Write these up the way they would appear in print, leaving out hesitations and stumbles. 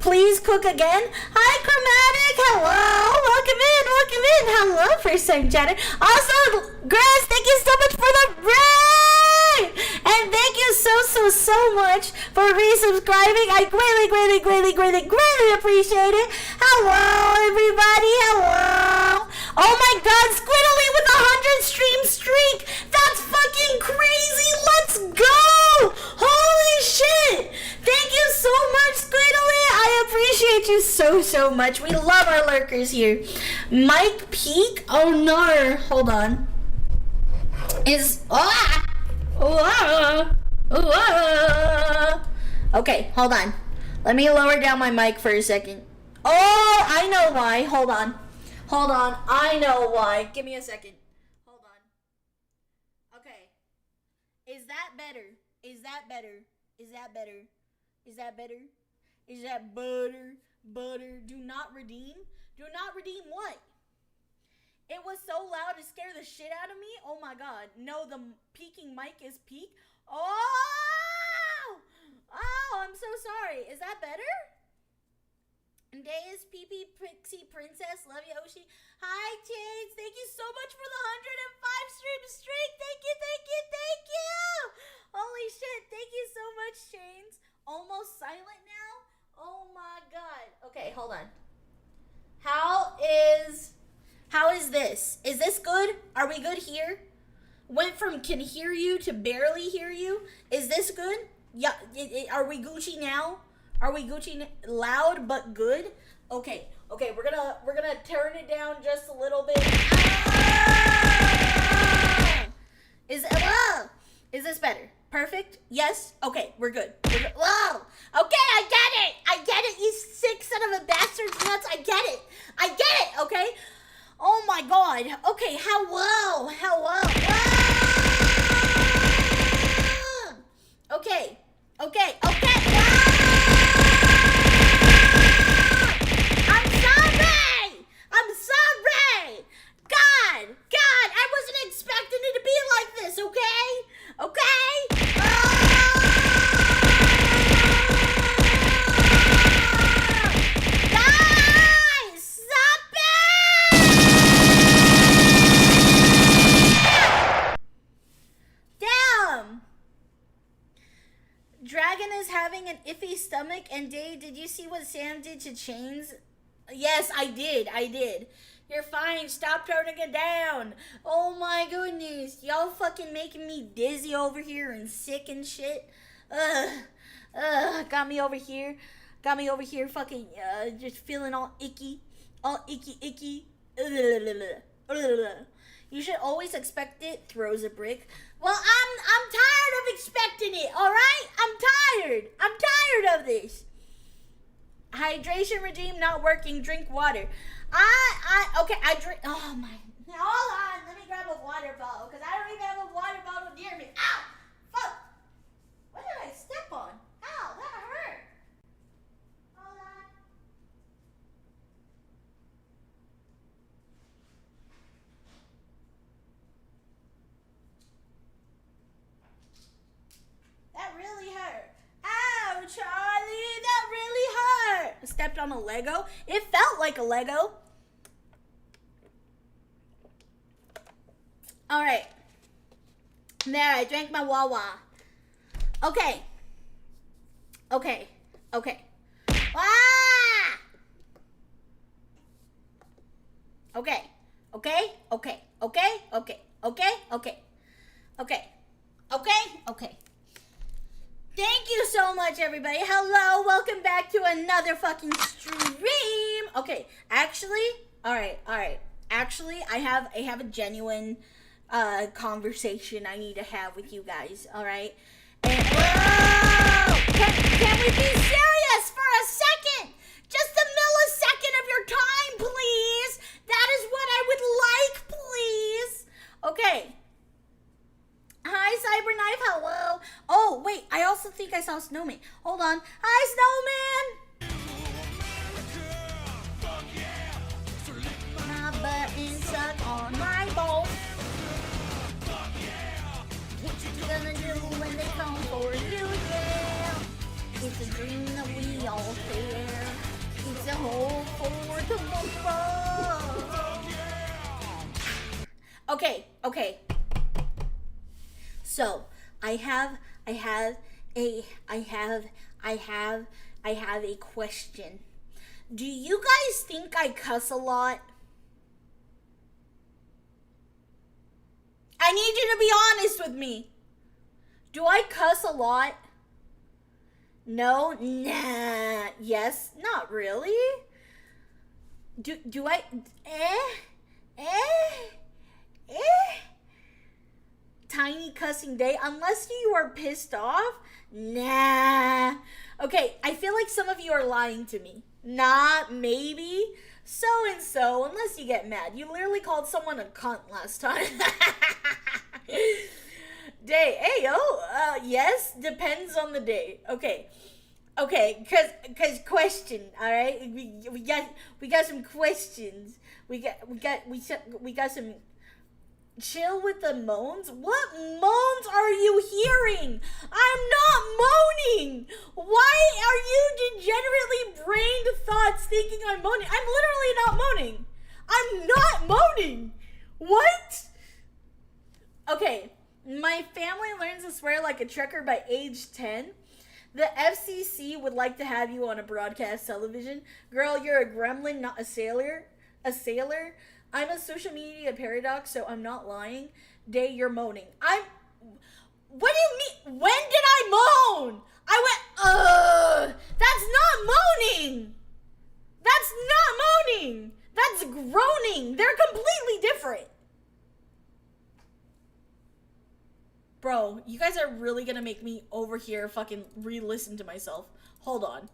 Please cook again. Hi, Chromatic. Hello. Welcome in. Welcome in. Hello, first time chatter. Also, Grass, thank you so much for the raid. And thank you so much for resubscribing. I greatly appreciate it. Hello, everybody. Hello. Oh my God, Squiddly with a 100 stream streak. That's fucking crazy. Let's go. Holy shit. Thank you so much, Squiddly. I appreciate you so much. We love our lurkers here. Mike Peak. Oh no. Hold on. Okay, hold on. Let me lower down my mic for a second. Oh, I know why. Hold on. I know why. Give me a second. Hold on. Okay. Is that better? Is that better? Butter. Do not redeem what? It was so loud to scare the shit out of me. Oh my God. No, the peaking mic is peak. Oh, I'm so sorry. Is that better? Days, PP, Pixie Princess, love you, Oshi. Hi, Chains. Thank you so much for the 105 stream streak. Thank you. Holy shit. Thank you so much, Chains. Almost silent now. Oh my God. Okay, hold on. How is this? Is this good? Are we good here? Went from can hear you to barely hear you. Is this good? Yeah. Are we Gucci now? Are we Gucci loud but good? Okay. We're gonna turn it down just a little bit. Is this better? Perfect? Yes? Okay, we're good. Whoa! Okay, I get it, you sick son of a bastard's nuts. I get it, okay? Oh my God. Okay, hello. Okay. I'm sorry. God, I wasn't expecting it to be like this, okay? Guys, stop it! Damn. Dragon is having an iffy stomach, and Dave, did you see what Sam did to Chains? Yes, I did. You're fine. Stop turning it down. Oh my goodness. Y'all fucking making me dizzy over here and sick and shit. Got me over here fucking, just feeling all icky. You should always expect it, throws a brick. Well, I'm tired of expecting it, alright? I'm tired of this. Hydration regime not working, drink water. I drink, oh my, hold on, let me grab a water bottle, because I don't even have a water bottle near me. Ow, fuck, what did I step on? Ow, that hurt. Hold on. That really hurt. Ow, Charlie, that really hurt. I stepped on a Lego. It felt like a Lego. All right. There, I drank my Wawa. Okay. Ah! Okay. Thank you so much, everybody. Hello, welcome back to another fucking stream. Okay, actually, all right. Actually, I have a genuine conversation I need to have with you guys. All right. And, can we be serious for a second? Just a millisecond of your time, please. That is what I would like, please. Okay. Hi, Cyberknife. Hello. Oh, wait. I also think I saw Snowman. Hold on. Hi, Snowman. My buttons suck on my balls. What you gonna do when they come for you? Yeah. It's a dream that we all share. Okay. So I have a question. Do you guys think I cuss a lot? I need you to be honest with me. Do I cuss a lot? No? Nah. Yes? Not really. Do I? Tiny cussing day, unless you are pissed off? Nah. Okay, I feel like some of you are lying to me. Not maybe. So and so, unless you get mad. You literally called someone a cunt last time. Day. Hey, yes, depends on the day. Okay, cause question, all right? We got some questions. We got some. Chill with the moans? What moans are you hearing? I'm not moaning. Why are you degenerately brained thoughts thinking I'm moaning? I'm literally not moaning. I'm not moaning. What? Okay, my family learns to swear like a trucker by age 10. The FCC would like to have you on a broadcast television. Girl, you're a gremlin, not a sailor. A sailor? I'm a social media paradox, so I'm not lying. Day, you're moaning. What do you mean? When did I moan? I went, that's not moaning. That's not moaning. That's groaning. They're completely different. Bro, you guys are really gonna make me over here fucking re-listen to myself. Hold on.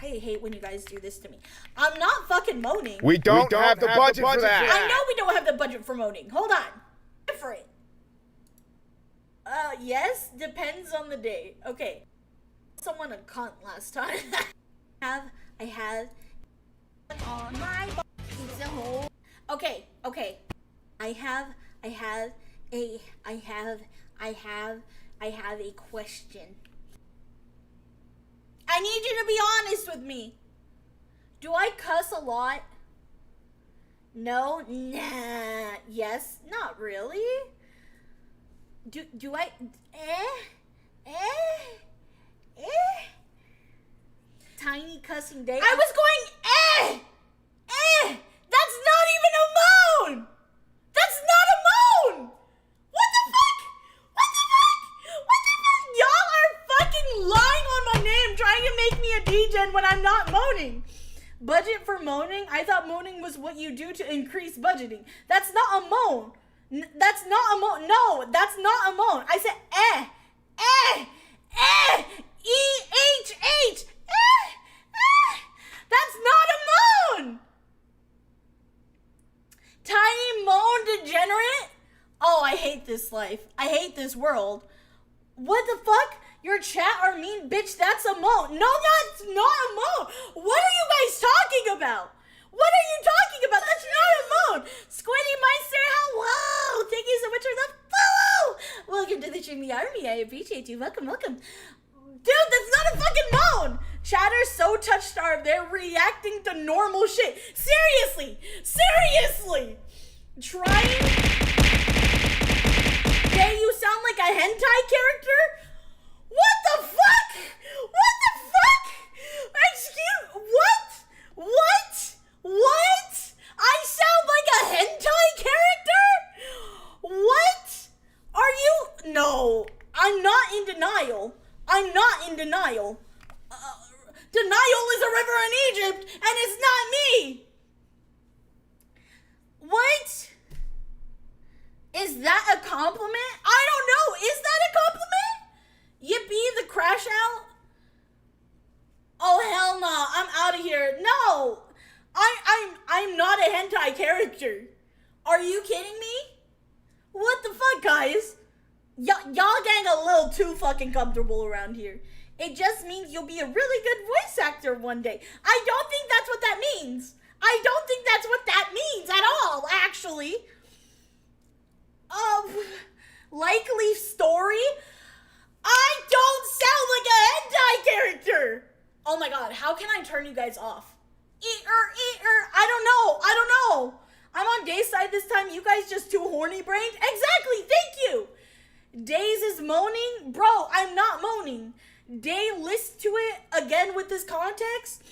I hate when you guys do this to me. I'm not fucking moaning. We don't have the budget for that. I know we don't have the budget for moaning. Hold on. Different. Yes, depends on the day. Okay. Someone a cunt last time. I had on my pizza hole. Okay. I have a question. I need you to be honest with me. Do I cuss a lot? No? Nah. Yes? Not really. Do I? Tiny cussing day. I was going That's not even a moan. That's not a moan. What the fuck? Y'all are fucking lying on my name, trying to make me a degen when I'm not moaning. Budget for moaning? I thought moaning was what you do to increase budgeting. That's not a moan. That's not a moan. No, that's not a moan. I said E-H-H. That's not a moan. Tiny moan degenerate? Oh, I hate this life. I hate this world. What the fuck? Your chat are mean, bitch. That's a moan. No, that's not a moan. What are you guys talking about? What are you talking about? That's not a moan. Squiddy Meister, hello. Thank you so much for the follow. Welcome to the Streamy Army. I appreciate you. Welcome. Dude, that's not a fucking moan. Chatter's so touch-starved. They're reacting to normal shit. Seriously. Trying. Hey, you sound like a hentai character? What the fuck? Excuse, what? I sound like a hentai character? What? Are you? No, I'm not in denial. Denial is a river in Egypt, and it's not me. What? Is that a compliment? I don't know. Is that a compliment? Yippee, the crash out? Oh, hell no. I'm out of here. No. I'm not a hentai character. Are you kidding me? What the fuck, guys? Y'all getting a little too fucking comfortable around here. It just means you'll be a really good voice actor one day. I don't think that's what that means. I don't think that's what that means at all, actually. Likely story? I don't sound like a hentai character! Oh my god, how can I turn you guys off? I don't know. I'm on Day's side this time. You guys just too horny brained. Exactly. Thank you. Days is moaning. Bro, I'm not moaning. Day listened to it again with this context.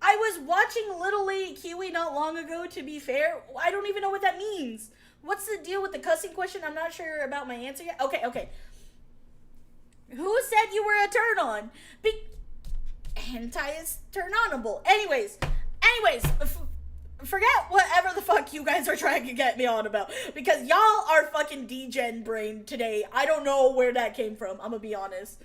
I was watching Little Lady Kiwi not long ago, to be fair. I don't even know what that means. What's the deal with the cussing question? I'm not sure about my answer yet. Okay. Who said you were a turn on? Hentai is turn onable. Anyways, forget whatever the fuck you guys are trying to get me on about, because y'all are fucking degen brain today. I don't know where that came from. I'm gonna be honest.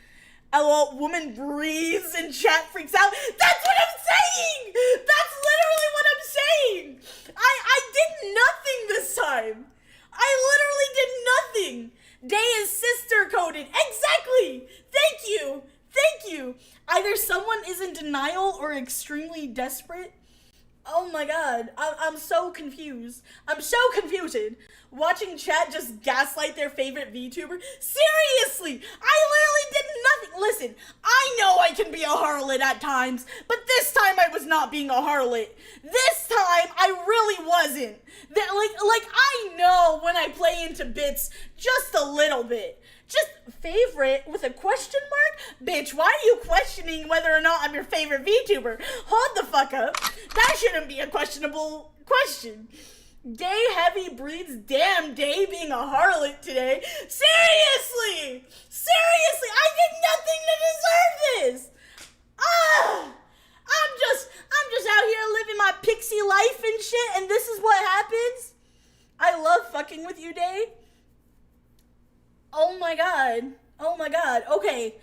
LOL, woman breathes and chat freaks out. That's what I'm saying! That's literally what I'm saying! I did nothing this time. I literally did nothing. Day is sister coded. Exactly! Thank you! Either someone is in denial or extremely desperate. Oh my god, I'm so confused. I'm so confused. Watching chat just gaslight their favorite VTuber. Seriously, I literally did nothing. Listen, I know I can be a harlot at times, but this time I was not being a harlot. This time I really wasn't. Like I know when I play into bits just a little bit. Just favorite with a question mark? Bitch, why are you questioning whether or not I'm your favorite VTuber? Hold the fuck up. That shouldn't be a questionable question. Day heavy breathes. Damn, Day being a harlot today. Seriously, I did nothing to deserve this. I'm just out here living my pixie life and shit, and this is what happens? I love fucking with you, Day. Oh my god. Okay.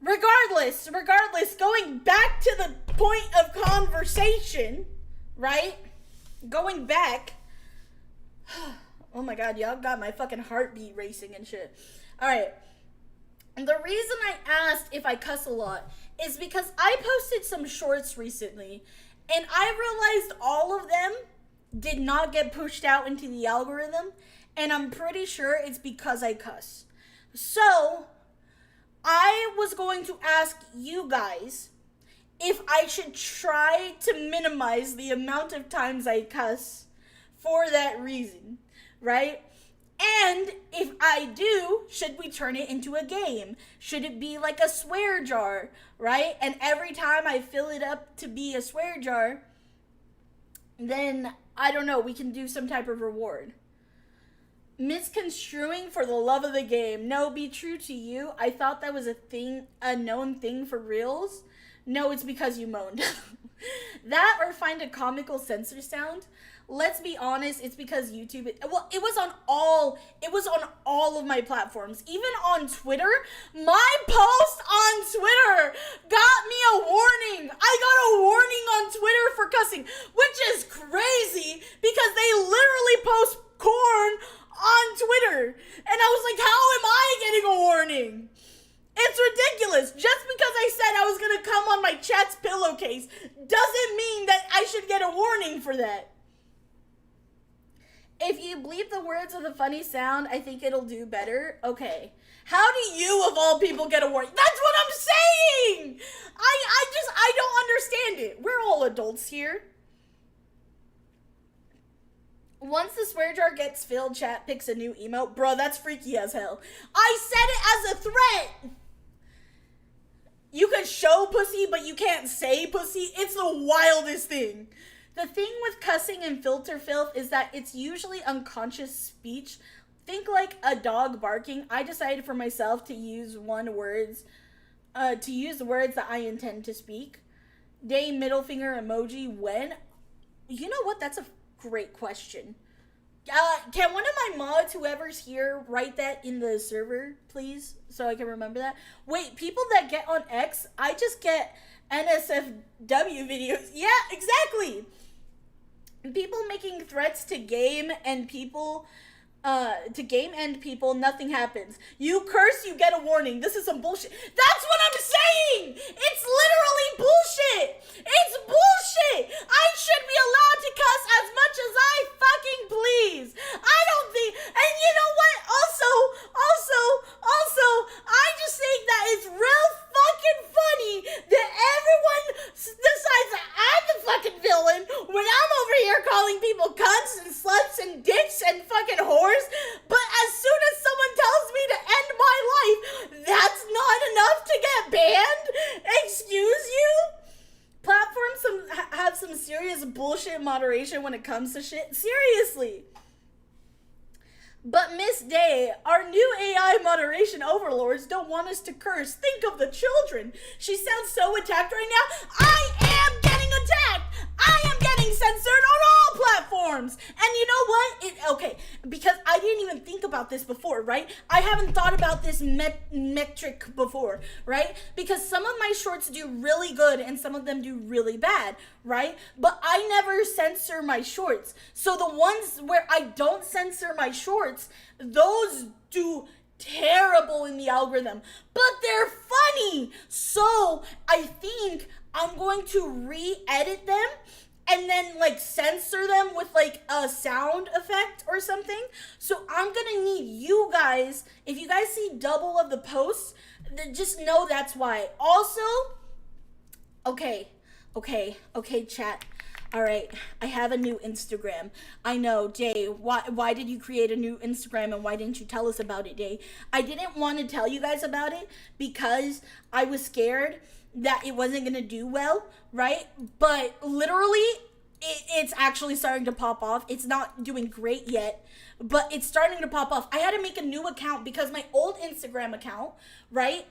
Regardless, going back to the point of conversation, right? Going back. Oh my god, y'all got my fucking heartbeat racing and shit. Alright. The reason I asked if I cuss a lot is because I posted some shorts recently, and I realized all of them did not get pushed out into the algorithm. And I'm pretty sure it's because I cuss. So, I was going to ask you guys if I should try to minimize the amount of times I cuss for that reason, right? And if I do, should we turn it into a game? Should it be like a swear jar, right? And every time I fill it up to be a swear jar, then, I don't know, we can do some type of reward. Misconstruing for the love of the game. No, be true to you. I thought that was a known thing for reals. No, it's because you moaned. That or find a comical censor sound. Let's be honest, it's because YouTube, it was on all of my platforms. Even on Twitter, my post on Twitter got me a warning. I got a warning on Twitter for cussing, which is crazy because they literally post corn on Twitter. And I was like, how am I getting a warning? It's ridiculous. Just because I said I was going to come on my chat's pillowcase doesn't mean that I should get a warning for that. If you bleep the words of the funny sound, I think it'll do better. Okay. How do you, of all people, get a warning? That's what I'm saying! I don't understand it. We're all adults here. Once the swear jar gets filled, chat picks a new emote. Bro, that's freaky as hell. I said it as a threat! You could show pussy, but you can't say pussy. It's the wildest thing. The thing with cussing and filter filth is that it's usually unconscious speech. Think like a dog barking. I decided for myself to use words that I intend to speak. Day middle finger emoji when? You know what? That's a great question. Can one of my mods, whoever's here, write that in the server, please? So I can remember that. Wait, people that get on X, I just get NSFW videos. Yeah, exactly. People making threats to game and people, nothing happens. You curse, you get a warning. This is some bullshit. That's what I'm saying! It's literally bullshit! It's bullshit! I should be allowed to cuss as much as I fucking please. I don't think, and you know what? Also, I just think that it's real fucking funny that everyone decides that I'm the fucking villain. some serious bullshit moderation when it comes to shit. Seriously. But Miss Day, our new AI moderation overlords don't want us to curse. Think of the children. She sounds so attacked right now. I am getting attacked. I am getting censored on all platforms. And you know what? Okay, because I didn't even think about this before, right? I haven't thought about this metric before, right? Because some of my shorts do really good and some of them do really bad, right? But I never censor my shorts. So the ones where I don't censor my shorts, those do terrible in the algorithm, but they're funny. So I think I'm going to re-edit them and then like censor them with like a sound effect or something. So I'm gonna need you guys, if you guys see double of the posts, then just know that's why. Also, okay, chat. All right, I have a new Instagram. I know, Day, why did you create a new Instagram and why didn't you tell us about it, Day? I didn't want to tell you guys about it because I was scared that it wasn't going to do well, right? But literally, it's actually starting to pop off. It's not doing great yet, but it's starting to pop off. I had to make a new account because my old Instagram account, right?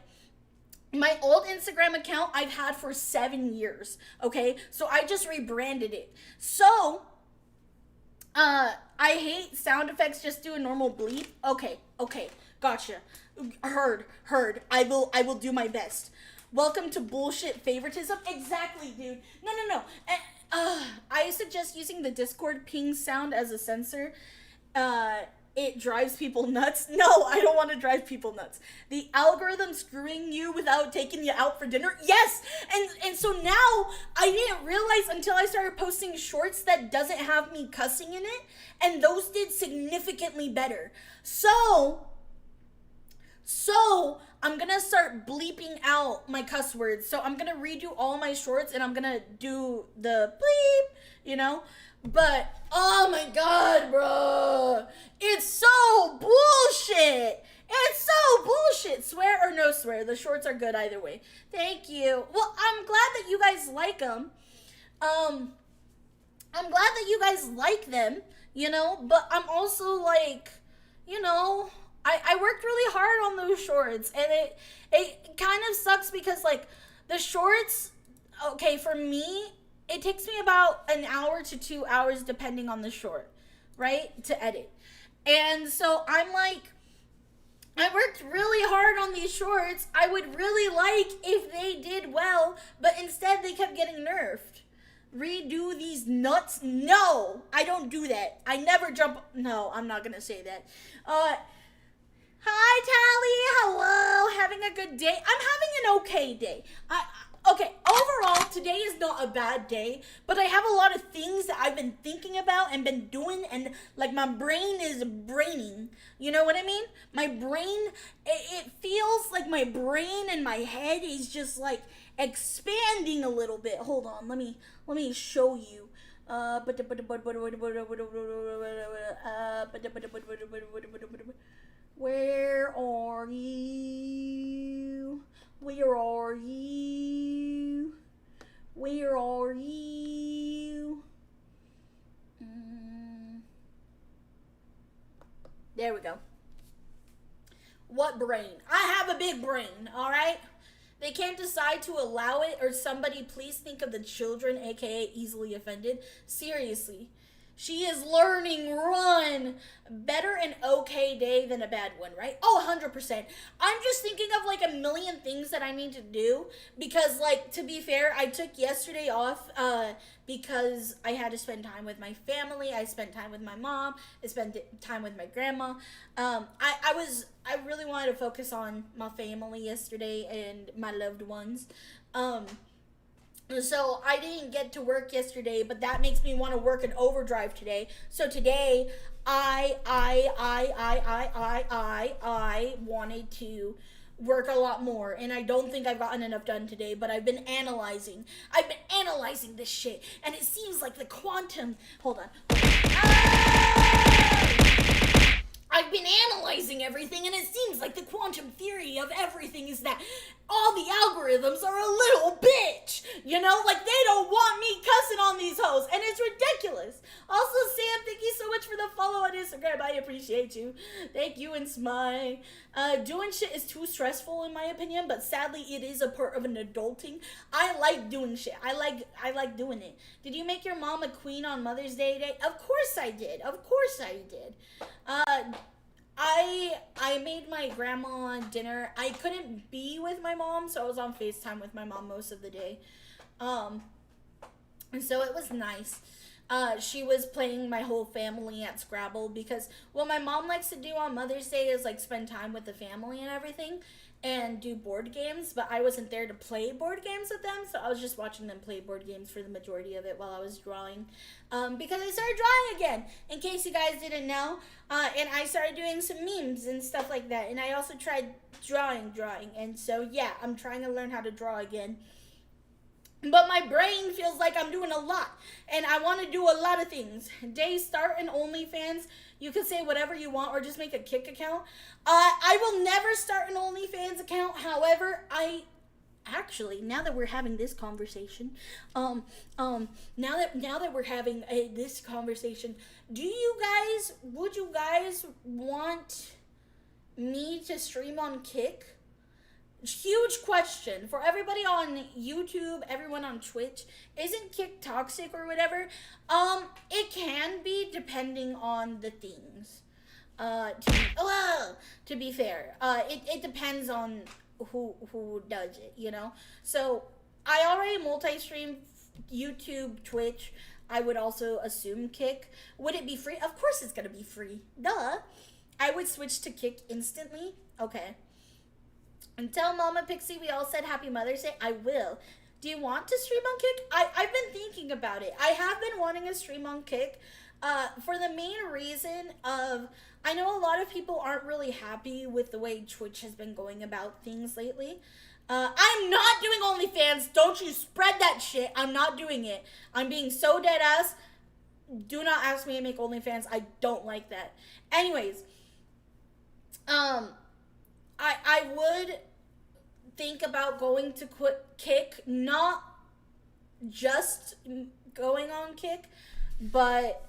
My old Instagram account I've had for 7 years, okay? So I just rebranded it. So, I hate sound effects, just do a normal bleep. Okay, gotcha. Heard. I will do my best. Welcome to bullshit favoritism. Exactly, dude. No. I suggest using the Discord ping sound as a censor. It drives people nuts. No, I don't want to drive people nuts. The algorithm screwing you without taking you out for dinner. Yes, and so now I didn't realize until I started posting shorts that doesn't have me cussing in it, and those did significantly better. So I'm gonna start bleeping out my cuss words. So I'm gonna redo all my shorts and I'm gonna do the bleep, you know? But, oh my god, bro. It's so bullshit. It's so bullshit. Swear or no swear. The shorts are good either way. Thank you. Well, I'm glad that you guys like them. I'm glad that you guys like them, you know? But I'm also like, you know, I worked really hard on those shorts. And it kind of sucks because, like, the shorts, okay, for me, it takes me about an hour to 2 hours depending on the short, right, to edit. And so I'm like, I worked really hard on these shorts. I would really like if they did well, but instead they kept getting nerfed. Redo these nuts? No, I don't do that. I never jump. No, I'm not going to say that. Hi, Tally. Hello. Having a good day? I'm having an okay day. Okay, overall, today is not a bad day, but I have a lot of things that I've been thinking about and been doing, and, like, my brain is braining. You know what I mean? My brain, it feels like my brain and my head is just, like, expanding a little bit. Hold on, let me show you. Where are you? Where are you? Where are you? There we go. What brain? I have a big brain, alright? They can't decide to allow it, or somebody please think of the children, aka easily offended. Seriously. She is learning, run. Better an okay day than a bad one, right? Oh, 100%. I'm just thinking of like a million things that I need to do because, like, to be fair, I took yesterday off because I had to spend time with my family. I spent time with my mom. I spent time with my grandma. I really wanted to focus on my family yesterday and my loved ones. So I didn't get to work yesterday, but that makes me want to work an overdrive today. So today, I wanted to work a lot more, and I don't think I've gotten enough done today, but I've been analyzing this shit, and it seems like the quantum, hold on. I've been analyzing everything, and it seems like the quantum theory of everything is that all the algorithms are a little bitch, you know? Like, they don't want me cussing on these hoes, and it's ridiculous. Also, Sam, thank you so much for the follow on Instagram. I appreciate you. Thank you, and Smile. Doing shit is too stressful in my opinion, but sadly it is a part of an adulting. I like doing shit. I like doing it. Did you make your mom a queen on Mother's Day today? Of course I did. Of course I did. I made my grandma dinner. I couldn't be with my mom, so I was on FaceTime with my mom most of the day. And so it was nice. She was playing my whole family at Scrabble, because what my mom likes to do on Mother's Day is like spend time with the family and everything and do board games, but I wasn't there to play board games with them, so I was just watching them play board games for the majority of it while I was drawing, because I started drawing again, in case you guys didn't know, and I started doing some memes and stuff like that, and I also tried drawing, and so yeah, I'm trying to learn how to draw again. But my brain feels like I'm doing a lot, and I want to do a lot of things. Day start an OnlyFans. You can say whatever you want, or just make a Kick account. I will never start an OnlyFans account. However, now that we're having this conversation, now that we're having this conversation, would you guys want me to stream on Kick? Huge question for everybody on YouTube, everyone on Twitch. Isn't Kick toxic or whatever? It can be, depending on the things. To be fair, it depends on who does it, you know. So I already multi-stream YouTube, Twitch. I would also assume Kick. Would it be free? Of course it's gonna be free. Duh. I would switch to Kick instantly. Okay. And tell Mama Pixie we all said Happy Mother's Day. I will. Do you want to stream on Kick? I've been thinking about it. I have been wanting to stream on Kick for the main reason of, I know a lot of people aren't really happy with the way Twitch has been going about things lately. I'm not doing OnlyFans. Don't you spread that shit. I'm not doing it. I'm being so dead ass. Do not ask me to make OnlyFans. I don't like that. Anyways, I would think about going to Kick, not just going on Kick, but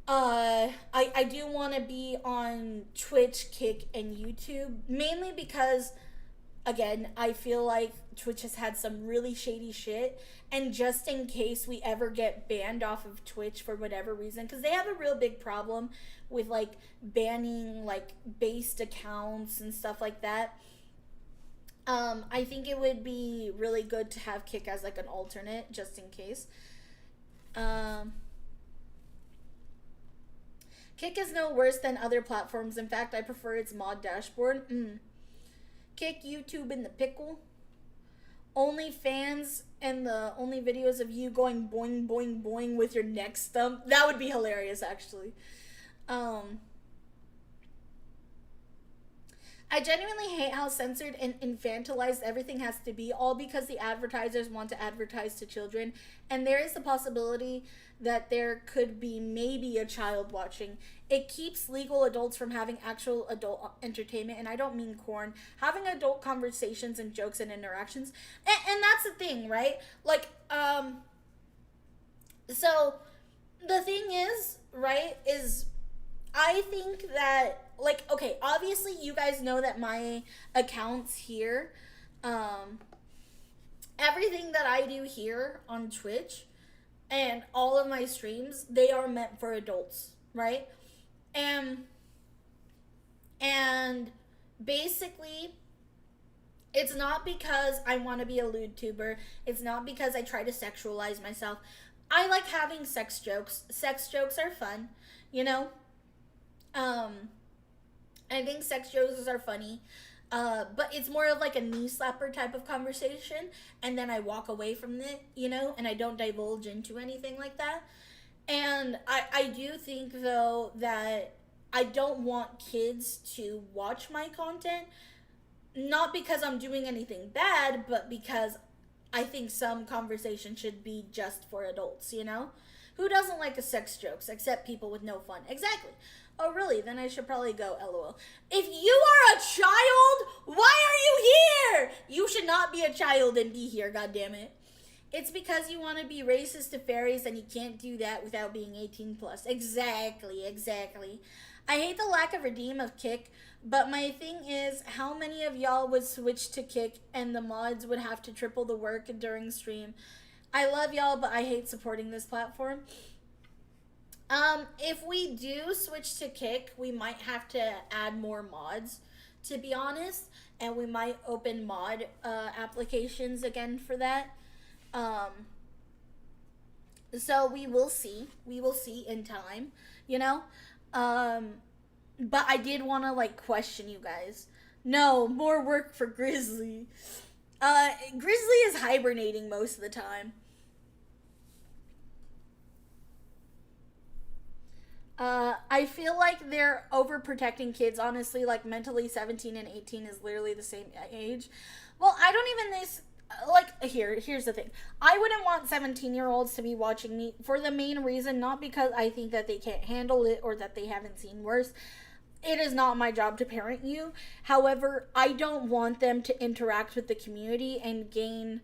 I do want to be on Twitch, Kick, and YouTube, mainly because, again, I feel like Twitch has had some really shady shit, and just in case we ever get banned off of Twitch for whatever reason, because they have a real big problem with, like, banning, like, based accounts and stuff like that. I think it would be really good to have Kick as, like, an alternate, just in case. Kick is no worse than other platforms. In fact, I prefer its mod dashboard. Kick, YouTube, in the pickle. OnlyFans and the only videos of you going boing, boing, boing with your neck stump. That would be hilarious, actually. I genuinely hate how censored and infantilized everything has to be, all because the advertisers want to advertise to children, and there is the possibility that there could be maybe a child watching. It keeps legal adults from having actual adult entertainment, and I don't mean corn, having adult conversations and jokes and interactions, and that's the thing, right? Like, so the thing is, right, is I think that, like, okay, obviously you guys know that my accounts here, everything that I do here on Twitch and all of my streams, they are meant for adults, right? And basically, it's not because I want to be a lewd tuber. It's not because I try to sexualize myself. I like having sex jokes. Sex jokes are fun, you know? I think sex jokes are funny, but it's more of like a knee slapper type of conversation, and then I walk away from it, you know, and I don't divulge into anything like that. And I do think, though, that I don't want kids to watch my content, not because I'm doing anything bad, but because I think some conversation should be just for adults, you know? Who doesn't like a sex jokes except people with no fun? Exactly. Oh, really? Then I should probably go, LOL. If you are a child, why are you here? You should not be a child and be here, goddammit. It's because you want to be racist to fairies and you can't do that without being 18 plus. Exactly, exactly. I hate the lack of redeem of Kick, but my thing is how many of y'all would switch to Kick and the mods would have to triple the work during stream. I love y'all, but I hate supporting this platform. If we do switch to Kick, we might have to add more mods, to be honest, and we might open mod applications again for that. So we will see. We will see in time, you know? But I did want to, like, question you guys. No, more work for Grizzly. Grizzly is hibernating most of the time. I feel like they're overprotecting kids, honestly. Like, mentally, 17 and 18 is literally the same age. Well, I don't even... Like, here's the thing. I wouldn't want 17-year-olds to be watching me for the main reason, not because I think that they can't handle it or that they haven't seen worse. It is not my job to parent you. However, I don't want them to interact with the community and gain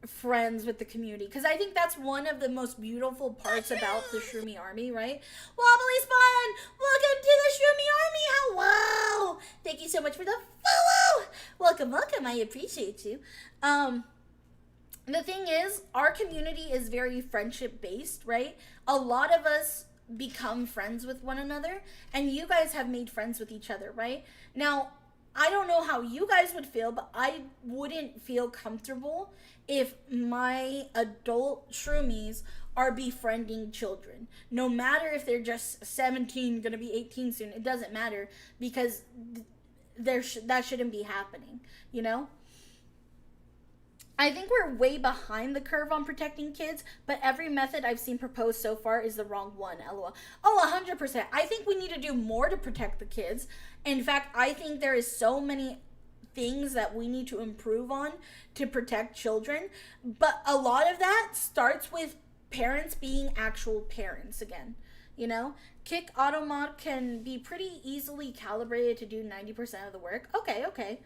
friends with the community, because I think that's one of the most beautiful parts about the Shroomy Army, right? Wobbly Spawn, welcome to the Shroomy Army. Hello, thank you so much for the follow. Welcome, I appreciate you. The thing is, our community is very friendship based, right? A lot of us become friends with one another, and you guys have made friends with each other, right? Now, I don't know how you guys would feel, but I wouldn't feel comfortable if my adult shroomies are befriending children. No matter if they're just 17, gonna be 18 soon, it doesn't matter, because that shouldn't be happening, you know? I think we're way behind the curve on protecting kids, but every method I've seen proposed so far is the wrong one, lol. Oh, 100%. I think we need to do more to protect the kids. In fact, I think there is so many things that we need to improve on to protect children, but a lot of that starts with parents being actual parents again, you know? Kick Automod can be pretty easily calibrated to do 90% of the work. Okay.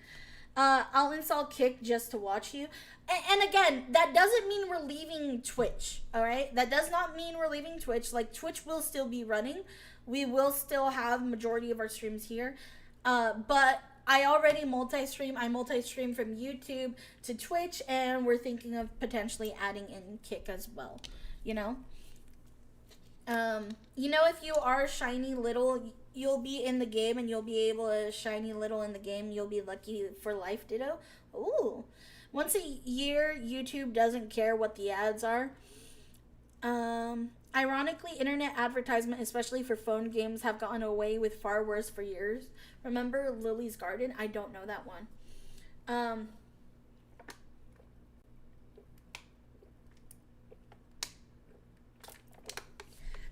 I'll install Kick just to watch you. And again, that doesn't mean we're leaving Twitch, alright? That does not mean we're leaving Twitch. Like, Twitch will still be running. We will still have majority of our streams here. But I already multi-stream. I multi-stream from YouTube to Twitch, and we're thinking of potentially adding in Kick as well, you know? You know, if you are shiny little, you'll be in the game and you'll be able to shiny little in the game. You'll be lucky for life, ditto. Ooh. Once a year, YouTube doesn't care what the ads are. Ironically, internet advertisement, especially for phone games, have gotten away with far worse for years. Remember Lily's Garden? I don't know that one.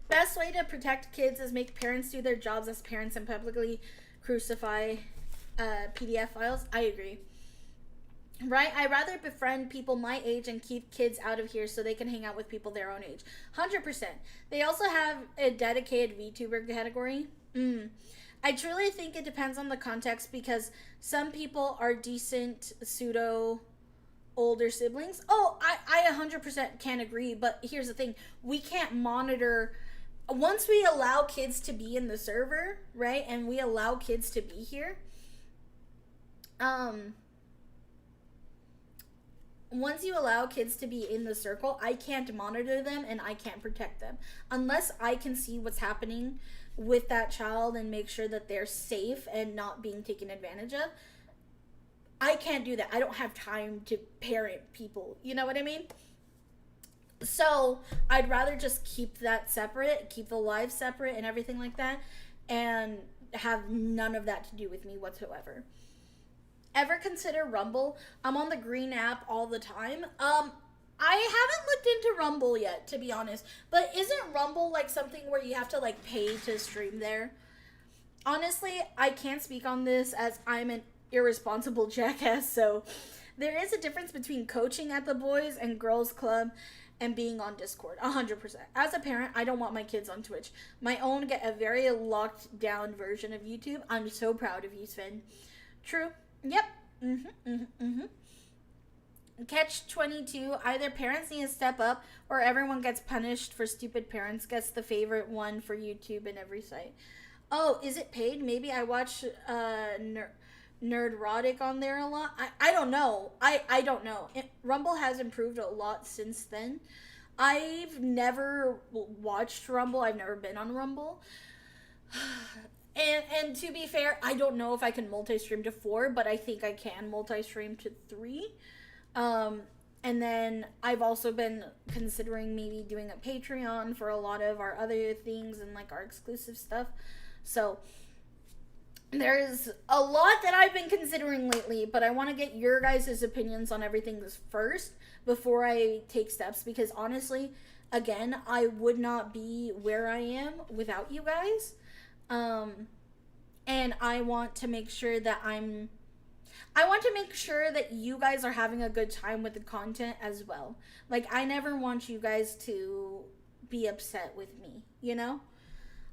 Best way to protect kids is make parents do their jobs as parents and publicly crucify PDF files. I agree. Right? I'd rather befriend people my age and keep kids out of here so they can hang out with people their own age. 100%. They also have a dedicated VTuber category. I truly think it depends on the context, because some people are decent pseudo older siblings. Oh, I 100% can agree, but here's the thing. We can't monitor... Once we allow kids to be in the server, right, and we allow kids to be here, once you allow kids to be in the circle, I can't monitor them and I can't protect them. Unless I can see what's happening with that child and make sure that they're safe and not being taken advantage of, I can't do that. I don't have time to parent people. You know what I mean? So I'd rather just keep that separate, keep the lives separate and everything like that, and have none of that to do with me whatsoever. Ever consider Rumble? I'm on the green app all the time. I haven't looked into Rumble yet, to be honest. But isn't Rumble like something where you have to like pay to stream there? Honestly, I can't speak on this as I'm an irresponsible jackass. So there is a difference between coaching at the Boys and Girls Club and being on Discord. 100%. As a parent, I don't want my kids on Twitch. My own get a very locked down version of YouTube. I'm so proud of you, Sven. True. Yep. catch 22. Either parents need to step up or everyone gets punished for stupid parents gets the favorite one for YouTube and every site. Oh, is it paid? Maybe I watch Nerdrotic on there a lot. I don't know. I don't know. Rumble has improved a lot since then. I've never watched Rumble. I've never been on Rumble. And to be fair, I don't know if I can multi-stream to 4, but I think I can multi-stream to 3. And then I've also been considering maybe doing a Patreon for a lot of our other things and like our exclusive stuff. So there's a lot that I've been considering lately, but I want to get your guys' opinions on everything first before I take steps, because honestly, again, I would not be where I am without you guys. And I want to make sure that you guys are having a good time with the content as well. Like, I never want you guys to be upset with me, you know?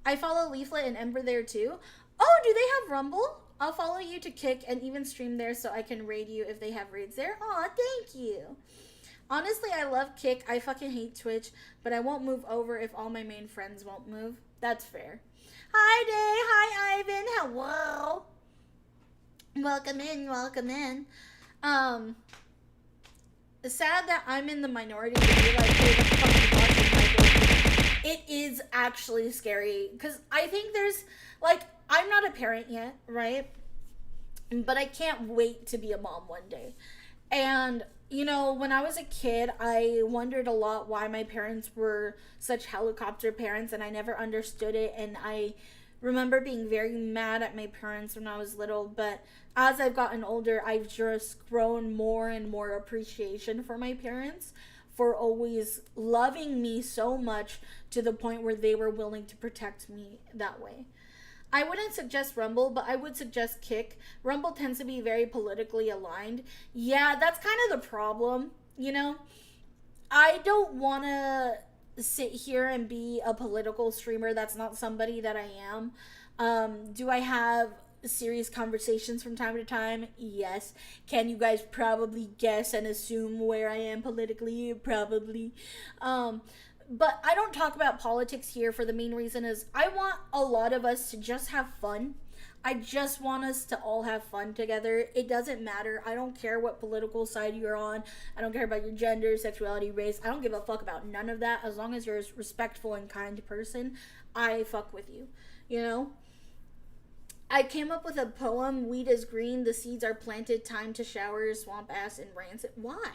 I follow Leaflet and Ember there too. Oh, do they have Rumble? I'll follow you to Kick and even stream there so I can raid you if they have raids there. Aw, thank you. Honestly, I love Kick. I fucking hate Twitch, but I won't move over if all my main friends won't move. That's fair. Hi, Day. Hi, Ivan. Hello. Welcome in. Welcome in. Sad that I'm in the minority to be like, hey, what the fuck are you watching, Michael? It is actually scary, because I think there's, like, I'm not a parent yet, right? But I can't wait to be a mom one day. And, you know, when I was a kid, I wondered a lot why my parents were such helicopter parents, and I never understood it. And I remember being very mad at my parents when I was little. But as I've gotten older, I've just grown more and more appreciation for my parents for always loving me so much to the point where they were willing to protect me that way. I wouldn't suggest Rumble, but I would suggest Kick. Rumble tends to be very politically aligned. Yeah, that's kind of the problem, you know? I don't want to sit here and be a political streamer. That's not somebody that I am. Do I have serious conversations from time to time? Yes. Can you guys probably guess and assume where I am politically? Probably. But I don't talk about politics here for the main reason is I want a lot of us to just have fun. I just want us to all have fun together. It doesn't matter. I don't care what political side you're on. I don't care about your gender, sexuality, race. I don't give a fuck about none of that. As long as you're a respectful and kind person, I fuck with you. You know? I came up with a poem, weed is green, the seeds are planted, time to shower, swamp ass, and rancid. Why?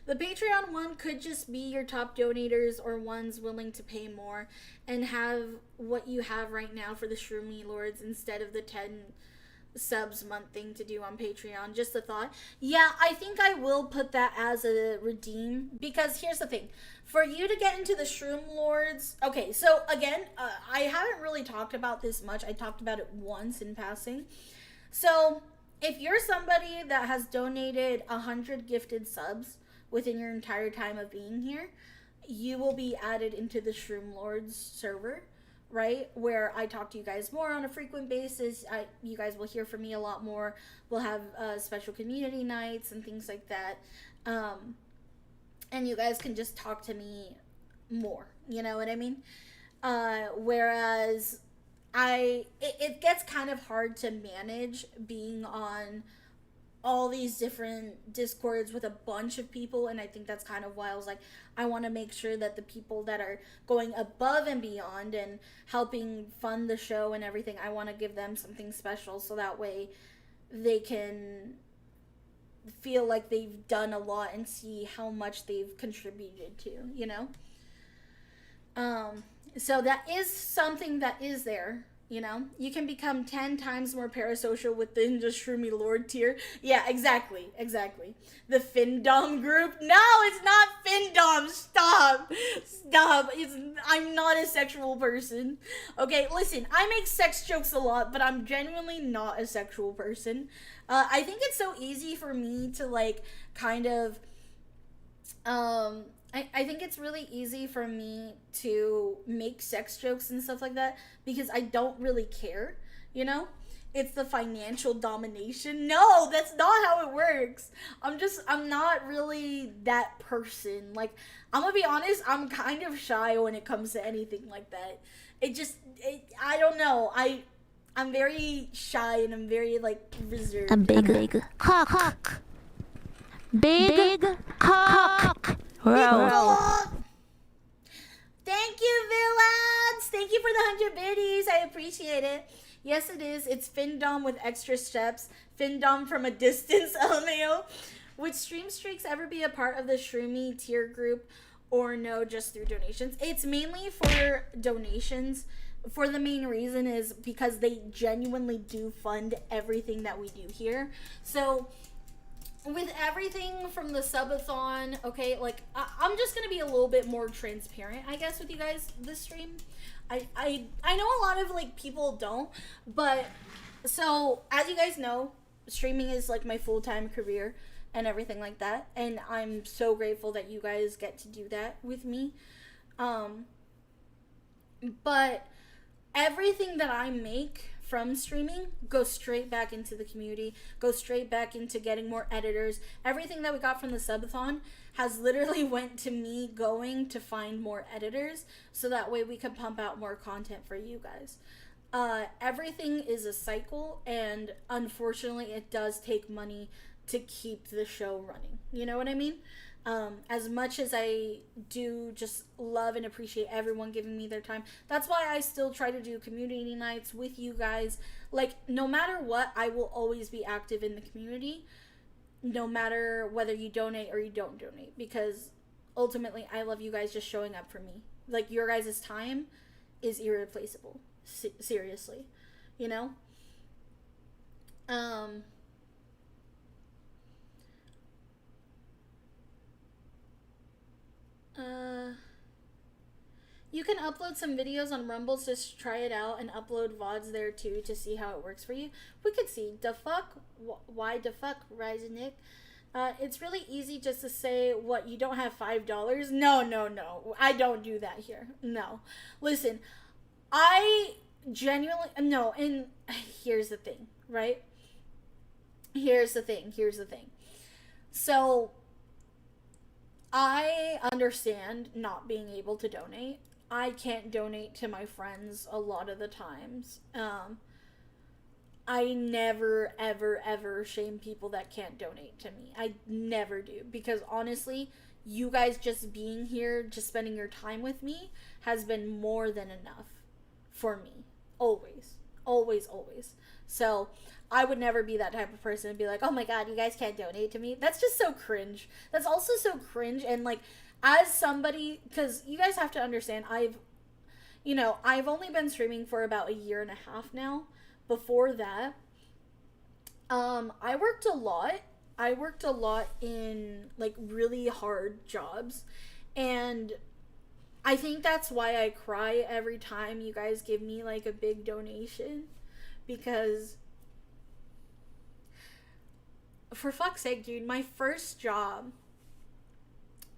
The Patreon one could just be your top donators or ones willing to pay more and have what you have right now for the Shroomy Lords instead of the 10 subs month thing to do on Patreon. Just a thought. Yeah, I think I will put that as a redeem, because here's the thing. For you to get into the Shroom Lords... Okay, so again, I haven't really talked about this much. I talked about it once in passing. So, if you're somebody that has donated 100 gifted subs within your entire time of being here, you will be added into the Shroom Lords server, right? Where I talk to you guys more on a frequent basis. You guys will hear from me a lot more. We'll have special community nights and things like that. And you guys can just talk to me more. You know what I mean? Whereas it gets kind of hard to manage being on all these different discords with a bunch of people, and I think that's kind of why I was like, I want to make sure that the people that are going above and beyond and helping fund the show and everything, I want to give them something special so that way they can feel like they've done a lot and see how much they've contributed to, you know? So that is something that is there. You know, you can become 10 times more parasocial within the Shroomy Lord tier. Yeah, exactly. The Findom group. No, it's not Findom. Stop. I'm not a sexual person. Okay, listen, I make sex jokes a lot, but I'm genuinely not a sexual person. I think it's so easy for me to, like, kind of, I think it's really easy for me to make sex jokes and stuff like that because I don't really care, you know? it's the financial domination. No, that's not how it works. I'm not really that person. Like, I'm gonna be honest, I'm kind of shy when it comes to anything like that. I don't know. I'm very shy and I'm very, like, reserved. A big cock. Big cock. Wow. Thank you, Villads. Thank you for the 100 biddies. I appreciate it. Yes, it is. It's Findom with extra steps. Findom from a distance, LMAO. Would Stream Streaks ever be a part of the Shroomy tier group or no, just through donations? It's mainly for donations. For the main reason is because they genuinely do fund everything that we do here. So with everything from the subathon, okay, like, I'm just gonna be a little bit more transparent, I guess, with you guys this stream. I know a lot of, like, people don't, but, so, as you guys know, streaming is, like, my full-time career and everything like that, and I'm so grateful that you guys get to do that with me, but everything that I make from streaming goes straight back into the community, goes straight back into getting more editors. Everything that we got from the subathon has literally went to me going to find more editors so that way we can pump out more content for you guys. Everything is a cycle, and unfortunately it does take money to keep the show running. You know what I mean? As much as I do just love and appreciate everyone giving me their time, that's why I still try to do community nights with you guys. Like, no matter what, I will always be active in the community, no matter whether you donate or you don't donate, because ultimately I love you guys just showing up for me. Like, your guys' time is irreplaceable. Seriously. You know? You can upload some videos on Rumbles, just try it out, and upload VODs there too to see how it works for you. We could see. The fuck? Why the fuck, Ryzen Nick? It's really easy just to say, what, you don't have $5? No. I don't do that here. No. Listen, I genuinely, no, and here's the thing, right? Here's the thing. So, I understand not being able to donate. I can't donate to my friends a lot of the times. I never, ever shame people that can't donate to me. I never do. Because honestly, you guys just being here, just spending your time with me, has been more than enough for me. Always. So, I would never be that type of person and be like, oh my god, you guys can't donate to me. That's just so cringe. That's also so cringe. And, like, as somebody, because you guys have to understand, I've only been streaming for about 1.5 years now. Before that, I worked a lot. I worked a lot in, like, really hard jobs. And I think that's why I cry every time you guys give me, like, a big donation. Because, for fuck's sake, dude, my first job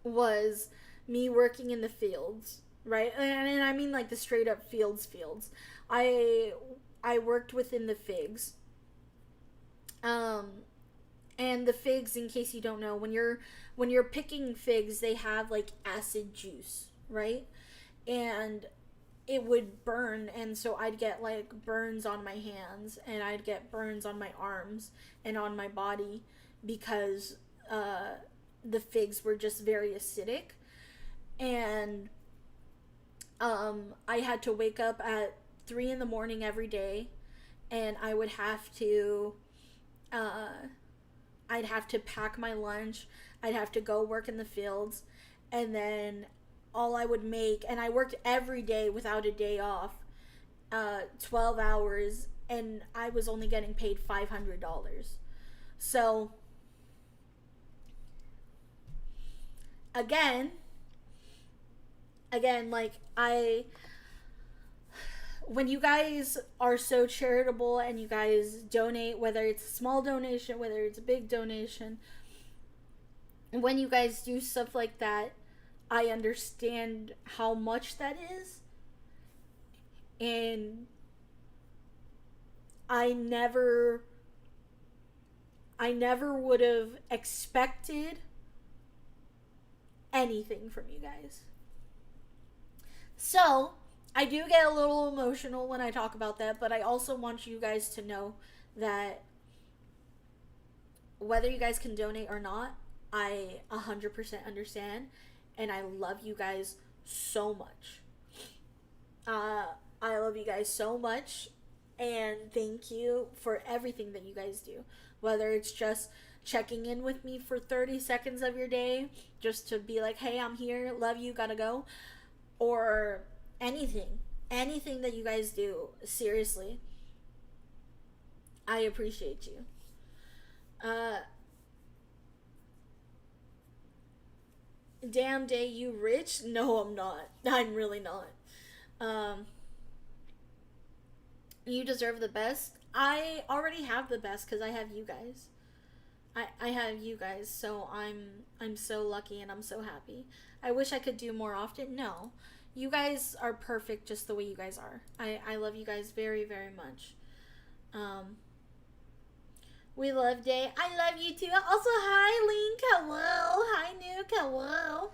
was me working in the fields, right? And I mean, like, the straight up fields. I worked within the figs. And the figs, in case you don't know, when you're picking figs, they have, like, acid juice, right? And it would burn, and so I'd get, like, burns on my hands, and I'd get burns on my arms and on my body because the figs were just very acidic. And I had to wake up at 3 a.m. every day, and I would have to I'd have to pack my lunch, I'd have to go work in the fields, and then all I would make, and I worked every day without a day off, 12 hours, and I was only getting paid $500. So, again, like, when you guys are so charitable and you guys donate, whether it's a small donation, whether it's a big donation, when you guys do stuff like that, I understand how much that is. And I never would have expected anything from you guys. So, I do get a little emotional when I talk about that, but I also want you guys to know that whether you guys can donate or not, I 100% understand, and I love you guys so much. I love you guys so much, and thank you for everything that you guys do. Whether it's just checking in with me for 30 seconds of your day, just to be like, hey, I'm here, love you, gotta go, or anything that you guys do, seriously, I appreciate you. Damn day, you rich? No, I'm not. I'm really not. You deserve the best. I already have the best because I have you guys. I have you guys, so I'm so lucky and I'm so happy. I wish I could do more often. No. You guys are perfect just the way you guys are. I love you guys very, very much. We love Day. I love you too. Also, hi Link. Hello. Hi Nuke. Hello.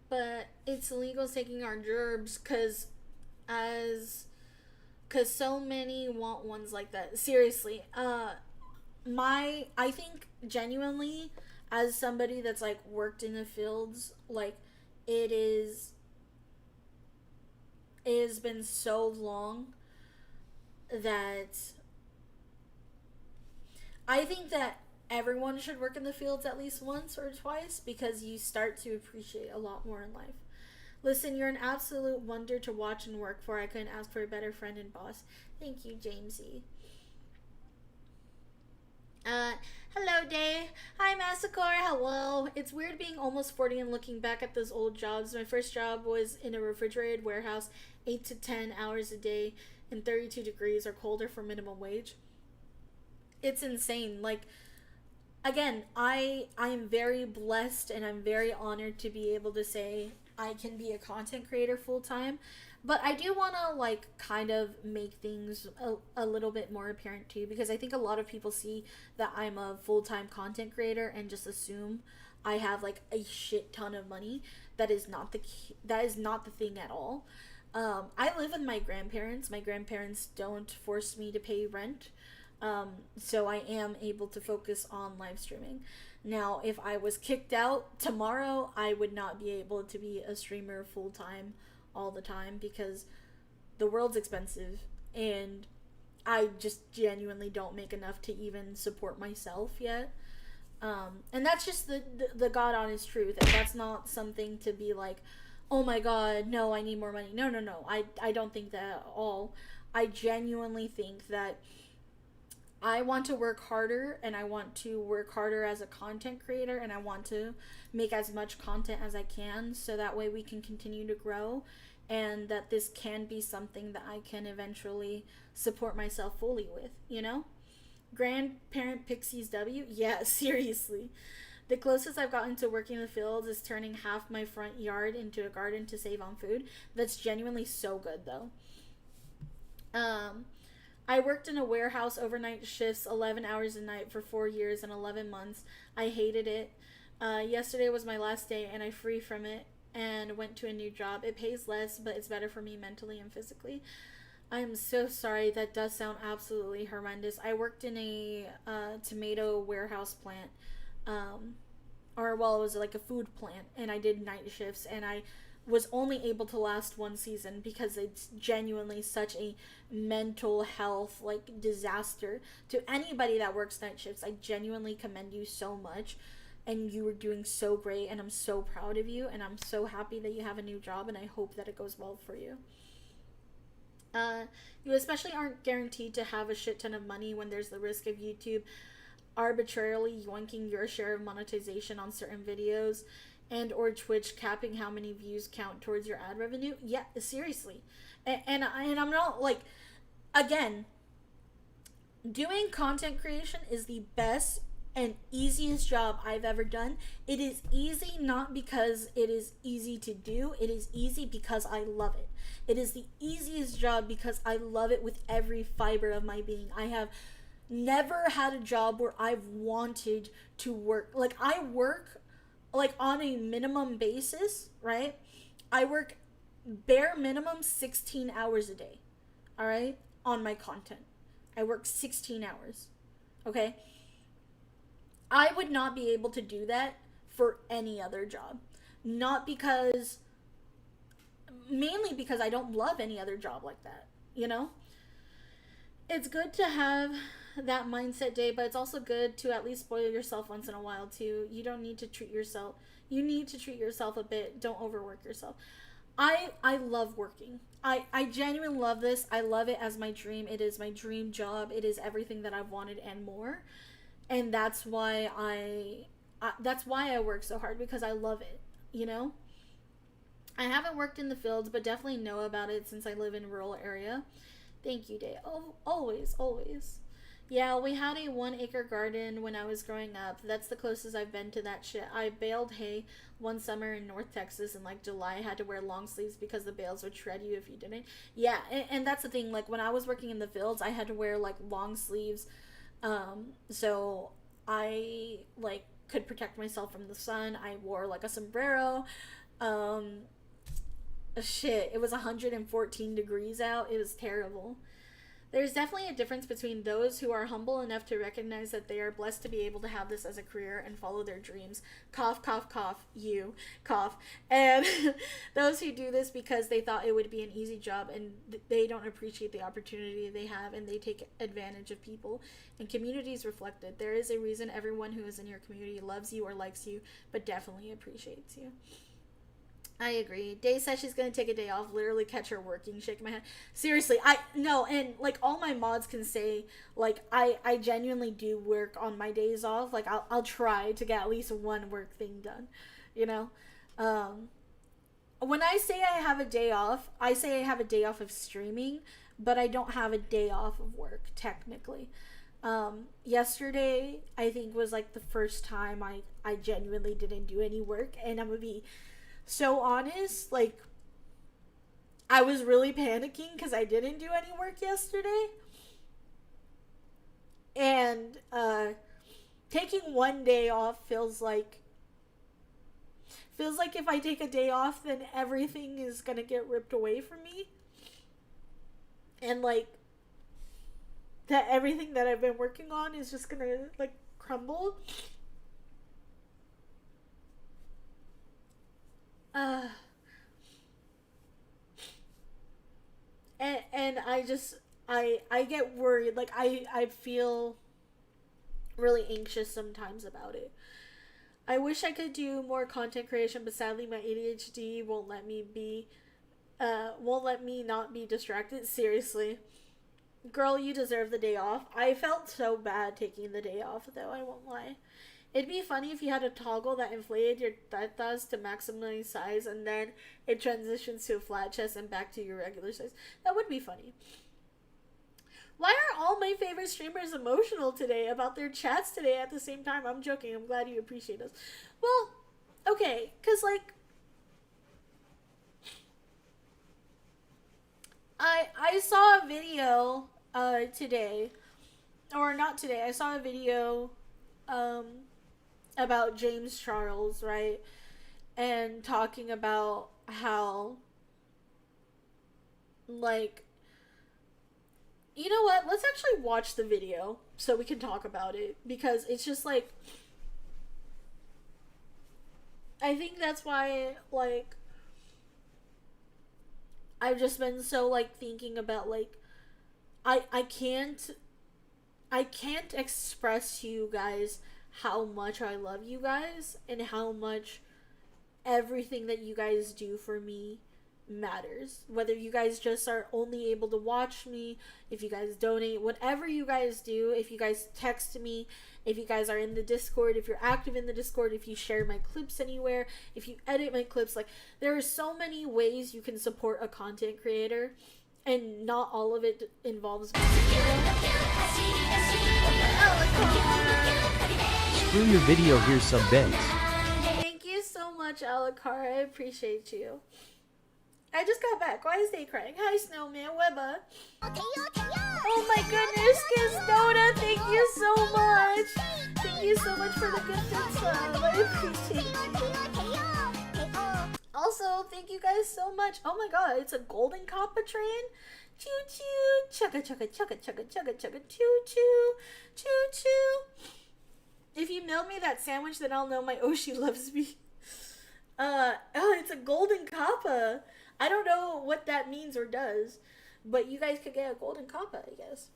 But it's illegal taking our gerbs because so many want ones like that. Seriously. I think genuinely, as somebody that's like worked in the fields, like it has been so long that I think that everyone should work in the fields at least once or twice because you start to appreciate a lot more in life. Listen, you're an absolute wonder to watch and work for. I couldn't ask for a better friend and boss. Thank you, Jamesy. Hello, Day. Hi, Massacre. Hello. It's weird being almost 40 and looking back at those old jobs. My first job was in a refrigerated warehouse, 8 to 10 hours a day, and 32 degrees or colder for minimum wage. It's insane. Like, again, I am very blessed and I'm very honored to be able to say I can be a content creator full time. But I do want to, like, kind of make things a little bit more apparent too, because I think a lot of people see that I'm a full-time content creator and just assume I have, like, a shit ton of money. That is not the thing at all. I live with my grandparents. My grandparents don't force me to pay rent. So I am able to focus on live streaming. Now, if I was kicked out tomorrow, I would not be able to be a streamer full-time all the time because the world's expensive and I just genuinely don't make enough to even support myself yet. And that's just the God honest truth. And that's not something to be like, oh my God, no, I need more money. No. I don't think that at all. I genuinely think that I want to work harder and I want to work harder as a content creator and I want to make as much content as I can so that way we can continue to grow and that this can be something that I can eventually support myself fully with, you know? Grandparent Pixies W? Yeah, seriously. The closest I've gotten to working in the fields is turning half my front yard into a garden to save on food. That's genuinely so good though. I worked in a warehouse overnight shifts 11 hours a night for 4 years and 11 months. I hated it. Yesterday was my last day and I free from it and went to a new job. It pays less, but it's better for me mentally and physically. I am so sorry. That does sound absolutely horrendous. I worked in a tomato warehouse plant. It was like a food plant and I did night shifts and I was only able to last one season because it's genuinely such a mental health like disaster. To anybody that works night shifts, I genuinely commend you so much and you were doing so great and I'm so proud of you and I'm so happy that you have a new job and I hope that it goes well for you. You especially aren't guaranteed to have a shit ton of money when there's the risk of YouTube arbitrarily yoinking your share of monetization on certain videos and or Twitch capping how many views count towards your ad revenue. Yeah, seriously. And I'm not like, again, doing content creation is the best and easiest job I've ever done. It is easy not because it is easy to do. It is easy because I love it. It is the easiest job because I love it with every fiber of my being. I have never had a job where I've wanted to work. Like, I work like on a minimum basis, right? I work bare minimum 16 hours a day, all right, on my content. I work 16 hours, okay? I would not be able to do that for any other job. Not because, mainly because I don't love any other job like that, you know? It's good to have that mindset day, but it's also good to at least spoil yourself once in a while too. You don't need to treat yourself. You need to treat yourself a bit. Don't overwork yourself. I love working. I genuinely love this. I love it as my dream. It is my dream job. It is everything that I've wanted and more. And that's why I work so hard, because I love it, you know? I haven't worked in the fields, but definitely know about it since I live in a rural area. Thank you, Day. Oh, always, always. Yeah, we had a 1-acre garden when I was growing up. That's the closest I've been to that shit. I baled hay one summer in North Texas in like July. I had to wear long sleeves because the bales would shred you if you didn't. Yeah, and that's the thing. Like, when I was working in the fields, I had to wear like long sleeves, so I like could protect myself from the sun. I wore like a sombrero. Shit, it was 114 degrees out. It was terrible. There's definitely a difference between those who are humble enough to recognize that they are blessed to be able to have this as a career and follow their dreams. Cough, cough, cough, you, cough. And those who do this because they thought it would be an easy job and they don't appreciate the opportunity they have, and they take advantage of people. And communities reflected. There is a reason everyone who is in your community loves you or likes you, but definitely appreciates you. I agree. Day says she's gonna take a day off, literally catch her working, shaking my head. Seriously, no, and like all my mods can say, like I genuinely do work on my days off. Like I'll try to get at least one work thing done, you know. When I say I have a day off, I say I have a day off of streaming, but I don't have a day off of work technically. Yesterday I think was like the first time I genuinely didn't do any work, and I'm gonna be so honest, like, I was really panicking because I didn't do any work yesterday. And taking one day off feels like if I take a day off, then everything is gonna get ripped away from me. And like that everything that I've been working on is just gonna like crumble. And I get worried. Like I feel really anxious sometimes about it. I wish I could do more content creation, but sadly my ADHD won't let me not be distracted. Seriously. Girl, you deserve the day off. I felt so bad taking the day off though, I won't lie. It'd be funny if you had a toggle that inflated your tetas to maximum size and then it transitions to a flat chest and back to your regular size. That would be funny. Why are all my favorite streamers emotional today about their chats today at the same time? I'm joking. I'm glad you appreciate us. Well, okay, because like I saw a video today, or not today. I saw a video about James Charles, right? And talking about how, like, you know what? Let's actually watch the video so we can talk about it, because it's just like, I think that's why, like, I've just been so, like, thinking about, like, I can't express to you guys how much I love you guys and how much everything that you guys do for me matters. Whether you guys just are only able to watch me, if you guys donate, whatever you guys do, if you guys text me, if you guys are in the Discord, if you're active in the Discord, if you share my clips anywhere, if you edit my clips, like, there are so many ways you can support a content creator, and not all of it involves money. Screw your video, here's some bits. Thank you so much, Alucard. I appreciate you. I just got back. Why is they crying? Hi, Snowman. Webba. Oh my goodness, Kizdota. Thank you so much. Thank you so much for the gifted sub. I appreciate you. Also, thank you guys so much. Oh my god, it's a golden Kappa train. Choo choo. Chugga chugga chugga chugga chugga chugga choo choo. Choo choo. If you mail me that sandwich, then I'll know my Oshi loves me. Oh, it's a golden Kappa. I don't know what that means or does, but you guys could get a golden Kappa, I guess.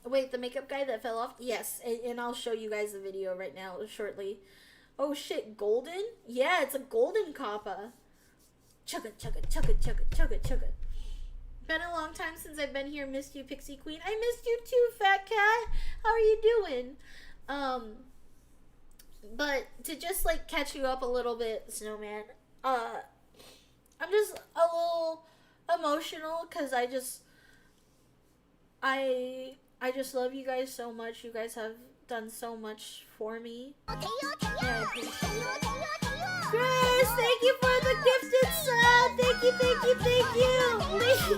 Wait, the makeup guy that fell off? Yes, and I'll show you guys the video right now shortly. Oh shit, golden? Yeah, it's a golden Kappa. Chugga, chugga, chugga, chugga, chugga, chugga. Been a long time since I've been here. Missed you, Pixie Queen. I missed you too, Fat Cat. How are you doing? But to just like catch you up a little bit, Snowman, I'm just a little emotional because I just love you guys so much. You guys have done so much for me. Yeah, I appreciate it. Chris, thank you for the gifted sub. Thank you, thank you, thank you. Lee,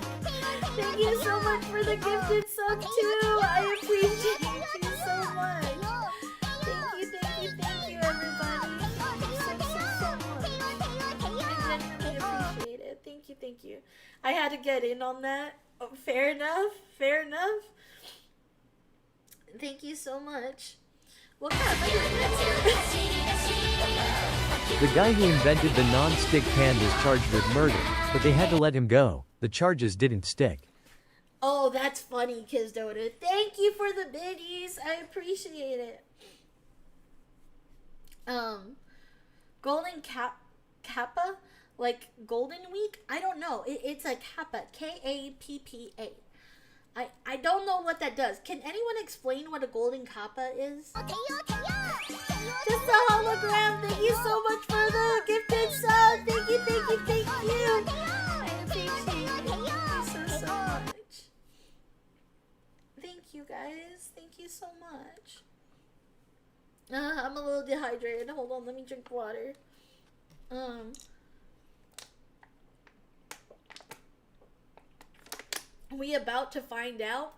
thank you so much for the gifted sub too. I appreciate you so much. Thank you, everybody. Thank you so much. I genuinely appreciate it. Thank you. I had to get in on that. Oh, fair enough. Thank you so much. What kind of The guy who invented the non-stick pan was charged with murder, but they had to let him go. The charges didn't stick. Oh, that's funny, Kizdota. Thank you for the biddies. I appreciate it. Golden Kappa? Like Golden Week? I don't know. It's a Kappa. Kappa. I don't know what that does. Can anyone explain what a Golden Kappa is? Just a hologram. Thank you so much for the gifted sub. Thank you. I appreciate it. Thank you so much. Thank you guys. Thank you so much. I'm a little dehydrated. Hold on, let me drink water. We about to find out.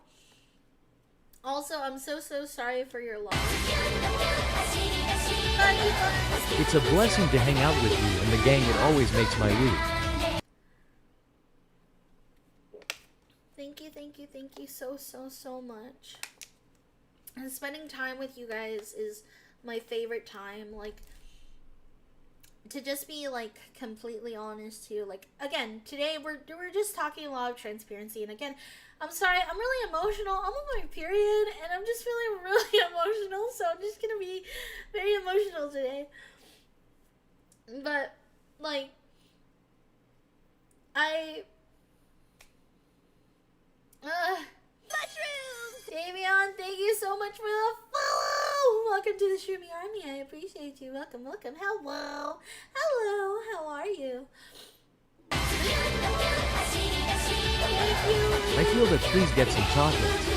Also, I'm so sorry for your loss. It's a blessing to hang out with you and the gang. It always makes my week. Thank you so much. And spending time with you guys is my favorite time. Like, to just be like completely honest too. Like, again, today we're just talking a lot of transparency, and again, I'm sorry, I'm really emotional. I'm on my period and I'm just feeling really emotional, so I'm just gonna be very emotional today. But like, mushrooms! Davion, thank you so much for the follow! Welcome to the Shroomy Army. I appreciate you. Welcome. Hello, how are you? I feel that please get some chocolates.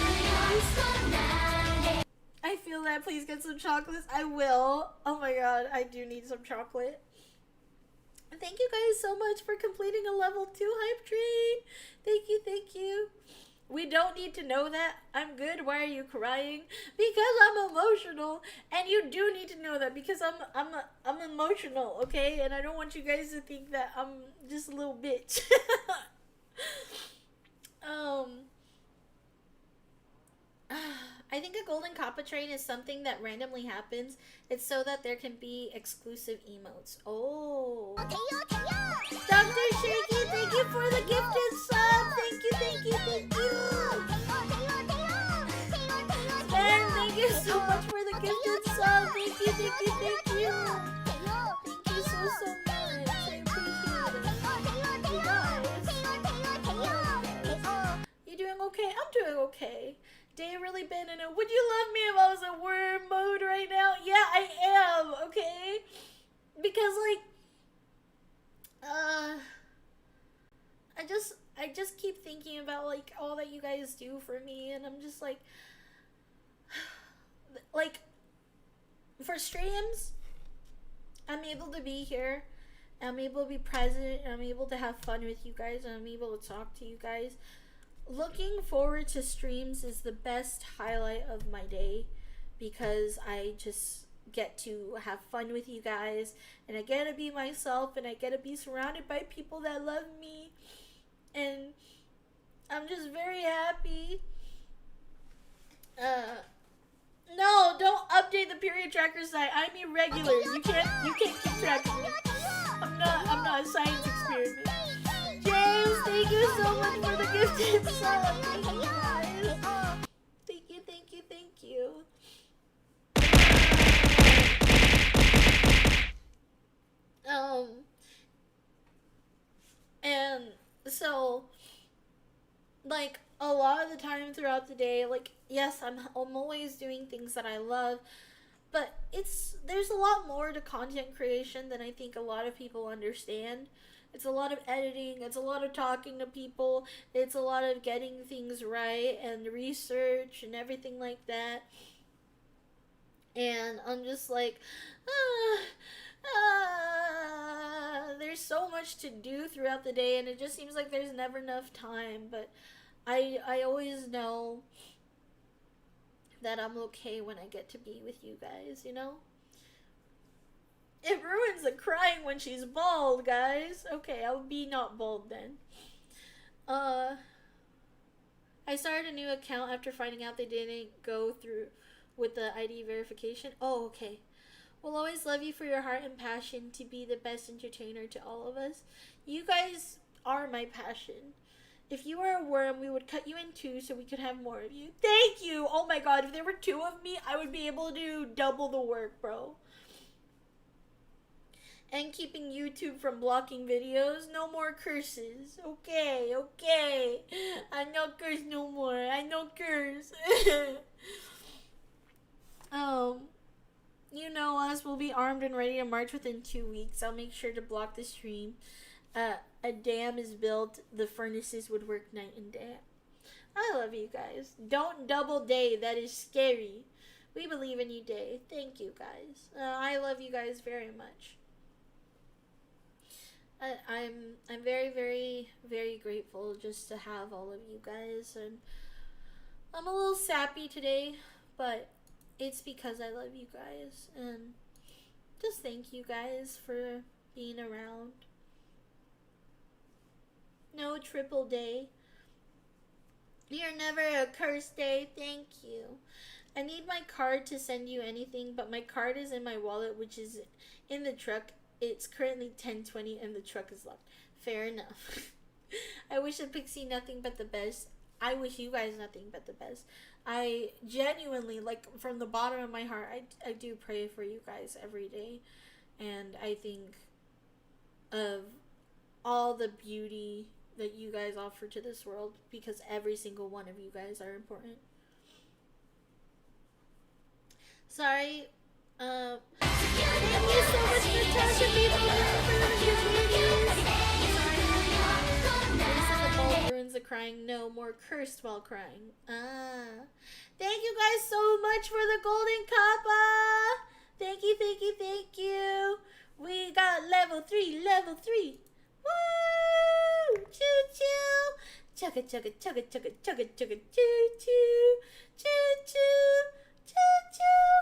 I feel that please get some chocolates. I will. Oh my god, I do need some chocolate. Thank you guys so much for completing a level 2 hype train. Thank you. We don't need to know that. I'm good. Why are you crying? Because I'm emotional, and you do need to know that because I'm emotional, okay? And I don't want you guys to think that I'm just a little bitch. I think a golden Kappa train is something that randomly happens. It's so that there can be exclusive emotes. Oh. Dr. Shaky, thank you for the gifted sub. Thank you. Ben, thank you so much for the gifted sub. Thank you. Thank you so much. I appreciate it. You doing okay? I'm doing okay. Day really been in a would you love me if I was in worm mode right now? Yeah, I am, okay? Because like I just keep thinking about like all that you guys do for me, and I'm just like for streams, I'm able to be here. I'm able to be present. I'm able to have fun with you guys. I'm able to talk to you guys. Looking forward to streams is the best highlight of my day because I just get to have fun with you guys and I get to be myself and I get to be surrounded by people that love me and I'm just very happy. No, don't update the period tracker site. I'm irregular. You can't keep track of me. I'm not a science experiment. James, thank you so much for the gifted sub. Thank you guys. Thank you. And so, like, a lot of the time throughout the day, like, yes, I'm always doing things that I love, but there's a lot more to content creation than I think a lot of people understand. It's a lot of editing, it's a lot of talking to people, it's a lot of getting things right and research and everything like that. And I'm just like, there's so much to do throughout the day and it just seems like there's never enough time, but I always know that I'm okay when I get to be with you guys, you know? It ruins the crying when she's bald, guys. Okay, I'll be not bald then. I started a new account after finding out they didn't go through with the ID verification. Oh, okay. We'll always love you for your heart and passion to be the best entertainer to all of us. You guys are my passion. If you were a worm, we would cut you in two so we could have more of you. Thank you! Oh my god, if there were two of me, I would be able to do double the work, bro. And keeping YouTube from blocking videos. No more curses. Okay. I no curse no more. I no curse. You know us. We'll be armed and ready to march within 2 weeks. I'll make sure to block the stream. A dam is built. The furnaces would work night and day. I love you guys. Don't double day. That is scary. We believe in you, Day. Thank you, guys. I love you guys very much. I'm very, very, very grateful just to have all of you guys, and I'm a little sappy today, but it's because I love you guys, and just thank you guys for being around. No triple day. You're never a cursed day. Thank you. I need my card to send you anything, but my card is in my wallet, which is in the truck. It's currently 10:20 and the truck is locked. Fair enough. I wish the Pixie nothing but the best. I wish you guys nothing but the best. I genuinely, like, from the bottom of my heart, I do pray for you guys every day. And I think of all the beauty that you guys offer to this world because every single one of you guys are important. Sorry. Thank you so much, Natasha. The ball ruins the crying. No more cursed while crying. Thank you guys so much for the golden kappa. Thank you. We got level 3. Woo! Choo choo. Chugga chugga chugga chugga chugga chugga choo choo. Choo choo. Choo choo.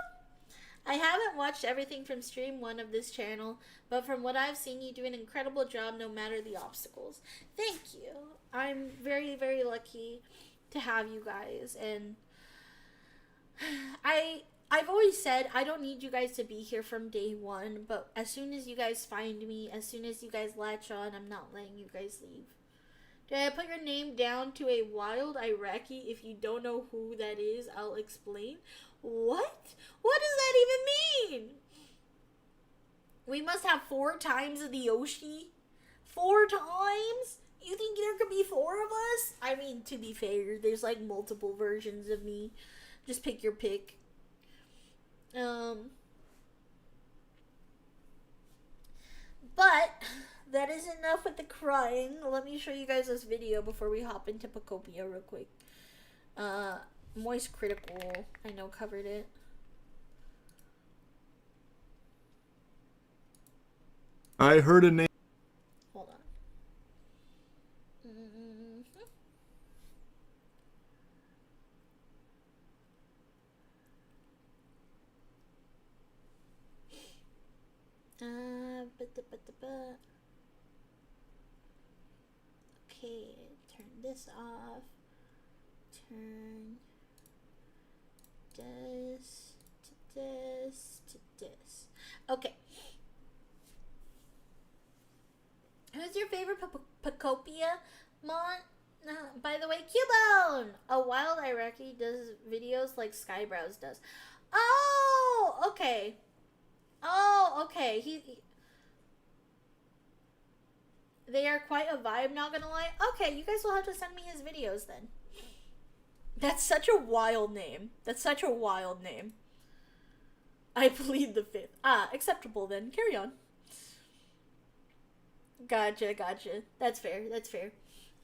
I haven't watched everything from stream 1 of this channel, but from what I've seen, you do an incredible job no matter the obstacles. Thank you. I'm very, very lucky to have you guys, and I've always said I don't need you guys to be here from day 1, but as soon as you guys find me, as soon as you guys latch on, I'm not letting you guys leave. Did I put your name down to a wild Iraqi? If you don't know who that is, I'll explain. What? What does that even mean? We must have 4 times the Yoshi? 4 times? You think there could be 4 of us? I mean, to be fair, there's like multiple versions of me. Just pick your pick. But that is enough with the crying. Let me show you guys this video before we hop into Pocopia real quick. Moist Critical, I know, covered it. I heard a name. Hold on. Okay, turn this off. Turn this to this to this. Okay. Who's your favorite Pacopia mon? By the way, Cubone! A wild Iraqi does videos like Skybrows does. Oh, okay. Oh, okay. They are quite a vibe, not gonna lie. Okay, you guys will have to send me his videos then. That's such a wild name. That's such a wild name. I plead the fifth. Ah, acceptable then. Carry on. Gotcha. That's fair.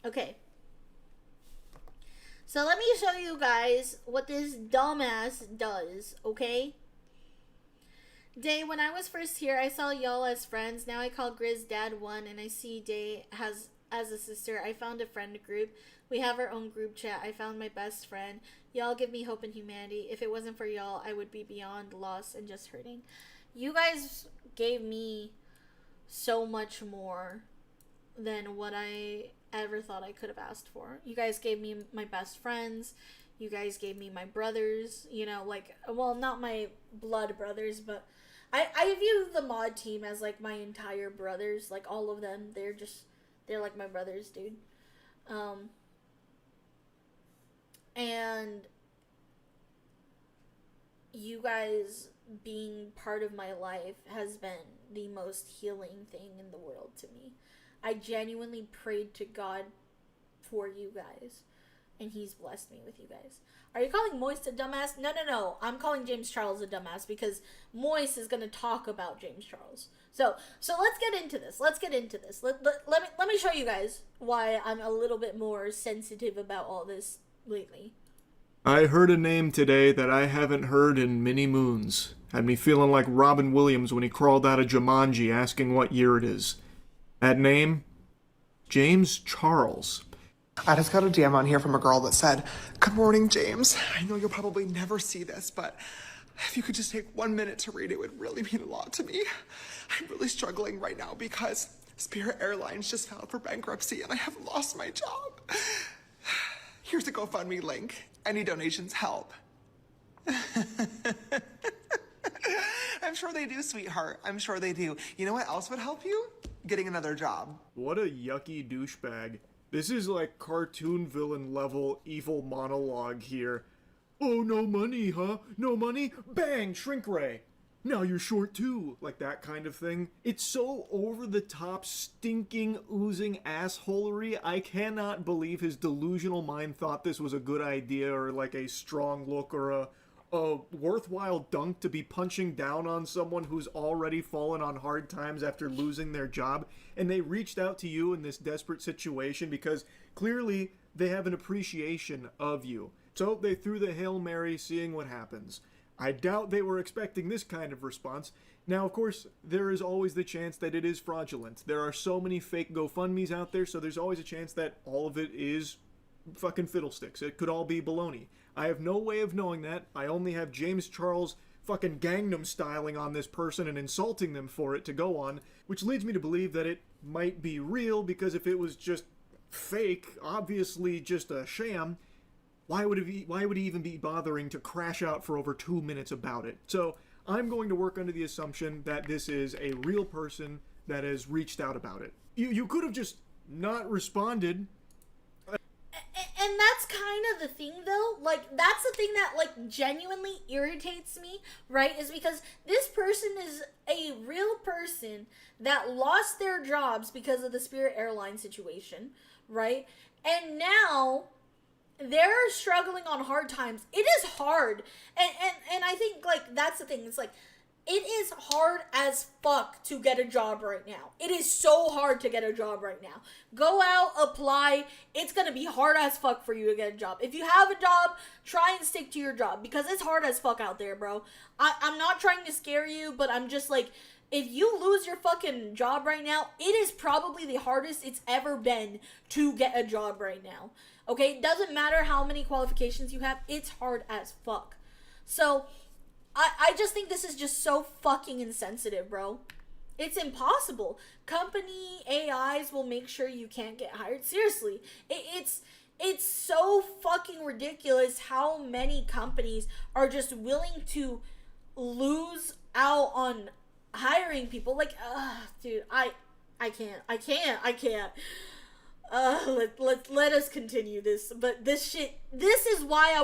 Okay. So let me show you guys what this dumbass does, okay? Day, when I was first here, I saw y'all as friends. Now I call Grizz Dad 1, and I see Day as a sister. I found a friend group. We have our own group chat. I found my best friend. Y'all give me hope in humanity. If it wasn't for y'all, I would be beyond lost and just hurting. You guys gave me so much more than what I ever thought I could have asked for. You guys gave me my best friends. You guys gave me my brothers. You know, like, well, not my blood brothers, but I view the mod team as like my entire brothers. Like, all of them. They're like my brothers, dude. And you guys being part of my life has been the most healing thing in the world to me. I genuinely prayed to God for you guys, and he's blessed me with you guys. Are you calling Moist a dumbass? No. I'm calling James Charles a dumbass because Moist is going to talk about James Charles. So let's get into this. Let me show you guys why I'm a little bit more sensitive about all this lately. I heard a name today that I haven't heard in many moons. Had me feeling like Robin Williams when he crawled out of Jumanji asking what year it is. That name? James Charles. I just got a DM on here from a girl that said, "Good morning, James. I know you'll probably never see this, but if you could just take 1 minute to read it, would really mean a lot to me. I'm really struggling right now because Spirit Airlines just filed for bankruptcy and I have lost my job. Here's a GoFundMe link. Any donations help." I'm sure they do, sweetheart. I'm sure they do. You know what else would help you? Getting another job. What a yucky douchebag. This is like cartoon villain level evil monologue here. Oh, no money, huh? No money? Bang! Shrink ray! Now you're short too. Like that kind of thing. It's so over the top, stinking, oozing assholery. I cannot believe his delusional mind thought this was a good idea or like a strong look or a worthwhile dunk to be punching down on someone who's already fallen on hard times after losing their job. And they reached out to you in this desperate situation because clearly they have an appreciation of you. So they threw the Hail Mary, seeing what happens. I doubt they were expecting this kind of response. Now, of course, there is always the chance that it is fraudulent. There are so many fake GoFundMes out there, so there's always a chance that all of it is fucking fiddlesticks. It could all be baloney. I have no way of knowing that. I only have James Charles fucking Gangnam styling on this person and insulting them for it to go on, which leads me to believe that it might be real, because if it was just fake, obviously just a sham, why would he even be bothering to crash out for over 2 minutes about it? So I'm going to work under the assumption that this is a real person that has reached out about it. You could have just not responded. And that's kind of the thing, though. Like, that's the thing that, like, genuinely irritates me, right? Is because this person is a real person that lost their jobs because of the Spirit Airlines situation, right? And now they're struggling on hard times. It is hard. And I think, like, that's the thing. It's like, it is hard as fuck to get a job right now. It is so hard to get a job right now. Go out, apply. It's going to be hard as fuck for you to get a job. If you have a job, try and stick to your job because it's hard as fuck out there, bro. I'm not trying to scare you, but I'm just like, if you lose your fucking job right now, it is probably the hardest it's ever been to get a job right now. Okay? It doesn't matter how many qualifications you have, it's hard as fuck. So, I just think this is just so fucking insensitive, bro. It's impossible. Company AIs will make sure you can't get hired. Seriously. It's so fucking ridiculous how many companies are just willing to lose out on hiring people. Like, dude, I can't. Let us continue this. But this is why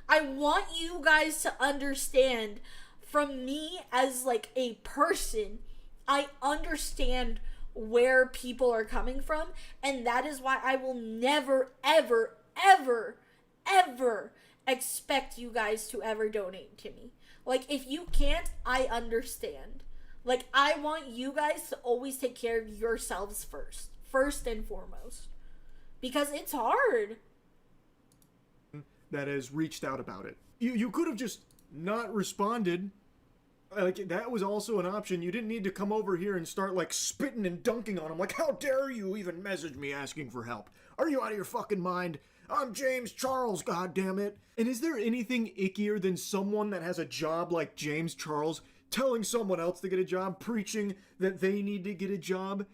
I want you guys to understand, from me as like a person, I understand where people are coming from, and that is why I will never, ever, ever, ever expect you guys to ever donate to me. Like, if you can't, I understand. Like, I want you guys to always take care of yourselves first and foremost, because it's hard. That has reached out about it. You could have just not responded. Like, that was also an option. You didn't need to come over here and start, like, spitting and dunking on him. Like, how dare you even message me asking for help? Are you out of your fucking mind? I'm James Charles, goddammit. And is there anything ickier than someone that has a job like James Charles telling someone else to get a job, preaching that they need to get a job?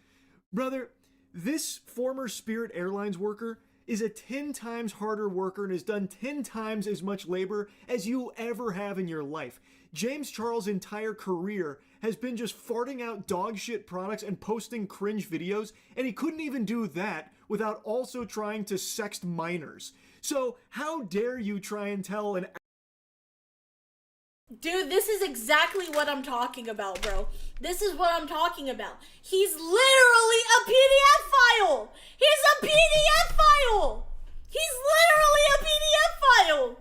Brother, this former Spirit Airlines worker is a 10 times harder worker and has done 10 times as much labor as you ever have in your life. James Charles' entire career has been just farting out dog shit products and posting cringe videos, and he couldn't even do that without also trying to sext minors. So how dare you try and tell an... Dude, this is exactly what I'm talking about, bro. This is what I'm talking about. He's literally a PDF file. He's a PDF file. He's literally a PDF file.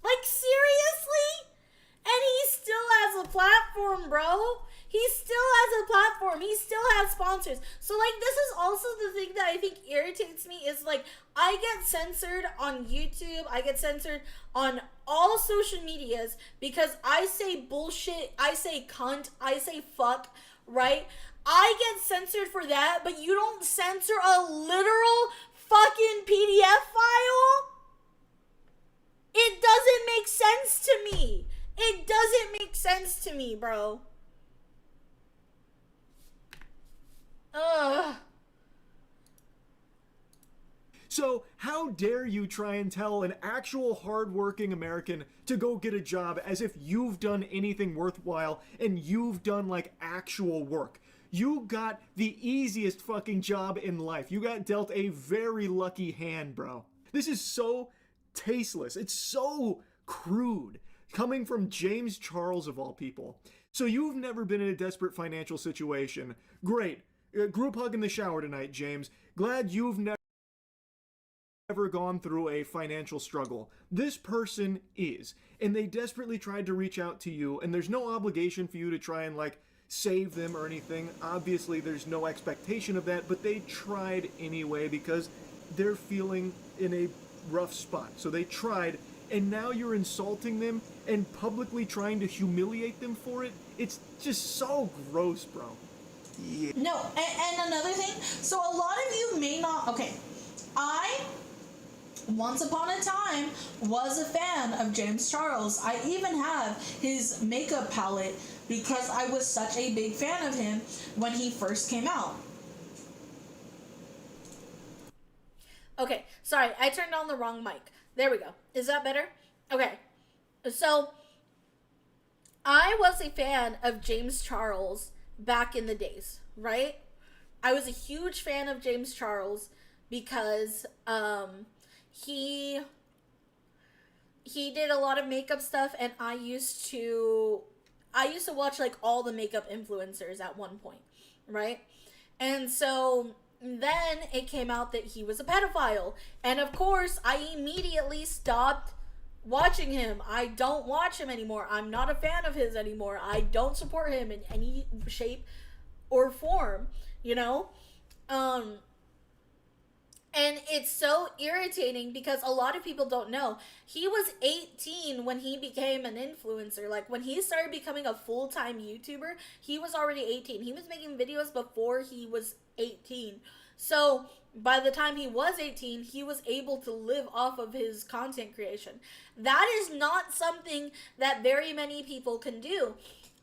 Like, seriously? And he still has a platform, bro. He still has a platform. He still has sponsors. So, like, this is also the thing that I think irritates me is, like, I get censored on YouTube. I get censored on all social medias because I say bullshit. I say cunt. I say fuck, right? I get censored for that, but you don't censor a literal fucking PDF file? It doesn't make sense to me. It doesn't make sense to me, bro. Ugh. So how dare you try and tell an actual hardworking American to go get a job as if you've done anything worthwhile and you've done, like, actual work? You got the easiest fucking job in life. You got dealt a very lucky hand, bro. This is so tasteless. It's so crude. Coming from James Charles, of all people. So you've never been in a desperate financial situation. Great. Group hug in the shower tonight, James. Glad you've never gone through a financial struggle. This person is. And they desperately tried to reach out to you, and there's no obligation for you to try and, like, save them or anything. Obviously, there's no expectation of that, but they tried anyway because they're feeling in a rough spot. So they tried, and now you're insulting them and publicly trying to humiliate them for it. It's just so gross, bro. Yeah. No, and another thing, so a lot of you may not, okay, I, once upon a time, was a fan of James Charles. I even have his makeup palette because I was such a big fan of him when he first came out. Okay, sorry, I turned on the wrong mic. There we go. Is that better? Okay, so I was a fan of James Charles back in the days, right? I was a huge fan of James Charles because he did a lot of makeup stuff, and I used to watch, like, all the makeup influencers at one point, right? And so then it came out that he was a pedophile, and of course I immediately stopped watching him. I don't watch him anymore. I'm not a fan of his anymore. I don't support him in any shape or form, you know? And And it's so irritating because a lot of people don't know. He was 18 when he became an influencer. Like, when he started becoming a full-time YouTuber, he was already 18. He was making videos before he was 18. So, by the time he was 18, he was able to live off of his content creation. That is not something that very many people can do.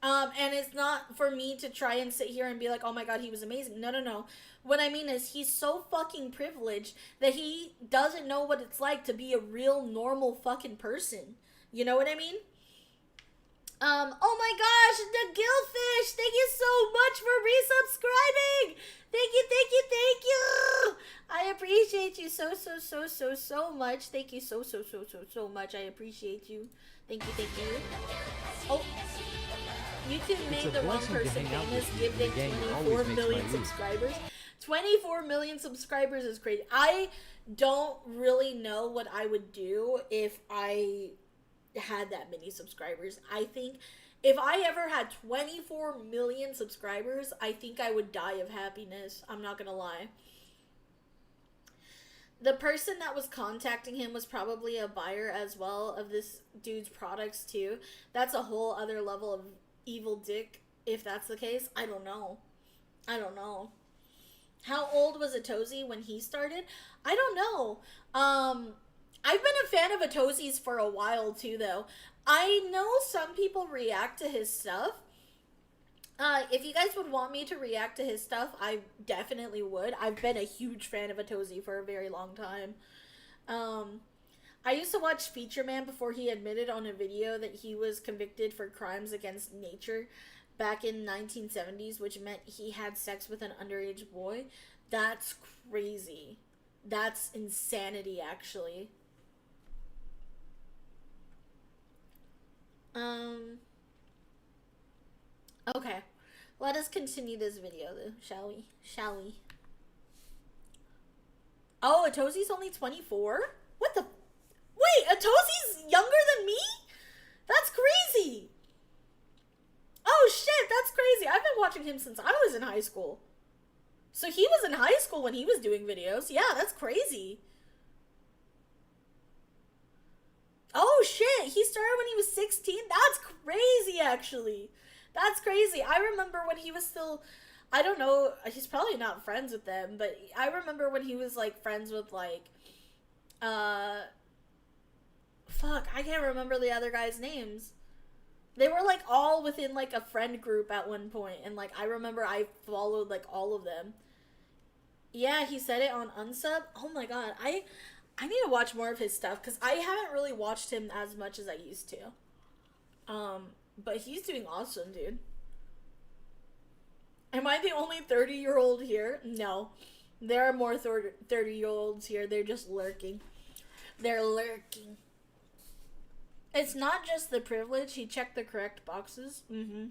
And it's not for me to try and sit here and be like, oh my god, he was amazing. No, no, no. What I mean is, he's so fucking privileged that he doesn't know what it's like to be a real normal fucking person. You know what I mean? Oh my gosh, the Gillfish, thank you so much for resubscribing. Thank you, thank you, thank you. I appreciate you so much. Thank you so much. I appreciate you. Thank you, thank you. Oh. YouTube made the wrong person famous, give them 24 million subscribers. 24 million subscribers is crazy. I don't really know what I would do if I had that many subscribers. I think if I ever had 24 million subscribers, I think I would die of happiness. I'm not gonna lie. The person that was contacting him was probably a buyer as well of this dude's products too. That's a whole other level of evil dick, if that's the case. I don't know. I don't know. How old was Atozy when he started? I don't know. I've been a fan of Atozy's for a while too, though. I know some people react to his stuff. If you guys would want me to react to his stuff, I definitely would. I've been a huge fan of Atozy for a very long time. I used to watch Feature Man before he admitted on a video that he was convicted for crimes against nature back in 1970s, which meant he had sex with an underage boy. That's crazy. That's insanity, actually. Okay. Let us continue this video, though, shall we? Shall we? Oh, Atozy's only 24? What the... Wait, Atozy's younger than me? That's crazy. Oh shit, that's crazy. I've been watching him since I was in high school. So he was in high school when he was doing videos. Yeah, that's crazy. Oh shit, he started when he was 16? That's crazy, actually. That's crazy. I remember when he was still... I don't know, he's probably not friends with them, but I remember when he was, like, friends with, like, fuck, I can't remember the other guys' names. They were, like, all within, like, a friend group at one point, and, like, I remember I followed, like, all of them. Yeah, he said it on Unsub. Oh my god, I need to watch more of his stuff, because I haven't really watched him as much as I used to. But he's doing awesome, dude. Am I the only 30-year-old here? No. There are more 30-year-olds here. They're just lurking. They're lurking. It's not just the privilege. He checked the correct boxes. Mm-hmm.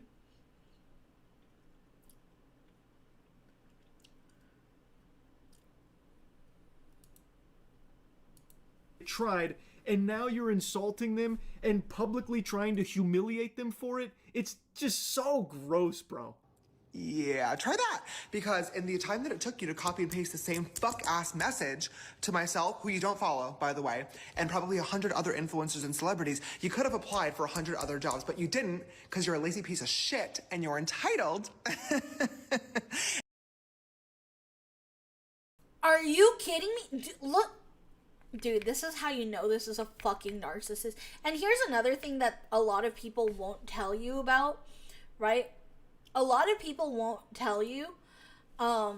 Tried, and now you're insulting them and publicly trying to humiliate them for it? It's just so gross, bro. Yeah, try that. Because in the time that it took you to copy and paste the same fuck-ass message to myself, who you don't follow, by the way, and probably 100 other influencers and celebrities, you could have applied for 100 other jobs, but you didn't because you're a lazy piece of shit and you're entitled. Are you kidding me? Look. Dude, this is how you know this is a fucking narcissist. And here's another thing that a lot of people won't tell you about, right? A lot of people won't tell you, to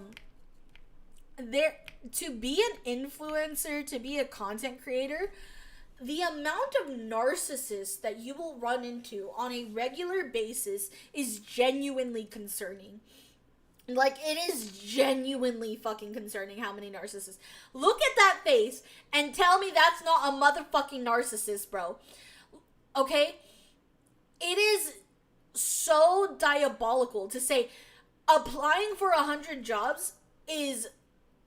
be an influencer, to be a content creator, the amount of narcissists that you will run into on a regular basis is genuinely concerning. Like, it is genuinely fucking concerning how many narcissists. Look at that face and tell me that's not a motherfucking narcissist, bro. Okay? It is so diabolical to say applying for 100 jobs is...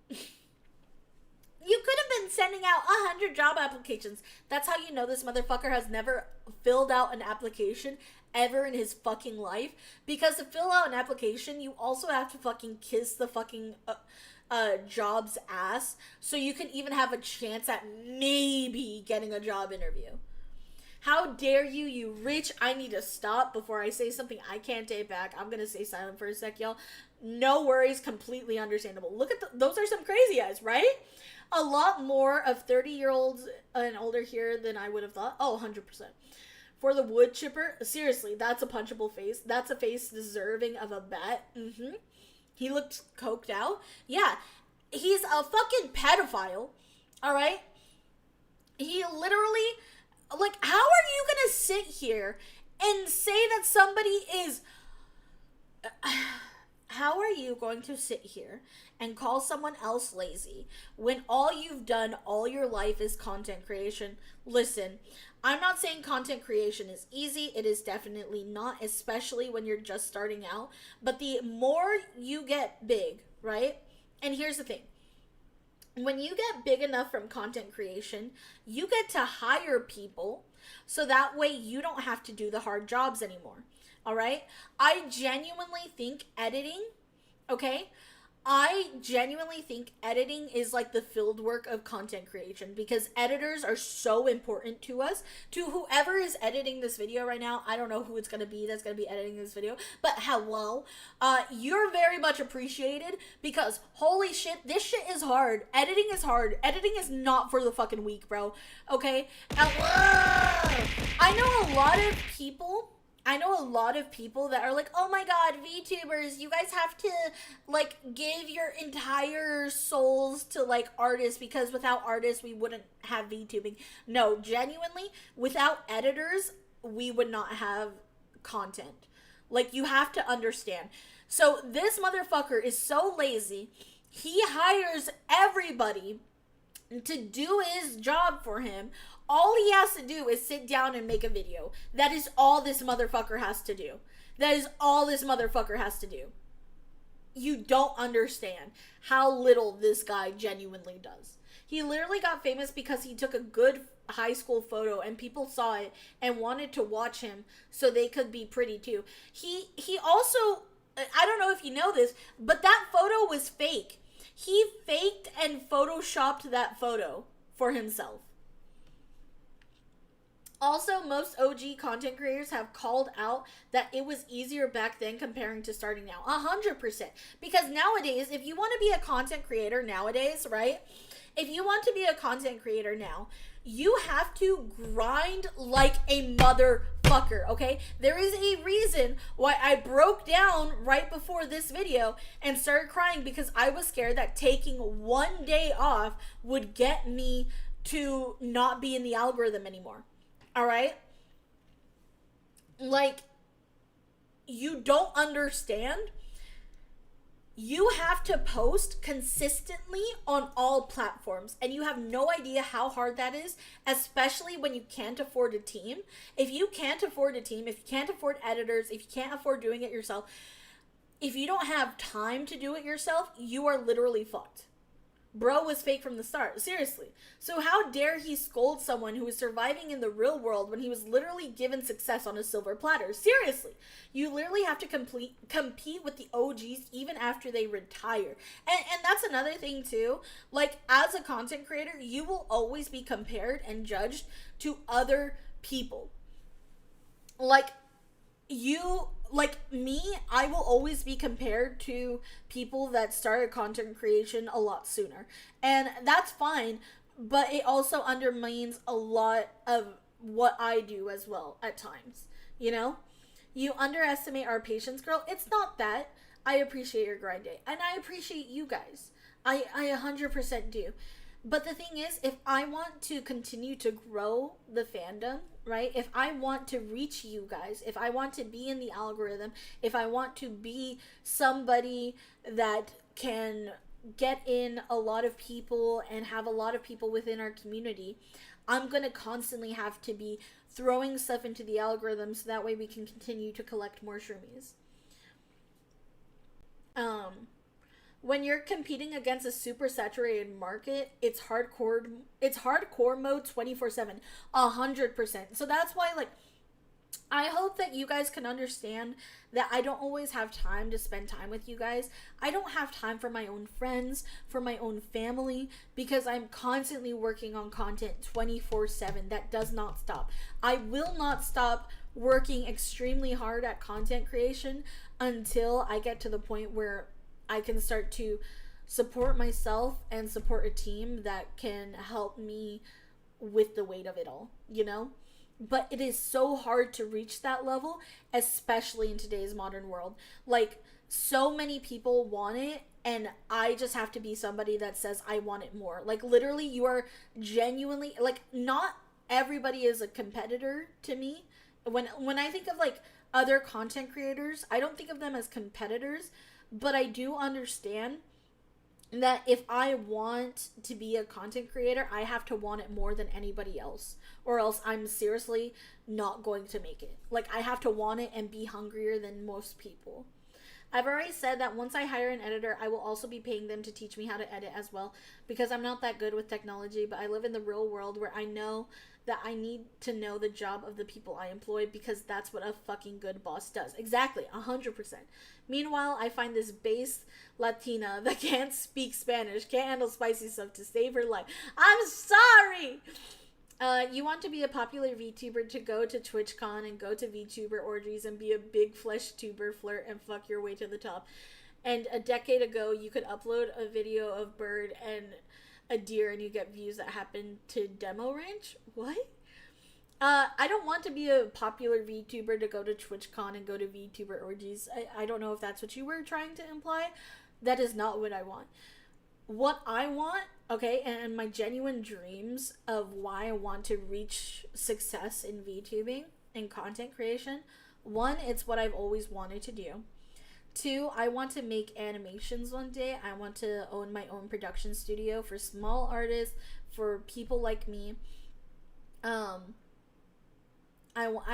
You could have been sending out 100 job applications. That's how you know this motherfucker has never filled out an application ever in his fucking life. Because to fill out an application, you also have to fucking kiss the fucking job's ass so you can even have a chance at maybe getting a job interview. How dare you, you rich. I need to stop before I say something I can't take back. I'm gonna stay silent for a sec, y'all. No worries, completely understandable. Look at those are some crazy eyes, right? A lot more of 30-year-olds and older here than I would have thought. Oh, 100%. For the wood chipper, seriously, that's a punchable face. That's a face deserving of a bet. He looked coked out. Yeah, he's a fucking pedophile. All right? He literally, like, how are you gonna sit here and say that somebody is... How are you going to sit here and call someone else lazy when all you've done all your life is content creation? Listen, I'm not saying content creation is easy. It is definitely not, especially when you're just starting out. But the more you get big, right? And here's the thing. When you get big enough from content creation, you get to hire people so that way you don't have to do the hard jobs anymore. All right? I genuinely think editing, okay? I genuinely think editing is like the field work of content creation because editors are so important to us. To whoever is editing this video right now, I don't know who it's going to be that's going to be editing this video, but hello. You're very much appreciated because holy shit, this shit is hard. Editing is hard. Editing is not for the fucking weak, bro. Okay? I know a lot of people that are like, oh my god, VTubers, you guys have to, like, give your entire souls to, like, artists because without artists, we wouldn't have VTubing. No, genuinely, without editors, we would not have content. Like, you have to understand. So, this motherfucker is so lazy, he hires everybody to do his job for him. All he has to do is sit down and make a video. That is all this motherfucker has to do. That is all this motherfucker has to do. You don't understand how little this guy genuinely does. He literally got famous because he took a good high school photo and people saw it and wanted to watch him so they could be pretty too. He also, I don't know if you know this, but that photo was fake. He faked and photoshopped that photo for himself. Also, most OG content creators have called out that it was easier back then comparing to starting now. 100%. Because nowadays, if you want to be a content creator nowadays, right? If you want to be a content creator now, you have to grind like a motherfucker, okay? There is a reason why I broke down right before this video and started crying because I was scared that taking one day off would get me to not be in the algorithm anymore. All right? Like, you don't understand. You have to post consistently on all platforms, and you have no idea how hard that is, especially when you can't afford a team. If you can't afford a team, if you can't afford editors, if you can't afford doing it yourself, if you don't have time to do it yourself, you are literally fucked. Bro was fake from the start. Seriously. So how dare he scold someone who is surviving in the real world when he was literally given success on a silver platter? Seriously. You literally have to compete with the OGs even after they retire. And that's another thing too. Like, as a content creator, you will always be compared and judged to other people. Like me, I will always be compared to people that started content creation a lot sooner. And that's fine, but it also undermines a lot of what I do as well at times. You know? You underestimate our patience, girl. It's not that. I appreciate your grind day. And I appreciate you guys. I 100% do. But the thing is, if I want to continue to grow the fandom, right? If I want to reach you guys, if I want to be in the algorithm, if I want to be somebody that can get in a lot of people and have a lot of people within our community, I'm going to constantly have to be throwing stuff into the algorithm so that way we can continue to collect more shroomies. When you're competing against a super saturated market, it's hardcore mode 24/7, 100%. So that's why, like, I hope that you guys can understand that I don't always have time to spend time with you guys. I don't have time for my own friends, for my own family, because I'm constantly working on content 24/7. That does not stop. I will not stop working extremely hard at content creation until I get to the point where I can start to support myself and support a team that can help me with the weight of it all, you know? But it is so hard to reach that level, especially in today's modern world. Like, so many people want it, and I just have to be somebody that says I want it more. Like, literally, you are genuinely, like, not everybody is a competitor to me. When I think of, like, other content creators, I don't think of them as competitors, but I do understand that if I want to be a content creator, I have to want it more than anybody else, or else I'm seriously not going to make it. Like, I have to want it and be hungrier than most people. I've already said that once I hire an editor, I will also be paying them to teach me how to edit as well, because I'm not that good with technology, but I live in the real world where I know that I need to know the job of the people I employ, because that's what a fucking good boss does. Exactly, 100%. Meanwhile, I find this base Latina that can't speak Spanish, can't handle spicy stuff to save her life. I'm sorry! You want to be a popular VTuber to go to TwitchCon and go to VTuber orgies and be a big flesh tuber, flirt, and fuck your way to the top. And a decade ago, you could upload a video of Bird and a deer and you get views that happen to Demo Ranch? What? I don't want to be a popular VTuber to go to TwitchCon and go to VTuber orgies. I don't know if that's what you were trying to imply. That is not what I want. What I want, okay, and my genuine dreams of why I want to reach success in VTubing and content creation. One, it's what I've always wanted to do. Two, I want to make animations one day. I want to own my own production studio for small artists, for people like me. I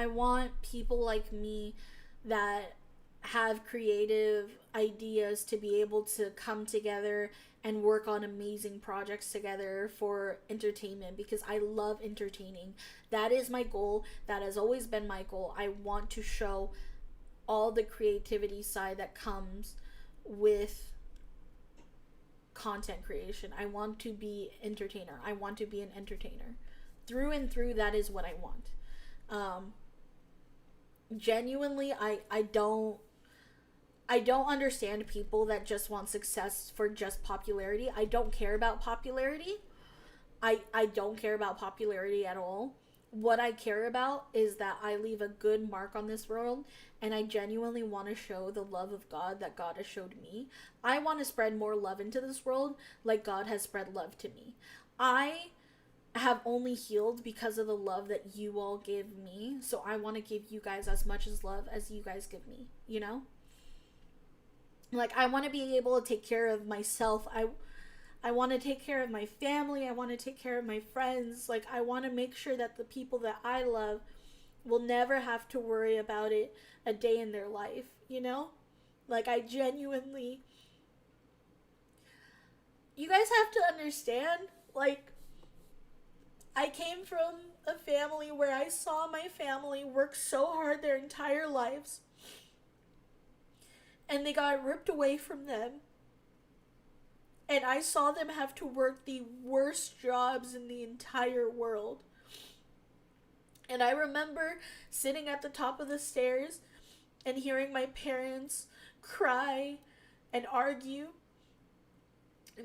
want people like me that have creative ideas to be able to come together and work on amazing projects together for entertainment, because I love entertaining. That is my goal. That has always been my goal. I want to show all the creativity side that comes with content creation. I want to be entertainer. I want to be an entertainer. Through and through, that is what I want. Genuinely, I don't understand people that just want success for just popularity. I don't care about popularity. I don't care about popularity at all. What I care about is that I leave a good mark on this world, and I genuinely want to show the love of God that God has showed me. I want to spread more love into this world like God has spread love to me. I have only healed because of the love that you all give me, so I want to give you guys as much as love as you guys give me, you know? Like, I want to be able to take care of myself. I want to take care of my family. I want to take care of my friends. Like, I want to make sure that the people that I love will never have to worry about it a day in their life, you know? Like, I genuinely... You guys have to understand, like, I came from a family where I saw my family work so hard their entire lives, and they got ripped away from them. And I saw them have to work the worst jobs in the entire world. And I remember sitting at the top of the stairs and hearing my parents cry and argue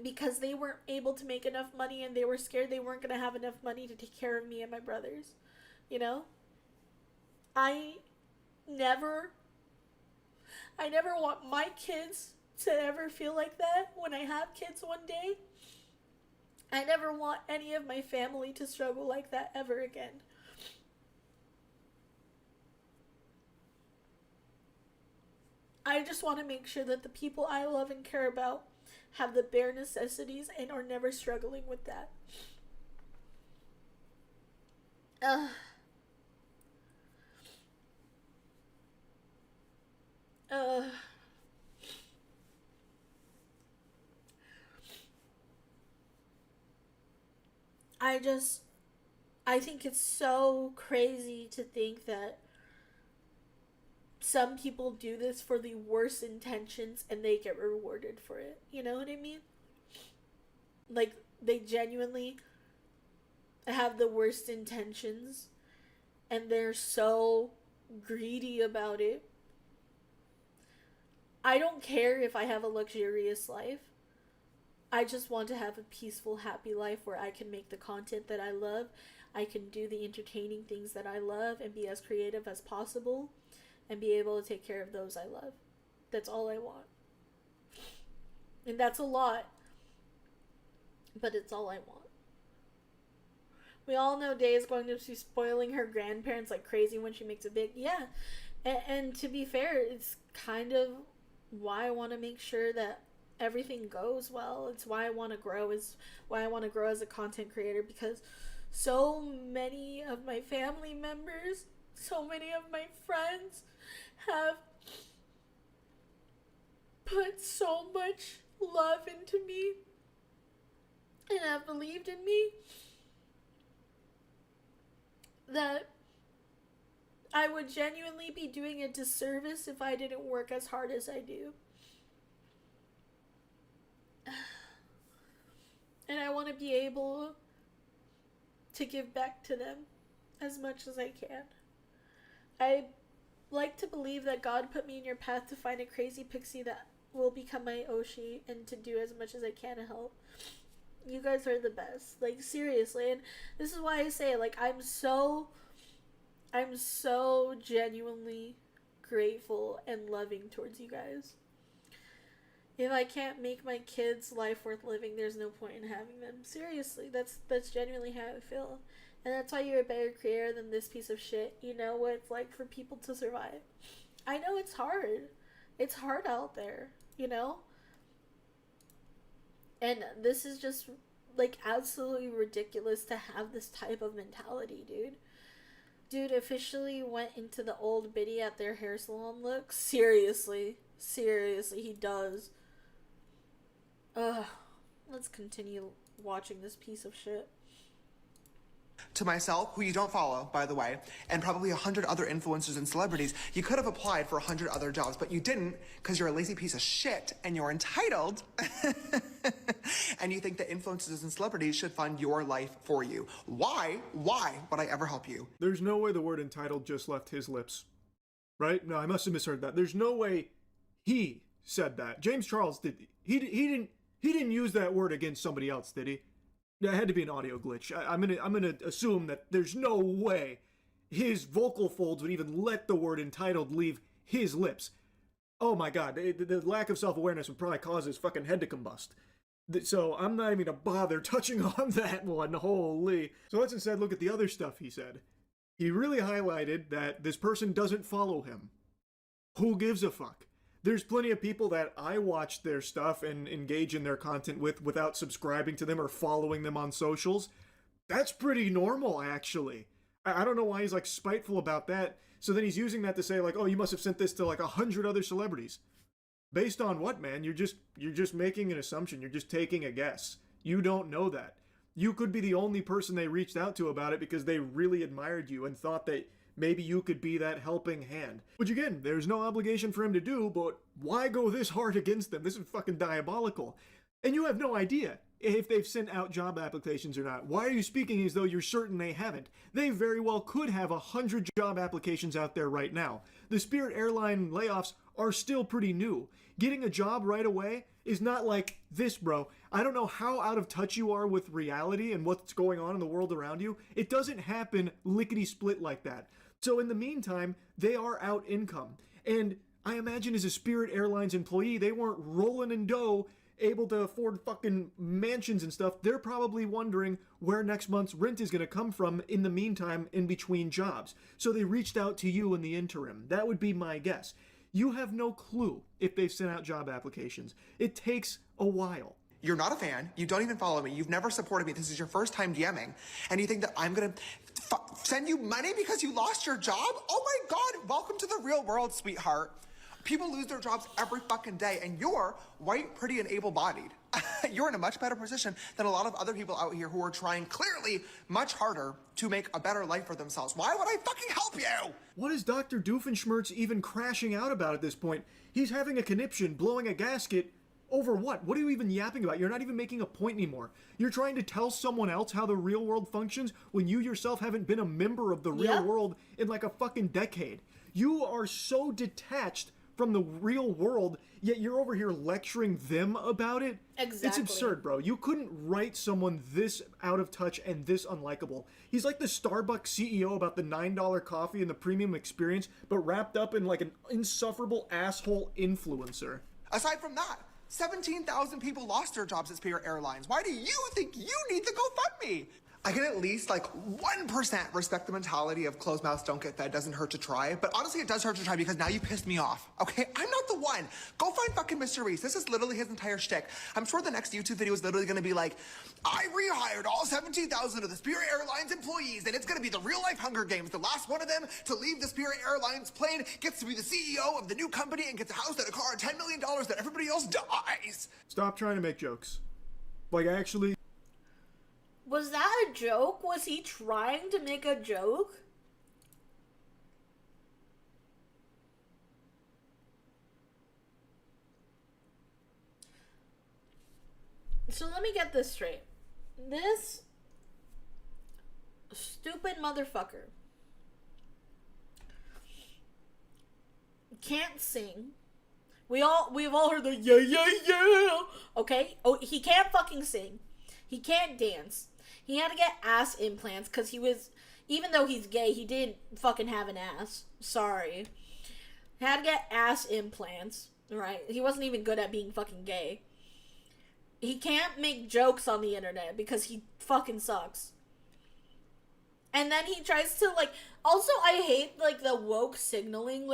because they weren't able to make enough money, and they were scared they weren't going to have enough money to take care of me and my brothers. You know? I never want my kids to ever feel like that when I have kids one day. I never want any of my family to struggle like that ever again. I just want to make sure that the people I love and care about have the bare necessities and are never struggling with that. I think it's so crazy to think that some people do this for the worst intentions and they get rewarded for it. You know what I mean? Like, they genuinely have the worst intentions and they're so greedy about it. I don't care if I have a luxurious life. I just want to have a peaceful, happy life where I can make the content that I love. I can do the entertaining things that I love and be as creative as possible and be able to take care of those I love. That's all I want. And that's a lot, but it's all I want. We all know Day is going to be spoiling her grandparents like crazy when she makes it big. Yeah. And to be fair, it's kind of why I want to make sure that everything goes well. It's why I want to grow. Is why I want to grow as a content creator, because so many of my family members, so many of my friends have put so much love into me and have believed in me that I would genuinely be doing a disservice if I didn't work as hard as I do. And I want to be able to give back to them as much as I can. I like to believe that God put me in your path to find a crazy pixie that will become my Oshi and to do as much as I can to help. You guys are the best. Like, seriously. And this is why I say, like, I'm so genuinely grateful and loving towards you guys. If I can't make my kids' life worth living, there's no point in having them. Seriously, that's genuinely how I feel. And that's why you're a better creator than this piece of shit. You know what it's like for people to survive. I know it's hard. It's hard out there, you know? And this is just, like, absolutely ridiculous to have this type of mentality, dude. Dude officially went into the old biddy at their hair salon look. Seriously, he does. Ugh. Let's continue watching this piece of shit. To myself, who you don't follow, by the way, and probably 100 other influencers and celebrities, you could have applied for 100 other jobs, but you didn't because you're a lazy piece of shit and you're entitled. And you think that influencers and celebrities should fund your life for you. Why would I ever help you? There's no way the word entitled just left his lips. Right? No, I must have misheard that. There's no way he said that. James Charles did. He didn't use that word against somebody else, did he? It had to be an audio glitch. I'm gonna assume that there's no way his vocal folds would even let the word entitled leave his lips. Oh my god, the lack of self-awareness would probably cause his fucking head to combust. So I'm not even gonna bother touching on that one, holy. So let's instead look at the other stuff he said. He really highlighted that this person doesn't follow him. Who gives a fuck? There's plenty of people that I watch their stuff and engage in their content with without subscribing to them or following them on socials. That's pretty normal, actually. I don't know why he's like spiteful about that. So then he's using that to say like, oh, you must have sent this to like 100 other celebrities. Based on what, man? You're just making an assumption. You're just taking a guess. You don't know that. You could be the only person they reached out to about it because they really admired you and thought that maybe you could be that helping hand. Which again, there's no obligation for him to do, but why go this hard against them? This is fucking diabolical. And you have no idea if they've sent out job applications or not. Why are you speaking as though you're certain they haven't? They very well could have 100 job applications out there right now. The Spirit Airline layoffs are still pretty new. Getting a job right away is not like this, bro. I don't know how out of touch you are with reality and what's going on in the world around you. It doesn't happen lickety-split like that. So in the meantime, they are out income. And I imagine as a Spirit Airlines employee, they weren't rolling in dough, able to afford fucking mansions and stuff. They're probably wondering where next month's rent is going to come from in the meantime in between jobs. So they reached out to you in the interim. That would be my guess. You have no clue if they've sent out job applications. It takes a while. You're not a fan. You don't even follow me. You've never supported me. This is your first time DMing. And you think that I'm going to send you money because you lost your job? Oh my God. Welcome to the real world, sweetheart. People lose their jobs every fucking day, and you're white, pretty, and able-bodied. You're in a much better position than a lot of other people out here who are trying clearly much harder to make a better life for themselves. Why would I fucking help you? What is Dr. Doofenshmirtz even crashing out about at this point? He's having a conniption, blowing a gasket. Over what? What are you even yapping about? You're not even making a point anymore. You're trying to tell someone else how the real world functions when you yourself haven't been a member of the real world in like a fucking decade. You are so detached from the real world, yet you're over here lecturing them about it. Exactly. It's absurd, bro. You couldn't write someone this out of touch and this unlikable. He's like the Starbucks CEO about the $9 coffee and the premium experience, but wrapped up in like an insufferable asshole influencer. Aside from that, 17,000 people lost their jobs at Spirit Airlines. Why do you think you need the GoFundMe? I can at least, 1% respect the mentality of closed mouths don't get fed, doesn't hurt to try. But honestly, it does hurt to try because now you pissed me off, okay? I'm not the one. Go find fucking Mr. Reese. This is literally his entire shtick. I'm sure the next YouTube video is literally gonna be like, I rehired all 17,000 of the Spirit Airlines employees, and it's gonna be the real-life Hunger Games. The last one of them to leave the Spirit Airlines plane gets to be the CEO of the new company and gets a house and a car and $10 million that everybody else dies. Stop trying to make jokes. Actually... Was that a joke? Was he trying to make a joke? So let me get this straight. This stupid motherfucker can't sing. We've all heard the yeah. Okay? Oh, he can't fucking sing. He can't dance. He had to get ass implants because he was, even though he's gay, he didn't fucking have an ass. Sorry. He had to get ass implants, right? He wasn't even good at being fucking gay. He can't make jokes on the internet because he fucking sucks. And then he tries to, also, I hate, the woke signaling.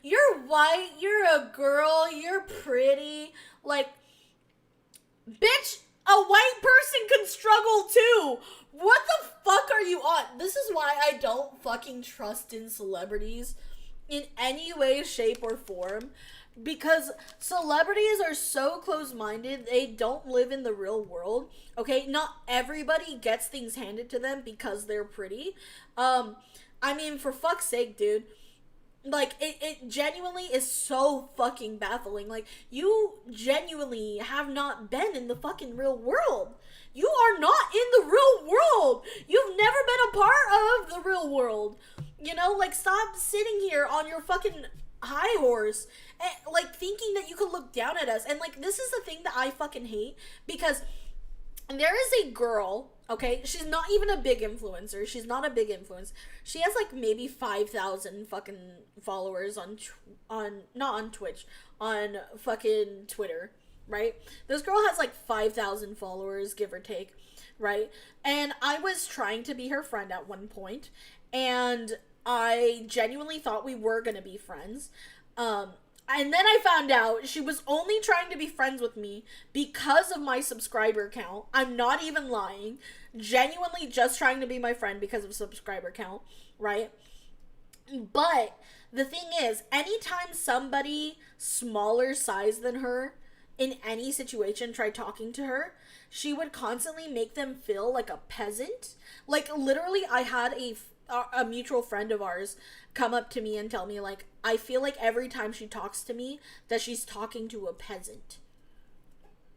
You're white, you're a girl, you're pretty. Bitch, a white person can struggle too. What the fuck are you on? This is why I don't fucking trust in celebrities in any way, shape, or form. Because celebrities are so close-minded, they don't live in the real world. Okay, not everybody gets things handed to them because they're pretty. For fuck's sake, dude. It genuinely is so fucking baffling. You genuinely have not been in the fucking real world. You are not in the real world. You've never been a part of the real world. Stop sitting here on your fucking high horse and, thinking that you could look down at us. And, this is the thing that I fucking hate, because there is a girl, okay, she's not even a big influencer. She's not a big influencer. She has, maybe 5,000 fucking followers not on Twitch, on fucking Twitter, right? This girl has, 5,000 followers, give or take, right? And I was trying to be her friend at one point, and I genuinely thought we were gonna be friends. And then I found out she was only trying to be friends with me because of my subscriber count. I'm not even lying. Genuinely just trying to be my friend because of subscriber count, right? But the thing is, anytime somebody smaller size than her in any situation tried talking to her, she would constantly make them feel like a peasant. Literally, I had a mutual friend of ours come up to me and tell me, I feel like every time she talks to me that she's talking to a peasant.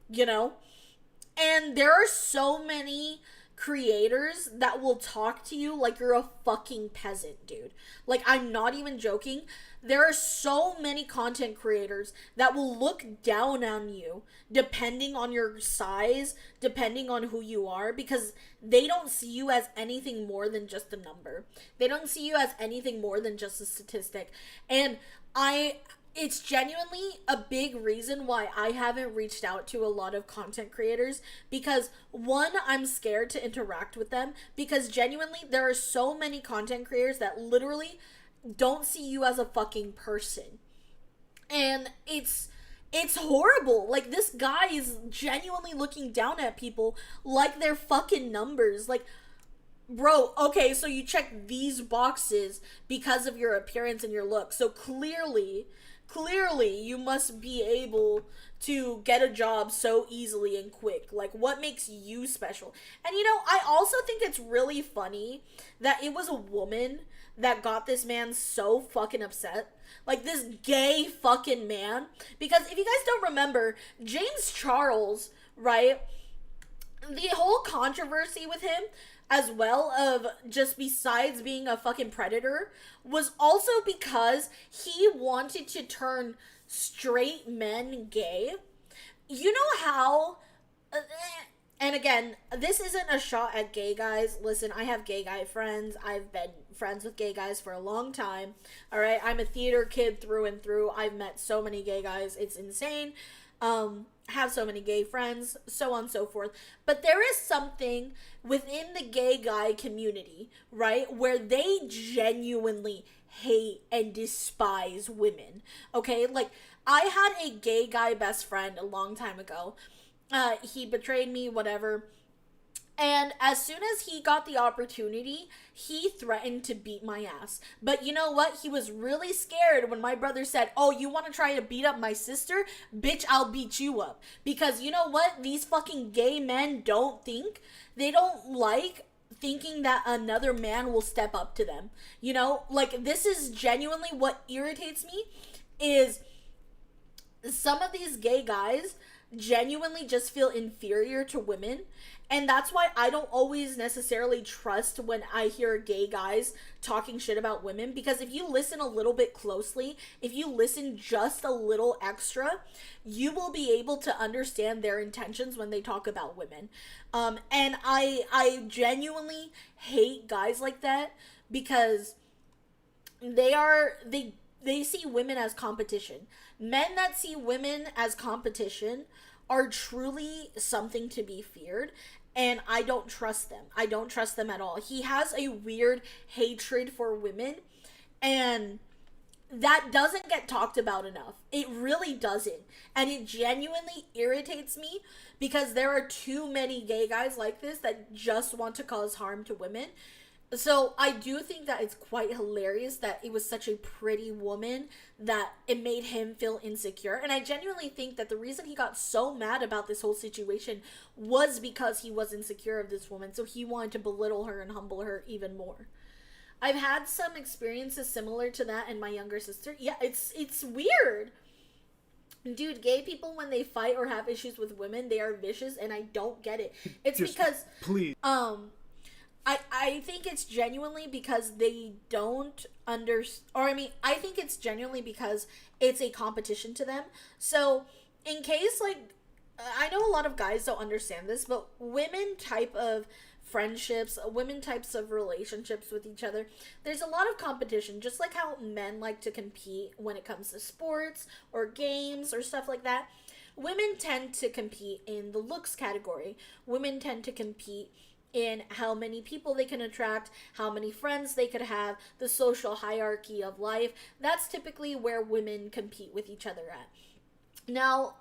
And there are so many creators that will talk to you like you're a fucking peasant, dude. I'm not even joking. There are so many content creators that will look down on you depending on your size, depending on who you are, because they don't see you as anything more than just a number. They don't see you as anything more than just a statistic. And it's genuinely a big reason why I haven't reached out to a lot of content creators, because one, I'm scared to interact with them, because genuinely there are so many content creators that literally don't see you as a fucking person. And it's horrible. This guy is genuinely looking down at people like they're fucking numbers. Bro, okay, so you check these boxes because of your appearance and your look. So clearly you must be able to get a job so easily and quick. Like, what makes you special? And you know, I also think it's really funny that it was a woman that got this man so fucking upset. Like, this gay fucking man. Because if you guys don't remember, James Charles, right? The whole controversy with him, as well, of just besides being a fucking predator, was also because he wanted to turn straight men gay. You know how, and again, this isn't a shot at gay guys. Listen, I have gay guy friends. I've been friends with gay guys for a long time. All right, I'm a theater kid through and through. I've met so many gay guys. It's insane. Have so many gay friends, so on and so forth. But there is something within the gay guy community, right, where they genuinely hate and despise women. Okay, like, I had a gay guy best friend a long time ago. He betrayed me, whatever. And as soon as he got the opportunity, he threatened to beat my ass. But you know what? He was really scared when my brother said, "Oh, you want to try to beat up my sister? Bitch, I'll beat you up." Because you know what? These fucking gay men don't think. They don't like thinking that another man will step up to them. You know? Like, this is genuinely what irritates me, is some of these gay guys genuinely just feel inferior to women. And that's why I don't always necessarily trust when I hear gay guys talking shit about women. Because if you listen a little bit closely, if you listen just a little extra, you will be able to understand their intentions when they talk about women. And I genuinely hate guys like that, because they see women as competition. Men that see women as competition are truly something to be feared, and I don't trust them. I don't trust them at all. He has a weird hatred for women, and that doesn't get talked about enough. It really doesn't. And it genuinely irritates me, because there are too many gay guys like this that just want to cause harm to women. So I do think that it's quite hilarious that it was such a pretty woman that it made him feel insecure. And I genuinely think that the reason he got so mad about this whole situation was because he was insecure of this woman. So he wanted to belittle her and humble her even more. I've had some experiences similar to that in my younger sister. Yeah, it's weird. Dude, gay people, when they fight or have issues with women, they are vicious, and I don't get it. It's just, because please. I think it's genuinely because they don't I think it's genuinely because it's a competition to them. So, in case, like, I know a lot of guys don't understand this, but women type of friendships, women types of relationships with each other, there's a lot of competition, just like how men like to compete when it comes to sports or games or stuff like that. Women tend to compete in the looks category. Women tend to compete in how many people they can attract, how many friends they could have, the social hierarchy of life. That's typically where women compete with each other at. Now,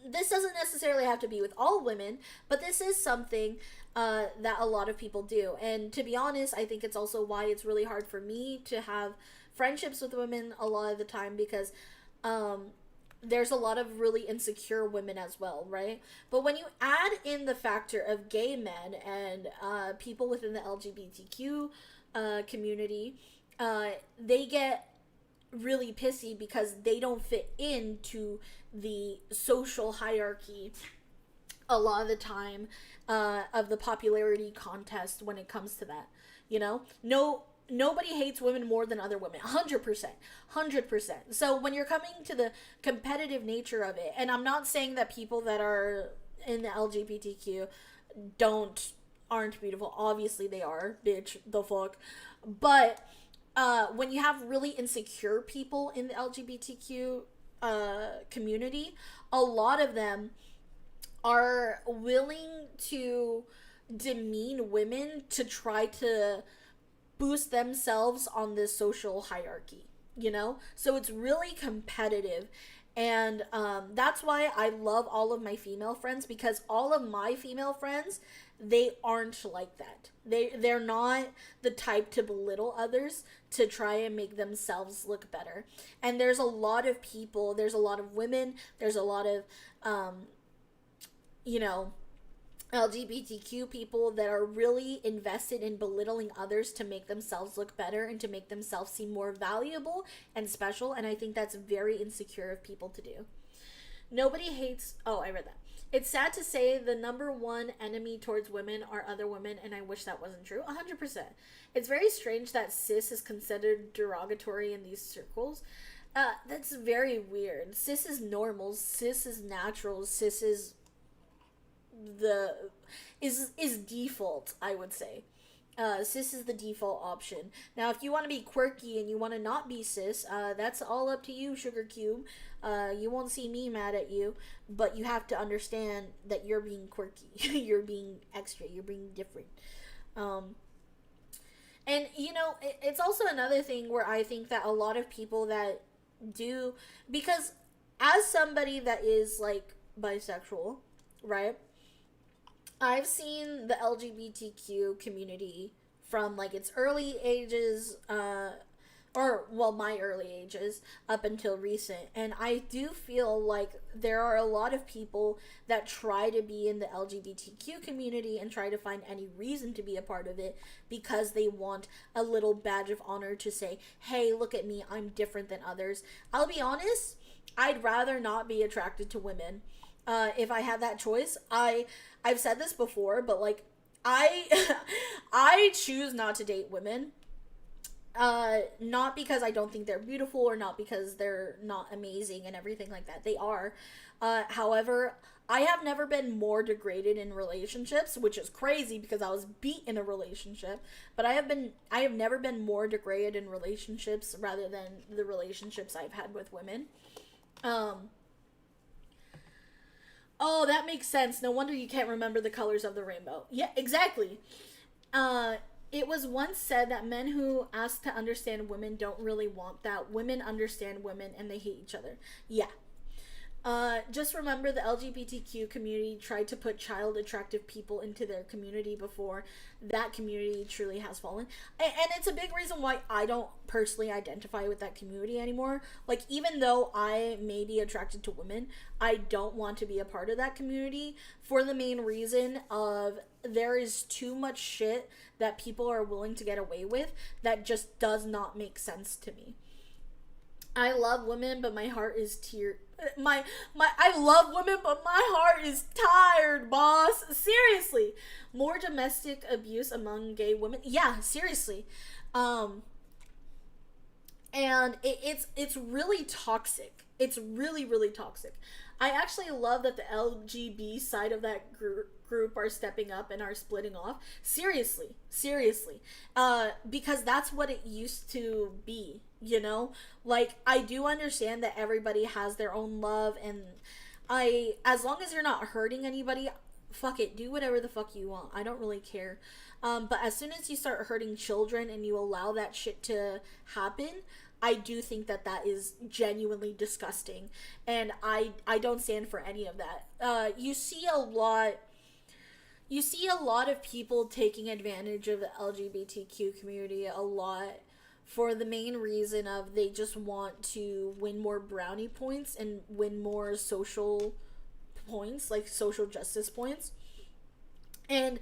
this doesn't necessarily have to be with all women, but this is something that a lot of people do. And to be honest, I think it's also why it's really hard for me to have friendships with women a lot of the time, because there's a lot of really insecure women as well, right? But when you add in the factor of gay men and people within the LGBTQ community, they get really pissy because they don't fit into the social hierarchy a lot of the time of the popularity contest when it comes to that. You know, nobody hates women more than other women. 100%. So when you're coming to the competitive nature of it, and I'm not saying that people that are in the LGBTQ aren't beautiful. Obviously they are, bitch, the fuck. But when you have really insecure people in the LGBTQ community, a lot of them are willing to demean women to try to boost themselves on this social hierarchy, you know? So it's really competitive. And that's why I love all of my female friends, because all of my female friends, they aren't like that. They're not the type to belittle others to try and make themselves look better. And there's a lot of people, there's a lot of women, there's a lot of you know, LGBTQ people that are really invested in belittling others to make themselves look better and to make themselves seem more valuable and special. And I think that's very insecure of people to do. Nobody hates. Oh, I read that. It's sad to say the number one enemy towards women are other women, and I wish that wasn't true. 100%. It's very strange that cis is considered derogatory in these circles. That's very weird. Cis is normal. Cis is natural. Cis is default, I would say. Cis is the default option. Now, if you want to be quirky and you want to not be cis, that's all up to you, Sugar Cube. You won't see me mad at you, but you have to understand that you're being quirky. You're being extra. You're being different. And, you know, it's also another thing where I think that a lot of people that do, because as somebody that is, like, bisexual, right? I've seen the LGBTQ community from, like, its early ages, my early ages, up until recent. And I do feel like there are a lot of people that try to be in the LGBTQ community and try to find any reason to be a part of it because they want a little badge of honor to say, hey, look at me, I'm different than others. I'll be honest, I'd rather not be attracted to women. If I had that choice, I've said this before, but, like, I choose not to date women. Not because I don't think they're beautiful or not because they're not amazing and everything like that. They are. However, I have never been more degraded in relationships, which is crazy because I was beat in a relationship, but I have never been more degraded in relationships rather than the relationships I've had with women. Oh, that makes sense. No wonder you can't remember the colors of the rainbow. Yeah, exactly. It was once said that men who ask to understand women don't really want that. Women understand women and they hate each other. Yeah. Just remember the LGBTQ community tried to put child attractive people into their community before that community truly has fallen. And it's a big reason why I don't personally identify with that community anymore. Like, even though I may be attracted to women, I don't want to be a part of that community for the main reason of there is too much shit that people are willing to get away with that just does not make sense to me. I love women, but my heart is I love women, but my heart is tired, boss. Seriously. More domestic abuse among gay women. Yeah, seriously. And it's really toxic. It's really, really toxic. I actually love that the LGB side of that group are stepping up and are splitting off. Seriously. Because that's what it used to be, you know? Like, I do understand that everybody has their own love, and as long as you're not hurting anybody, fuck it, do whatever the fuck you want. I don't really care. But as soon as you start hurting children and you allow that shit to happen, I do think that is genuinely disgusting, and I don't stand for any of that. You see a lot of people taking advantage of the LGBTQ community a lot for the main reason of they just want to win more brownie points and win more social points, like social justice points. And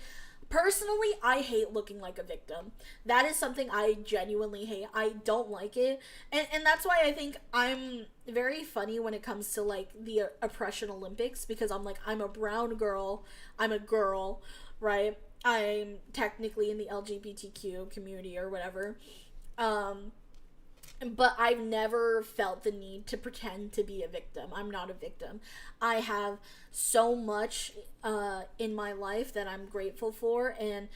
personally, I hate looking like a victim. That is something I genuinely hate. I don't like it. And that's why I think I'm very funny when it comes to, like, the oppression Olympics, because I'm like, I'm a brown girl. I'm a girl, right? I'm technically in the LGBTQ community or whatever. But I've never felt the need to pretend to be a victim. I'm not a victim. I have so much in my life that I'm grateful for, and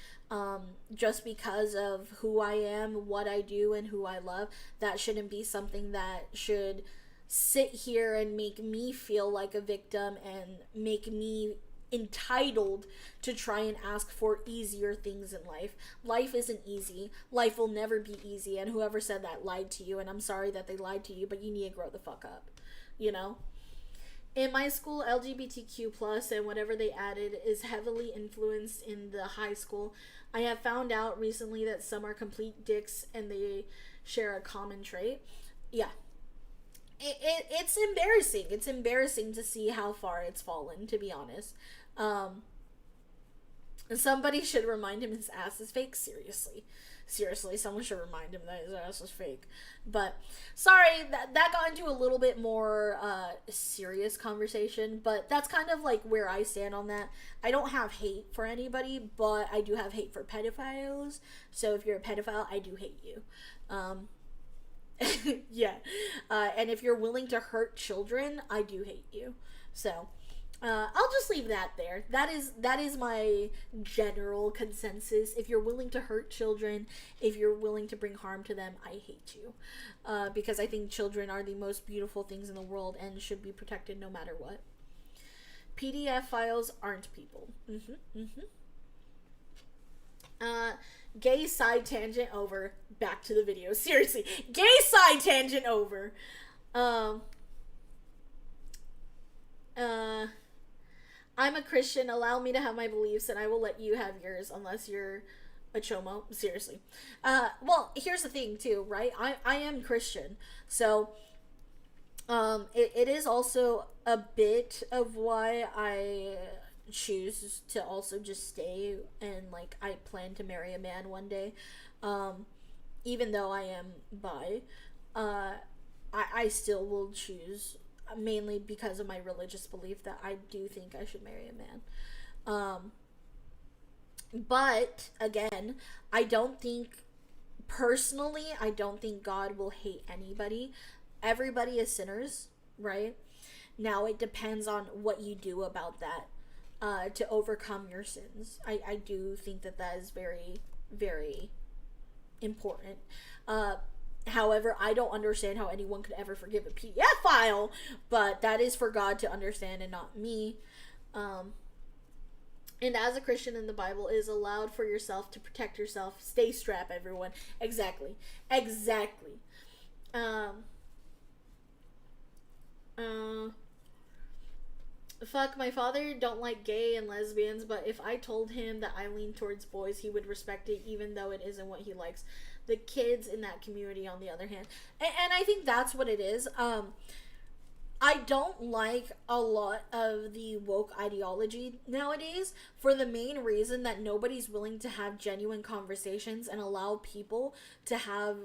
just because of who I am, what I do, and who I love, that shouldn't be something that should sit here and make me feel like a victim and make me entitled to try and ask for easier things in life. Life isn't easy. Life will never be easy, and whoever said that lied to you, and I'm sorry that they lied to you, but you need to grow the fuck up, you know? In my school, LGBTQ plus and whatever they added is heavily influenced in the high school. I have found out recently that some are complete dicks and they share a common trait. Yeah. It's embarrassing. It's embarrassing to see how far it's fallen, to be honest. Somebody should remind him his ass is fake. Seriously, someone should remind him that his ass is fake. But, sorry, that got into a little bit more serious conversation, but that's kind of like where I stand on that. I don't have hate for anybody, but I do have hate for pedophiles. So if you're a pedophile, I do hate you. Yeah. And if you're willing to hurt children, I do hate you. So, I'll just leave that there. That is my general consensus. If you're willing to hurt children, if you're willing to bring harm to them, I hate you. Because I think children are the most beautiful things in the world and should be protected no matter what. PDF files aren't people. Gay side tangent over. Back to the video. Seriously. Gay side tangent over. I'm a Christian. Allow me to have my beliefs and I will let you have yours unless you're a chomo. Seriously. Well, here's the thing too, right? I am Christian. So, it is also a bit of why I choose to also just stay and like I plan to marry a man one day. Even though I am bi, I still will choose, mainly because of my religious belief, that I do think I should marry a man. But again, I don't think God will hate anybody. Everybody is sinners, right? Now it depends on what you do about that to overcome your sins. I do think that is very, very important. However, I don't understand how anyone could ever forgive a PDF file, but that is for God to understand and not me. And as a Christian in the Bible, it is allowed for yourself to protect yourself. Stay strapped, everyone. Exactly. Fuck, my father don't like gay and lesbians, but if I told him that I lean towards boys, he would respect it even though it isn't what he likes. The kids in that community, on the other hand. And I think that's what it is. I don't like a lot of the woke ideology nowadays for the main reason that nobody's willing to have genuine conversations and allow people to have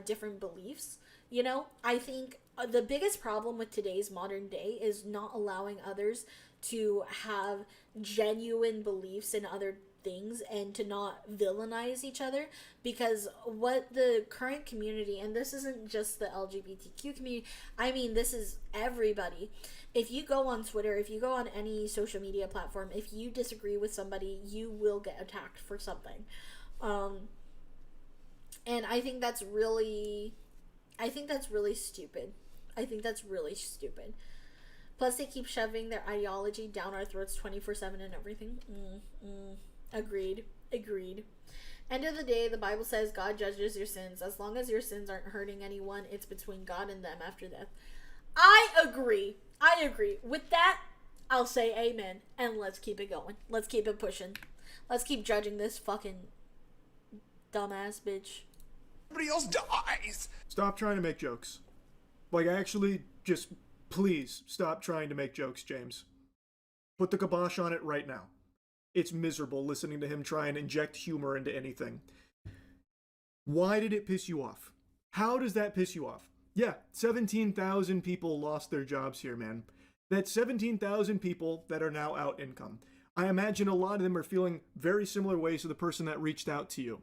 different beliefs. You know, I think the biggest problem with today's modern day is not allowing others to have genuine beliefs in other things and to not villainize each other, because what the current community, and this isn't just the LGBTQ community, I mean this is everybody. If you go on Twitter, if you go on any social media platform, if you disagree with somebody, you will get attacked for something. And I think that's really stupid. Plus they keep shoving their ideology down our throats 24/7 and everything. Agreed. End of the day, the Bible says God judges your sins. As long as your sins aren't hurting anyone, it's between God and them after death. I agree. With that, I'll say amen. And let's keep it going. Let's keep it pushing. Let's keep judging this fucking dumbass bitch. Everybody else dies. Stop trying to make jokes. Like, actually, just please stop trying to make jokes, James. Put the kibosh on it right now. It's miserable listening to him try and inject humor into anything. Why did it piss you off? How does that piss you off? Yeah, 17,000 people lost their jobs here, man. That's 17,000 people that are now out income. I imagine a lot of them are feeling very similar ways to the person that reached out to you.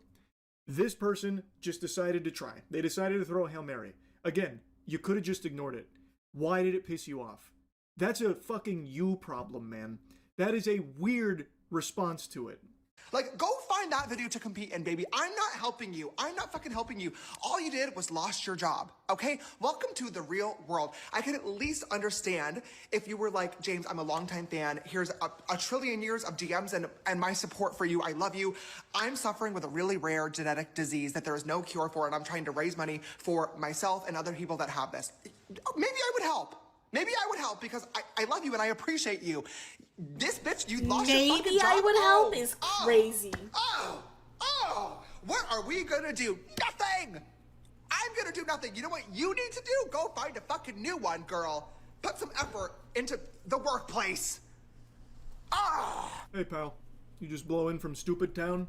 This person just decided to try. They decided to throw a Hail Mary. Again, you could have just ignored it. Why did it piss you off? That's a fucking you problem, man. That is a weird response to it. Like, go find find that video to compete in, baby. I'm not helping you. I'm not fucking helping you. All you did was lost your job, okay? Welcome to the real world. I can at least understand if you were like, James, I'm a longtime fan. Here's a trillion years of DMs and my support for you. I love you. I'm suffering with a really rare genetic disease that there is no cure for, and I'm trying to raise money for myself and other people that have this. Maybe I would help. Maybe I would help because I love you and I appreciate you. This bitch, you lost your fucking Maybe job. I would help is crazy. What are we gonna do? Nothing! I'm gonna do nothing. You know what you need to do? Go find a fucking new one, girl. Put some effort into the workplace. Hey, pal. You just blow in from Stupid Town?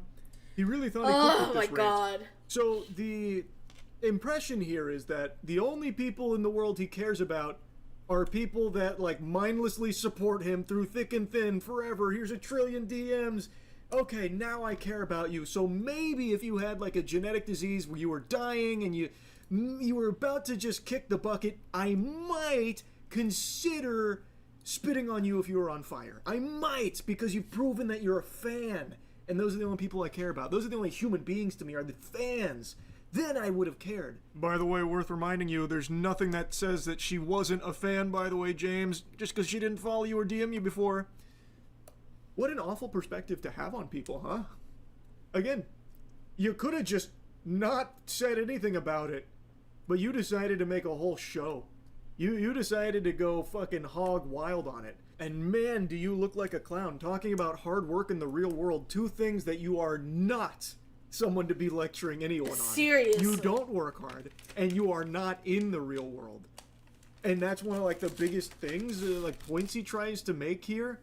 He really thought he could Oh with my this rant. god. So the impression here is that the only people in the world he cares about are people that like mindlessly support him through thick and thin forever. Here's a trillion DMs. Okay, now I care about you. So maybe if you had like a genetic disease where you were dying and you were about to just kick the bucket, I might consider spitting on you if you were on fire. I might, because you've proven that you're a fan. And those are the only people I care about. Those are the only human beings to me, are the fans. Then I would have cared. By the way, worth reminding you, there's nothing that says that she wasn't a fan, by the way, James, just because she didn't follow you or DM you before. What an awful perspective to have on people, huh? Again, you could have just not said anything about it, but you decided to make a whole show. You decided to go fucking hog wild on it. And man, do you look like a clown talking about hard work in the real world, two things that you are not someone to be lecturing anyone on. Seriously. You don't work hard, and you are not in the real world. And that's one of like the biggest things, like points he tries to make here.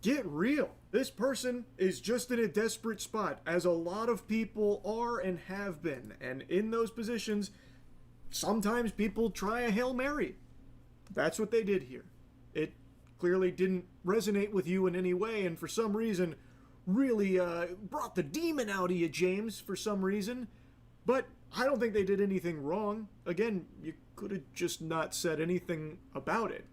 Get real. This person is just in a desperate spot, as a lot of people are and have been. And in those positions, sometimes people try a Hail Mary. That's what they did here. It clearly didn't resonate with you in any way, and for some reason really brought the demon out of you, James, for some reason. But I don't think they did anything wrong. Again, you could have just not said anything about it.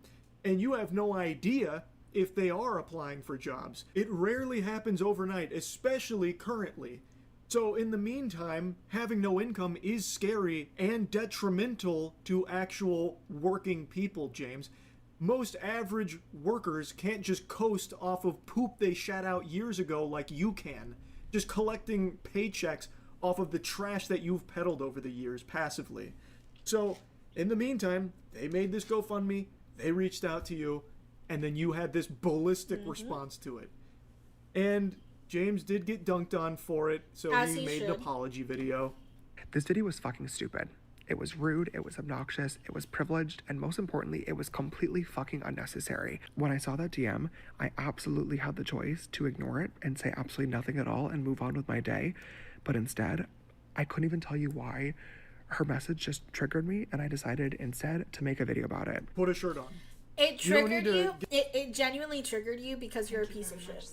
And you have no idea if they are applying for jobs. It rarely happens overnight, especially currently. So in the meantime, having no income is scary and detrimental to actual working people, James. Most average workers can't just coast off of poop they shat out years ago like you can, just collecting paychecks off of the trash that you've peddled over the years passively. So, in the meantime, they made this GoFundMe, they reached out to you, and then you had this ballistic response to it. And James did get dunked on for it, so As he he made an should. apology video. This video was fucking stupid. It was rude, it was obnoxious, it was privileged, and most importantly, it was completely fucking unnecessary. When I saw that DM, I absolutely had the choice to ignore it and say absolutely nothing at all and move on with my day. But instead, I couldn't even tell you why. Her message just triggered me, and I decided instead to make a video about it. Put a shirt on. It You don't triggered need you. to It genuinely triggered you because you're a piece of shit.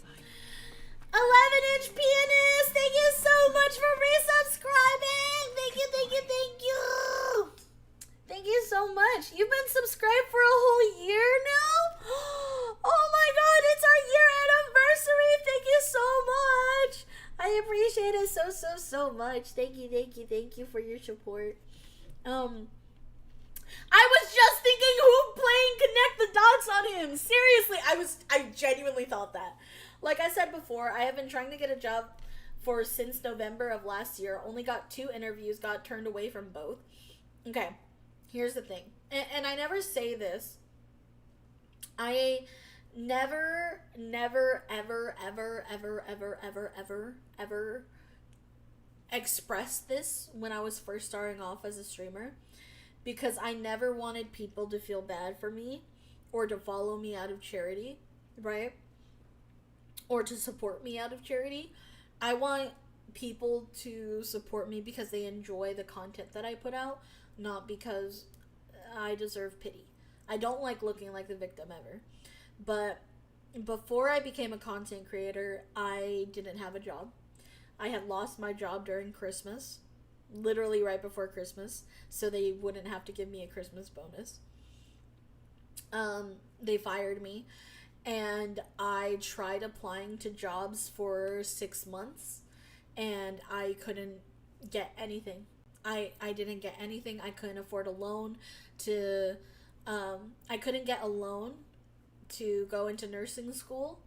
11-inch pianist, thank you so much for resubscribing. Thank you, thank you, thank you. Thank you so much. You've been subscribed for a whole year now? Oh my god, it's our year anniversary. Thank you so much. I appreciate it so much. Thank you for your support. I was just thinking who playing Connect the Dots on him. Seriously, I genuinely thought that. Like I said before, I have been trying to get a job since November of last year. Only got 2 interviews, got turned away from both. Okay, here's the thing. And I never say this. I never, ever expressed this when I was first starting off as a streamer. Because I never wanted people to feel bad for me or to follow me out of charity, right? Or to support me out of charity. I want people to support me because they enjoy the content that I put out, not because I deserve pity. I don't like looking like the victim ever. But before I became a content creator, I didn't have a job. I had lost my job during Christmas. Literally right before Christmas, so they wouldn't have to give me a Christmas bonus. They fired me, and I tried applying to jobs for 6 months, and I couldn't get anything. I didn't get anything. I couldn't afford a loan to, I couldn't get a loan to go into nursing school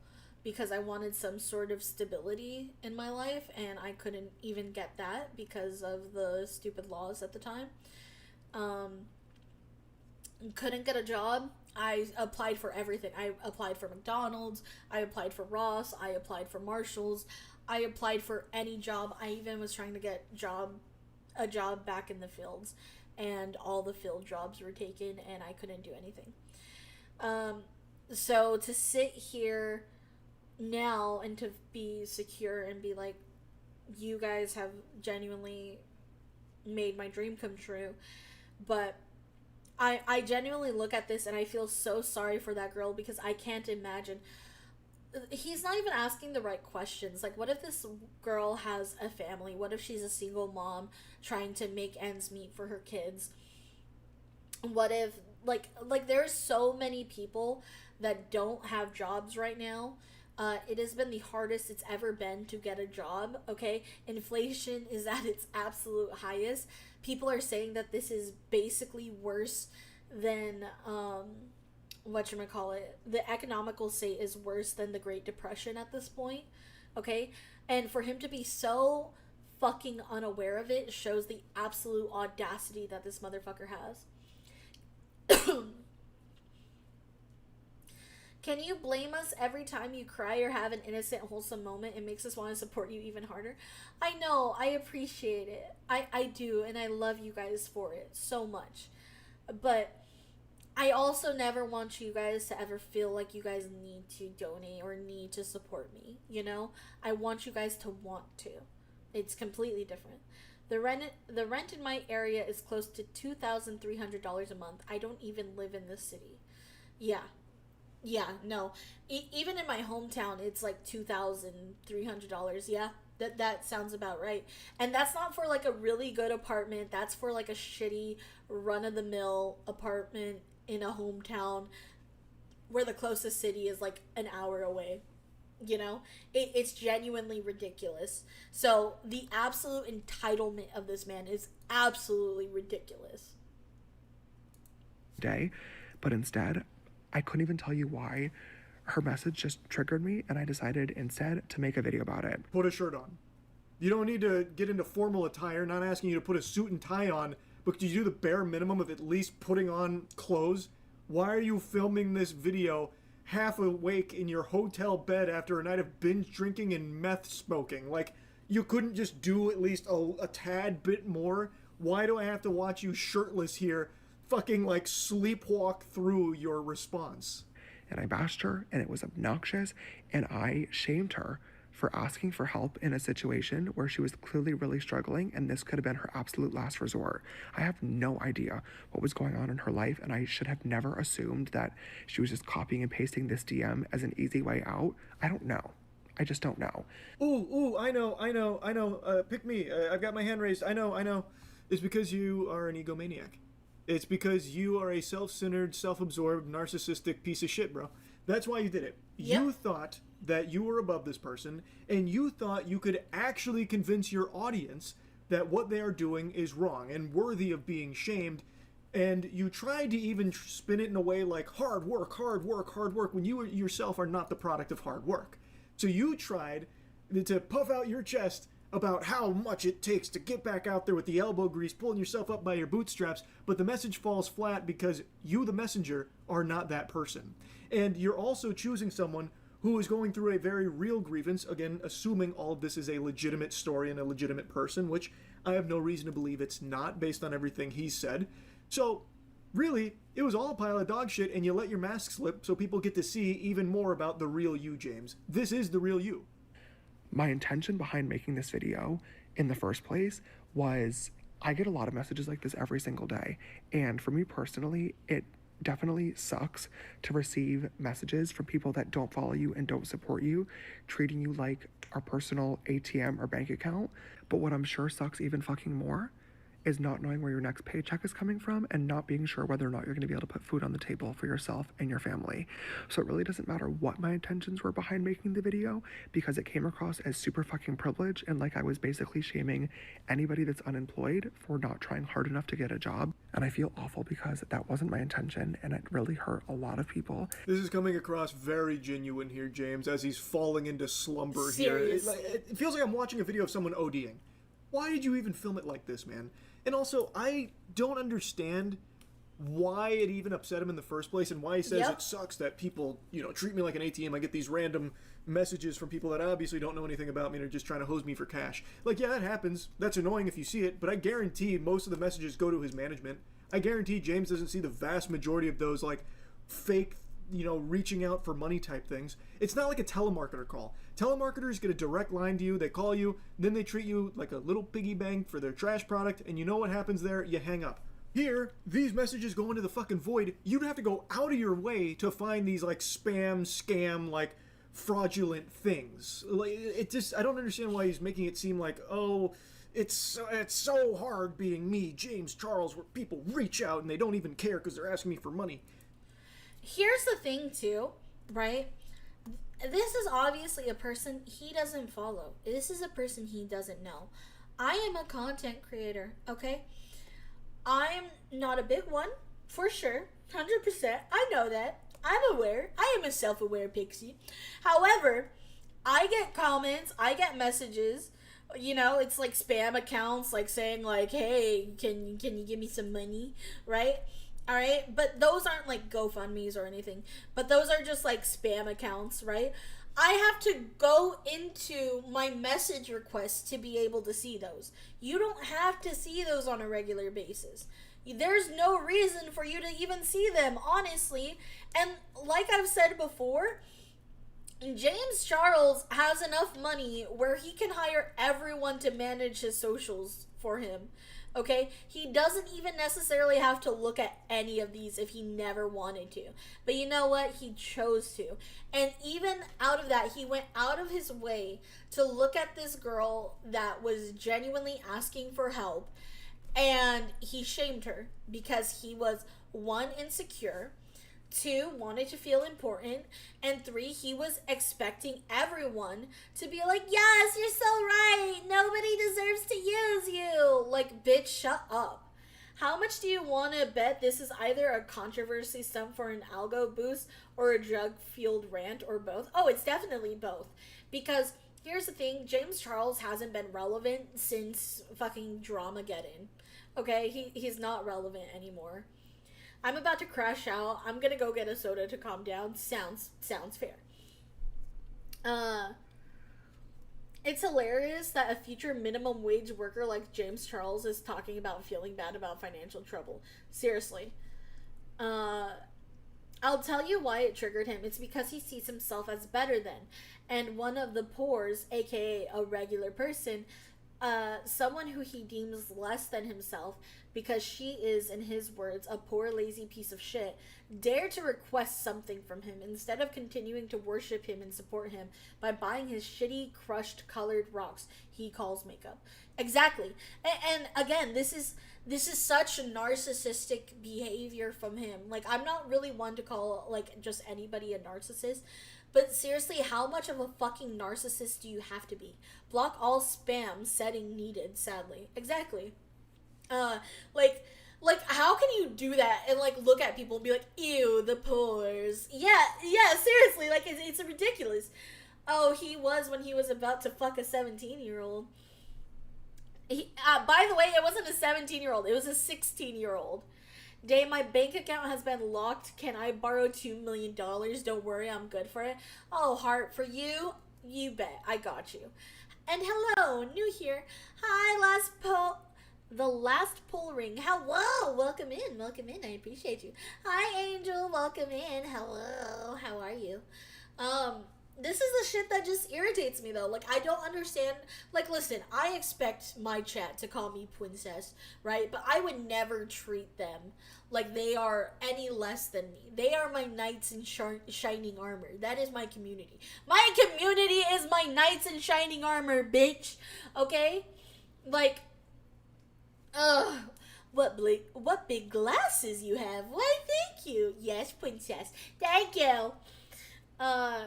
because I wanted some sort of stability in my life, and I couldn't even get that because of the stupid laws at the time. Couldn't get a job. I applied for everything. I applied for McDonald's, I applied for Ross, I applied for Marshalls, I applied for any job. I even was trying to get a job back in the fields, and all the field jobs were taken, and I couldn't do anything. So to sit here now and to be secure and be like, you guys have genuinely made my dream come true, but I genuinely look at this and I feel so sorry for that girl, because I can't imagine. He's not even asking the right questions. Like, what if this girl has a family? What if she's a single mom trying to make ends meet for her kids? What if, like there's so many people that don't have jobs right now. It has been the hardest it's ever been to get a job, okay? Inflation is at its absolute highest. People are saying that this is basically worse than, whatchamacallit, the economical state is worse than the Great Depression at this point, okay? And for him to be so fucking unaware of it shows the absolute audacity that this motherfucker has. Can you blame us every time you cry or have an innocent, wholesome moment? It makes us want to support you even harder. I know, I appreciate it. I do, and I love you guys for it so much. But I also never want you guys to ever feel like you guys need to donate or need to support me, you know? I want you guys to want to. It's completely different. The rent in my area is close to $2,300 a month. I don't even live in this city. Yeah, no. Even in my hometown, it's like $2,300. Yeah, that sounds about right. And that's not for like a really good apartment. That's for like a shitty run-of-the-mill apartment in a hometown where the closest city is like an hour away. You know, it's genuinely ridiculous. So the absolute entitlement of this man is absolutely ridiculous. Day, but instead, I couldn't even tell you why. Her message just triggered me, and I decided instead to make a video about it. Put a shirt on. You don't need to get into formal attire, not asking you to put a suit and tie on, but could you do the bare minimum of at least putting on clothes? Why are you filming this video half awake in your hotel bed after a night of binge drinking and meth smoking? Like, you couldn't just do at least a tad bit more? Why do I have to watch you shirtless here fucking like sleepwalk through your response? And I bashed her, and it was obnoxious, and I shamed her for asking for help in a situation where she was clearly really struggling, and this could have been her absolute last resort. I have no idea what was going on in her life, and I should have never assumed that she was just copying and pasting this DM as an easy way out. I don't know. I just don't know. Ooh, I know. Pick me. I've got my hand raised. I know. It's because you are an egomaniac. It's because you are a self-centered, self-absorbed, narcissistic piece of shit, bro. That's why you did it. Yep. You thought that you were above this person, and you thought you could actually convince your audience that what they are doing is wrong and worthy of being shamed, and you tried to even spin it in a way like hard work, when you yourself are not the product of hard work. So you tried to puff out your chest about how much it takes to get back out there with the elbow grease, pulling yourself up by your bootstraps, but the message falls flat because you, the messenger, are not that person. And you're also choosing someone who is going through a very real grievance, again, assuming all of this is a legitimate story and a legitimate person, which I have no reason to believe it's not, based on everything he's said. So, really, it was all a pile of dog shit, and you let your mask slip so people get to see even more about the real you, James. This is the real you. My intention behind making this video in the first place was, I get a lot of messages like this every single day, and for me personally, it definitely sucks to receive messages from people that don't follow you and don't support you, treating you like our personal ATM or bank account. But what I'm sure sucks even fucking more is not knowing where your next paycheck is coming from and not being sure whether or not you're going to be able to put food on the table for yourself and your family. So it really doesn't matter what my intentions were behind making the video, because it came across as super fucking privileged and like I was basically shaming anybody that's unemployed for not trying hard enough to get a job. And I feel awful because that wasn't my intention and it really hurt a lot of people. This is coming across very genuine here, James, as he's falling into slumber here. It feels like I'm watching a video of someone ODing. Why did you even film it like this, man? And also, I don't understand why it even upset him in the first place and why he says it sucks that people, treat me like an ATM. I get these random messages from people that obviously don't know anything about me and are just trying to hose me for cash. Like, yeah, that happens. That's annoying if you see it, but I guarantee most of the messages go to his management. I guarantee James doesn't see the vast majority of those, like, fake, reaching out for money type things. It's not like a telemarketer call. Telemarketers get a direct line to you, they call you, then they treat you like a little piggy bank for their trash product, and you know what happens there? You hang up. Here, these messages go into the fucking void. You'd have to go out of your way to find these, like, spam, scam, like, fraudulent things. Like, I don't understand why he's making it seem like, oh, it's so hard being me, James Charles, where people reach out and they don't even care because they're asking me for money. Here's the thing, too, right? This is obviously a person he doesn't follow. This is a person he doesn't know. I am a content creator, okay? I'm not a big one, for sure, 100%. I know that. I'm aware. I am a self-aware pixie. However, I get comments, I get messages, it's like spam accounts, like saying like, hey, can you give me some money, right? All right, but those aren't like GoFundMe's or anything, but those are just like spam accounts, right? I have to go into my message requests to be able to see those. You don't have to see those on a regular basis. There's no reason for you to even see them, honestly. And like I've said before, James Charles has enough money where he can hire everyone to manage his socials for him. Okay, he doesn't even necessarily have to look at any of these if he never wanted to. But you know what? He chose to. And even out of that, he went out of his way to look at this girl that was genuinely asking for help. And he shamed her because he was, 1, insecure, 2, wanted to feel important, and 3, he was expecting everyone to be like, yes, you're so right, nobody deserves to use you. Like, bitch, shut up. How much do you want to bet this is either a controversy stunt for an algo boost or a drug-fueled rant, or both? Oh, it's definitely both. Because here's the thing, James Charles hasn't been relevant since fucking Dramageddon. Okay, he's not relevant anymore. I'm about to crash out. I'm gonna go get a soda to calm down. Sounds fair. It's hilarious that a future minimum wage worker like James Charles is talking about feeling bad about financial trouble. Seriously. I'll tell you why it triggered him. It's because he sees himself as better than. And one of the poors, aka a regular person, someone who he deems less than himself because she is, in his words, a poor lazy piece of shit, dare to request something from him instead of continuing to worship him and support him by buying his shitty crushed colored rocks he calls makeup. Exactly. And again, this is such narcissistic behavior from him. Like, I'm not really one to call like just anybody a narcissist, but seriously, how much of a fucking narcissist do you have to be? Block all spam, setting needed, sadly. Exactly. Like, how can you do that and, like, look at people and be like, ew, the pores. Yeah, seriously, like, it's ridiculous. Oh, he was when he was about to fuck a 17-year-old. By the way, it wasn't a 17-year-old, it was a 16-year-old. Day, my bank account has been locked. Can I borrow $2 million? Don't worry, I'm good for it. Oh, heart, for you? You bet. I got you. And hello, new here. Hi, the last poll ring. Hello, welcome in. I appreciate you. Hi, Angel, welcome in. Hello, how are you? This is the shit that just irritates me, though. Like, I don't understand. Like, listen, I expect my chat to call me princess, right? But I would never treat them like they are any less than me. They are my knights in shining armor. That is my community. My community is my knights in shining armor, bitch. Okay? Like, Ugh, what big glasses you have. Why, thank you. Yes, princess. Thank you. I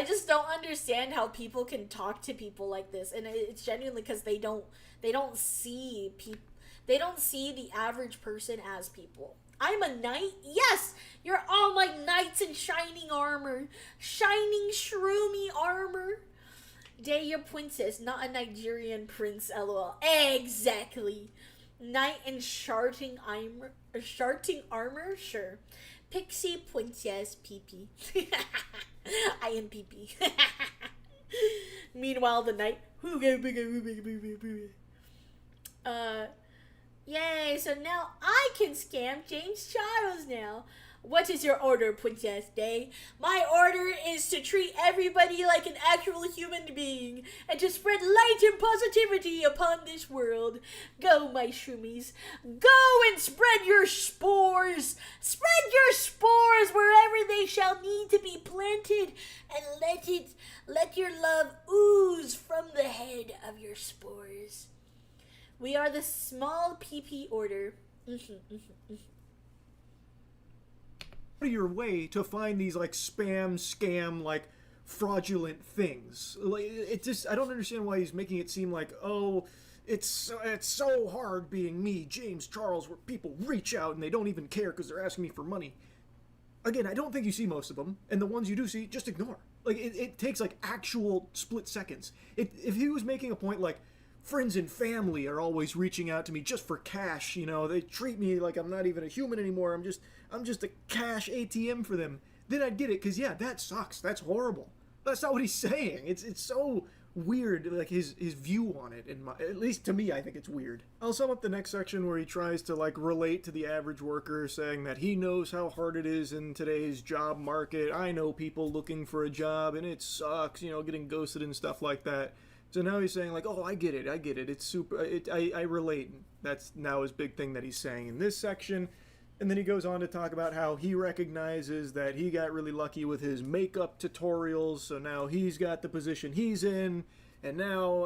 just don't understand how people can talk to people like this, and it's genuinely because they don't see they don't see the average person as people. I'm a knight? Yes! You're all my knights in shining armor. Shining shroomy armor. Day, your princess, not a Nigerian prince, lol. Exactly. Knight in sharting armor? Sure. Pixie princess PP. I am PP. Meanwhile, the knight. Yay, so now I can scam James Charles now. What is your order, Princess Day? My order is to treat everybody like an actual human being and to spread light and positivity upon this world. Go, my shroomies. Go and spread your spores. Spread your spores wherever they shall need to be planted, and let your love ooze from the head of your spores. We are the small PP order. Out of your way to find these like spam, scam, like fraudulent things. Like it just, I don't understand why he's making it seem like, oh, it's so hard being me, James Charles, where people reach out and they don't even care because they're asking me for money. Again, I don't think you see most of them, and the ones you do see, just ignore. Like it takes like actual split seconds. If he was making a point like, friends and family are always reaching out to me just for cash, you know, they treat me like I'm not even a human anymore, I'm just a cash ATM for them, then I'd get it, because yeah, that sucks, that's horrible. That's not what he's saying. It's so weird, like his view on it, at least to me, I think it's weird. I'll sum up the next section where he tries to like relate to the average worker, saying that he knows how hard it is in today's job market. I know people looking for a job and it sucks, you know, getting ghosted and stuff like that. So now he's saying like, oh, I get it, it's super, I relate. That's now his big thing that he's saying in this section. And then he goes on to talk about how he recognizes that he got really lucky with his makeup tutorials, so now he's got the position he's in, and now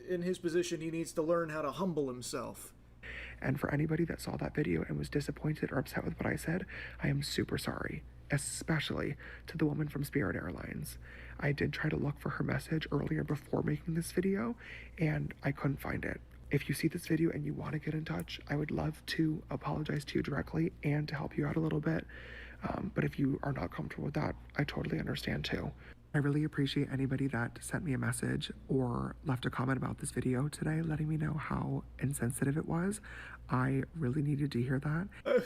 in his position he needs to learn how to humble himself. And for anybody that saw that video and was disappointed or upset with what I said, I am super sorry, especially to the woman from Spirit Airlines. I did try to look for her message earlier before making this video, and I couldn't find it. If you see this video and you want to get in touch, I would love to apologize to you directly and to help you out a little bit. But if you are not comfortable with that, I totally understand too. I really appreciate anybody that sent me a message or left a comment about this video today, letting me know how insensitive it was. I really needed to hear that. I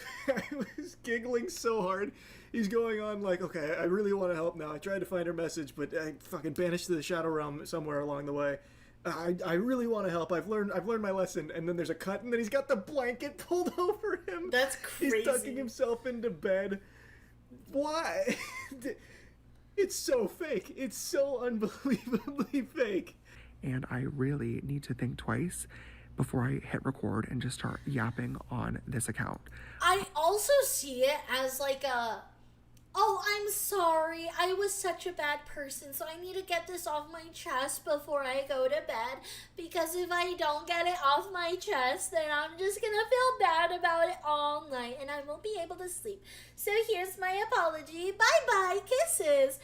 was giggling so hard. He's going on like, okay, I really want to help now. I tried to find her message, but I fucking banished to the Shadow Realm somewhere along the way. I really want to help. I've learned my lesson. And then there's a cut, and then he's got the blanket pulled over him. That's crazy. He's tucking himself into bed. Why? It's so fake. It's so unbelievably fake. And I really need to think twice before I hit record and just start yapping on this account. I also see it as like a, oh, I'm sorry, I was such a bad person, so I need to get this off my chest before I go to bed, because if I don't get it off my chest, then I'm just gonna feel bad about it all night, and I won't be able to sleep. So here's my apology. Bye-bye, kisses.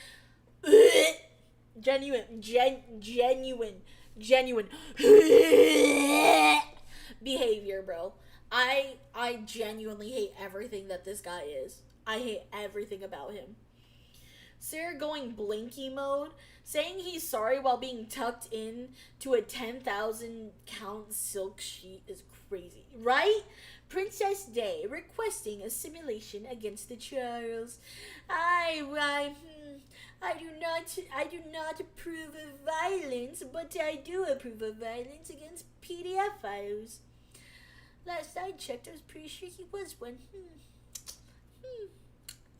Genuine behavior, bro. I genuinely hate everything that this guy is. I hate everything about him. Sarah going blinky mode, saying he's sorry while being tucked in to a 10,000 count silk sheet is crazy, right? Princess Day requesting a simulation against the Charles. I do not approve of violence, but I do approve of violence against PDF files. Last I checked, I was pretty sure he was one.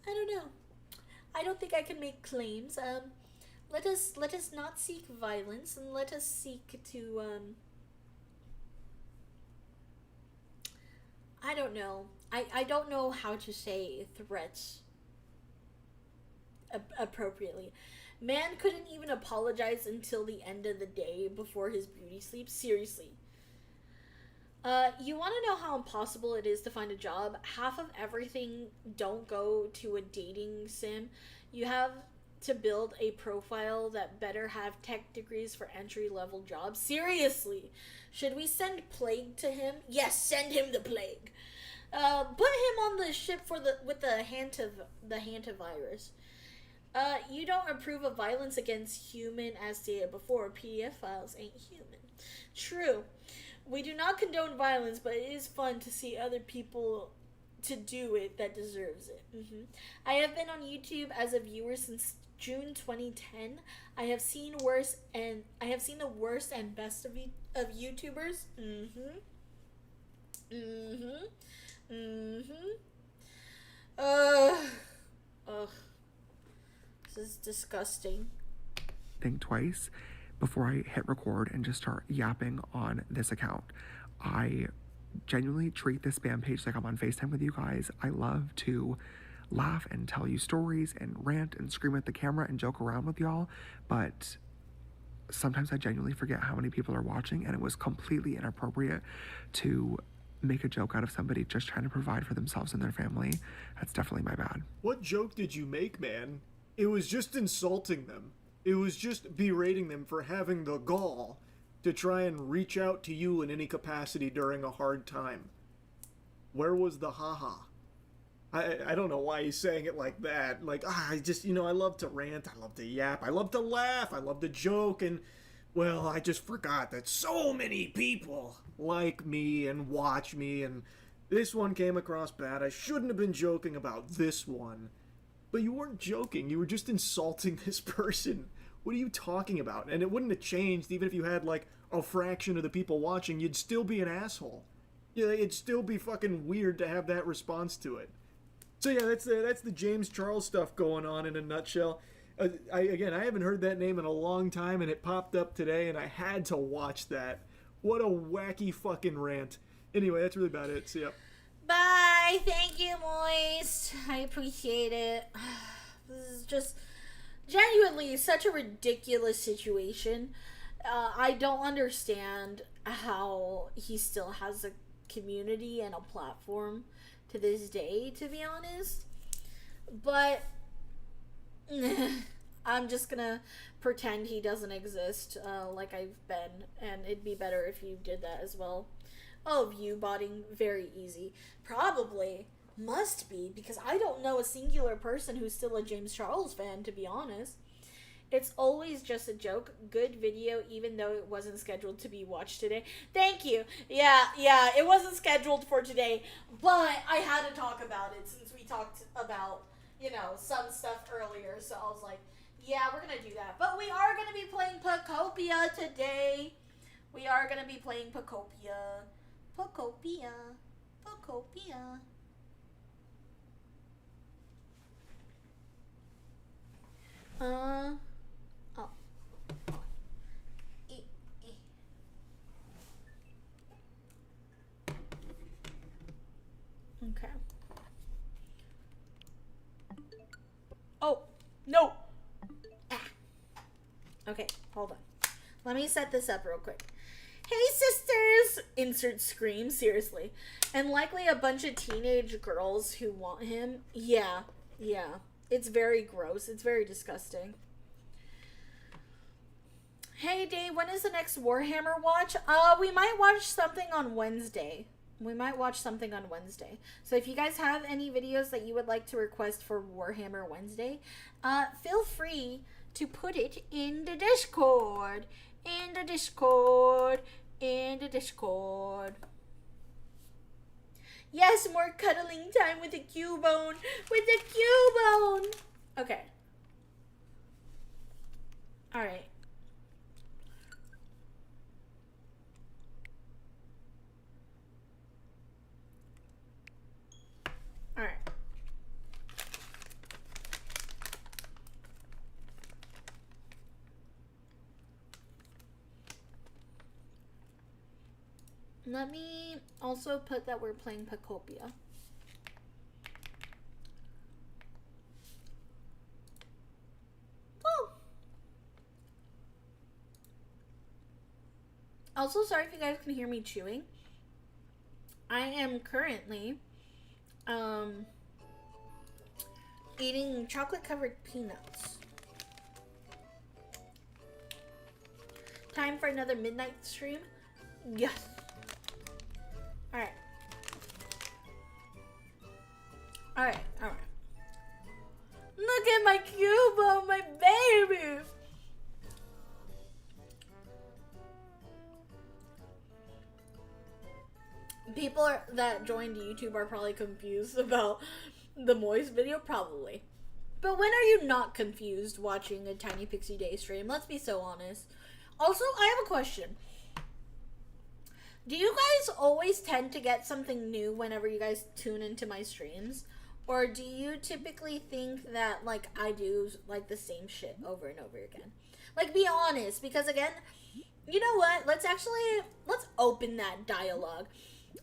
I don't know. I don't think I can make claims. Let us not seek violence, and let us seek to I don't know. I don't know how to say threats appropriately. Man couldn't even apologize until the end of the day before his beauty sleep. Seriously. You want to know how impossible it is to find a job? Half of everything don't go to a dating sim. You have to build a profile that better have tech degrees for entry-level jobs. Seriously. Should we send Plague to him? Yes, send him the Plague. Put him on the ship with the hantavirus. You don't approve of violence against human as stated before. PDF files ain't human. True. We do not condone violence, but it is fun to see other people to do it that deserves it. I have been on YouTube as a viewer since June 2010. I have seen the worst and best of YouTubers. This is disgusting. Think twice before I hit record and just start yapping on this account. I genuinely treat this spam page like I'm on FaceTime with you guys. I love to laugh and tell you stories and rant and scream at the camera and joke around with y'all, but sometimes I genuinely forget how many people are watching, and it was completely inappropriate to make a joke out of somebody just trying to provide for themselves and their family. That's definitely my bad. What joke did you make, man? It was just insulting them. It was just berating them for having the gall to try and reach out to you in any capacity during a hard time. Where was the haha? I don't know why he's saying it like that. Like, I just, I love to rant, I love to yap, I love to laugh, I love to joke, and, well, I just forgot that so many people like me and watch me, and this one came across bad. I shouldn't have been joking about this one. But you weren't joking, you were just insulting this person. What are you talking about? And it wouldn't have changed even if you had, like, a fraction of the people watching. You'd still be an asshole. Yeah, it'd still be fucking weird to have that response to it. So yeah, that's the James Charles stuff going on in a nutshell. I haven't heard that name in a long time, and it popped up today, and I had to watch that. What a wacky fucking rant. Anyway, that's really about it. See ya. Bye. Thank you, Moist. I appreciate it. This is just genuinely such a ridiculous situation. I don't understand how he still has a community and a platform to this day, to be honest. But I'm just gonna pretend he doesn't exist, like I've been, and it'd be better if you did that as well. Oh, view botting, very easy. Probably. Must be, because I don't know a singular person who's still a James Charles fan, to be honest. It's always just a joke. Good video, even though it wasn't scheduled to be watched today. Thank you. Yeah, it wasn't scheduled for today, but I had to talk about it since we talked about, some stuff earlier. So I was like, yeah, we're going to do that. But we are going to be playing Pacopia today. We are going to be playing Pacopia. Pacopia. Oh. Okay. Oh, no. Okay, hold on. Let me set this up real quick. Hey, sisters! Insert scream, seriously. And likely a bunch of teenage girls who want him. Yeah. It's very gross. It's very disgusting. Hey, Dave, when is the next Warhammer watch? We might watch something on Wednesday. So if you guys have any videos that you would like to request for Warhammer Wednesday, feel free to put it in the Discord. Yes, more cuddling time with the Cubone. Okay. Alright. Let me also put that we're playing Pacopia. Oh, Also, sorry if you guys can hear me chewing. I am currently eating chocolate covered peanuts. Time for another midnight stream? Yes. Alright. Alright. Look at my Cubo, my baby! People that joined YouTube are probably confused about the Moist video, probably. But when are you not confused watching a Tiny Pixie Day stream? Let's be so honest. Also, I have a question. Do you guys always tend to get something new whenever you guys tune into my streams? Or do you typically think that, like, I do, like, the same shit over and over again? Like, be honest, because, again, you know what? Let's open that dialogue.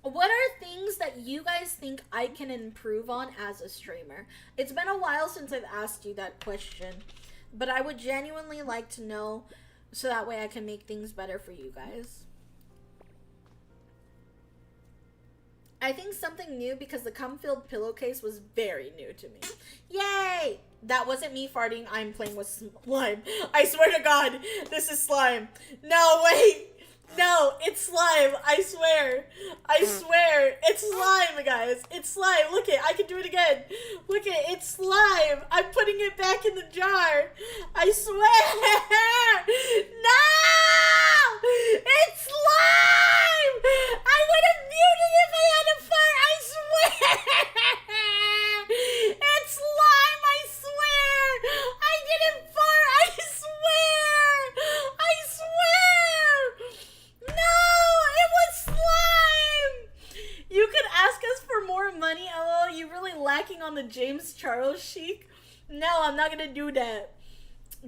What are things that you guys think I can improve on as a streamer? It's been a while since I've asked you that question, but I would genuinely like to know so that way I can make things better for you guys. I think something new because the cum-filled pillowcase was very new to me. Yay! That wasn't me farting. I'm playing with slime. I swear to God, this is slime. No, wait. No, it's slime. I swear. It's slime, guys. It's slime. Look it. I can do it again. Look it. It's slime. I'm putting it back in the jar. I swear. No! It's slime! I would have muted if I had a fart. I swear. It's slime. I swear. I didn't fart. I swear. I swear. No, it was slime! You could ask us for more money, LOL. You really lacking on the James Charles chic? No, I'm not gonna do that.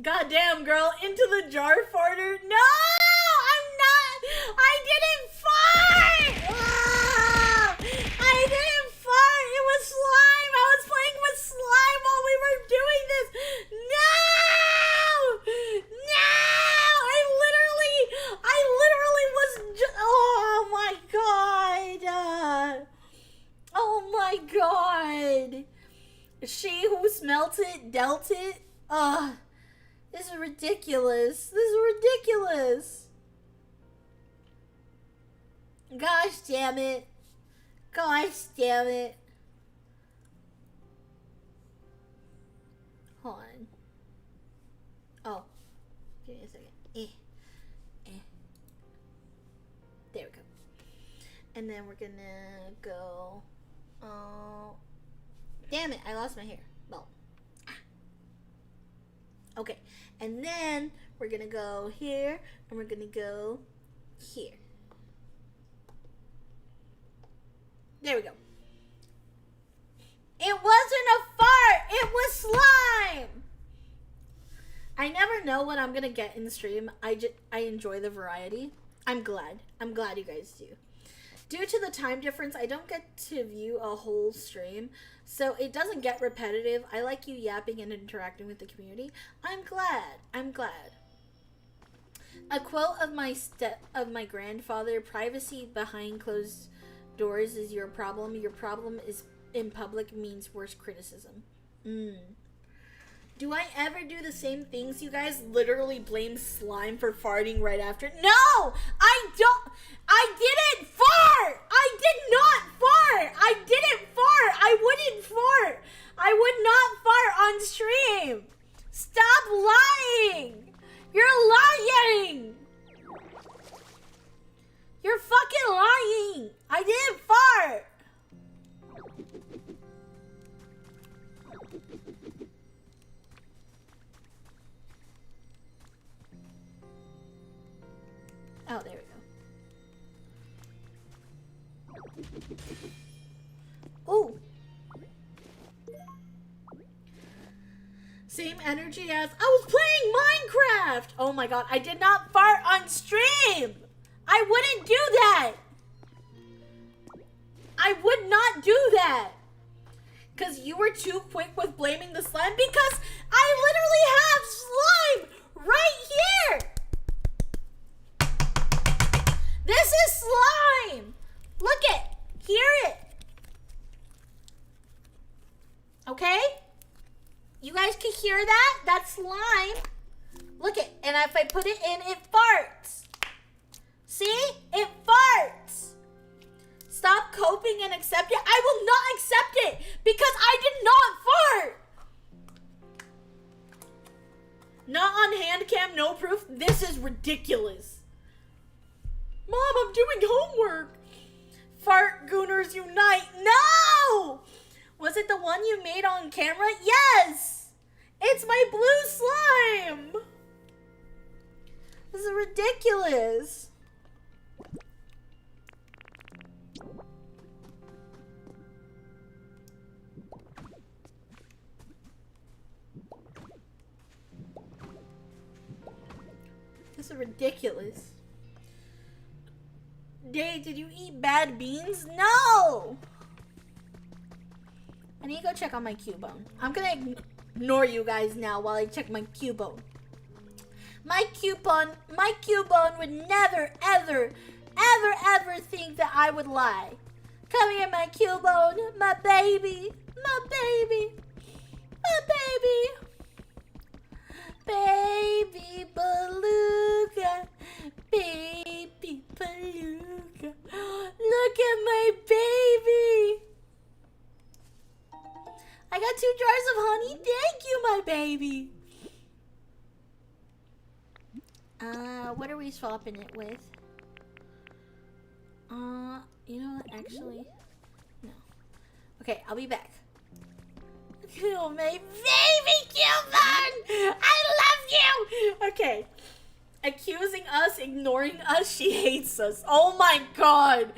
Goddamn, girl. Into the jar farter? No, I'm not. I didn't fart! Ah, I didn't fart. It was slime. I was playing with slime while we were doing this. No! No! I literally was just, oh my God. Oh my God. She who smelt it, dealt it. This is ridiculous. Gosh damn it. Hold on. Oh. Give me a second. There we go. And then we're gonna go. Oh, damn it! I lost my hair. Well, okay. And then we're gonna go here, and we're gonna go here. There we go. It wasn't a fart. It was slime. I never know what I'm gonna get in the stream. I enjoy the variety. I'm glad you guys do. Due to the time difference, I don't get to view a whole stream, so it doesn't get repetitive. I like you yapping and interacting with the community. I'm glad. A quote of my grandfather: "Privacy behind closed doors is your problem. Your problem is in public means worse criticism." Do I ever do the same things? You guys literally blame slime for farting right after. No! I didn't fart! I did not fart! I didn't fart! I wouldn't fart! I would not fart on stream! Stop lying! You're lying! You're fucking lying! I didn't fart! Oh, there we go. Ooh. Same energy as I was playing Minecraft. Oh my God, I did not fart on stream. I wouldn't do that. I would not do that. Because you were too quick with blaming the slime, because I literally have slime right here. This is slime. Look it. Hear it. Okay? You guys can hear that? That's slime. Look it. And if I put it in, it farts. See? It farts. Stop coping and accept it. I will not accept it because I did not fart. Not on hand cam, no proof. This is ridiculous. Mom, I'm doing homework. Fart Gooners unite. No! Was it the one you made on camera? Yes! It's my blue slime. This is ridiculous. This is ridiculous. Day, did you eat bad beans? No! I need to go check on my Cubone. I'm gonna ignore you guys now while I check my Cubone. My Cubone would never, ever, ever, ever think that I would lie. Come here, my Cubone, my baby, my baby, my baby. Baby beluga, baby beluga. Look at my baby. I got 2 jars of honey. Thank you, my baby. What are we swapping it with? You know what? Actually, no. Okay, I'll be back. Oh, my baby Cubone! I love you! Okay. Accusing us, ignoring us, she hates us. Oh my god.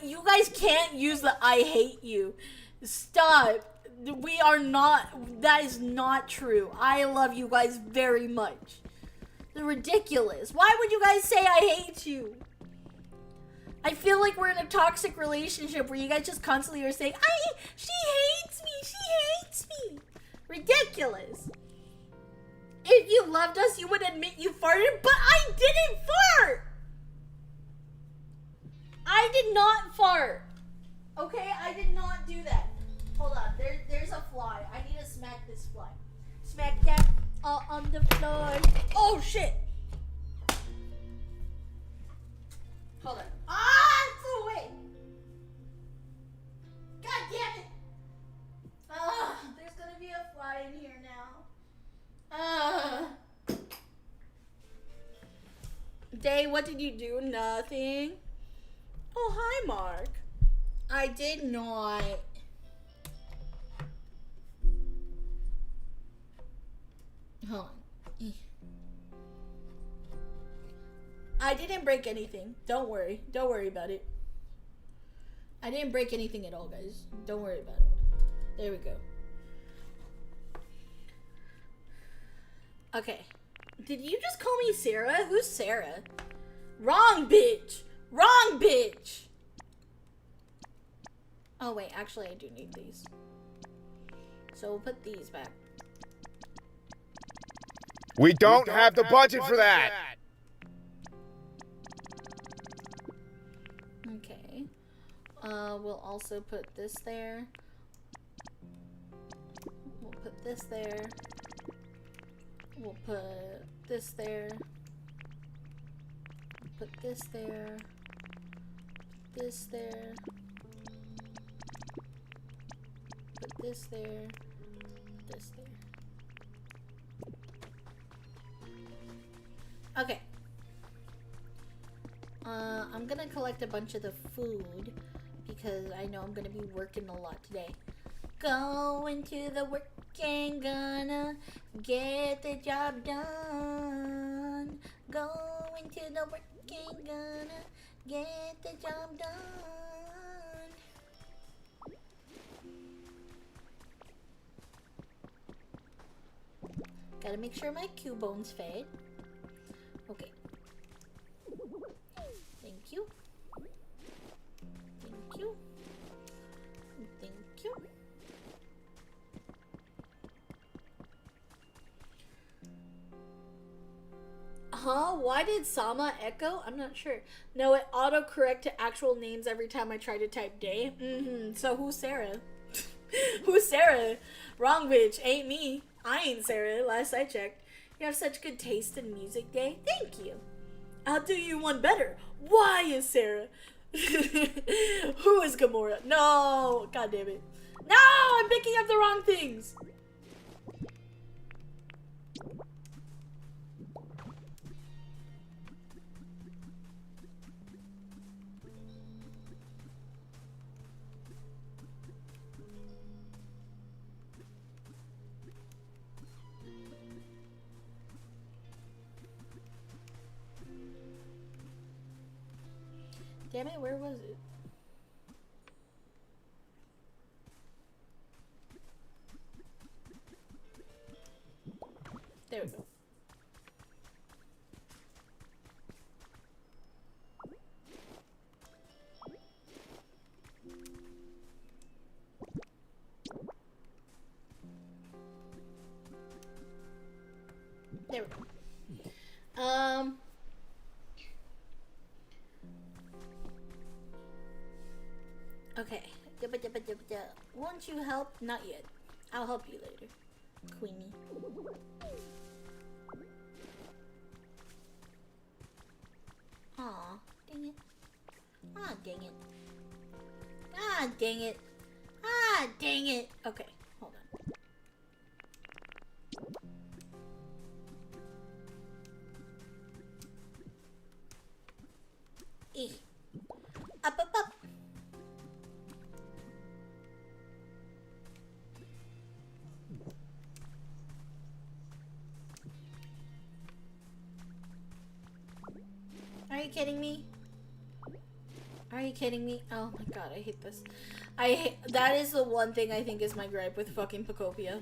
You guys can't use the I hate you. Stop. We are not, that is not true. I love you guys very much. It's ridiculous. Why would you guys say I hate you? I feel like we're in a toxic relationship where you guys just constantly are saying, she hates me, she hates me. Ridiculous. If you loved us, you would admit you farted, but I didn't fart. I did not fart. Okay, I did not do that. Hold on, there's a fly. I need to smack this fly. Smack that on the floor. Oh shit. Hold on. It flew away. God damn it. There's gonna be a fly in here now. Day, what did you do? Nothing. Oh, hi, Mark. I did not. Hold on. I didn't break anything. Don't worry. Don't worry about it. I didn't break anything at all, guys. Don't worry about it. There we go. Okay. Did you just call me Sarah? Who's Sarah? Wrong bitch! Wrong bitch! Oh wait, actually I do need these. So we'll put these back. We don't have the budget for that. Okay. We'll also put this there. We'll put this there. We'll put this there. Put this there. This there. Put this there. This there. Okay. I'm gonna collect a bunch of the food because I know I'm gonna be working a lot today. Going to the work and gonna get the job done. Going to the work and gonna get the job done. Gotta make sure my Cubone's fed. Okay. Thank you. Thank you. Thank you. Huh? Why did Sama echo? I'm not sure. No, it autocorrect to actual names every time I try to type day. So who's Sarah? Who's Sarah? Wrong bitch. Ain't me. I ain't Sarah, last I checked. You have such good taste in music, Day. Thank you. I'll do you one better. Why is Sarah? Who is Gamora? No! God damn it. No! I'm picking up the wrong things! Damn it, where was it? There we go. There we go. Okay. Won't you help? Not yet. I'll help you later, Queenie. Aw, dang it. Ah, dang it. Ah, dang it. Ah, dang it. Okay, hold on. Up, up, up. Are you kidding me? Are you kidding me? Oh my god, I hate this. That is the one thing I think is my gripe with fucking Pocopia.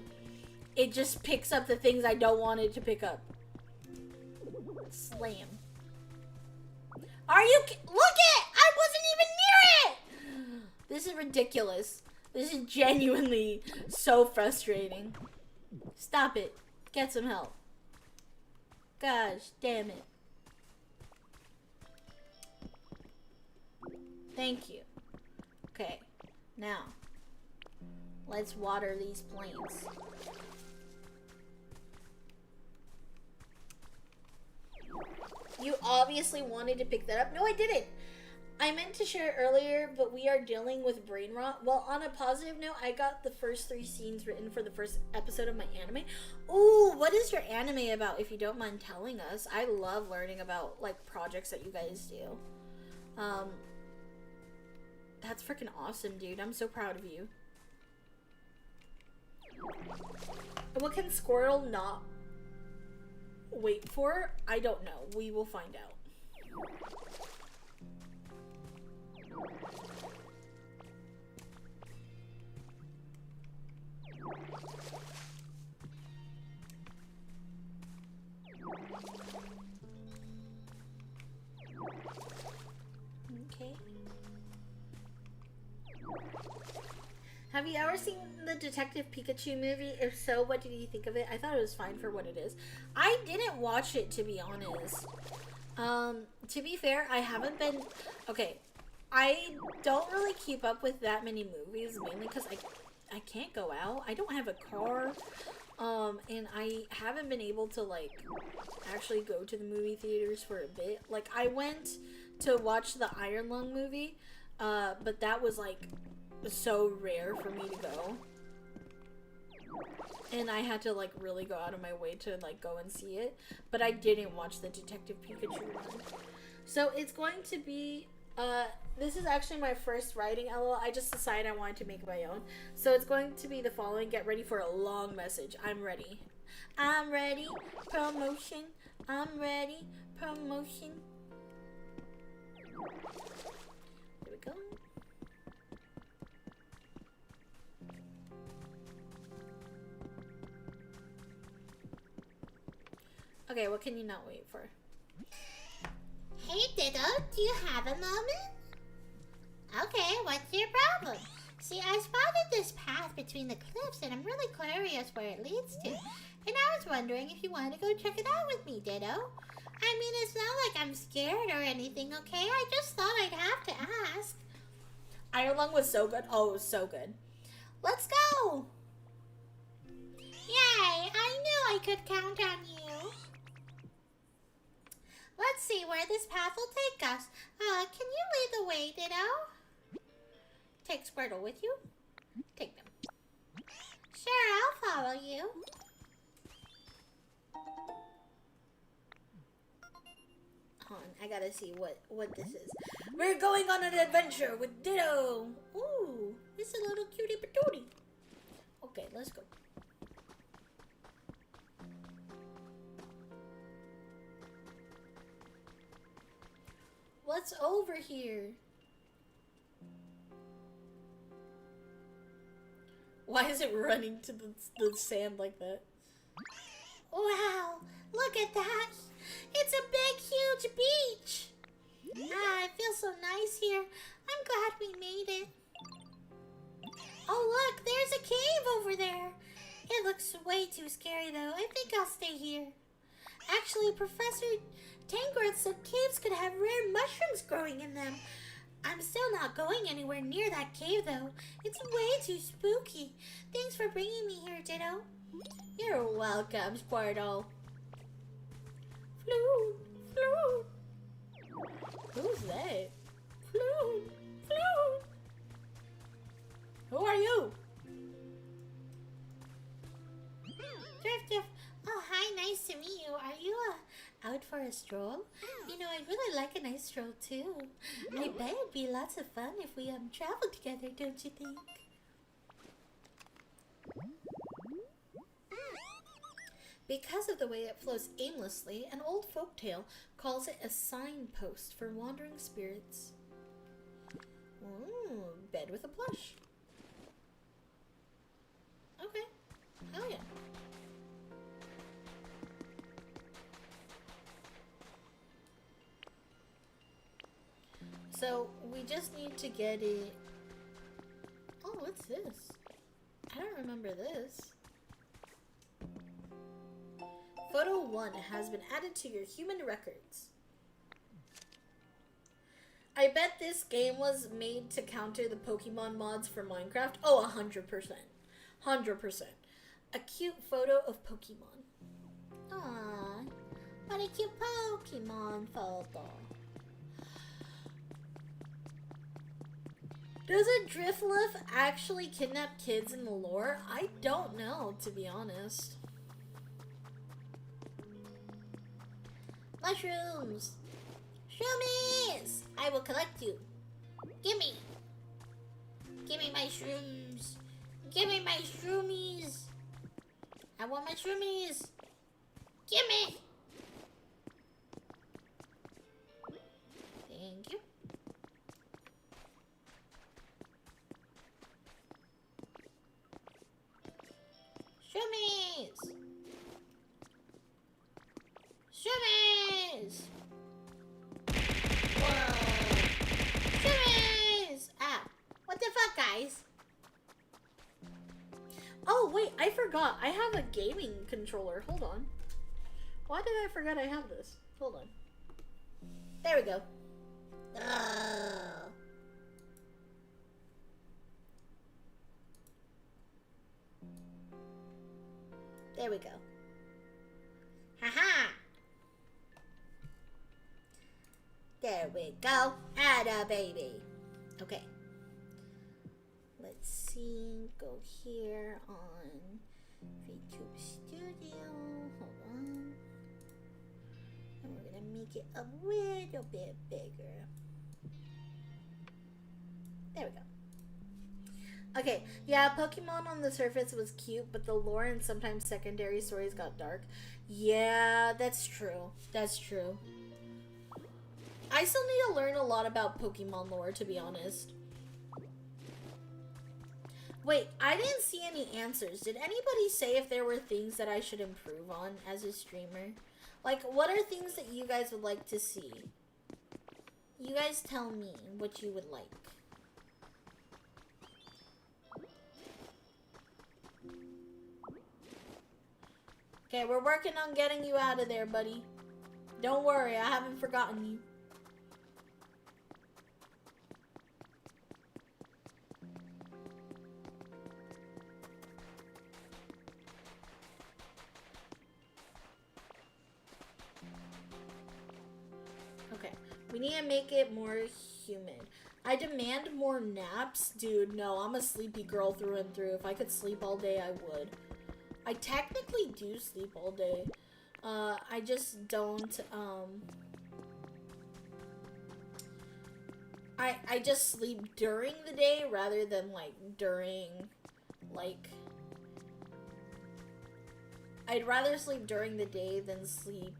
It just picks up the things I don't want it to pick up. Slam. Are you look it! I wasn't even near it! This is ridiculous. This is genuinely so frustrating. Stop it. Get some help. Gosh, damn it. Thank you. Okay, now let's water these plants. You obviously wanted to pick that up. No, I didn't. I meant to share it earlier, but we are dealing with brain rot. Well, on a positive note, I got the first 3 scenes written for the first episode of my anime. Ooh, what is your anime about, if you don't mind telling us? I love learning about, like, projects that you guys do. That's freaking awesome, dude. I'm so proud of you. What can Squirtle not wait for? I don't know. We will find out. Okay. Have you ever seen the Detective Pikachu movie? If so, what did you think of it? I thought it was fine for what it is. I didn't watch it, to be honest. To be fair, I haven't been... Okay, I don't really keep up with that many movies, mainly because I can't go out. I don't have a car. And I haven't been able to, like, actually go to the movie theaters for a bit. Like, I went to watch the Iron Lung movie, but that was, like, so rare for me to go. And I had to, like, really go out of my way to, like, go and see it. But I didn't watch the Detective Pikachu one. So it's going to be, this is actually my first writing LOL. I just decided I wanted to make my own. So it's going to be the following. Get ready for a long message. I'm ready. I'm ready. Promotion. I'm ready. Promotion. There we go. Okay, what can you not wait for? Hey, Ditto, do you have a moment? Okay, what's your problem? See, I spotted this path between the cliffs, and I'm really curious where it leads to. And I was wondering if you wanted to go check it out with me, Ditto. I mean, it's not like I'm scared or anything, okay? I just thought I'd have to ask. Iron Lung was so good. Oh, it was so good. Let's go! Yay! I knew I could count on you. Let's see where this path will take us. Can you lead the way, Ditto? Take Squirtle with you? Take them. Sure, I'll follow you. Hold on, I gotta see what this is. We're going on an adventure with Ditto. Ooh, this is a little cutie patootie. Okay, let's go. What's over here? Why is it running to the sand like that? Wow, look at that. It's a big, huge beach. Ah, it feels so nice here. I'm glad we made it. Oh, look, there's a cave over there. It looks way too scary, though. I think I'll stay here. Actually, Professor Tangrowth said caves could have rare mushrooms growing in them. I'm still not going anywhere near that cave, though. It's way too spooky. Thanks for bringing me here, Ditto. You're welcome, Squirtle. Flute, flute. Who's that? Flute, flute. Who are you? Drift. Oh, hi, nice to meet you. Are you out for a stroll? You know, I'd really like a nice stroll too. I bet it'd be lots of fun if we travel together, don't you think? Because of the way it flows aimlessly, an old folktale calls it a signpost for wandering spirits. Ooh, bed with a plush. Okay. Oh yeah. So, we just need to get it... Oh, what's this? I don't remember this. Photo 1 has been added to your human records. I bet this game was made to counter the Pokemon mods for Minecraft. Oh, 100%. 100%. A cute photo of Pokemon. Aww, what a cute Pokemon photo. Does a Drifloon actually kidnap kids in the lore? I don't know, to be honest. Mushrooms! Shroomies! I will collect you. Gimme! Gimme my shrooms! Gimme my shroomies! I want my shroomies! Gimme! Thank you. Shroomies! Shroomies! Whoa! Shroomies! Ah, what the fuck, guys? Oh, wait, I forgot. I have a gaming controller. Hold on. Why did I forget I have this? Hold on. There we go. Ugh. There we go. Haha! There we go. Atta baby. Okay. Let's see. Go here on VTube Studio. Hold on. And we're gonna make it a little bit bigger. There we go. Okay, yeah, Pokemon on the surface was cute, but the lore and sometimes secondary stories got dark. Yeah, that's true. That's true. I still need to learn a lot about Pokemon lore, to be honest. Wait, I didn't see any answers. Did anybody say if there were things that I should improve on as a streamer? Like, what are things that you guys would like to see? You guys tell me what you would like. Okay, we're working on getting you out of there, buddy. Don't worry, I haven't forgotten you. Okay, we need to make it more human. I demand more naps. Dude, no, I'm a sleepy girl through and through. If I could sleep all day, I would. I technically do sleep all day. I just don't, I just sleep during the day rather than, like, during, like, I'd rather sleep during the day than sleep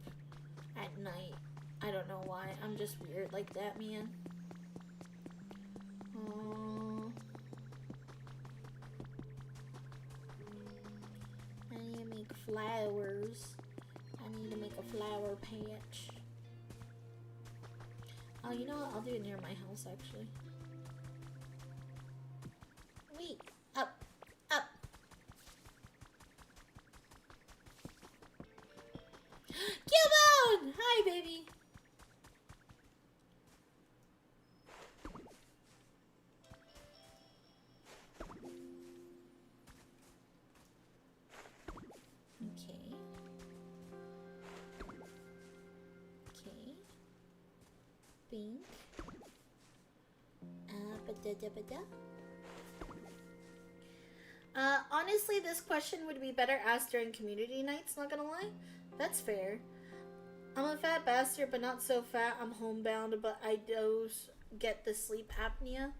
at night. I don't know why. I'm just weird like that, man. I need to make flowers. I need to make a flower patch. Oh, you know what? I'll do it near my house, actually. Wait. Up. Up. Cubone! Hi, baby. Pink. Honestly, this question would be better asked during community nights, not gonna lie. That's fair. I'm a fat bastard, but not so fat. I'm homebound, but I doze get the sleep apnea.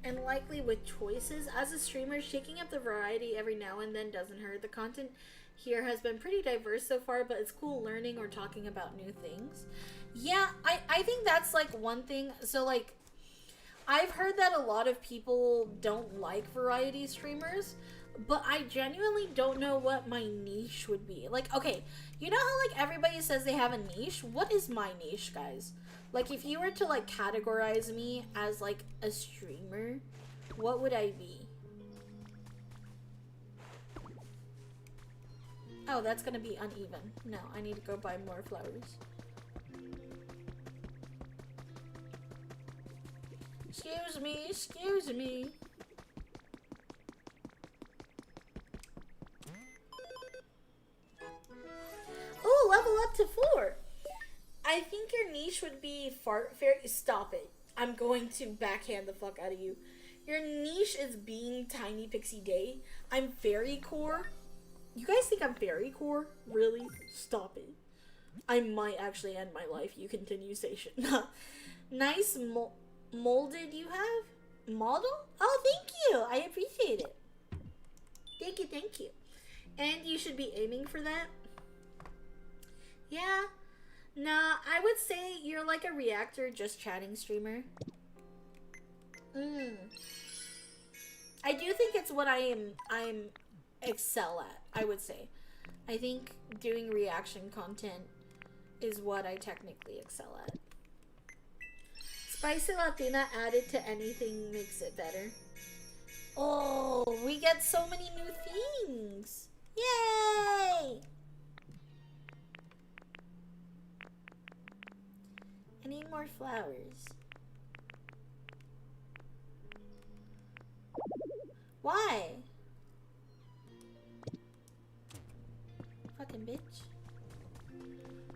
And likely with choices. As a streamer, shaking up the variety every now and then doesn't hurt. The content here has been pretty diverse so far, but it's cool learning or talking about new things. Yeah, I think that's, like, one thing. So, like, I've heard that a lot of people don't like variety streamers, but I genuinely don't know what my niche would be. Like, okay, you know how, like, everybody says they have a niche? What is my niche, guys? Like, if you were to, like, categorize me as, like, a streamer, what would I be? Oh, that's gonna be uneven. No, I need to go buy more flowers. Excuse me, excuse me. Oh, level up to 4. I think your niche would be fart fairy. Stop it. I'm going to backhand the fuck out of you. Your niche is being Tiny Pixie Day. I'm fairy core. You guys think I'm fairy core? Really? Stop it. I might actually end my life. You continue station. Nice molded you have? Model? Oh, thank you. I appreciate it. Thank you, thank you. And you should be aiming for that. Yeah. Nah, I would say you're like a reactor just chatting streamer. I do think it's what I'm excel at, I would say. I think doing reaction content is what I technically excel at. Spicy Latina added to anything makes it better. Oh, we get so many new things. Yay! I need more flowers. Why? Fucking bitch.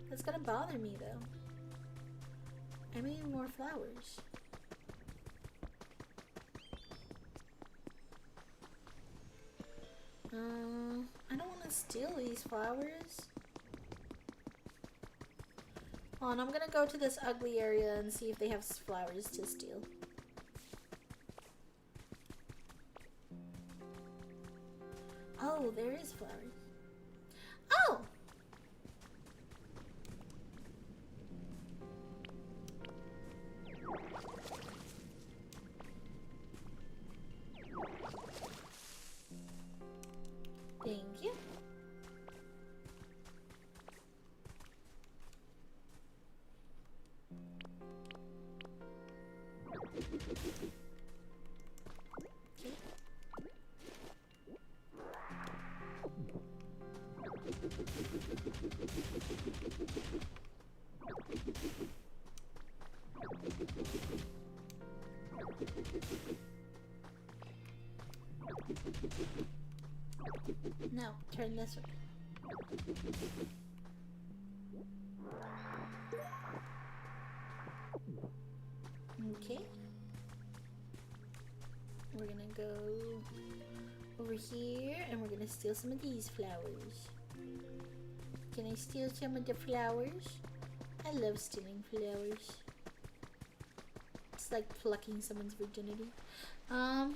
That's gonna bother me though. I need more flowers. I don't want to steal these flowers. Hold on, I'm gonna go to this ugly area and see if they have flowers to steal. Oh, there is flowers. Oh! Thank you. Okay. No, turn this way. Okay. We're gonna go over here and we're gonna steal some of these flowers. Can I steal some of the flowers? I love stealing flowers. It's like plucking someone's virginity. I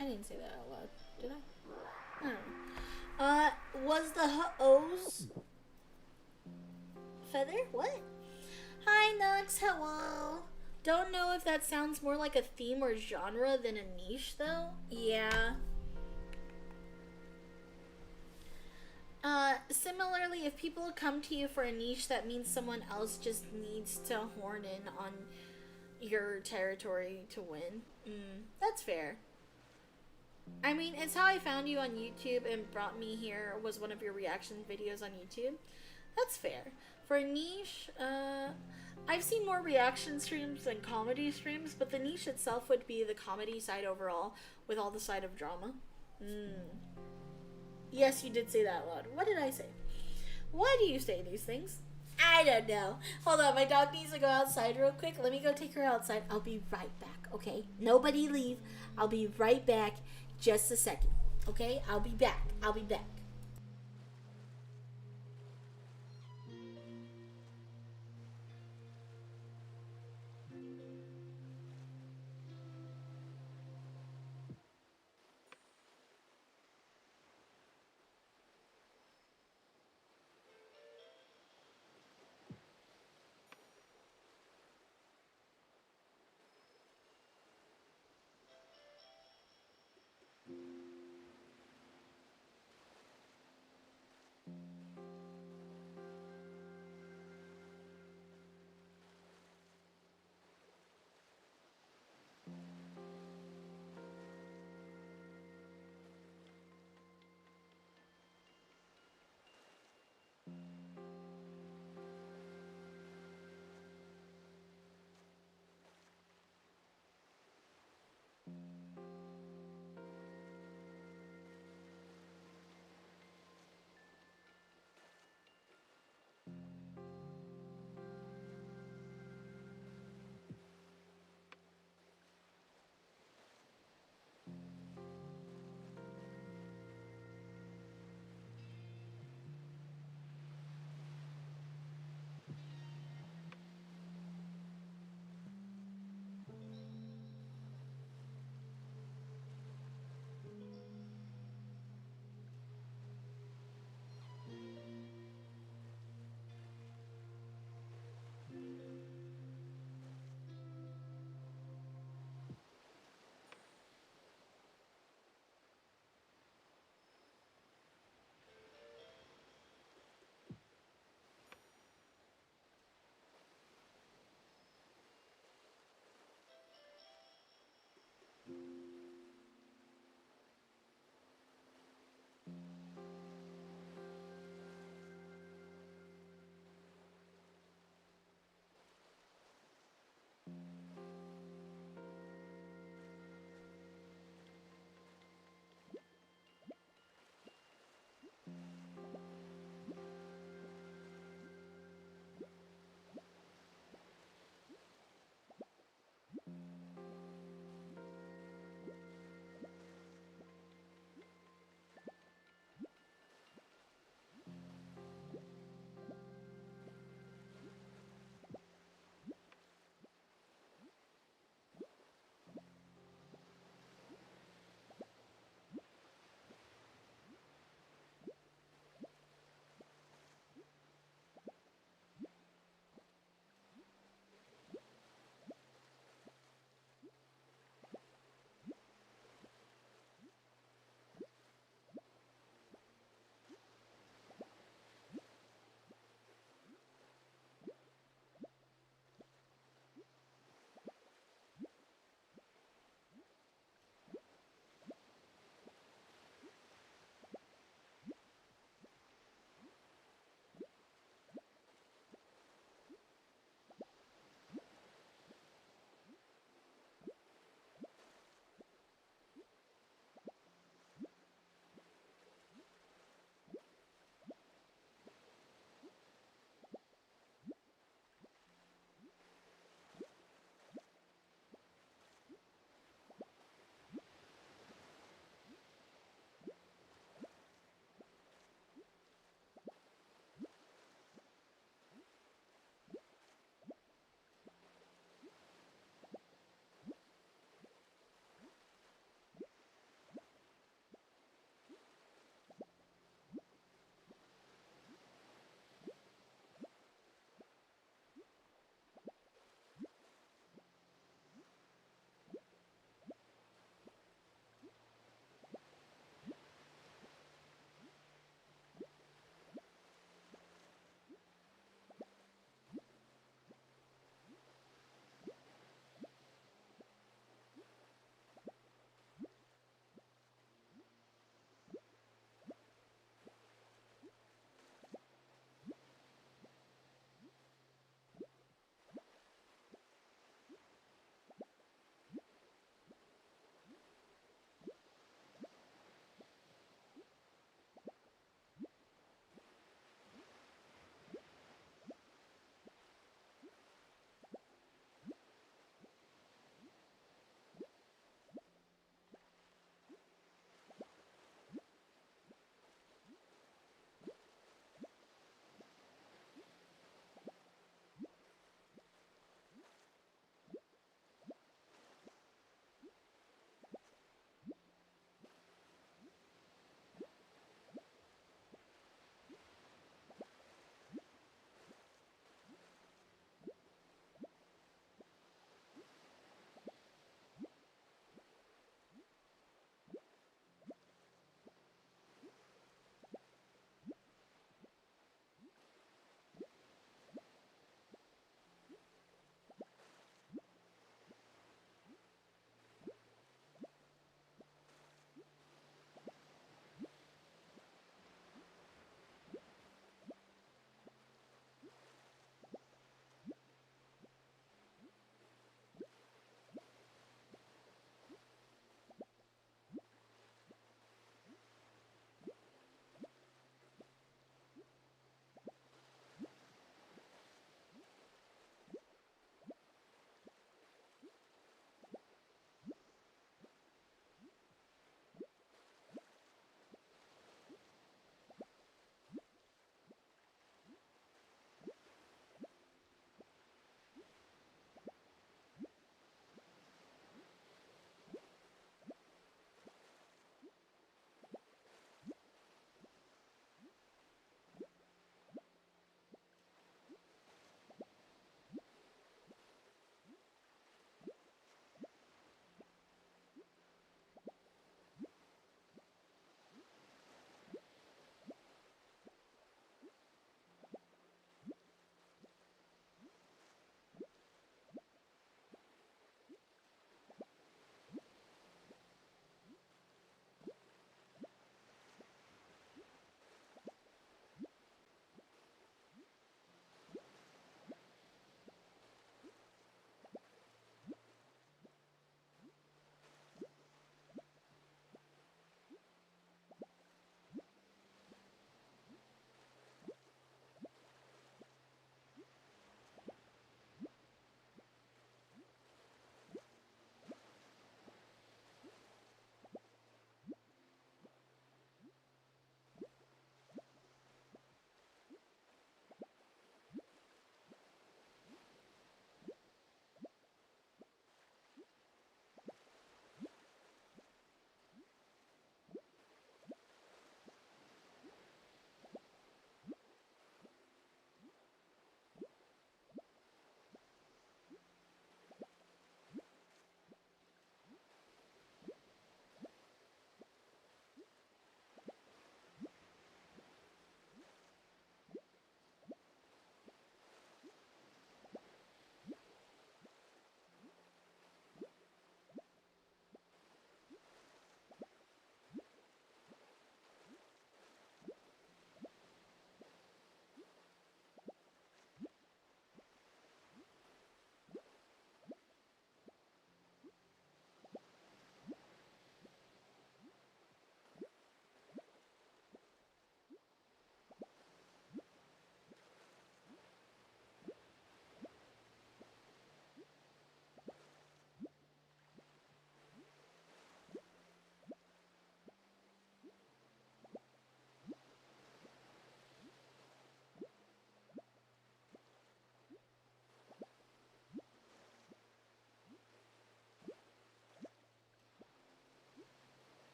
didn't say that out loud, did I? I don't know. Was the O's feather? What? Hi, Nux. Hello. Don't know if that sounds more like a theme or genre than a niche, though. Yeah. Similarly, if people come to you for a niche, that means someone else just needs to horn in on your territory to win. That's fair. I mean, it's how I found you on YouTube and brought me here was one of your reaction videos on YouTube. That's fair. For a niche, I've seen more reaction streams than comedy streams, but the niche itself would be the comedy side overall with all the side of drama. Yes, you did say that out loud. What did I say? Why do you say these things? I don't know. Hold on, my dog needs to go outside real quick. Let me go take her outside. I'll be right back, okay? Nobody leave. I'll be right back. Just a second, okay? I'll be back. I'll be back.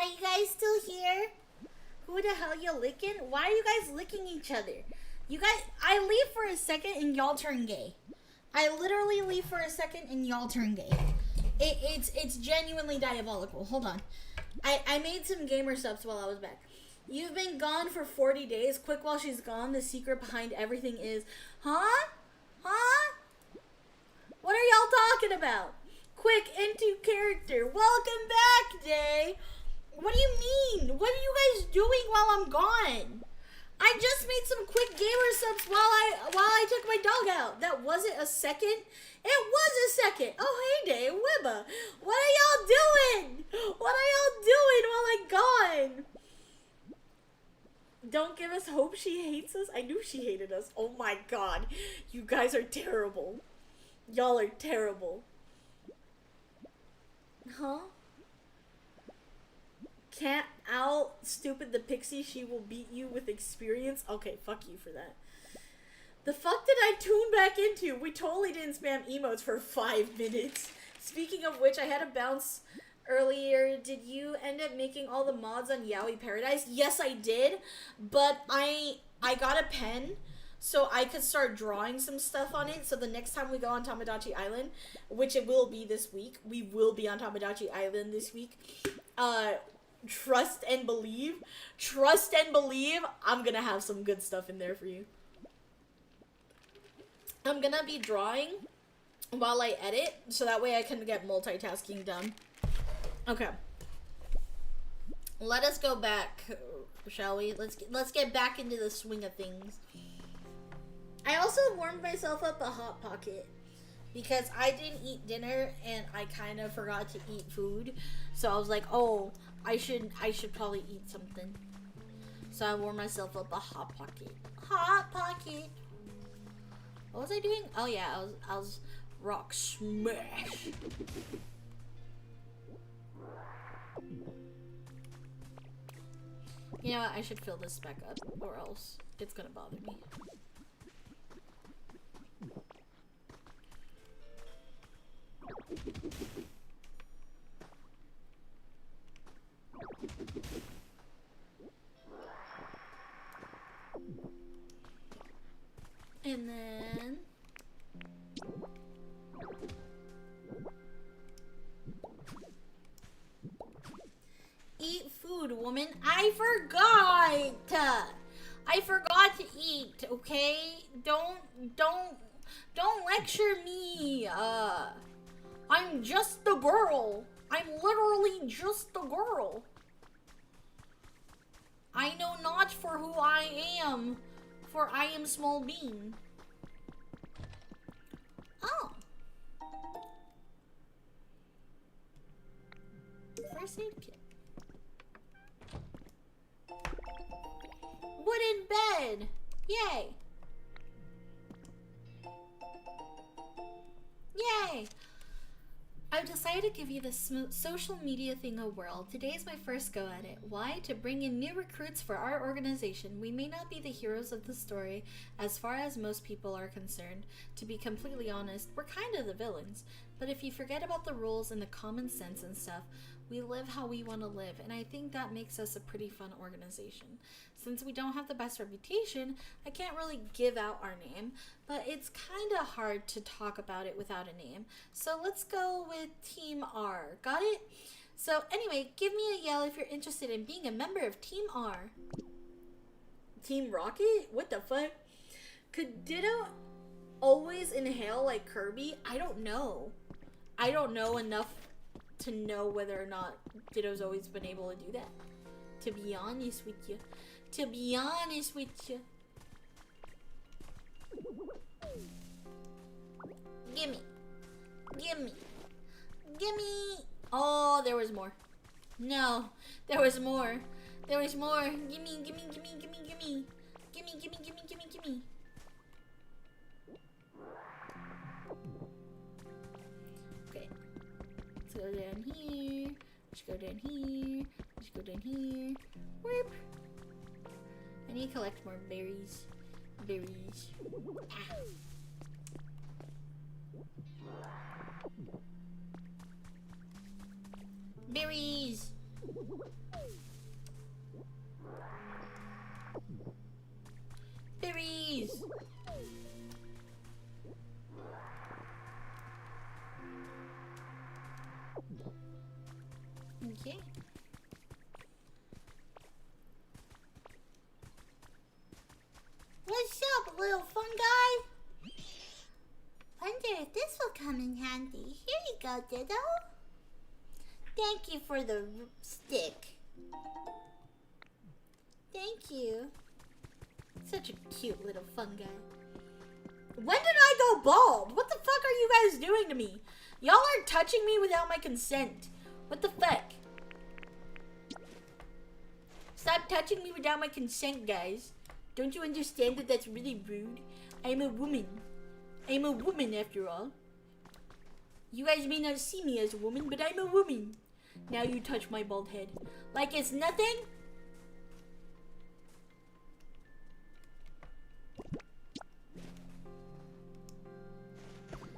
you guys still here? Who the hell you licking? Why are you guys licking each other? You guys, I leave for a second and y'all turn gay. I literally leave for a second and y'all turn gay. It's genuinely diabolical. Hold on. I made some gamer subs while I was back. You've been gone for 40 days. Quick, while she's gone, the secret behind everything is... Huh? Huh? What are y'all talking about? Quick, into character. Welcome back, Day. What do you mean? What are you guys doing while I'm gone? I just made some quick gamer subs while I took my dog out. That wasn't a second. It was a second. Oh, hey, Day, Wibba. What are y'all doing? What are y'all doing while I'm gone? Don't give us hope she hates us. I knew she hated us. Oh my god. You guys are terrible. Y'all are terrible. Huh? Can't out stupid the pixie. She will beat you with experience. Okay, fuck you for that. The fuck did I tune back into? We totally didn't spam emotes for 5 minutes. Speaking of which, I had a bounce earlier. Did you end up making all the mods on Yaoi Paradise? Yes, I did. But I got a pen so I could start drawing some stuff on it. So the next time we go on Tamagotchi Island, which it will be this week, we will be on Tamagotchi Island this week. Trust and believe. Trust and believe. I'm gonna have some good stuff in there for you. I'm gonna be drawing while I edit, so that way I can get multitasking done. Okay. Let us go back, shall we? Let's get back into the swing of things. I also warmed myself up a Hot Pocket because I didn't eat dinner and I kind of forgot to eat food. So I was like, oh, I should probably eat something. So I warmed myself up a Hot Pocket. Hot Pocket. What was I doing? Oh yeah, I was rock smash. You know what? I should fill this back up or else it's gonna bother me. And then eat food, woman. I forgot to eat, okay? Don't lecture me. I'm just a girl. I'm literally just a girl. I know not for who I am, for I am small bean. Oh. First aid kit. Wooden bed. Yay. Yay. I've decided to give you this social media thing a whirl. Today is my first go at it. Why? To bring in new recruits for our organization. We may not be the heroes of the story as far as most people are concerned. To be completely honest, we're kind of the villains. But if you forget about the rules and the common sense and stuff, we live how we want to live, and I think that makes us a pretty fun organization. Since we don't have the best reputation, I can't really give out our name, but it's kind of hard to talk about it without a name. So let's go with Team R. Got it? So anyway, give me a yell if you're interested in being a member of Team R. Team Rocket? What the fuck? Could Ditto always inhale like Kirby? I don't know. I don't know enough to know whether or not Ditto's always been able to do that. To be honest with you. To be honest with you. Gimme. Gimme. Gimme. Oh, there was more. No. There was more. There was more. Gimme, gimme, gimme, gimme, gimme. Gimme, gimme, gimme, gimme, gimme. Okay. Let's go down here. Let's go down here. Let's go down here. Whoop. I need to collect more berries. Berries. Ah. Berries. little fungi. Wonder if this will come in handy. Here you go, Ditto. Thank you for the stick. Thank you. Such a cute little fungi. When did I go bald? What the fuck are you guys doing to me? Y'all are touching me without my consent. What the fuck? Stop touching me without my consent, guys. Don't you understand that that's really rude? I'm a woman. I'm a woman after all. You guys may not see me as a woman, but I'm a woman. Now you touch my bald head. Like it's nothing?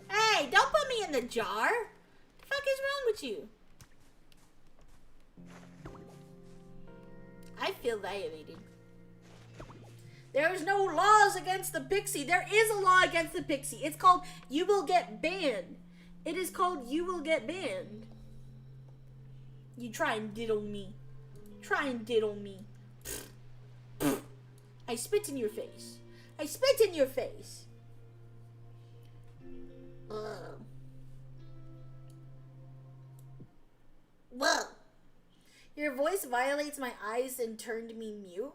Hey, don't put me in the jar. The fuck is wrong with you? I feel violated. There's no laws against the pixie. There is a law against the pixie. It's called you will get banned. It is called you will get banned. You try and diddle me. Try and diddle me. I spit in your face. I spit in your face. Whoa. Your voice violates my eyes and turned me mute.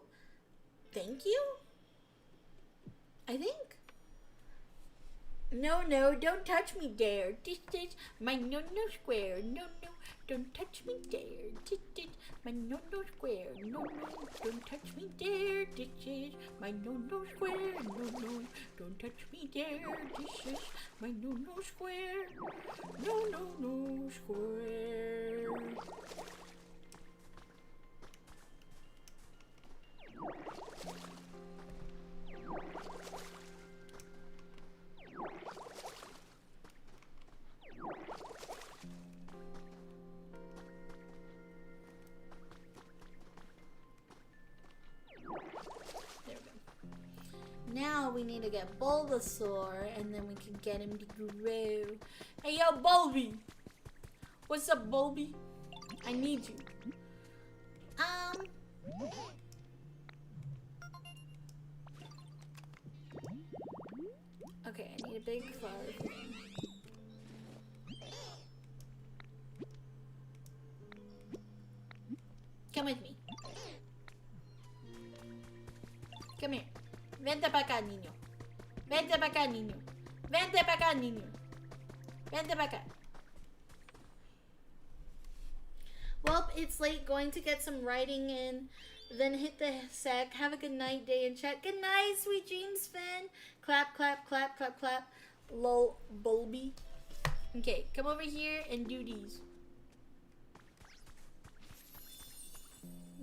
Thank you? I think. No, don't touch me there. This is my no square. No, don't touch me there. This is my no square. No, don't touch me there. This is my no square. No, don't touch me there. This is my no square. No square. There we go. Now we need to get Bulbasaur, and then we can get him to grow. Hey, yo, Bulby! What's up, Bulby? I need you. Okay, I need a big flower for him. Come with me. Come here. Vente pa' acá, niño. Vente pa' acá, niño. Vente pa' acá, niño. Vente pa' acá. Well, it's late. Going to get some writing in. Then hit the sack. Have a good night, day, and chat. Good night, sweet dreams, Finn. Clap, clap, clap, clap, clap. Lol, Bulby. Okay, come over here and do these.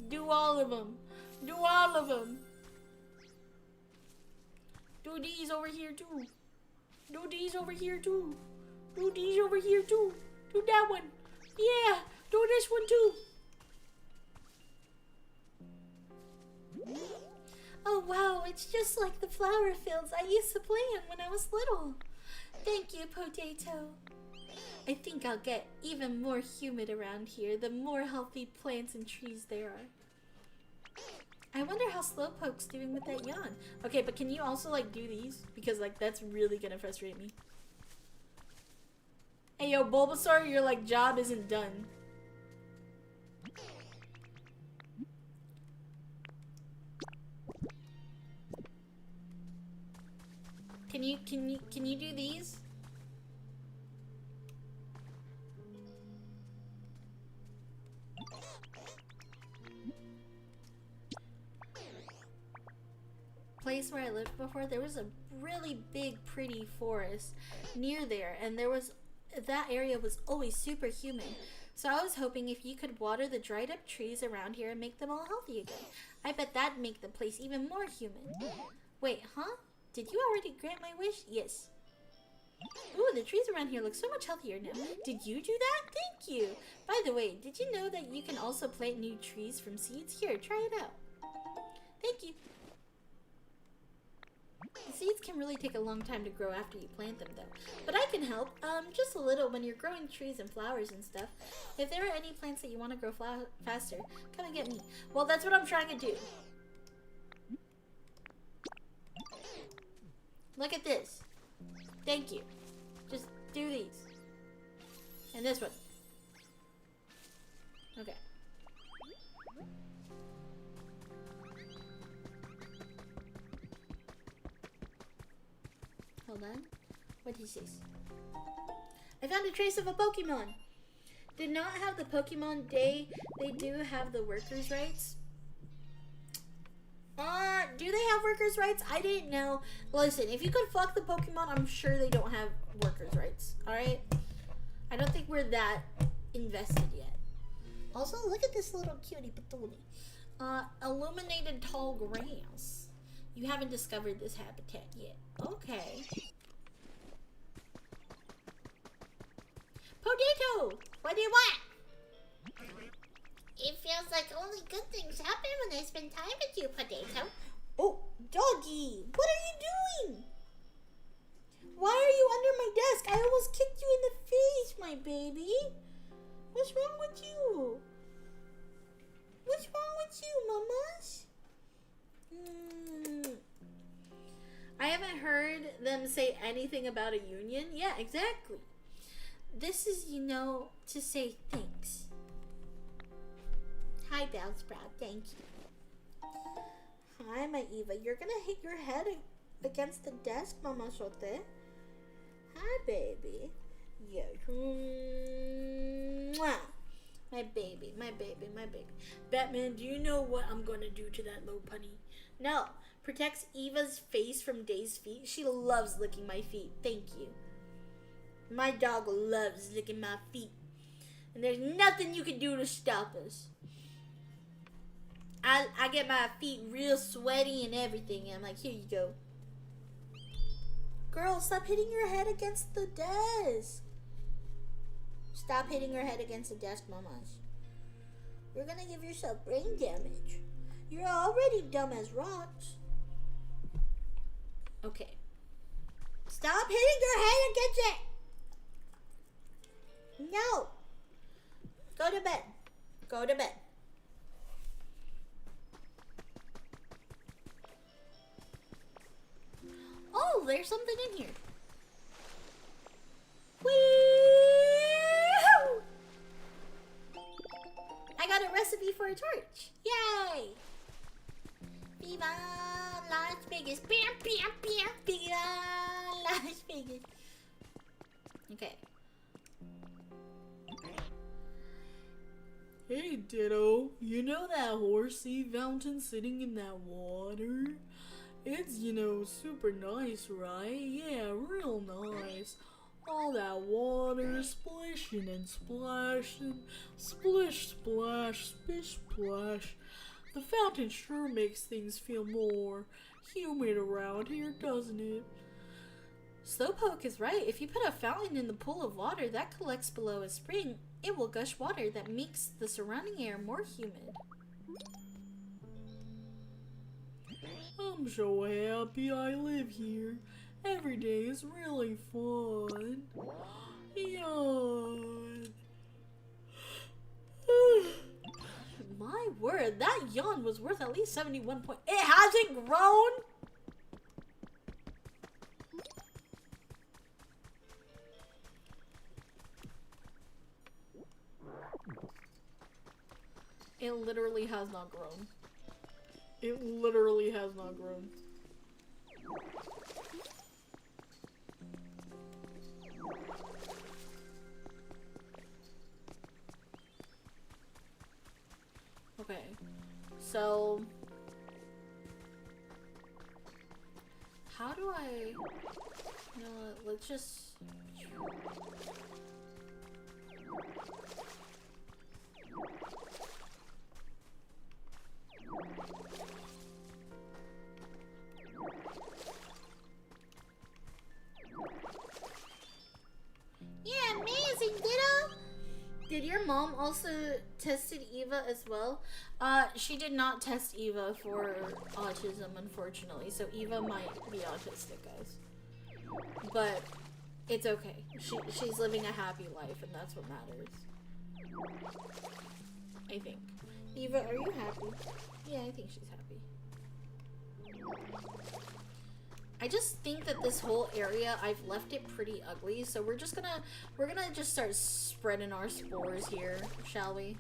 Do all of them. Do all of them. Do these over here too. Do these over here too. Do these over here too. Do that one. Yeah, do this one too. Oh wow, it's just like the flower fields I used to play in when I was little. Thank you, Potato. I think I'll get even more humid around here the more healthy plants and trees there are. I wonder how Slowpoke's doing with that yawn. Okay, but can you also like do these? Because like that's really gonna frustrate me. Hey yo, Bulbasaur, your like job isn't done. Can you do these? Place where I lived before, there was a really big pretty forest near there, and that area was always super humid. So I was hoping if you could water the dried up trees around here and make them all healthy again. I bet that'd make the place even more humid. Wait, huh? Did you already grant my wish? Yes. Ooh, the trees around here look so much healthier now. Did you do that? Thank you. By the way, did you know that you can also plant new trees from seeds? Here, try it out. Thank you. The seeds can really take a long time to grow after you plant them though. But I can help, just a little when you're growing trees and flowers and stuff. If there are any plants that you want to grow faster, come and get me. Well, that's what I'm trying to do. Look at this. Thank you. Just do these. And this one. Okay. Hold on. What is this? I found a trace of a Pokemon. Did not have the Pokemon Day. They do have the workers' rights. Do they have workers' rights? I didn't know. Listen, if you could fuck the Pokemon, I'm sure they don't have workers' rights. Alright? I don't think we're that invested yet. Also, look at this little cutie patootie. Illuminated tall grass. You haven't discovered this habitat yet. Okay. Potato! What do you want? It feels like only good things happen when I spend time with you, Potato. Oh, doggy! What are you doing? Why are you under my desk? I almost kicked you in the face, my baby. What's wrong with you? What's wrong with you, mamas? I haven't heard them say anything about a union. Yeah, exactly. This is, you know, to say thanks. Hi, Bellsprout. Thank you. Hi, my Eva. You're gonna hit your head against the desk, Mama Sote. Hi, baby. Yeah. Mwah. My baby, my baby, my baby. Batman, do you know what I'm gonna do to that little punny? No. Protects Eva's face from Day's feet. She loves licking my feet. Thank you. My dog loves licking my feet. And there's nothing you can do to stop us. I get my feet real sweaty and everything. And I'm like, here you go. Girl, stop hitting your head against the desk. Stop hitting your head against the desk, mamas. You're gonna give yourself brain damage. You're already dumb as rocks. Okay. Stop hitting your head against it. No. Go to bed. Go to bed. Oh, there's something in here. Whee! I got a recipe for a torch. Yay! Viva Las Vegas. Bam, bam, bam. Viva Las Vegas. Okay. Hey, Ditto. You know that horsey fountain sitting in that water? It's, you know, super nice, right? Yeah, real nice. All that water splishing and splashing. Splish, splash, splish, splash. The fountain sure makes things feel more humid around here, doesn't it? Slowpoke is right. If you put a fountain in the pool of water that collects below a spring, it will gush water that makes the surrounding air more humid. I'm so happy I live here. Every day is really fun. Yawn. My word, that yawn was worth at least 71 points. It hasn't grown? It literally has not grown. It literally has not grown. Okay, so how do I, you know what, let's just, yeah, amazing, Ditto. Did your mom also tested Eva as well? She did not test Eva for autism, unfortunately. So Eva might be autistic, guys. But it's okay. She's living a happy life, and that's what matters. I think. Eva, are you happy? Yeah, I think she's happy. I just think that this whole area, I've left it pretty ugly, so we're gonna just start spreading our spores here, shall we?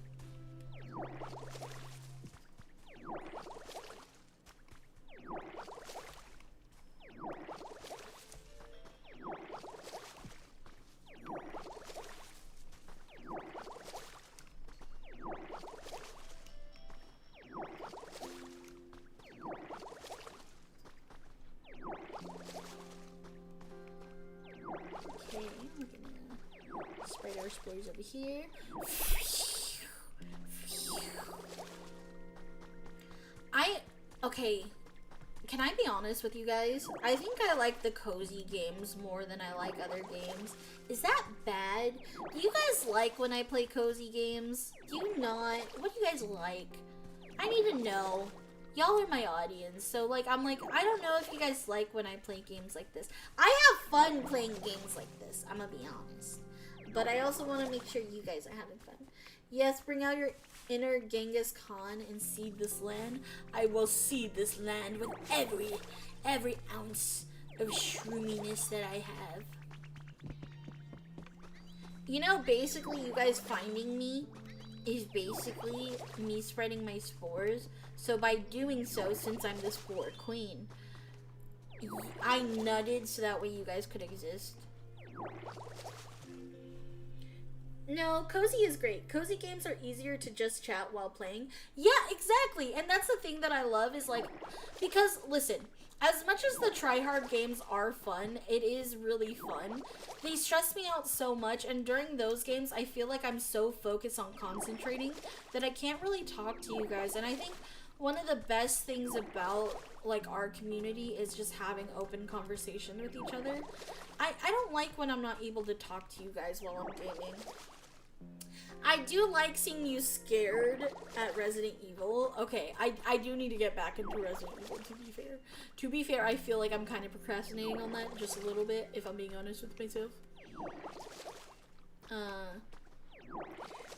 Okay, we're gonna spread our spores over here. Okay, can I be honest with you guys? I think I like the cozy games more than I like other games. Is that bad? Do you guys like when I play cozy games? Do you not? What do you guys like? I need to know. Y'all are my audience, so like, I don't know if you guys like when I play games like this. I have fun playing games like this, I'm gonna be honest. But I also want to make sure you guys are having fun. Yes, bring out your inner Genghis Khan and seed this land. I will seed this land with every ounce of shroominess that I have. You know, basically, you guys finding me is basically me spreading my spores. So by doing so, since I'm the spore queen, I nutted so that way you guys could exist. No, cozy is great. Cozy games are easier to just chat while playing. Yeah, exactly. And that's the thing that I love is like, because listen, as much as the tryhard games are fun, it is really fun. They stress me out so much, and during those games, I feel like I'm so focused on concentrating that I can't really talk to you guys. And I think one of the best things about like our community is just having open conversation with each other. I don't like when I'm not able to talk to you guys while I'm gaming. I do like seeing you scared at Resident Evil. Okay, I do need to get back into Resident Evil, to be fair. To be fair, I feel like I'm kind of procrastinating on that just a little bit, if I'm being honest with myself.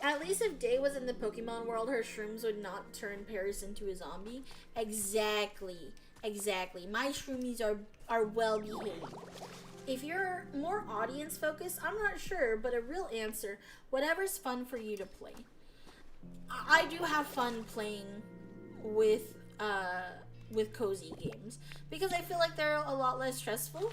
At least if Day was in the Pokemon world, her shrooms would not turn Paris into a zombie. Exactly. Exactly. My shroomies are well behaved. If you're more audience focused, I'm not sure, but a real answer, whatever's fun for you to play. I do have fun playing with cozy games because I feel like they're a lot less stressful.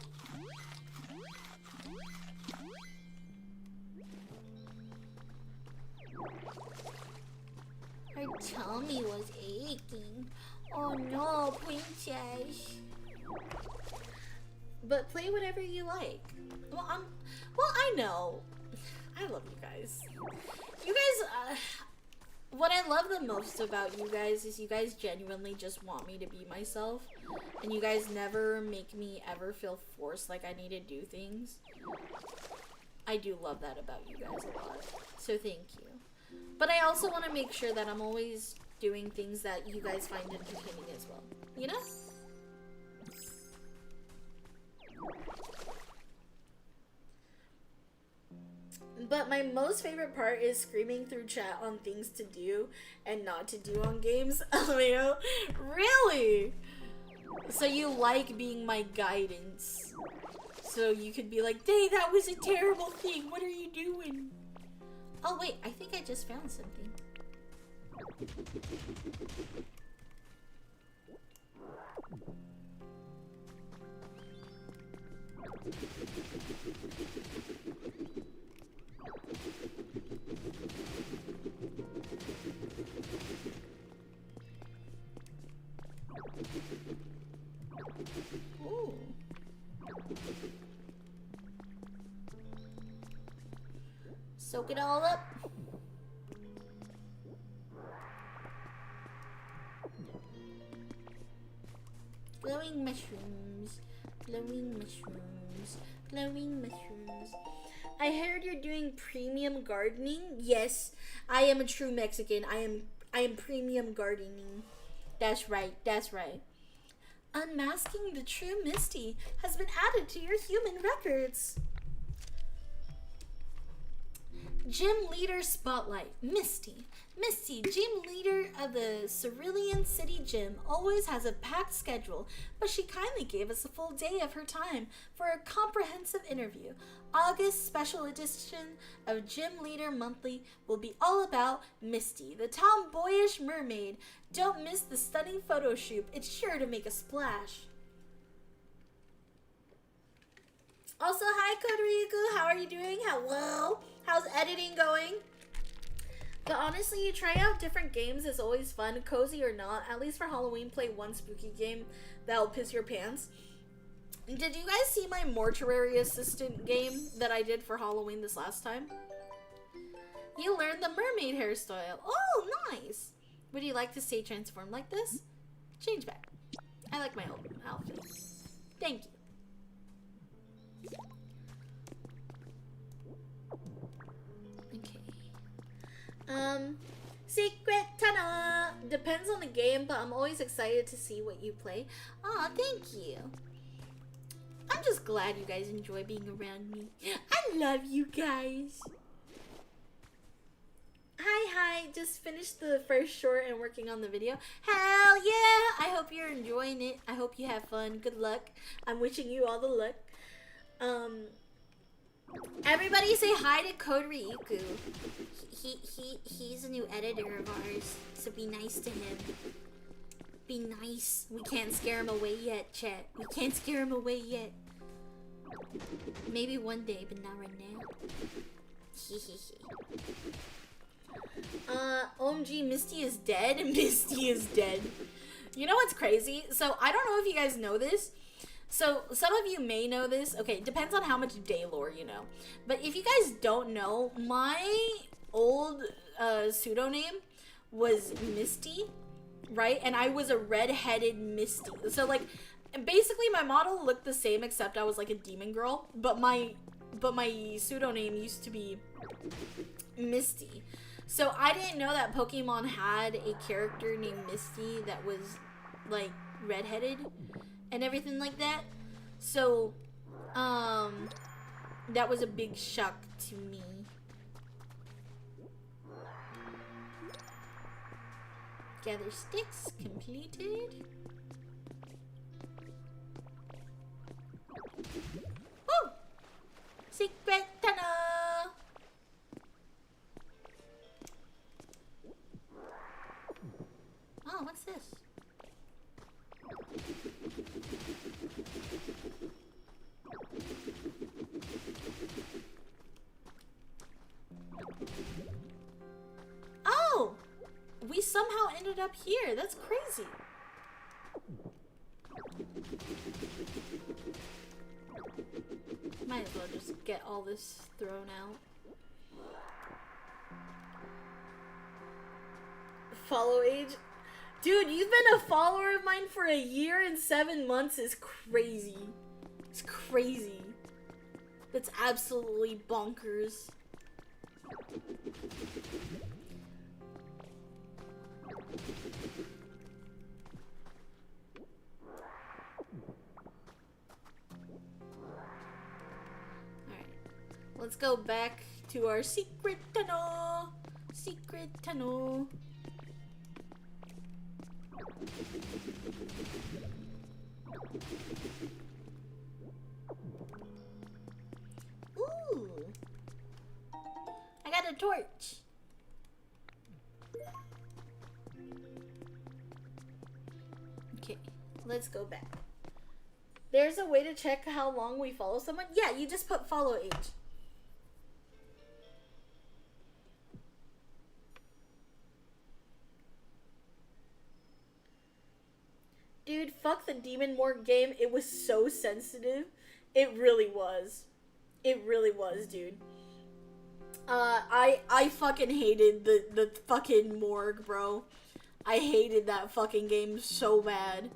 Her tummy was aching. Oh no, princess. But play whatever you like. Well, I know. I love you guys. You guys, what I love the most about you guys is you guys genuinely just want me to be myself. And you guys never make me ever feel forced like I need to do things. I do love that about you guys a lot. So thank you. But I also want to make sure that I'm always doing things that you guys find entertaining as well. You know? But my most favorite part is screaming through chat on things to do and not to do on games. LMAO. Really? So you like being my guidance. So you could be like, Day, that was a terrible thing. What are you doing? Oh wait, I think I just found something. Ooh. Soak it all up. Glowing mushrooms. Glowing mushrooms. Glowing mushrooms. I heard you're doing premium gardening. Yes, I am a true Mexican. I am premium gardening. That's right. That's right. Unmasking the true Misty has been added to your human records. Gym Leader Spotlight. Misty. Misty, gym leader of the Cerulean City Gym, always has a packed schedule, but she kindly gave us a full day of her time for a comprehensive interview. August special edition of Gym Leader Monthly will be all about Misty, the tomboyish mermaid. Don't miss the stunning photo shoot. It's sure to make a splash. Also, hi Kodoriku, how are you doing? Hello. How's editing going? But honestly, you try out different games is always fun, cozy or not. At least for Halloween, play one spooky game that'll piss your pants. Did you guys see my mortuary assistant game that I did for Halloween this last time? You learned the mermaid hairstyle. Oh, nice. Would you like to stay transformed like this? Change back. I like my old outfit. Thank you. Secret Tunnel! Depends on the game, but I'm always excited to see what you play. Aw, thank you. I'm just glad you guys enjoy being around me. I love you guys. Hi, just finished the first short and working on the video. Hell yeah! I hope you're enjoying it. I hope you have fun. Good luck. I'm wishing you all the luck. Everybody say hi to Code Ryuku. He's a new editor of ours, so be nice to him. Be nice. We can't scare him away yet, chat. We can't scare him away yet. Maybe one day, but not right now. OMG, Misty is dead. Misty is dead. You know what's crazy? So, I don't know if you guys know this. So, some of you may know this. Okay, it depends on how much Daylore you know. But if you guys don't know, my old pseudonym was Misty, right? And I was a red-headed Misty. So, like, basically my model looked the same except I was like a demon girl. But my pseudonym used to be Misty. So, I didn't know that Pokemon had a character named Misty that was, like, red-headed and everything like that. So, that was a big shock to me. Gather sticks completed. Woo! Secret tunnel! Oh, what's this? Oh! We somehow ended up here. That's crazy. Might as well just get all this thrown out. Follow age. Dude, you've been a follower of mine for 1 year and 7 months is crazy. It's crazy. That's absolutely bonkers. Alright. Let's go back to our secret tunnel. Secret tunnel. Ooh. I got a torch. Okay, let's go back. There's a way to check how long we follow someone? Yeah, you just put follow age. Dude, fuck the Demon Morgue game. It was so sensitive. It really was. It really was, dude. I fucking hated the fucking morgue, bro. I hated that fucking game so bad.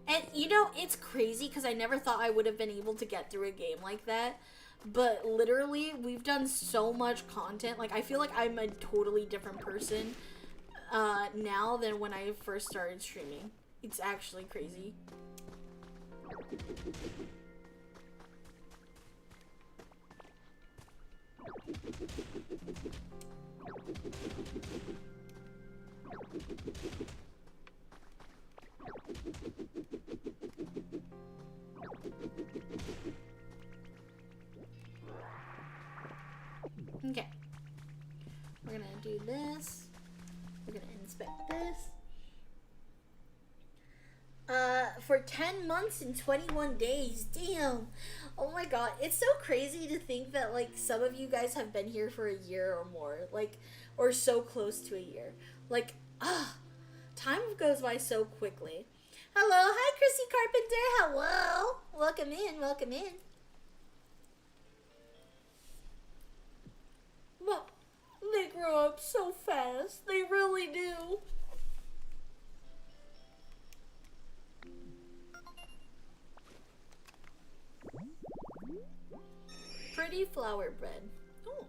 And, you know, it's crazy because I never thought I would have been able to get through a game like that. But literally, we've done so much content. Like, I feel like I'm a totally different person now than when I first started streaming. It's actually crazy. Okay. We're gonna do this. We're gonna inspect this. For 10 months and 21 days. Damn. Oh my god. It's so crazy to think that, like, some of you guys have been here for a year or more. Like, or so close to a year. Like, time goes by so quickly. Hello. Hi, Chrissy Carpenter. Hello. Welcome in. Welcome in. But they grow up so fast. They really do. Pretty flower bread. Oh.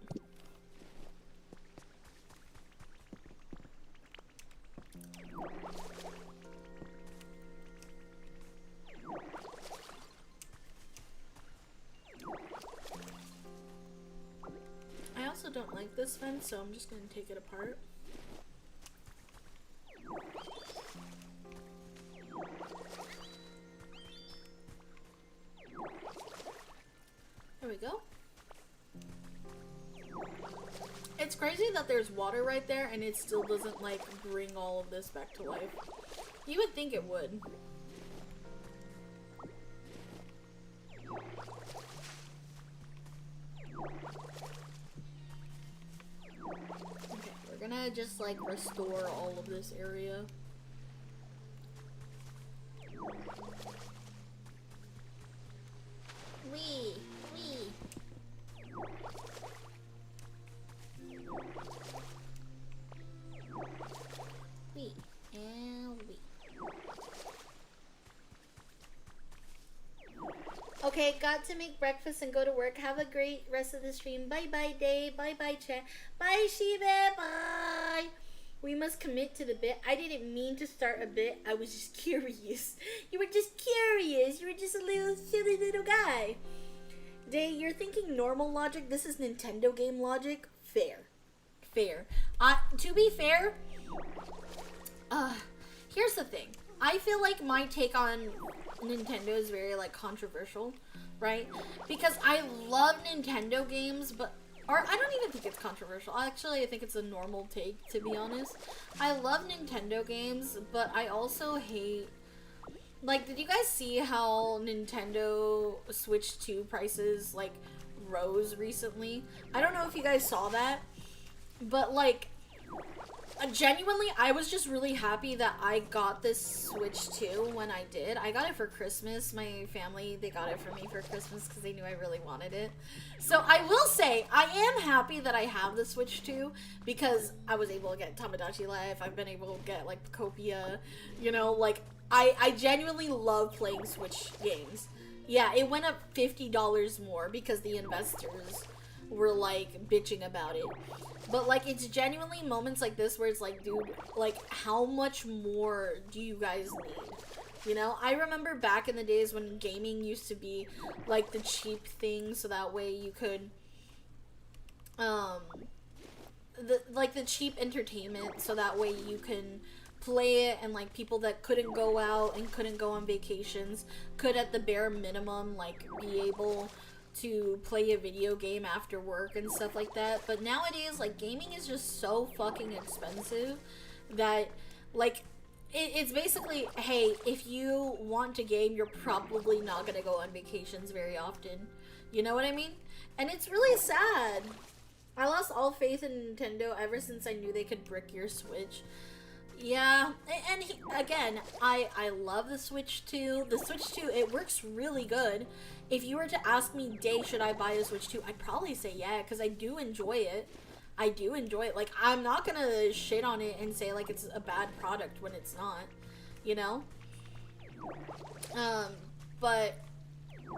I also don't like this fence, so I'm just going to take it apart. There we go. It's crazy that there's water right there and it still doesn't, like, bring all of this back to life. You would think it would. Okay, we're gonna just, like, restore all of this area. Wee. And wee. Okay, got to make breakfast and go to work. Have a great rest of the stream. Bye bye, Dave. Bye bye, chat. Bye, Shiba. Bye. We must commit to the bit. I didn't mean to start a bit. I was just curious. You were just curious. You were just a little silly little guy. Day, you're thinking normal logic. This is Nintendo game logic. Fair. To be fair, here's the thing. I feel like my take on Nintendo is very, like, controversial, right? Because I love Nintendo games, or I don't even think it's controversial. Actually, I think it's a normal take, to be honest. I love Nintendo games, but I also hate... Like, did you guys see how Nintendo Switch 2 prices, like, rose recently? I don't know if you guys saw that, but, like, genuinely, I was just really happy that I got this Switch 2 when I did. I got it for Christmas. My family, they got it for me for Christmas because they knew I really wanted it. So I will say, I am happy that I have the Switch 2 because I was able to get Tamagotchi Life. I've been able to get, like, Copia. You know, like, I genuinely love playing Switch games. Yeah, it went up $50 more because the investors were, like, bitching about it. But, like, it's genuinely moments like this where it's like, dude, like, how much more do you guys need? You know, I remember back in the days when gaming used to be, like, the cheap thing, so that way you could, the cheap entertainment, so that way you can play it, and, like, people that couldn't go out and couldn't go on vacations could, at the bare minimum, like, be able to play a video game after work and stuff like that. But nowadays, like, gaming is just so fucking expensive that, like, it's basically, hey, if you want to game, you're probably not gonna go on vacations very often. You know what I mean? And it's really sad. I lost all faith in Nintendo ever since I knew they could brick your Switch. Yeah, and again, I love the Switch 2. The Switch 2, it works really good. If you were to ask me, Day, should I buy a Switch 2? I'd probably say yeah, because I do enjoy it. I do enjoy it. Like, I'm not gonna shit on it and say, like, it's a bad product when it's not, you know? But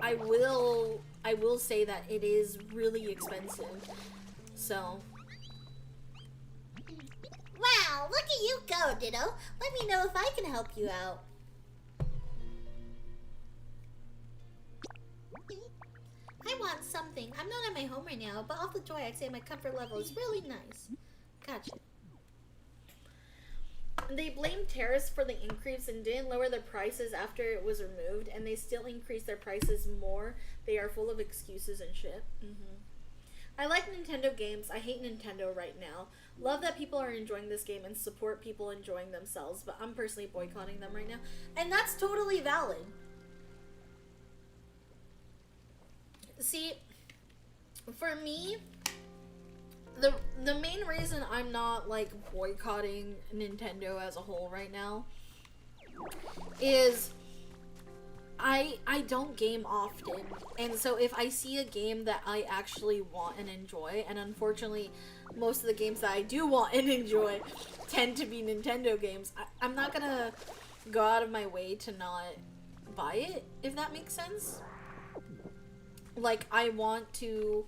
I will say that it is really expensive, so... Wow, look at you go, Ditto. Let me know if I can help you out. I want something. I'm not at my home right now, but off the joy, I'd say my comfort level is really nice. Gotcha. They blamed tariffs for the increase and didn't lower their prices after it was removed, and they still increased their prices more. They are full of excuses and shit. I like Nintendo games. I hate Nintendo right now. Love that people are enjoying this game and support people enjoying themselves, but I'm personally boycotting them right now. And that's totally valid. See, for me, the main reason I'm not like boycotting Nintendo as a whole right now is I don't game often, and so if I see a game that I actually want and enjoy, and unfortunately most of the games that I do want and enjoy tend to be Nintendo games, I'm not gonna go out of my way to not buy it, if that makes sense. Like, I want to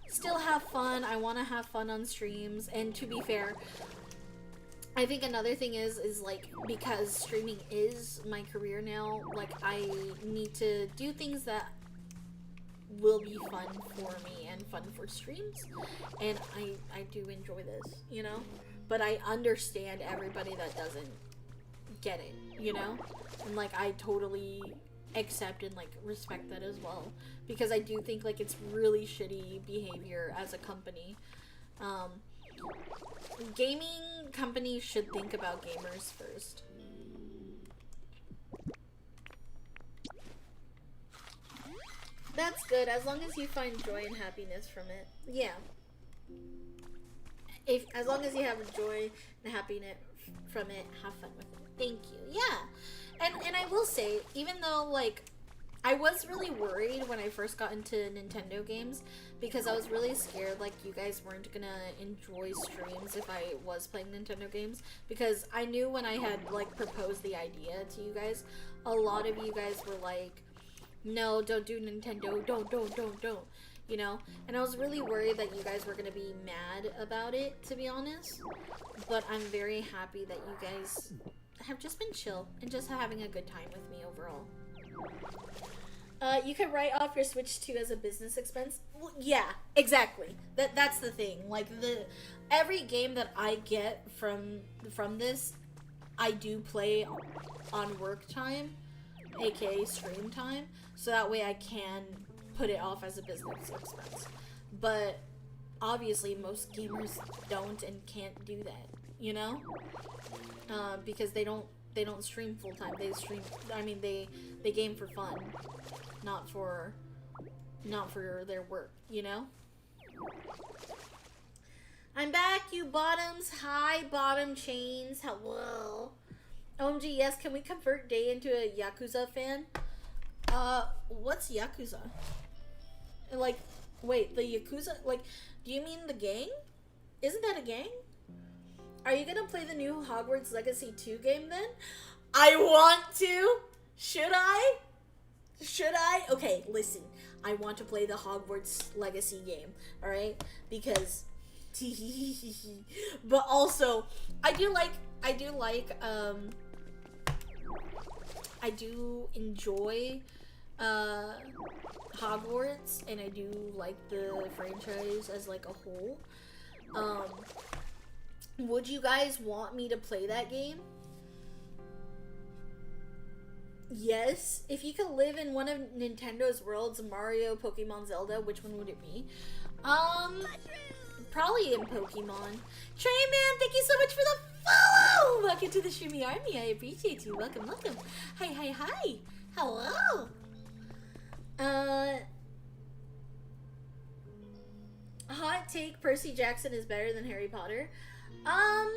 still have fun, I want to have fun on streams, and to be fair, I think another thing is like, because streaming is my career now, like, I need to do things that will be fun for me and fun for streams, and I do enjoy this, you know? But I understand everybody that doesn't get it, you know? And like, I totally accept and like respect that as well, because I do think like it's really shitty behavior as a company. Gaming companies should think about gamers first. That's good, as long as you find joy and happiness from it. Yeah. As long as you have joy and happiness from it, have fun with it. Thank you. Yeah. And I will say, even though, like, I was really worried when I first got into Nintendo games, because I was really scared, like, you guys weren't gonna enjoy streams if I was playing Nintendo games, because I knew when I had, like, proposed the idea to you guys, a lot of you guys were like, no, don't do Nintendo, don't, you know? And I was really worried that you guys were gonna be mad about it, to be honest, but I'm very happy that you guys have just been chill and just having a good time with me overall. You could write off your Switch 2 as a business expense. Well, yeah, exactly. That's the thing. Like, every game that I get from this, I do play on work time, aka stream time, so that way I can put it off as a business expense. But obviously most gamers don't and can't do that, you know? Because they don't stream full time. They stream, I mean, they game for fun, not for their work, you know? I'm back, you bottoms. Hi, bottom chains. Hello. OMG, yes, can we convert Day into a Yakuza fan? What's Yakuza? Like, wait, the Yakuza, like, do you mean the gang? Isn't that a gang? Are you gonna play the new Hogwarts Legacy 2 game then? I want to! Should I? Should I? Okay, listen. I want to play the Hogwarts Legacy game, alright? Because but also, I do enjoy Hogwarts, and I do like the franchise as like a whole. Would you guys want me to play that game? Yes. If you could live in one of Nintendo's worlds, Mario, Pokemon, Zelda, which one would it be? Probably in Pokemon. Trey Man, thank you so much for the follow! Welcome to the Shimmy Army. I appreciate you. Welcome, welcome. Hi. Hello. Hot take, Percy Jackson is better than Harry Potter. I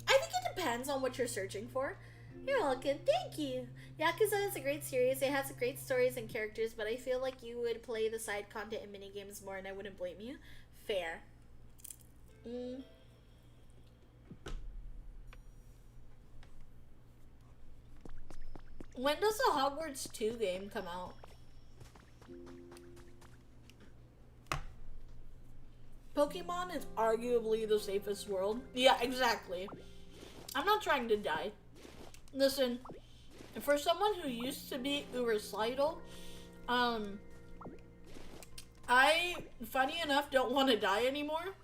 think it depends on what you're searching for. You're welcome. Thank you. Yakuza is a great series. It has great stories and characters, but I feel like you would play the side content and minigames more, and I wouldn't blame you. Fair. When does the Hogwarts 2 game come out? Pokemon is arguably the safest world. Yeah, exactly. I'm not trying to die. Listen, for someone who used to be suicidal, I, funny enough, don't want to die anymore.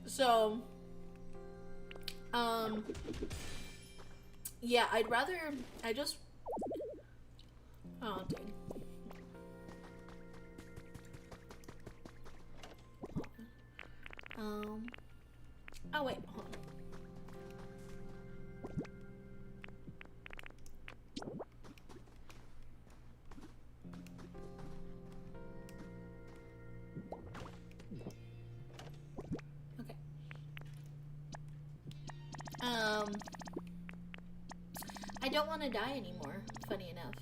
So, yeah, I just, oh, dang. Oh wait, hold on. Okay. I don't want to die anymore, funny enough.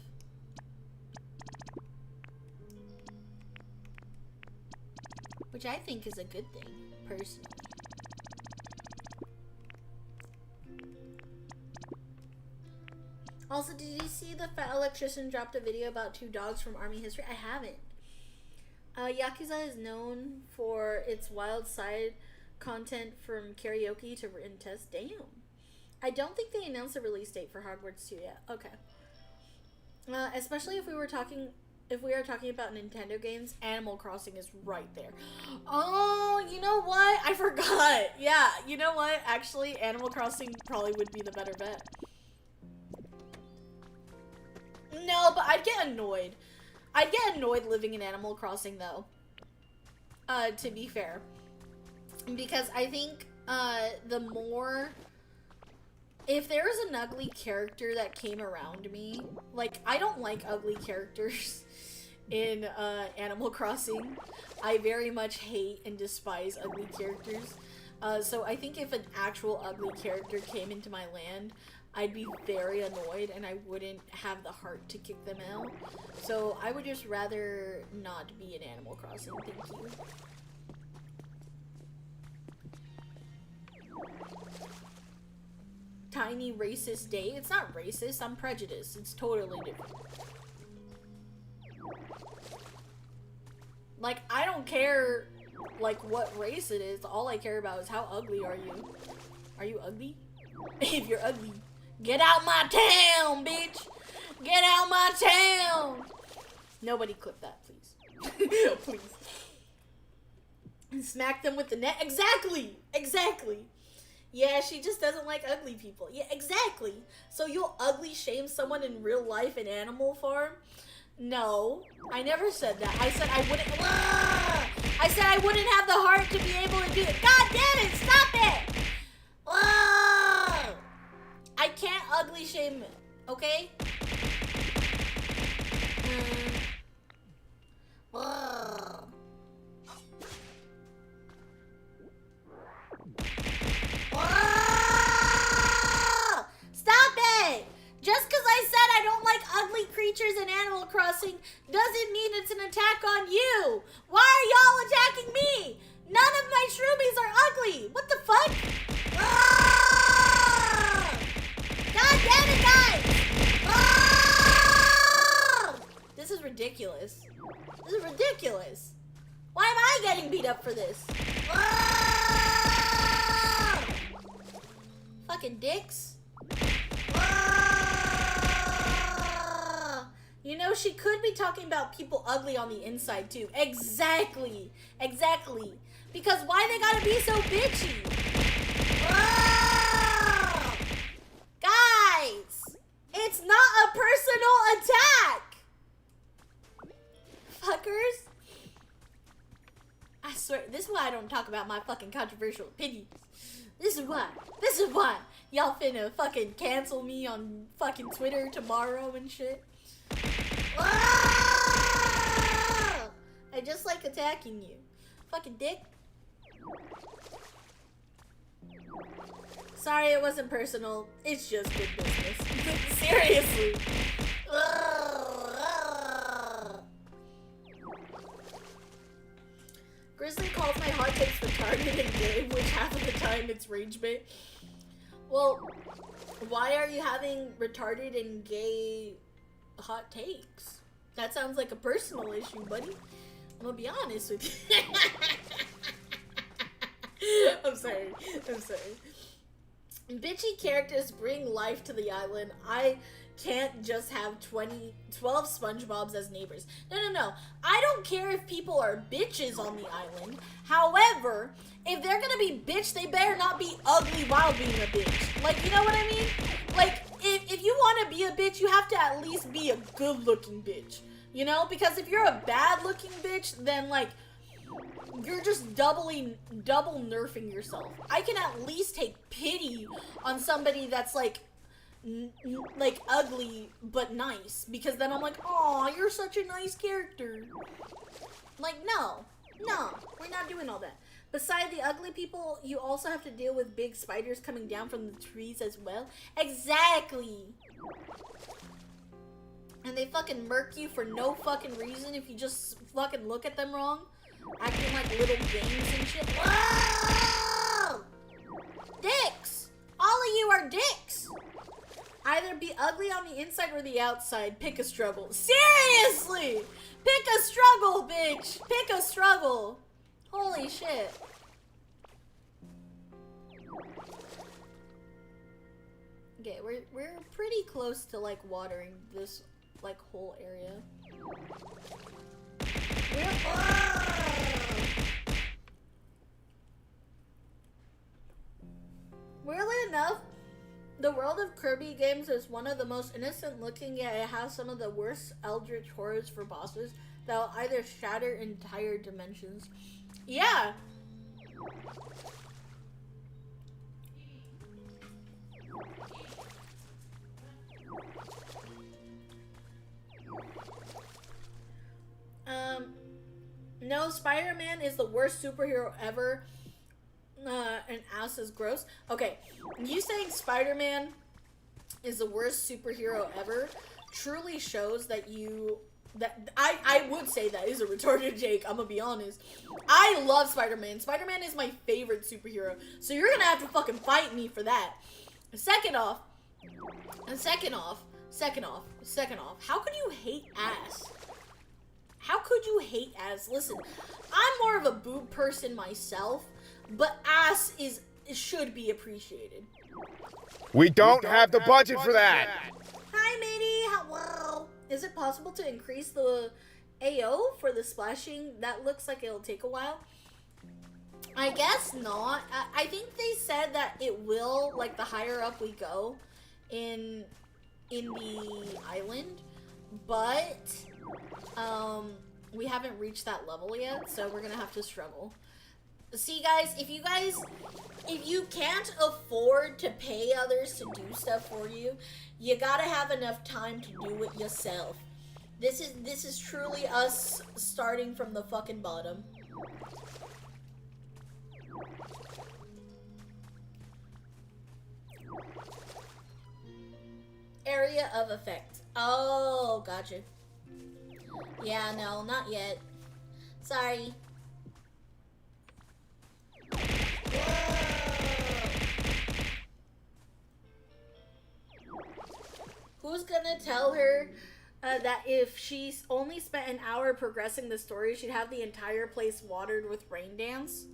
Which I think is a good thing, personally. Also, did you see the fat electrician dropped a video about 2 dogs from Army history? I haven't. Yakuza is known for its wild side content from karaoke to written tests. Damn. I don't think they announced a release date for Hogwarts 2 yet. Okay. Especially if we are talking about Nintendo games, Animal Crossing is right there. Oh, you know what? I forgot. Yeah, you know what? Actually, Animal Crossing probably would be the better bet. No, but I'd get annoyed. I'd get annoyed living in Animal Crossing, though. To be fair. Because I think, the more... If there was an ugly character that came around me... Like, I don't like ugly characters in, Animal Crossing. I very much hate and despise ugly characters. So I think if an actual ugly character came into my land... I'd be very annoyed and I wouldn't have the heart to kick them out. So I would just rather not be in Animal Crossing. Thank you. Tiny racist day? It's not racist, I'm prejudiced. It's totally different. Like, I don't care, like, what race it is. All I care about is how ugly are you. Are you ugly? If you're ugly, get out my town, bitch! Get out my town! Nobody clip that, please. Please. And smack them with the net. Exactly! Exactly! Yeah, she just doesn't like ugly people. Yeah, exactly! So you'll ugly shame someone in real life in Animal Farm? No, I never said that. I said I wouldn't. I said I wouldn't have the heart to be able to do it. God damn it! Stop it! I can't ugly shame it. Okay? Stop it! Just because I said I don't like ugly creatures in Animal Crossing doesn't mean it's an attack on you. Why are y'all attacking me? None of my shroomies are ugly. What the fuck? God damn it, guys! This is ridiculous. This is ridiculous. Why am I getting beat up for this? Fucking dicks. You know, she could be talking about people ugly on the inside, too. Exactly. Exactly. Because why they gotta be so bitchy? Guys! It's not a personal attack! Fuckers. I swear, this is why I don't talk about my fucking controversial opinions. This is why. This is why. Y'all finna fucking cancel me on fucking Twitter tomorrow and shit. I just like attacking you. Fucking dick. Sorry, it wasn't personal. It's just good business. Seriously. Grizzly calls my hot takes retarded and gay, which half of the time it's rage bait. Well, why are you having retarded and gay hot takes? That sounds like a personal issue, buddy. I'm gonna be honest with you. I'm sorry. I'm sorry. Bitchy characters bring life to the island. can't just have 12 SpongeBobs as neighbors. No. I don't care if people are bitches on the island. However, if they're gonna be bitch, they better not be ugly while being a bitch. Like, you know what I mean? Like, if you want to be a bitch, you have to at least be a good-looking bitch. You know? Because if you're a bad-looking bitch, then, like, you're just double nerfing yourself. I can at least take pity on somebody that's, like ugly but nice, because then I'm like, oh, you're such a nice character. Like, no, we're not doing all that. Beside the ugly people, you also have to deal with big spiders coming down from the trees as well. Exactly. And they fucking murk you for no fucking reason if you just fucking look at them wrong, acting like little games and shit. Whoa! Dicks! All of you are dicks! Either be ugly on the inside or the outside. Pick a struggle. Seriously! Pick a struggle, bitch! Pick a struggle! Holy shit. Okay, we're pretty close to, like, watering this, like, whole area. Weirdly enough, the world of Kirby games is one of the most innocent looking, yet it has some of the worst eldritch horrors for bosses that will either shatter entire dimensions. Yeah! No, Spider-Man is the worst superhero ever. And ass is gross. Okay, you saying Spider-Man is the worst superhero ever truly shows that I would say that is a retarded Jake, I'm gonna be honest. I love Spider-Man. Spider-Man is my favorite superhero. So you're gonna have to fucking fight me for that. Second off, how could you hate ass? How could you hate ass? Listen, I'm more of a boob person myself, but ass should be appreciated. We don't have the budget for that. Hi, matey. Hello. Is it possible to increase the AO for the splashing? That looks like it'll take a while. I guess not. I think they said that it will, like, the higher up we go in the island, but we haven't reached that level yet, so we're gonna have to struggle. See, guys, if you can't afford to pay others to do stuff for you, you gotta have enough time to do it yourself. This is truly us starting from the fucking bottom. Area of effect. Oh, gotcha. Yeah, no, not yet. Sorry. Who's gonna tell her that if she's only spent an hour progressing the story, she'd have the entire place watered with rain dance?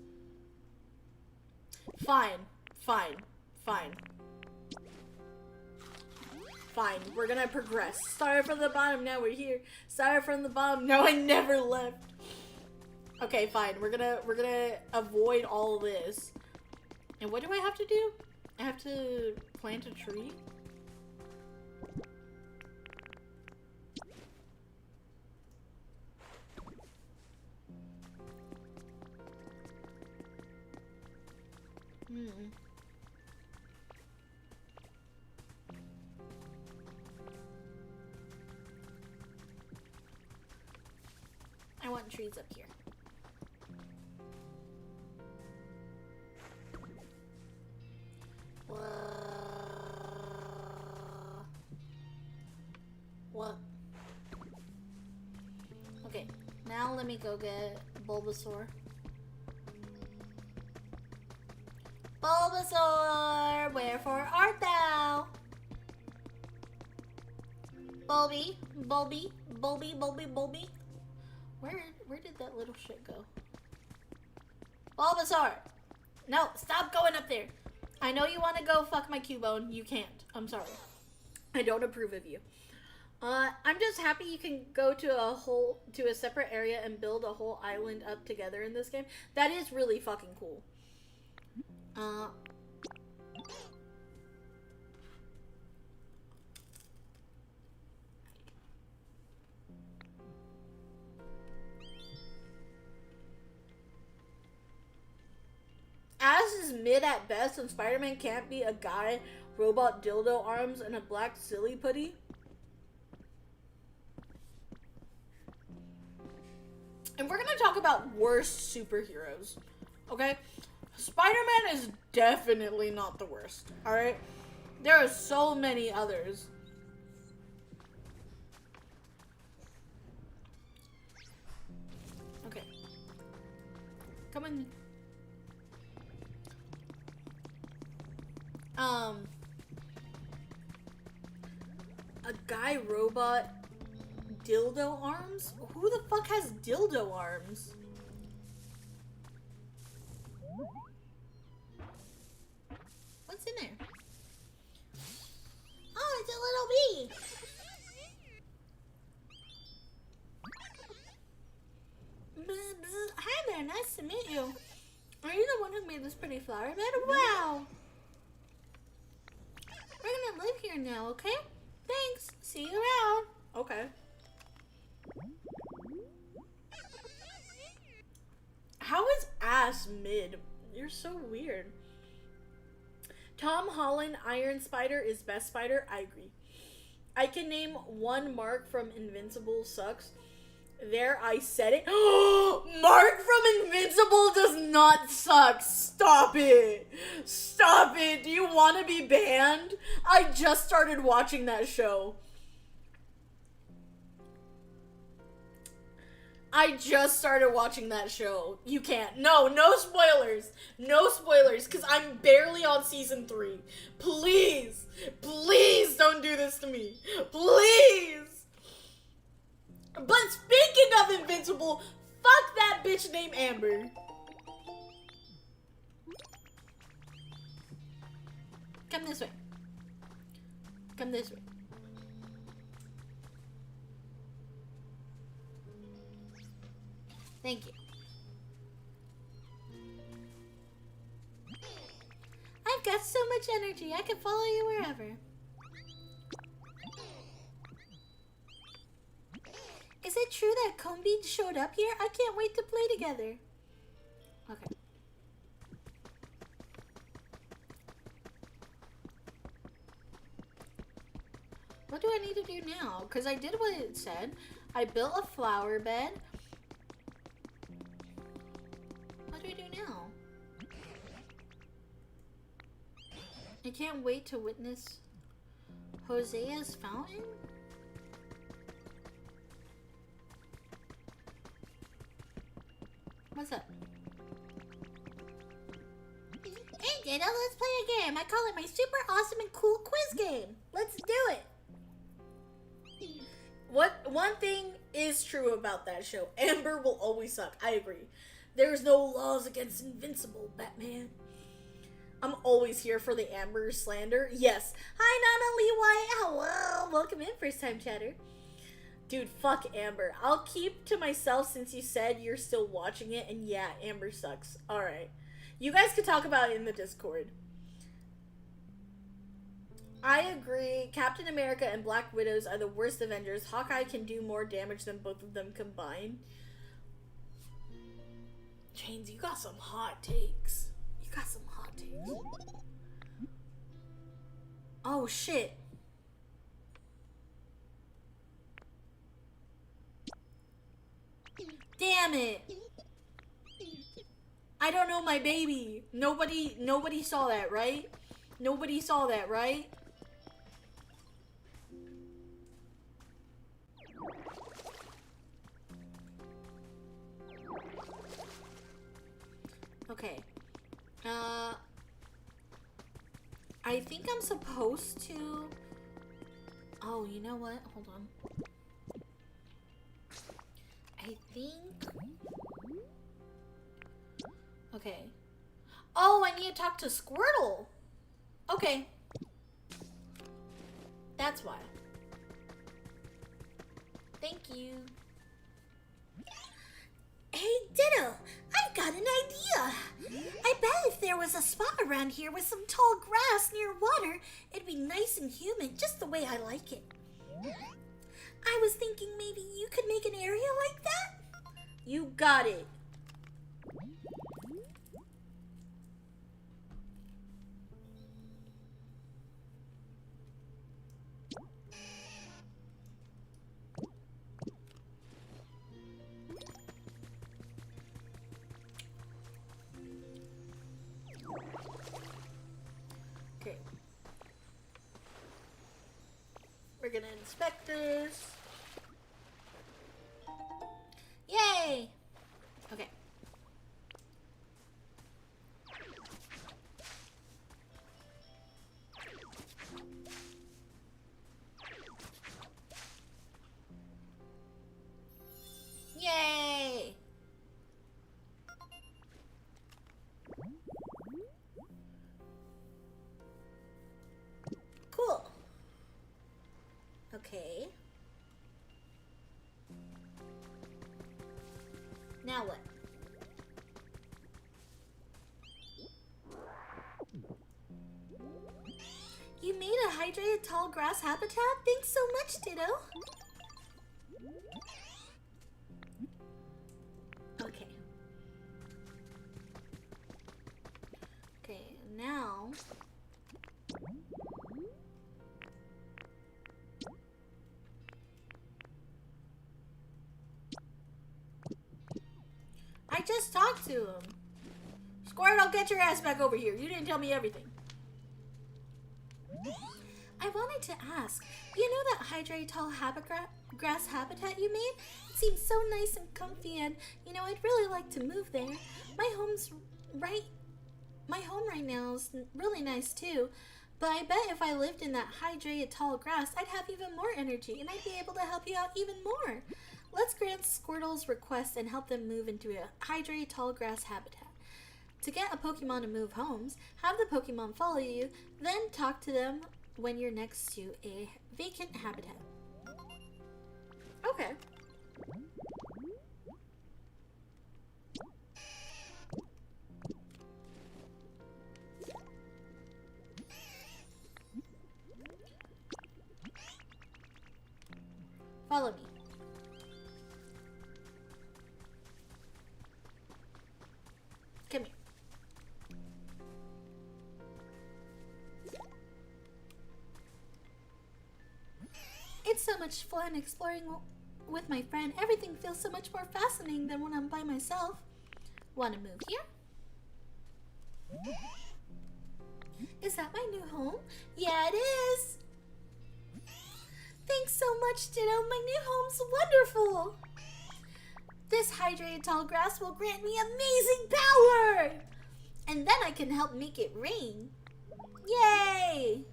Fine. Fine, we're gonna progress. Started from the bottom, now we're here. Started from the bottom, now I never left. Okay, fine. We're gonna avoid all this. And what do I have to do? I have to plant a tree? I want trees up here. What? Okay, now let me go get Bulbasaur. Bulbasaur, wherefore art thou? Bulby. Where did that little shit go? Bulbasaur! No, stop going up there. I know you want to go fuck my Cubone. You can't. I'm sorry. I don't approve of you. I'm just happy you can go to a separate area and build a whole island up together in this game. That is really fucking cool. Ass is mid at best, and Spider-Man can't be a guy, robot dildo arms, and a black silly putty. And we're gonna talk about worst superheroes, okay? Spider-Man is definitely not the worst, alright? There are so many others. Okay. Come on. A guy robot dildo arms? Who the fuck has dildo arms? What's in there? Oh, it's a little bee. Hi there, nice to meet you. Are you the one who made this pretty flower bed? Wow. We're gonna live here now, okay? Thanks. See you around. Okay. How is ass mid? You're so weird. Tom Holland Iron Spider is best Spider. I agree. I can name one Mark from Invincible sucks. There, I said it. Mark from Invincible does not suck. Stop it. Stop it. Do you want to be banned? I just started watching that show. I just started watching that show. You can't. No spoilers. No spoilers, because I'm barely on season 3. Please. Please don't do this to me. Please. But speaking of Invincible, fuck that bitch named Amber. Come this way. Come this way. Thank you. I've got so much energy, I can follow you wherever. Is it true that Combi showed up here? I can't wait to play together. Okay. What do I need to do now? Because I did what it said. I built a flower bed. What do I do now? I can't wait to witness Hosea's fountain? What's up? Hey Dana, let's play a game. I call it my super awesome and cool quiz game. Let's do it. One thing is true about that show. Amber will always suck. I agree. There's no laws against Invincible, Batman. I'm always here for the Amber slander. Yes. Hi, Nana Lee White. Hello. Welcome in, first time chatter. Dude, fuck Amber. I'll keep to myself since you said you're still watching it, and yeah, Amber sucks. Alright. You guys can talk about it in the Discord. I agree. Captain America and Black Widows are the worst Avengers. Hawkeye can do more damage than both of them combined. Chains, you got some hot takes. You got some hot takes. Oh, shit. Damn it. I don't know my baby. Nobody saw that, right? Nobody saw that, right? Okay. I think I'm supposed to... Oh, you know what? Hold on. I think... Okay. Oh, I need to talk to Squirtle! Okay. That's why. Thank you. Hey, Ditto, I've got an idea. I bet if there was a spot around here with some tall grass near water, it'd be nice and humid, just the way I like it. I was thinking maybe you could make an area like that? You got it. Okay. We're gonna inspect this. Yay! Okay. Yay! Cool. Okay. Now what? You made a hydrated tall grass habitat? Thanks so much, Ditto. Okay. Okay, now. I just talked to him. Squirtle, get your ass back over here. You didn't tell me everything. I wanted to ask, you know that hydrated tall grass habitat you made? It seems so nice and comfy, and you know, I'd really like to move there. My home right now is really nice too, but I bet if I lived in that hydrated tall grass, I'd have even more energy, and I'd be able to help you out even more. Let's grant Squirtle's request and help them move into a hydrated tall grass habitat. To get a Pokemon to move homes, have the Pokemon follow you, then talk to them when you're next to a vacant habitat. Okay. Follow me. Come here. It's so much fun exploring with my friend. Everything feels so much more fascinating than when I'm by myself. Want to move here? Is that my new home? Yeah, it is. Thanks so much, Ditto. My new home's wonderful. This hydrated tall grass will grant me amazing power. And then I can help make it rain. Yay!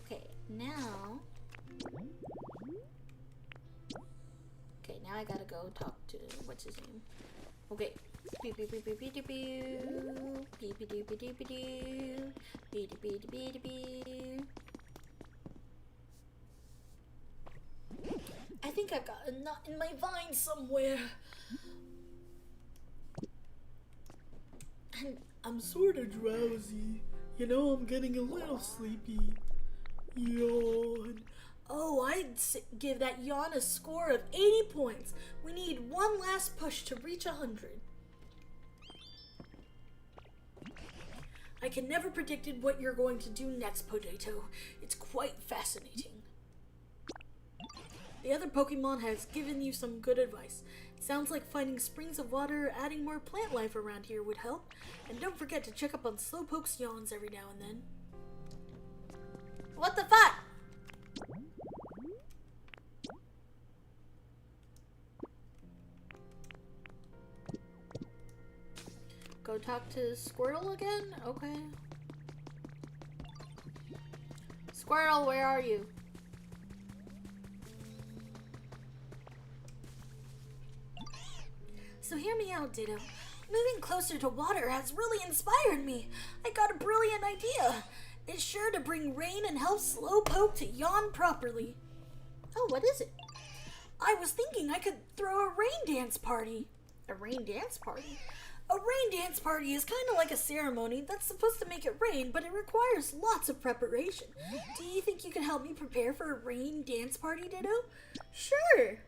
Okay, now. Okay, now I gotta go talk to what's his name. Okay. Beep beep beep beep beep beep beep beep beep beep beep beep beep beep beep beep. I think I've got a nut in my vine somewhere. And I'm sort of drowsy. You know, I'm getting a little sleepy. Yawn. Oh, give that yawn a score of 80 points. We need one last push to reach 100. I can never predicted what you're going to do next, Potato. It's quite fascinating. The other Pokemon has given you some good advice. It sounds like finding springs of water or adding more plant life around here would help. And don't forget to check up on Slowpoke's yawns every now and then. What the fuck? Go talk to Squirtle again? Okay. Squirtle, where are you? So hear me out, Ditto. Moving closer to water has really inspired me. I got a brilliant idea. It's sure to bring rain and help Slowpoke to yawn properly. Oh, what is it? I was thinking I could throw a rain dance party. A rain dance party? A rain dance party is kind of like a ceremony that's supposed to make it rain, but it requires lots of preparation. Do you think you can help me prepare for a rain dance party, Ditto? Sure.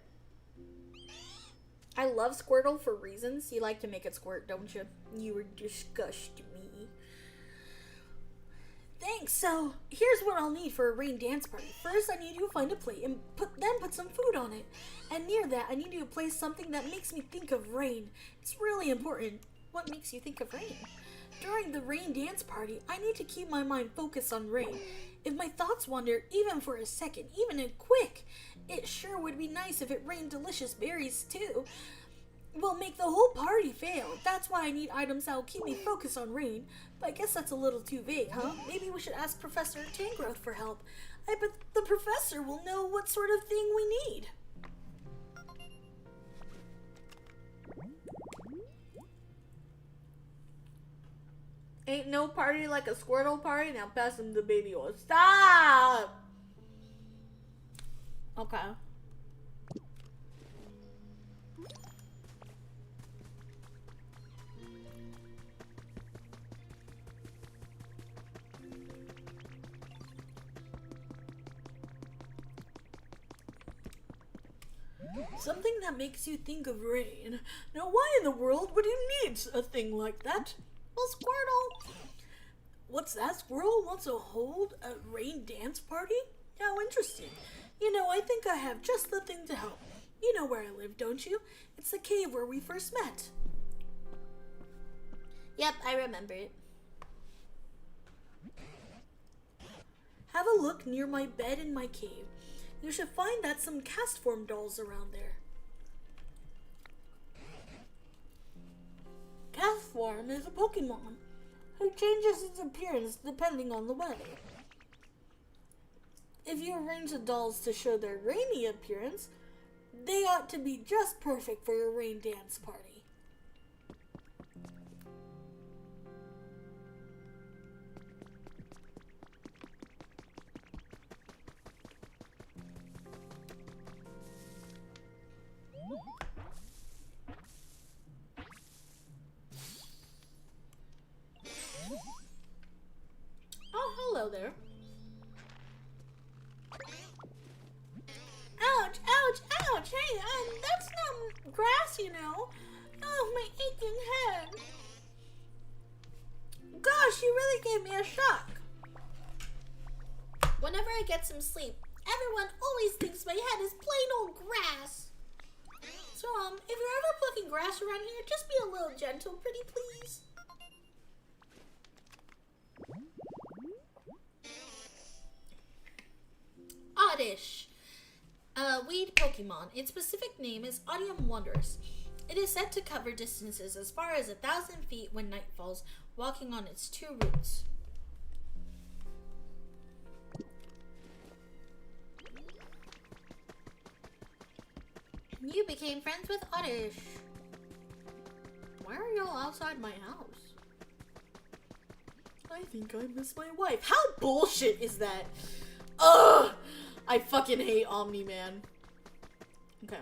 I love Squirtle for reasons. You like to make it squirt, don't you? You would disgust me. Thanks. So, here's what I'll need for a rain dance party. First, I need you to find a plate and then put some food on it. And near that, I need you to place something that makes me think of rain. It's really important. What makes you think of rain? During the rain dance party, I need to keep my mind focused on rain. If my thoughts wander even for a second, even in quick, it sure would be nice if it rained delicious berries too. Will make the whole party fail. That's why I need items that will keep me focused on rain. But I guess that's a little too vague, huh? Maybe we should ask Professor Tangrowth for help. I bet the professor will know what sort of thing we need. Ain't no party like a Squirtle party. Now pass him the baby oil. Stop! Okay. Something that makes you think of rain. Now why in the world would you need a thing like that? Well, Squirtle. What's that? Squirrel wants to hold a rain dance party? How interesting. You know, I think I have just the thing to help. You know where I live, don't you? It's the cave where we first met. Yep, I remember it. Have a look near my bed in my cave. You should find that some Castform dolls around there. Castform is a Pokemon who changes its appearance depending on the weather. If you arrange the dolls to show their rainy appearance, they ought to be just perfect for your rain dance party. Oh, hello there. Ouch, ouch, ouch. Hey, that's not grass, you know. Oh, my aching head. Gosh, you really gave me a shock. Whenever I get some sleep, everyone always thinks my head is plain old grass. So, if you're ever plucking grass around here, just be a little gentle, pretty please. Oddish. A weed Pokemon. Its specific name is Odium Wondrous. It is said to cover distances as far as 1,000 feet when night falls, walking on its two roots. You became friends with Oddish. Why are y'all outside my house? I think I miss my wife. How bullshit is that? Ugh! I fucking hate Omni-Man. Okay.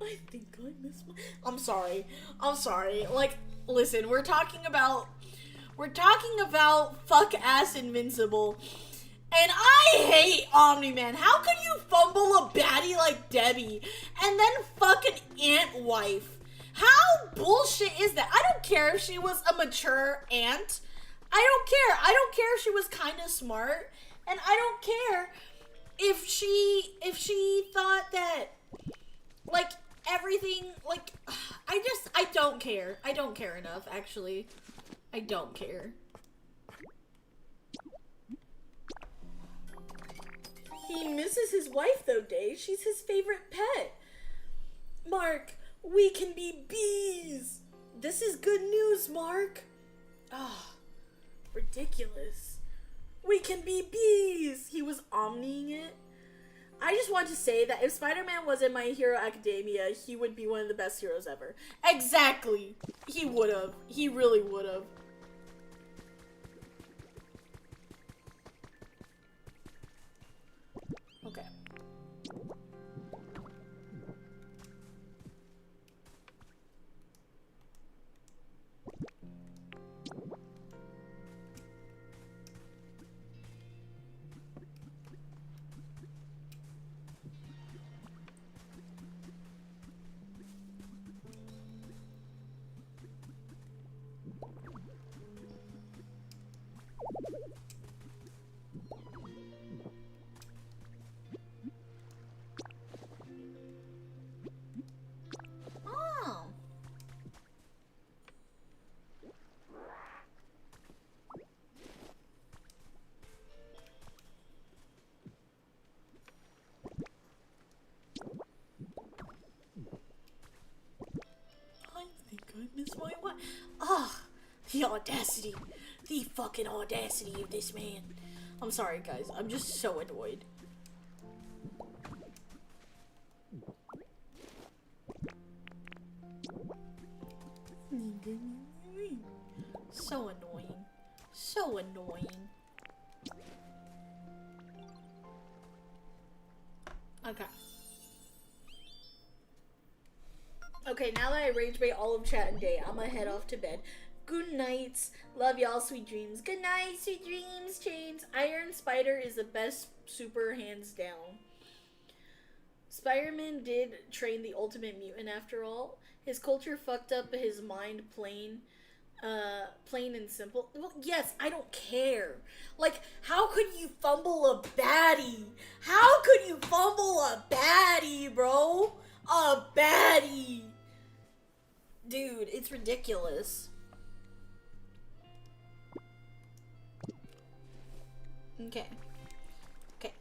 I think I miss my... I'm sorry. Like, listen, we're talking about fuck-ass Invincible. And I hate Omni-Man. How could you fumble a baddie like Debbie and then fuck an ant wife? How bullshit is that? I don't care if she was a mature ant. I don't care. I don't care if she was kind of smart. And I don't care if she thought that, like, everything, like, I don't care. I don't care enough, actually. I don't care. He misses his wife, though, Day. She's his favorite pet. Mark, we can be bees. This is good news, Mark. Ah, ridiculous. We can be bees. He was omniing it. I just want to say that if Spider-Man was in My Hero Academia, he would be one of the best heroes ever. Exactly. He would have. He really would have. Okay. Oh. I think I missed my what? Ah, the audacity. The fucking audacity of this man. I'm sorry, guys. I'm just so annoyed. So annoying. So annoying. Okay. Okay, now that I rage bait all of chat and day, I'm gonna head off to bed. Good nights. Love y'all, sweet dreams. Good night, sweet dreams, Chains. Iron Spider is the best super, hands down. Spider-Man did train the Ultimate Mutant after all. His culture fucked up his mind plain and simple. Well, yes, I don't care. Like, how could you fumble a baddie? How could you fumble a baddie, bro? A baddie. Dude, it's ridiculous. Okay. Okay.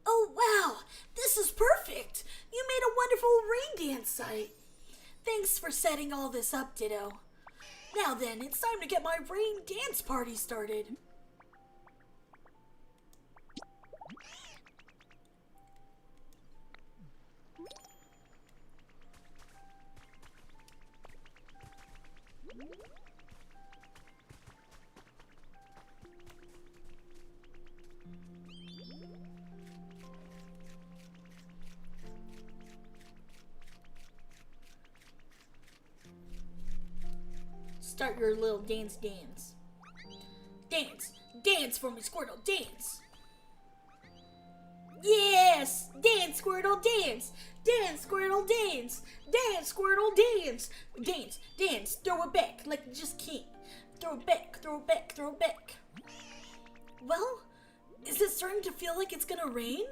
Oh, wow! This is perfect! You made a wonderful rain dance site. Thanks for setting all this up, Ditto. Now then, it's time to get my rain dance party started. Start your little dance. Dance for me, Squirtle, dance. Yes, dance, Squirtle, dance. Dance, Squirtle, dance. Dance, Squirtle, dance. Dance, throw it back like you just can't. Throw it back. Well, is it starting to feel like it's gonna rain?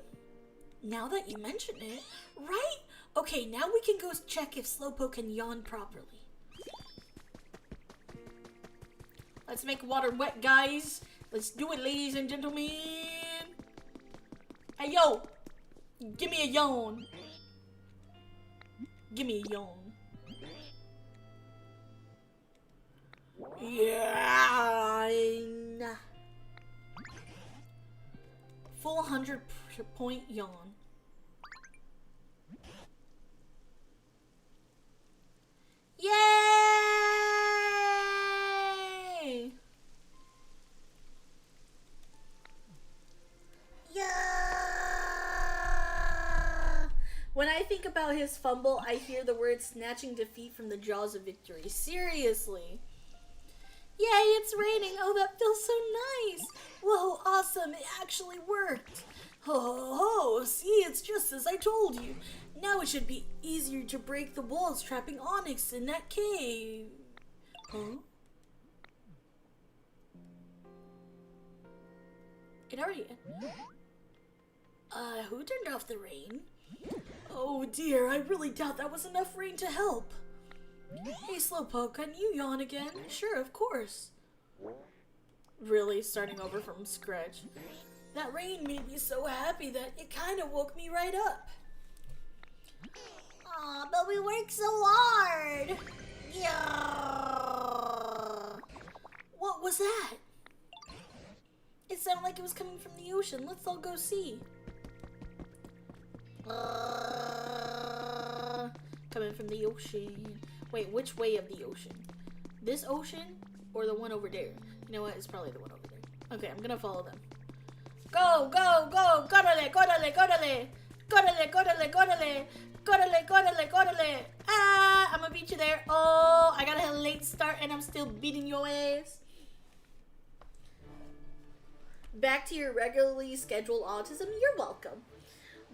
Now that you mention it, right? Okay, now we can go check if Slowpoke can yawn properly. Let's make water wet, guys. Let's do it, ladies and gentlemen. Hey, yo. Give me a yawn. Give me a yawn. Yeah. Full 100-point yawn. Yay! Yeah! When I think about his fumble, I hear the word snatching defeat from the jaws of victory. Seriously. Yay, it's raining. Oh, that feels so nice. Whoa, awesome. It actually worked. Oh, see, it's just as I told you. Now it should be easier to break the walls trapping Onyx in that cave. Huh? It already... who turned off the rain? Oh dear, I really doubt that was enough rain to help. Hey Slowpoke, can you yawn again? Sure, of course. Really, starting over from scratch. That rain made me so happy that it kinda woke me right up. Aw, but we worked so hard. Yeah. What was that? It sounded like it was coming from the ocean. Let's all go see. Coming from the ocean. Wait, which way of the ocean? This ocean or the one over there? You know what? It's probably the one over there. Okay, I'm gonna follow them. Go, go, go! Córrele, córrele, córrele! Córrele, córrele, córrele! Córrele, córrele, córrele! Ah! I'm gonna beat you there. Oh, I got a late start and I'm still beating your ass. Back to your regularly scheduled autism, you're welcome.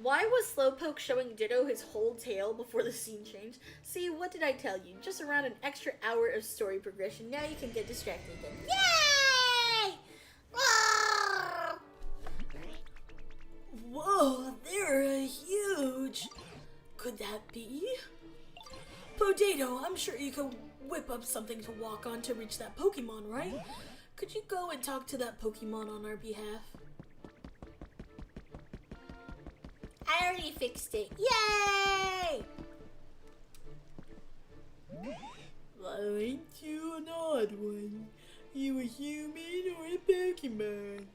Why was Slowpoke showing Ditto his whole tail before the scene changed? See, what did I tell you? Just around an extra hour of story progression. Now you can get distracted again. Yay! Ah! Whoa, they're huge. Could that be? Potato, I'm sure you could whip up something to walk on to reach that Pokemon, right? Could you go and talk to that Pokemon on our behalf? I already fixed it. Yay! Well, ain't you an odd one? You a human or a Pokemon?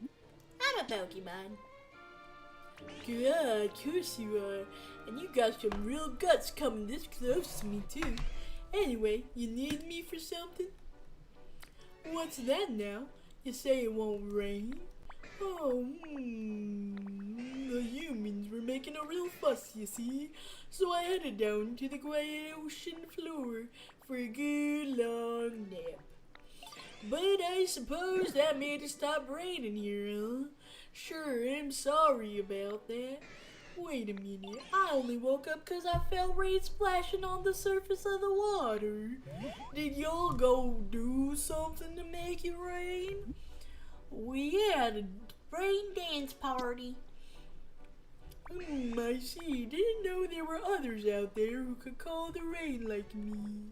I'm a Pokemon. Yeah, of course you are. And you got some real guts coming this close to me, too. Anyway, you need me for something? What's that now? You say it won't rain? Oh, the humans were making a real fuss, you see. So I headed down to the quiet ocean floor for a good long nap. But I suppose that made it stop raining here, huh? Sure, I'm sorry about that. Wait a minute, I only woke up because I felt rain splashing on the surface of the water. Did y'all go do something to make it rain? We had a rain dance party. I see. Didn't know there were others out there who could call the rain like me.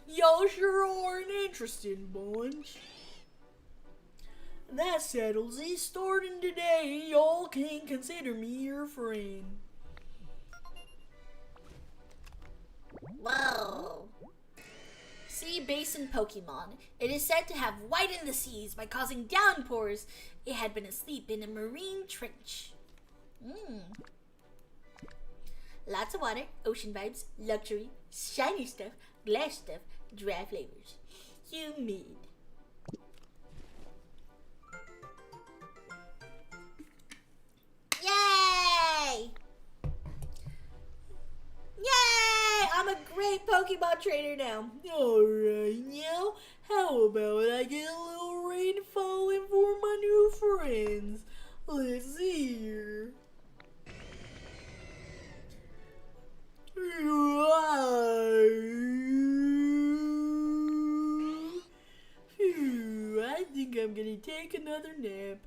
Y'all sure are an interesting bunch. That settles it. Starting today, y'all can consider me your friend. Whoa. Sea Basin Pokemon. It is said to have whitened the seas by causing downpours. It had been asleep in a marine trench. Lots of water, ocean vibes, luxury, shiny stuff, glass stuff, dry flavors. Humid. Yay! Yay! I'm a great Pokemon trainer now. Alright, now, how about I get a little rain falling for my new friends? Let's see here. Phew, I think I'm gonna take another nap.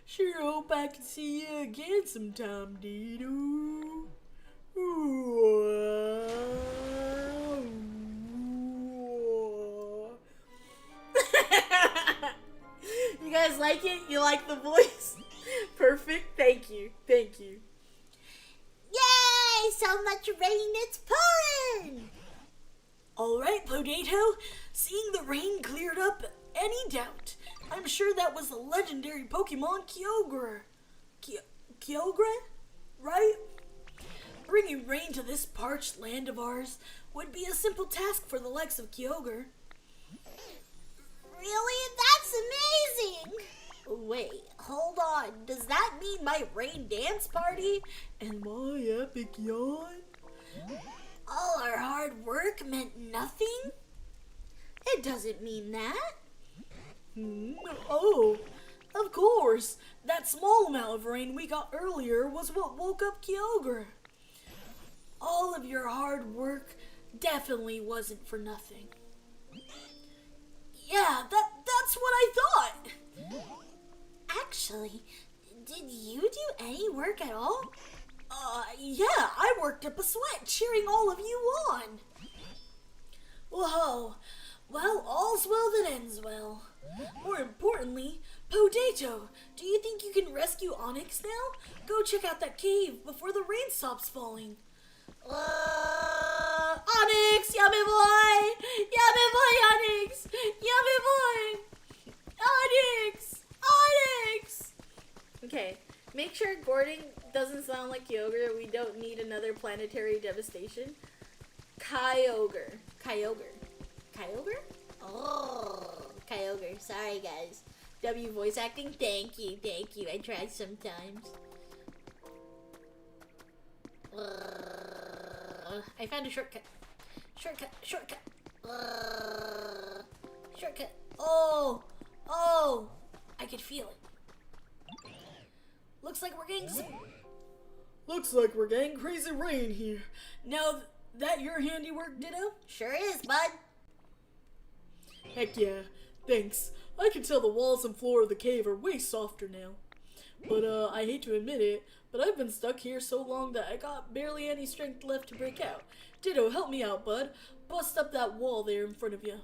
Sure hope I can see you again sometime, Ditto. You guys like it? You like the voice? Perfect, thank you, thank you. Yay! So much rain, it's pouring! Alright, Potato, seeing the rain cleared up any doubt. I'm sure that was the legendary Pokemon Kyogre. Kyogre? Right? Bringing rain to this parched land of ours would be a simple task for the likes of Kyogre. Really? That's amazing! Wait, hold on. Does that mean my rain dance party? And my epic yawn? All our hard work meant nothing? It doesn't mean that. Oh, of course. That small amount of rain we got earlier was what woke up Kyogre. All of your hard work definitely wasn't for nothing. Yeah, that's what I thought. Actually, did you do any work at all? Yeah, I worked up a sweat cheering all of you on. Whoa, well, all's well that ends well. More importantly, Potato, do you think you can rescue Onyx now? Go check out that cave before the rain stops falling. Onyx, yummy boy! Yummy boy, Onyx! Yummy boy! Onyx! Onyx! Okay, make sure Gordon doesn't sound like Kyogre. We don't need another planetary devastation. Kyogre. Kyogre. Kyogre? Oh, Kyogre. Sorry, guys. W voice acting? Thank you, thank you. I try sometimes. I found a shortcut. Shortcut. Shortcut. Oh! I could feel it. Looks like we're getting crazy rain here. Now, that your handiwork, Ditto? Sure is, bud. Heck yeah. Thanks. I can tell the walls and floor of the cave are way softer now. But, I hate to admit it, but I've been stuck here so long that I got barely any strength left to break out. Ditto, help me out, bud. Bust up that wall there in front of you.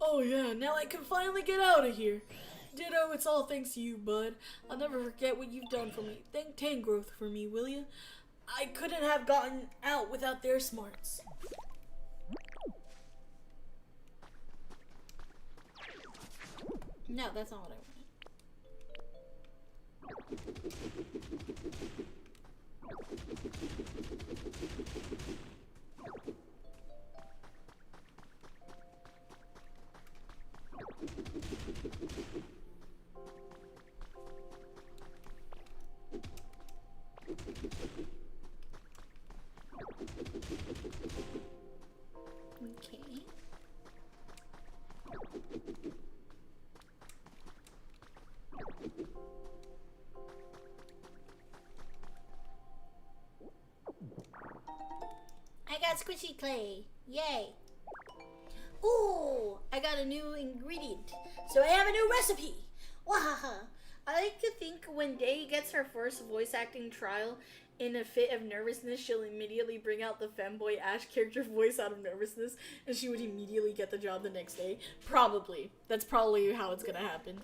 Oh yeah, now I can finally get out of here. Ditto, it's all thanks to you, bud. I'll never forget what you've done for me. Thank Tangrowth for me, will ya? I couldn't have gotten out without their smarts. No, that's not what I wanted. Okay. I got squishy clay. Yay. Ooh, I got a new ingredient. So I have a new recipe. Wahaha. I like to think when Day gets her first voice acting trial, in a fit of nervousness, she'll immediately bring out the femboy Ash character voice out of nervousness, and she would immediately get the job the next day. Probably. That's probably how it's gonna happen.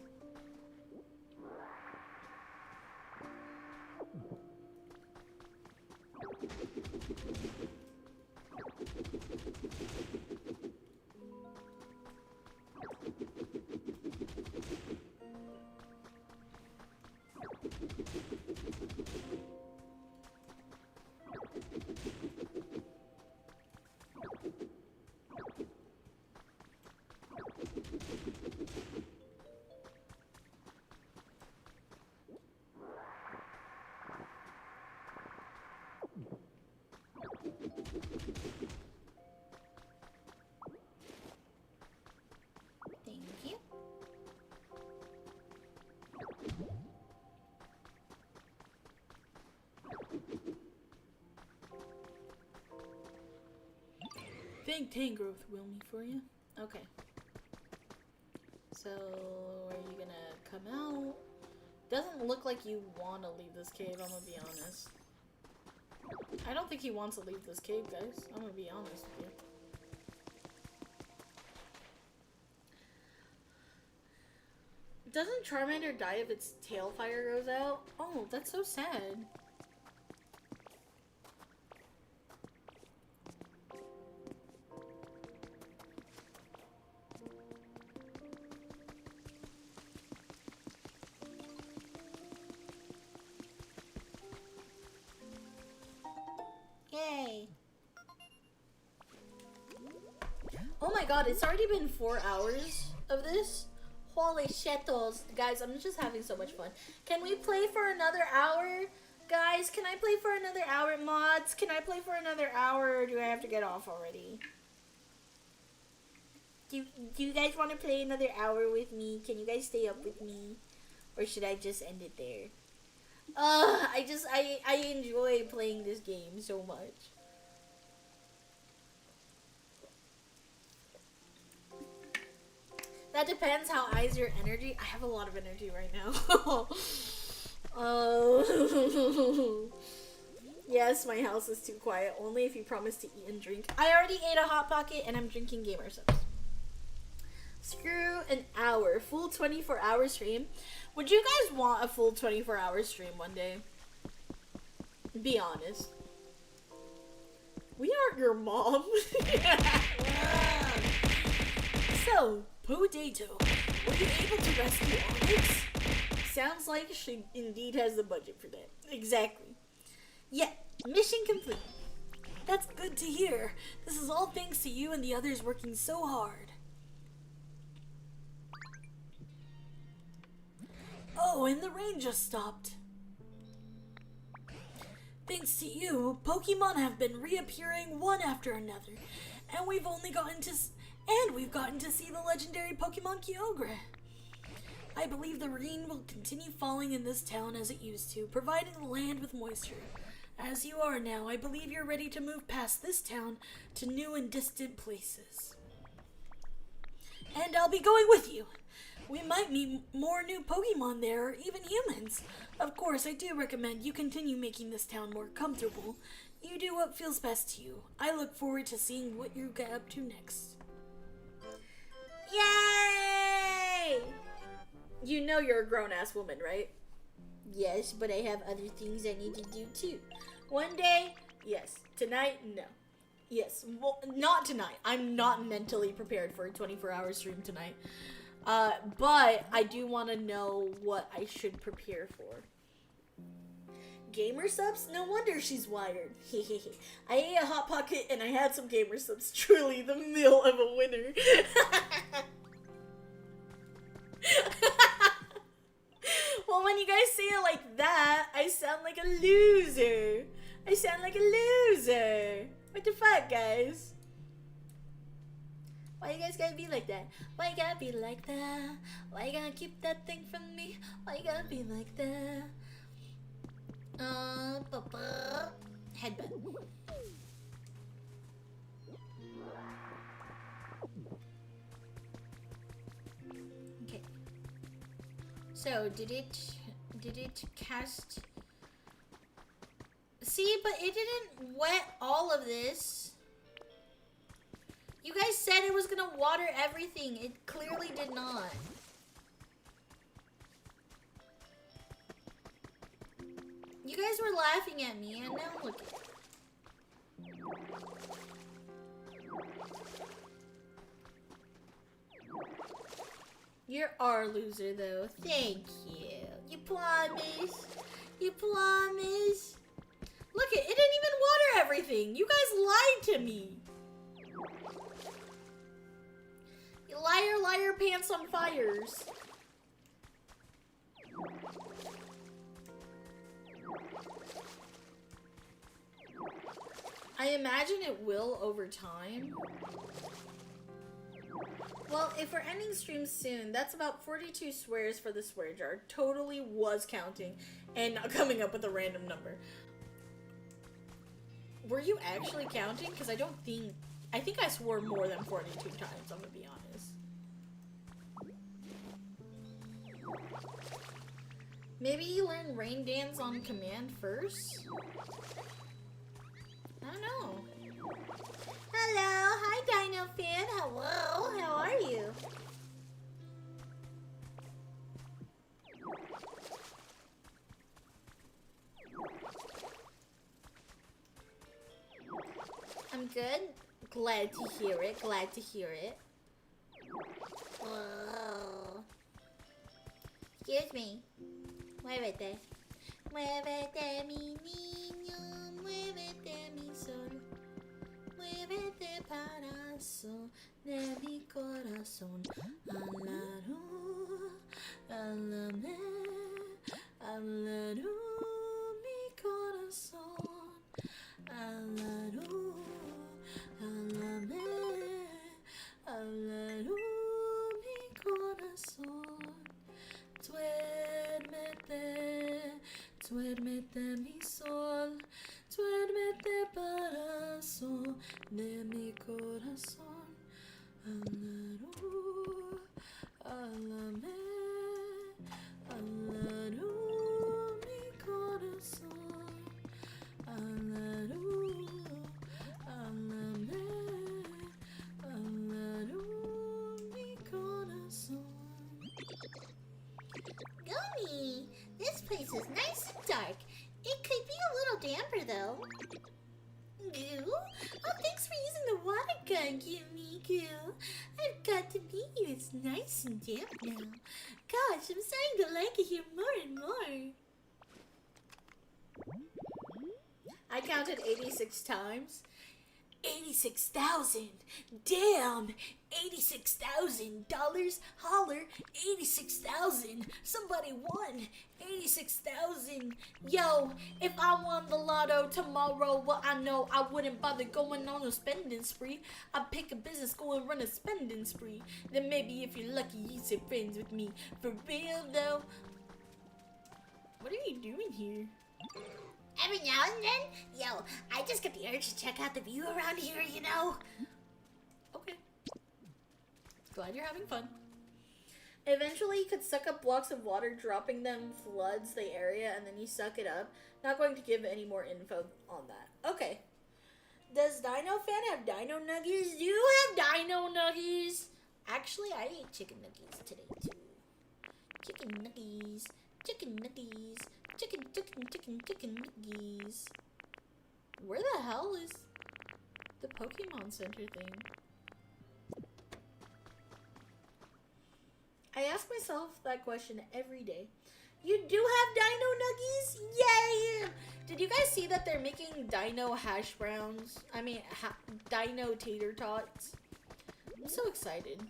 Thank you. Thank Tangrowth, will me for you. Okay. So, are you gonna come out? Doesn't look like you want to leave this cave, I'm gonna be honest. I don't think he wants to leave this cave, guys. I'm gonna be honest with you. Doesn't Charmander die if its tail fire goes out? Oh, that's so sad. Yay. Oh my god, it's already been 4 hours of this? Holy shitos. Guys, I'm just having so much fun. Can we play for another hour? Guys, can I play for another hour? Mods, can I play for another hour, or do I have to get off already? Do you guys want to play another hour with me? Can you guys stay up with me? Or should I just end it there? I enjoy playing this game so much. That depends how eyes your energy. I have a lot of energy right now. Oh. Yes, my house is too quiet. Only if you promise to eat and drink. I already ate a Hot Pocket and I'm drinking Gamer Subs. Screw an hour. Full 24-hour stream. Would you guys want a full 24-hour stream one day? Be honest. We aren't your mom. So, Potato, were you able to rescue Onyx? Sounds like she indeed has the budget for that. Exactly. Yeah, mission complete. That's good to hear. This is all thanks to you and the others working so hard. Oh, and the rain just stopped. Thanks to you, Pokemon have been reappearing one after another, and we've gotten to see the legendary Pokemon Kyogre. I believe the rain will continue falling in this town as it used to, providing the land with moisture. As you are now, I believe you're ready to move past this town to new and distant places. And I'll be going with you. We might meet more new Pokemon there, or even humans. Of course, I do recommend you continue making this town more comfortable. You do what feels best to you. I look forward to seeing what you get up to next. Yay! You know you're a grown-ass woman, right? Yes, but I have other things I need to do too. One day, yes. Tonight, no. Yes, well, not tonight. I'm not mentally prepared for a 24-hour stream tonight. But I do want to know what I should prepare for. Gamer Subs? No wonder she's wired. I ate a Hot Pocket and I had some Gamer Subs. Truly the meal of a winner. Well, when you guys say it like that, I sound like a loser. I sound like a loser. What the fuck, guys? Why you guys gotta be like that? Why you gotta be like that? Why you gotta keep that thing from me? Why you gotta be like that? Headbutt. Okay. So, did it cast? See, but it didn't wet all of this. You guys said it was gonna water everything. It clearly did not. You guys were laughing at me, and now look at it. You're our loser, though. Thank you. You promise? You promise? Look, it didn't even water everything. You guys lied to me. You liar, liar, pants on fires. I imagine it will over time. Well, if we're ending stream soon, that's about 42 swears for the swear jar. Totally was counting and not coming up with a random number. Were you actually counting? Because I think I swore more than 42 times, I'm gonna be honest. Maybe you learn Rain Dance on command first? I don't know. Hello, hi Dino Fan. Hello, how are you? I'm good. Glad to hear it. Glad to hear it. Oh. Excuse me. Muévete. Muévete, mi niño. Muévete, mi sol. Muévete, parazo de mi corazón. Háblame, mi corazón. Háblame, mi corazón. Duérmete, mi sol. Duérmete, parazo de mi corazón. Háblame, mi corazón. Goomy. This place is nice and dark. It could be a little damper though. Goo? Oh, thanks for using the water gun, Goomy Goo. I've got to meet you. It's nice and damp now. Gosh, I'm starting to like it here more and more. I counted 86 times. 86,000. Damn. $86,000. Holler. 86,000. Somebody won. 86,000. Yo, if I won the lotto tomorrow, well, I know I wouldn't bother going on a spending spree. I'd pick a business, go and run a spending spree. Then maybe if you're lucky, you say friends with me. For real, though. What are you doing here? Every now and then, yo, I just get the urge to check out the view around here, you know? Okay. Glad you're having fun. Eventually, you could suck up blocks of water, dropping them floods the area, and then you suck it up. Not going to give any more info on that. Okay. Does Dino Fan have Dino Nuggies? Do you have Dino Nuggies? Actually, I ate chicken nuggies today, too. Chicken nuggies. Chicken nuggies. Chicken nuggies. Where the hell is the Pokemon Center thing? I ask myself that question every day. You do have Dino Nuggies? Yay! Did you guys see that they're making Dino hash browns? I mean, Dino tater tots. I'm so excited.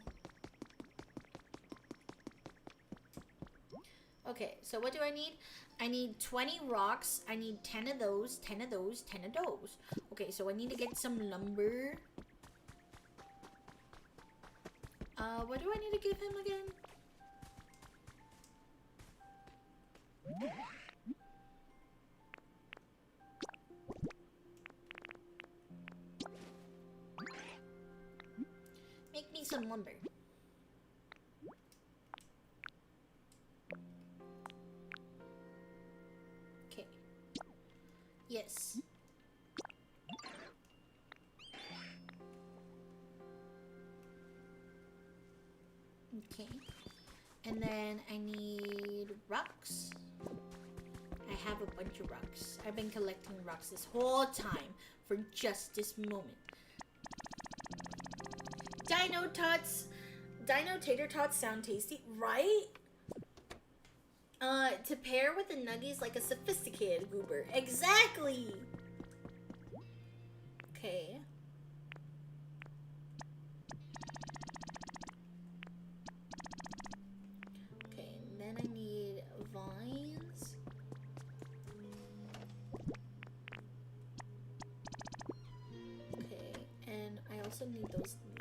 Okay, so what do I need? I need 20 rocks. I need 10 of those, 10 of those, 10 of those. Okay, so I need to get some lumber. What do I need to give him again? Make me some lumber. Okay. Yes. Okay. And then I need rocks. I have a bunch of rocks. I've been collecting rocks this whole time for just this moment. Dino tots. Dino tater tots sound tasty, right? To pair with the nuggies like a sophisticated goober. Exactly! Okay. Okay, and then I need vines. Okay, and I also need those leaves.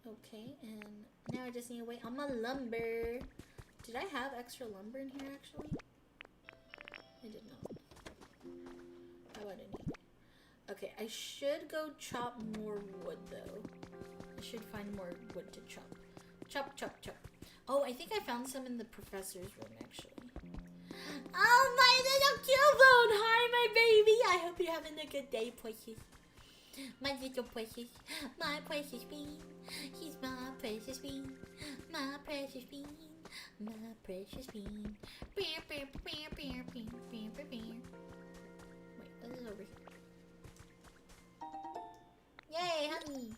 Okay, and now I just need to wait on my lumber. Did I have extra lumber in here actually? I did not. How about I need? Okay, I should go chop more wood though. I should find more wood to chop. Chop, chop, chop. Oh, I think I found some in the professor's room actually. Oh, my little cubone! Hi, my baby! I hope you're having a good day, precious. My little precious. My precious bean. He's my precious bean. My precious bean. My precious bean. Bear, bear, bear, bear, bear, bear, bear, bear. Wait, what is over here? Yay, honey!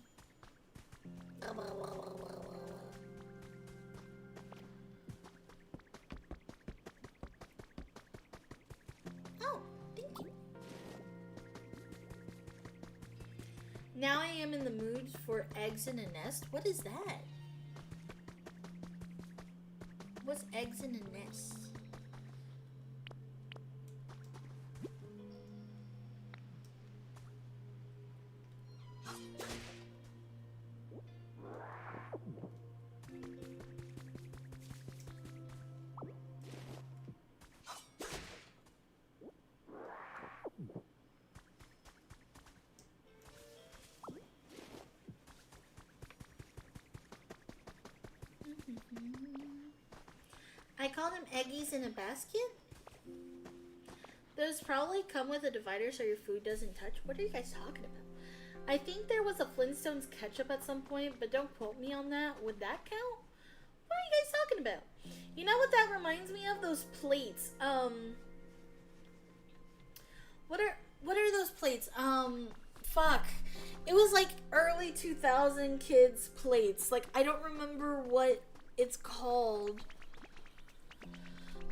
Oh, thank you. Now I am in the mood for eggs in a nest. What is that? What's eggs in a nest? I call them eggies in a basket. Those probably come with a divider so your food doesn't touch. What are you guys talking about? I think there was a Flintstones ketchup at some point, but don't quote me on that. Would that count? What are you guys talking about? You know what that reminds me of? Those plates. What are those plates? Fuck. It was like early 2000 kids plates. Like, I don't remember what it's called.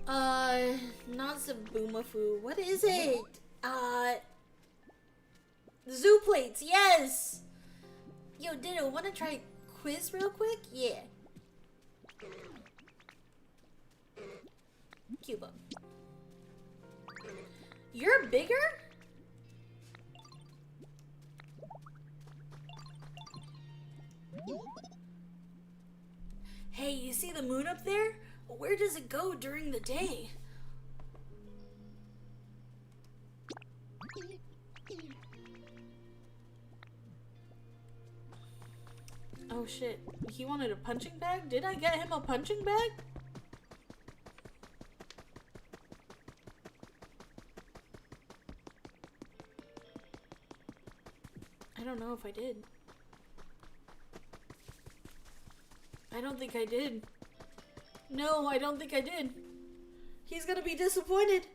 Not Zaboomafoo. What is it? Zoo plates, yes! Yo, Ditto, wanna try quiz real quick? Yeah. Cuba. You're bigger? Hey, you see the moon up there? Where does it go during the day? Oh shit, he wanted a punching bag? Did I get him a punching bag? I don't know if I did. I don't think I did. No, I don't think I did. He's gonna be disappointed.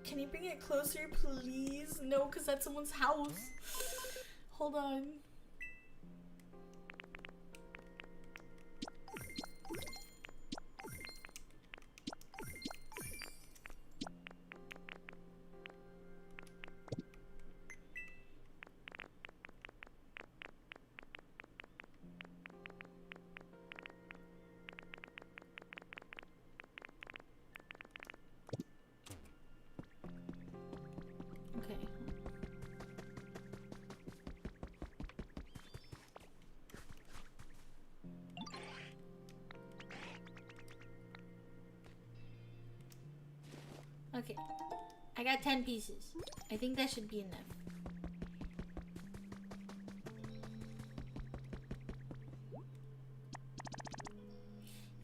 Can you bring it closer, please? No, because that's someone's house. Hold on. Okay. Okay. I got 10 pieces. I think that should be enough.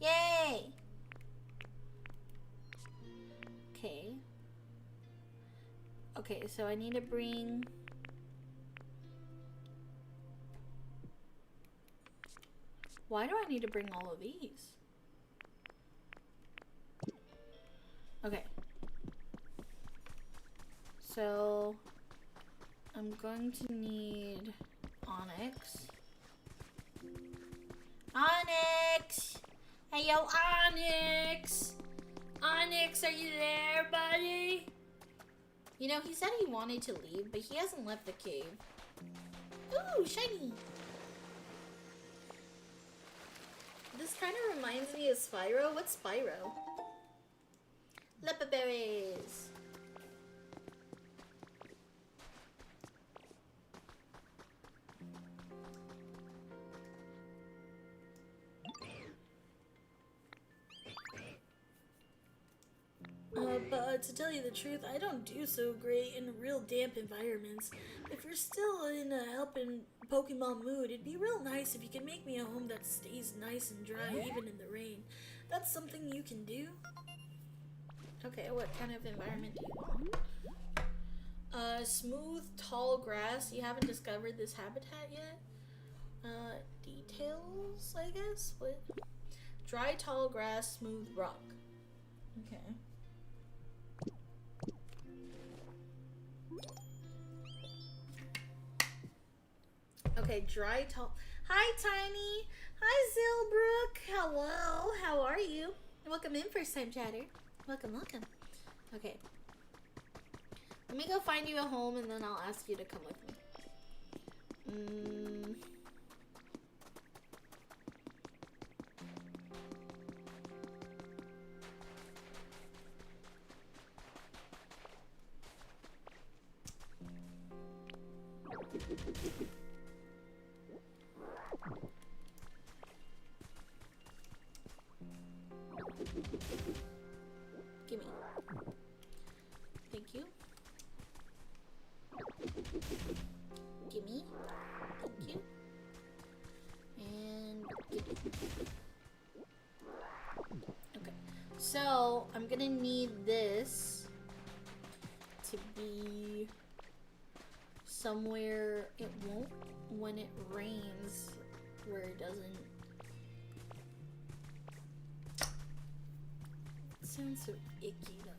Yay! Okay. Okay, so I need to bring... Why do I need to bring all of these? Okay. So, I'm going to need Onyx. Onyx! Hey, yo, Onyx! Onyx, are you there, buddy? You know, he said he wanted to leave, but he hasn't left the cave. Ooh, shiny! This kind of reminds me of Spyro. What's Spyro? Leopard berries! But to tell you the truth, I don't do so great in real damp environments. If you're still in a helping Pokemon mood, it'd be real nice if you could make me a home that stays nice and dry even in the rain. That's something you can do. Okay, what kind of environment do you want? Smooth, tall grass. You haven't discovered this habitat yet? Details, I guess? What? Dry, tall grass, smooth rock. Okay. Okay, dry, tall. Hi, Tiny. Hi, Zilbrook. Hello. How are you? Welcome in, first time chatter. Welcome, welcome. Okay. Let me go find you a home and then I'll ask you to come with me. Gimme. Thank you. Gimme. Thank you. And gimme. Okay. So, I'm gonna need this to be somewhere it won't when it rains, where it doesn't. It sounds so icky though.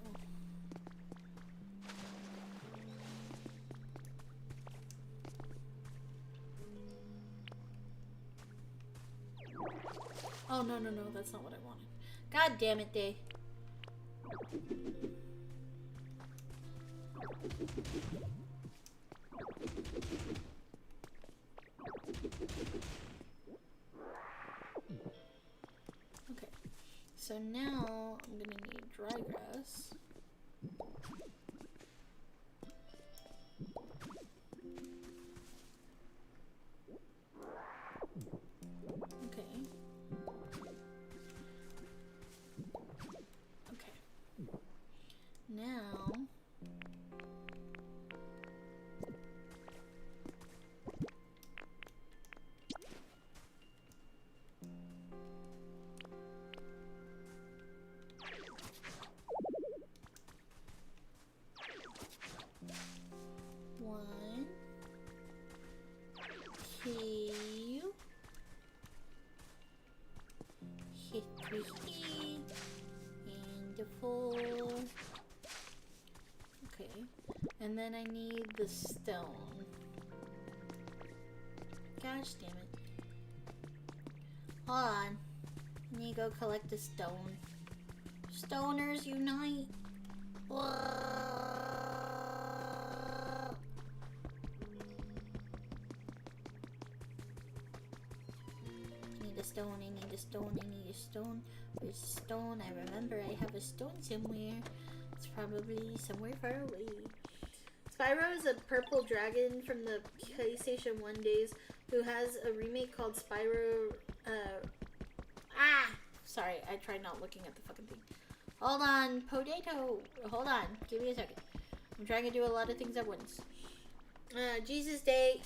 Oh, no, that's not what I wanted. God damn it, Day. Okay, so now I'm gonna need dry grass. Now, one, two, hit three, and four. Okay, and then I need the stone. Gosh damn it. Hold on. I need to go collect the stone. Stoners unite. I need a stone, I need a stone, I need a stone. Where's the stone? I remember I have a stone somewhere. It's probably somewhere far away. Spyro is a purple dragon from the PlayStation 1 days who has a remake called Spyro. Sorry, I tried not looking at the fucking thing. Hold on, potato. Hold on, give me a second. I'm trying to do a lot of things at once. Jesus Day,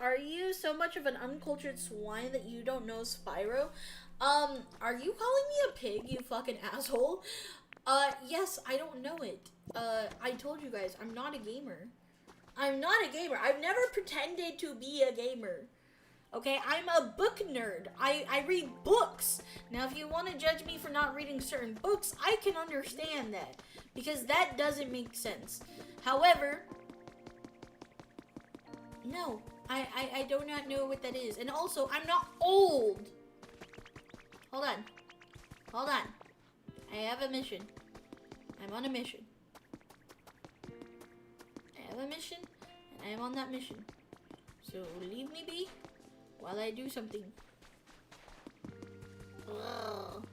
are you so much of an uncultured swine that you don't know Spyro? Are you calling me a pig, you fucking asshole? Yes, I don't know it. I told you guys, I'm not a gamer. I'm not a gamer. I've never pretended to be a gamer. Okay, I'm a book nerd. I read books. Now, if you want to judge me for not reading certain books, I can understand that. Because that doesn't make sense. However, no, I do not know what that is. And also, I'm not old. Hold on. Hold on. I have a mission. I'm on a mission. I have a mission, and I am on that mission. So leave me be while I do something. Ugh.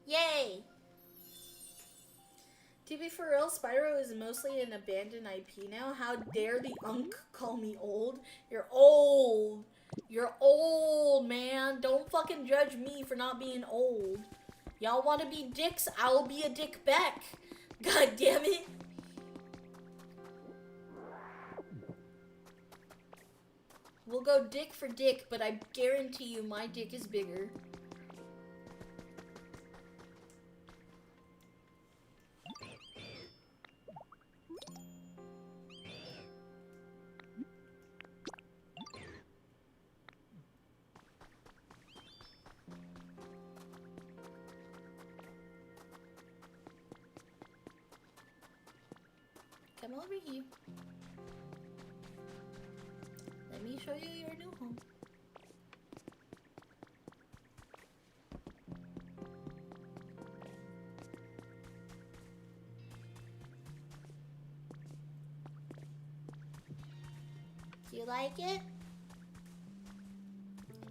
Yay! To be for real, Spyro is mostly an abandoned IP now. How dare the unk call me old? You're old. You're old, man. Don't fucking judge me for not being old. Y'all want to be dicks? I'll be a dick back. God damn it. We'll go dick for dick, but I guarantee you my dick is bigger. Come over here. Let me show you your new home. Do you like it?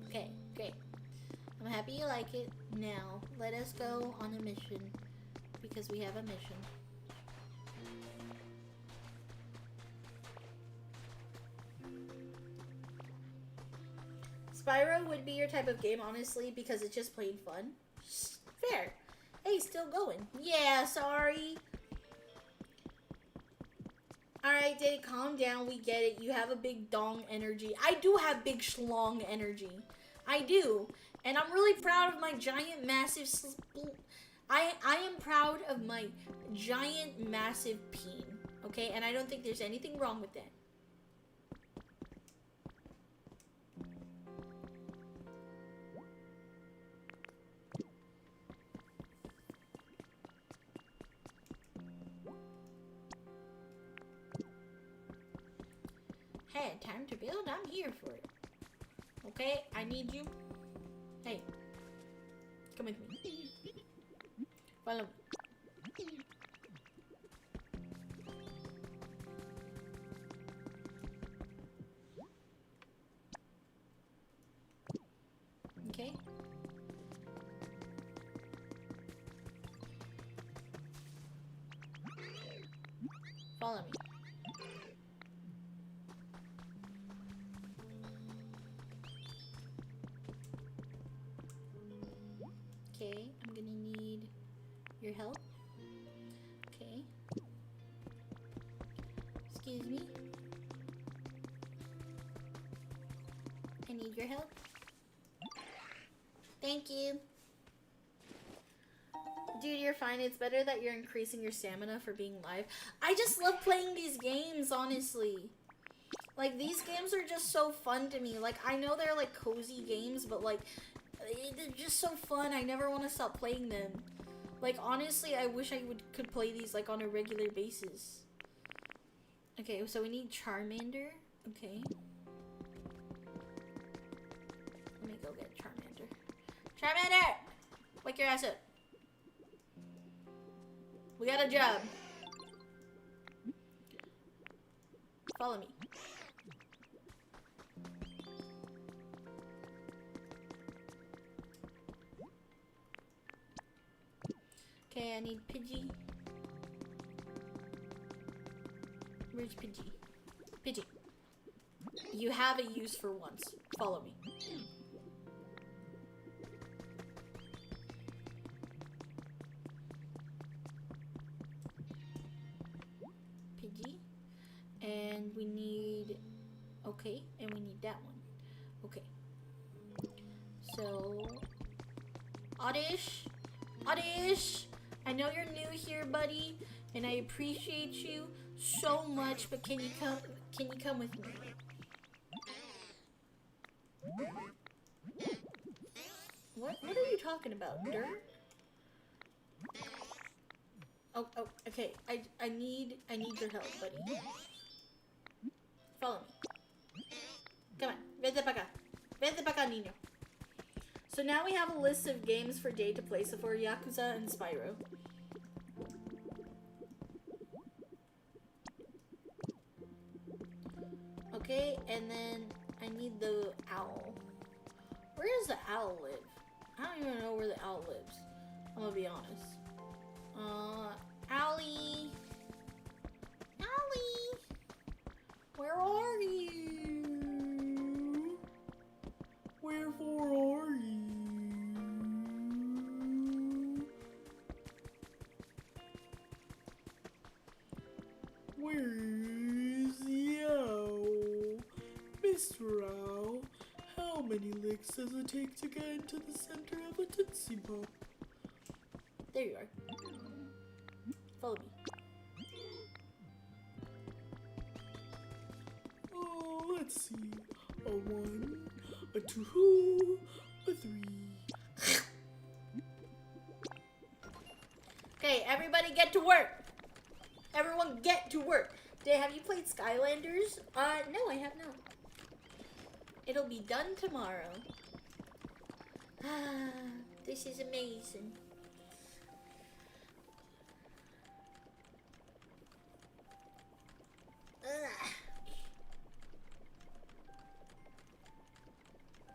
Okay, great. I'm happy you like it. Now, let us go on a mission, because we have a mission. Spyro would be your type of game, honestly, because it's just plain fun. Fair. Hey, still going. Yeah, sorry. Alright, Diddy, calm down. We get it. You have a big dong energy. I do have big schlong energy. I do. And I'm really proud of my giant, massive... I am proud of my giant, massive peen. Okay? And I don't think there's anything wrong with that. Hey, time to build? I'm here for it. Okay, I need you. Hey, come with me. Follow me. Okay. Follow me. Okay, I'm gonna need your help. Okay. Excuse me. I need your help. Thank you. Dude, you're fine. It's better that you're increasing your stamina for being live. I just love playing these games, honestly. Like, these games are just so fun to me. Like, I know they're, like, cozy games, but, like, they're just so fun. I never want to stop playing them. Like, honestly, I wish I could play these, like, on a regular basis. Okay, so we need Charmander. Okay. Let me go get Charmander. Charmander! Wake your ass up. We got a job. Follow me. Okay, I need Pidgey. Where's Pidgey? Pidgey. You have a use for once. Follow me. Pidgey. And we need... Okay, and we need that one. Okay. So... Oddish! Oddish! I know you're new here, buddy, and I appreciate you so much, but can you come with me? What are you talking about? Dirt? Oh, okay. I need your help, buddy. Follow me. Come on. Vente para acá. Vente para acá, niño. So now we have a list of games for Day to play, so for Yakuza and Spyro. Okay, and then I need the owl. Where does the owl live? I don't even know where the owl lives. I'm gonna be honest. Owlie! Owlie! Where are you? Wherefore are you? Where's the owl? Mr. Owl, how many licks does it take to get into the center of a Tootsie Pop? There you are. Follow me. Oh, let's see. A 1, a 2, a 3. Okay, everybody get to work. Everyone get to work. Have you played Skylanders? No, I have not. It'll be done tomorrow. This is amazing.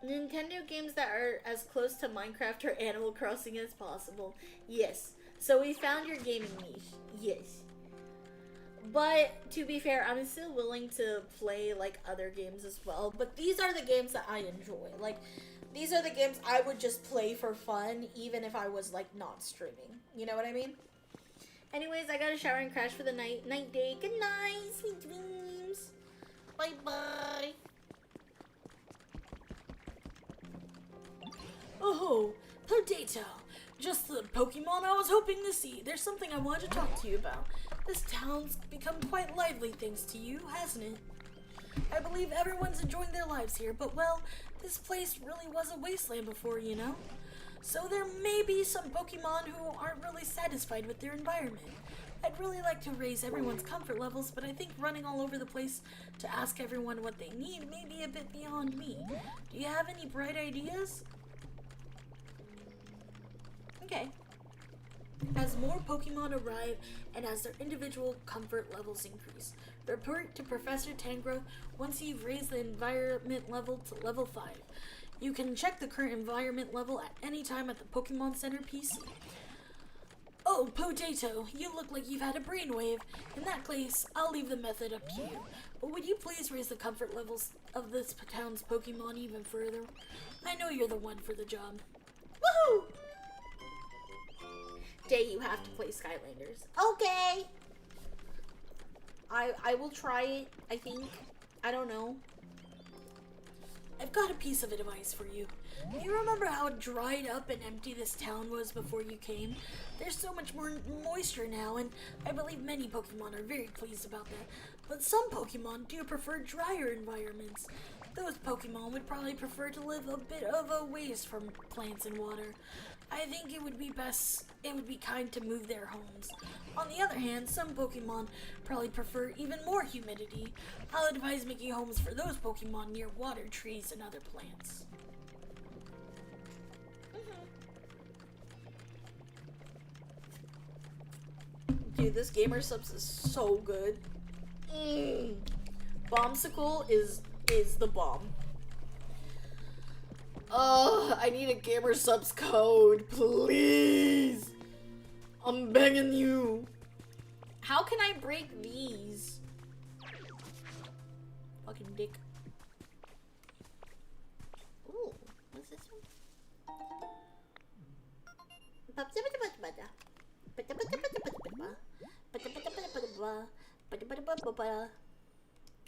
Nintendo games that are as close to Minecraft or Animal Crossing as possible. Yes. So we found your gaming niche. Yes. But to be fair, I'm still willing to play like other games as well. But these are the games that I enjoy. Like, these are the games I would just play for fun, even if I was like not streaming. You know what I mean? Anyways, I gotta shower and crash for the night. Night day. Good night. Sweet dreams. Bye bye. Oh, Potato. Just the Pokemon I was hoping to see. There's something I wanted to talk to you about. This town's become quite lively thanks to you, hasn't it? I believe everyone's enjoying their lives here, but well, this place really was a wasteland before, you know? So there may be some Pokemon who aren't really satisfied with their environment. I'd really like to raise everyone's comfort levels, but I think running all over the place to ask everyone what they need may be a bit beyond me. Do you have any bright ideas? Okay. As more Pokemon arrive and as their individual comfort levels increase, report to Professor Tangrowth once you've raised the environment level to level 5. You can check the current environment level at any time at the Pokemon Center PC. Oh, Potato, you look like you've had a brainwave. In that case, I'll leave the method up to you. But would you please raise the comfort levels of this town's Pokemon even further? I know you're the one for the job. Woohoo! Day, you have to play Skylanders. Okay. I will try it, I think. I don't know. I've got a piece of advice for you. Do you remember how dried up and empty this town was before you came? There's so much more moisture now, and I believe many Pokemon are very pleased about that. But some Pokemon do prefer drier environments. Those Pokemon would probably prefer to live a bit of a ways from plants and water. I think it would be kind to move their homes. On the other hand, some Pokemon probably prefer even more humidity. I'll advise making homes for those Pokemon near water, trees, and other plants. Dude, this Gamer Subs is so good. Bombsicle is the bomb. I need a Gamer Subs code, please. I'm begging you. How can I break these? Fucking dick. Ooh, what's this one?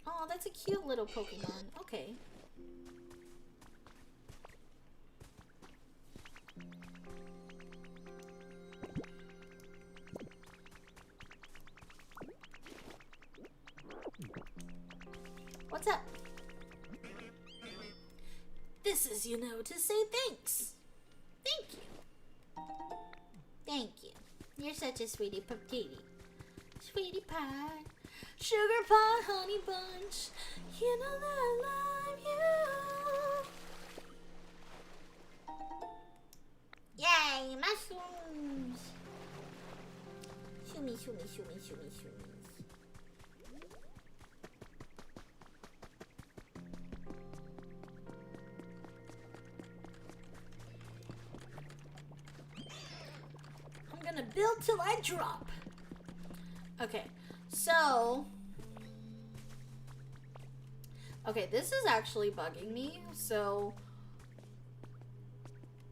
Oh, that's a cute little Pokemon. Okay. What's up? This is, to say thanks. Thank you. Thank you. You're such a sweetie patootie. Sweetie pie. Sugar pie, honey bunch. You know that I love you. Yay, mushrooms. Shoomy, shoomy, shoomy, shoomy, shoomy. I'm gonna build till I drop. Okay, so... Okay, this is actually bugging me, so...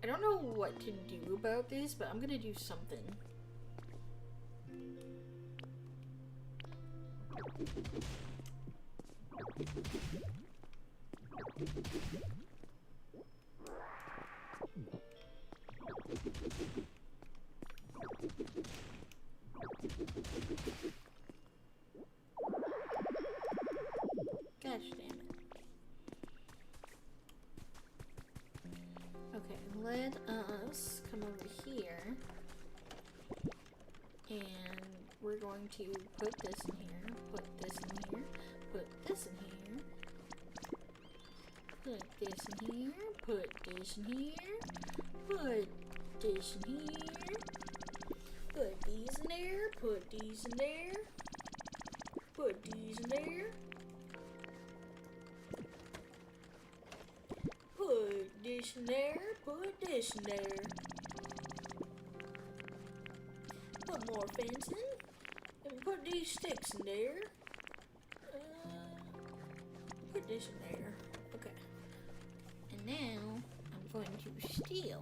I don't know what to do about this, but I'm gonna do something. Gosh damn it. Okay, let us come over here. And we're going to put this in here, put this in here, put this in here. Put this in here, put this in here, put this in here. Put these in there, put these in there, put these in there. Put this in there, put this in there. Put more fencing, and put these sticks in there. Put this in there. Okay. And now I'm going to steal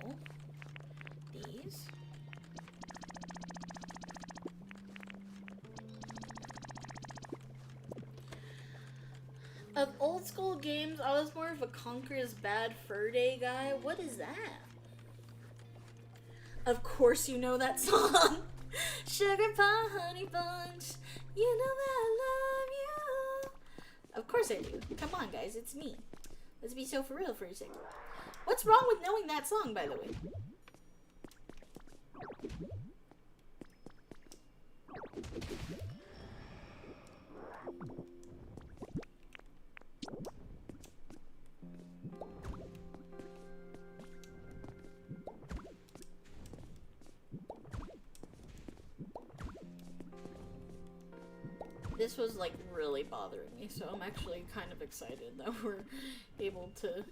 these. Of old school games, I was more of a Conker's Bad Fur Day guy. What is that? Of course you know that song. Sugar pie, honey bunch. You know that I love you. Of course I do. Come on, guys, it's me. Let's be so for real for a second. What's wrong with knowing that song, by the way? This was like really bothering me, so I'm actually kind of excited that we're able to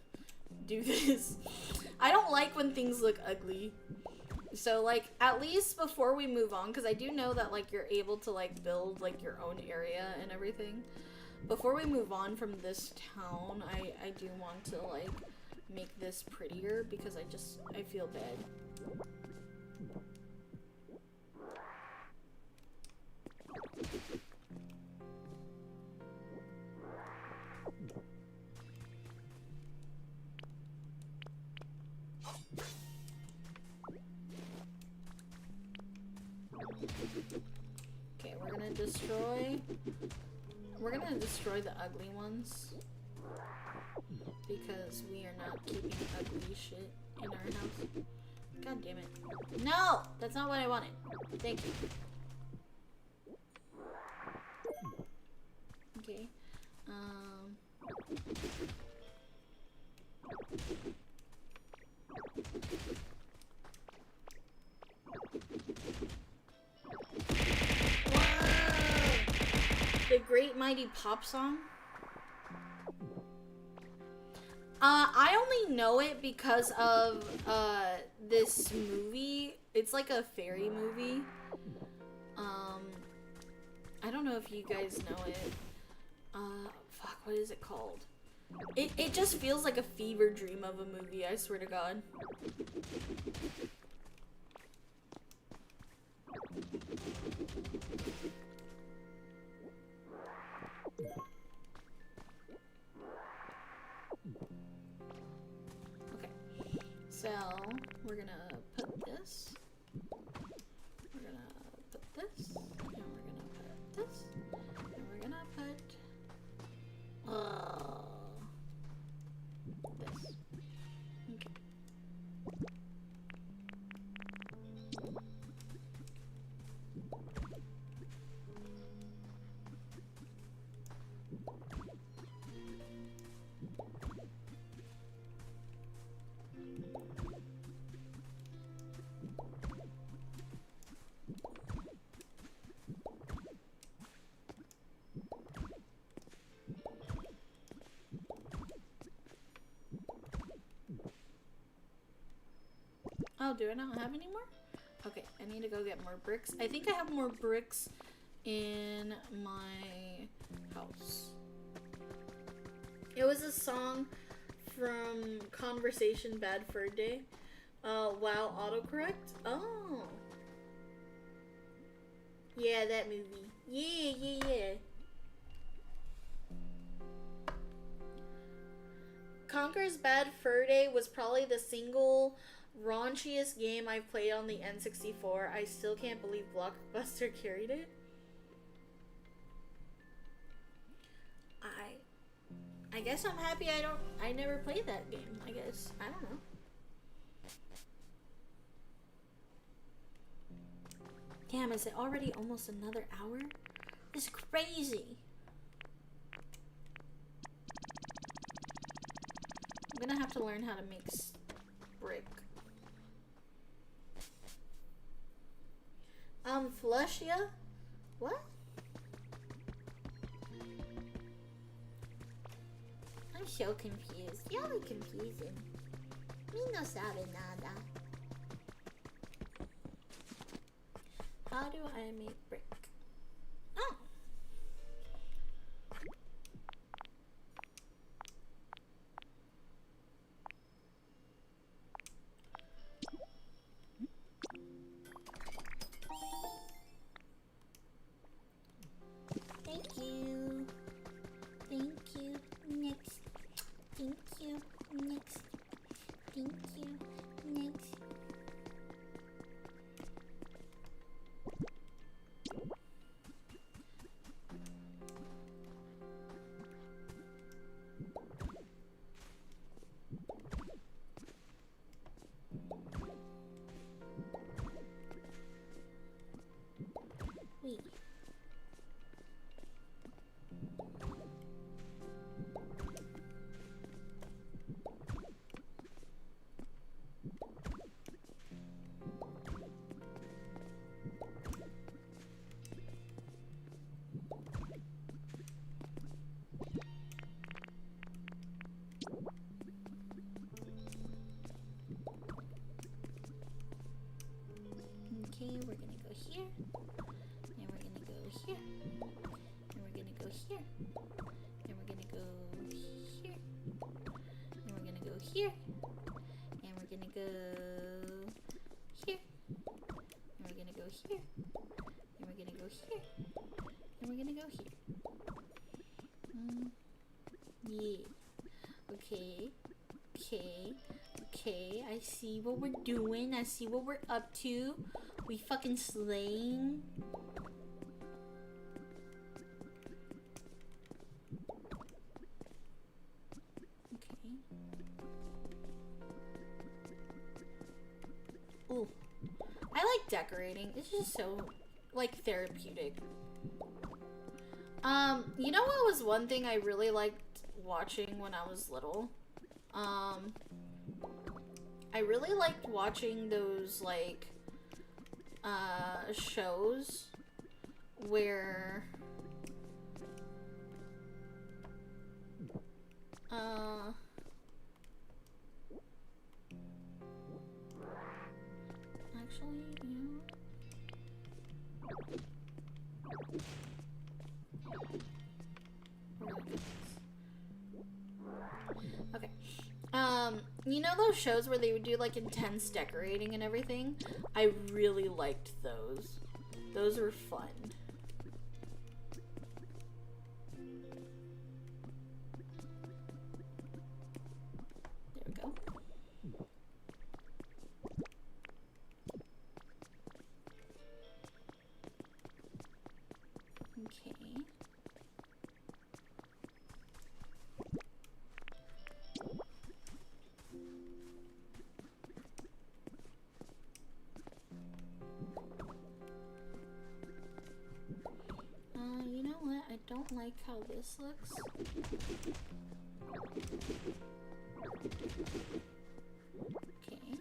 do this. I don't like when things look ugly. So like at least before we move on, because I do know that like you're able to like build like your own area and everything. Before we move on from this town, I do want to like make this prettier because I feel bad. Okay, we're gonna destroy the ugly ones because we are not keeping ugly shit in our house. God damn it. No! That's not what I wanted. Thank you. Okay. The Great Mighty Pop Song. I only know it because of this movie. It's like a fairy movie. I don't know if you guys know it. Fuck, what is it called? It just feels like a fever dream of a movie, I swear to God. Okay, so we're gonna put this. We're gonna put this. And we're gonna put this. And we're gonna put this. Okay. Oh, do I not have any more? Okay, I need to go get more bricks. I think I have more bricks in my house. It was a song from Conversation Bad Fur Day. Wow, autocorrect? Oh. Yeah, that movie. Yeah. Conker's Bad Fur Day was probably the single raunchiest game I've played on the N64. I still can't believe Blockbuster carried it. I guess I'm happy I never played that game, I guess. I don't know. Damn, is it already almost another hour? It's crazy. I'm gonna have to learn how to make brick. Flushia? What? I'm so confused. Y'all are confusing. Me no sabe nada. How do I make brick? Oh! Okay, we're gonna go here. And we're gonna go here. And we're gonna go here. And we're gonna go here. And we're gonna go here. And we're gonna go here. And we're gonna go here. And we're gonna go here. And we're gonna go here. Yeah. Okay. Okay. Okay. I see what we're doing. I see what we're up to. We fucking slaying. Okay. Ooh. I like decorating. It's just so, like, therapeutic. You know what was one thing I really liked watching when I was little? I really liked watching those, like, shows where, actually, yeah. Okay. You know those shows where they would do like intense decorating and everything? I really liked those. Those were fun. There we go. Okay. You know what? I don't like how this looks. Okay.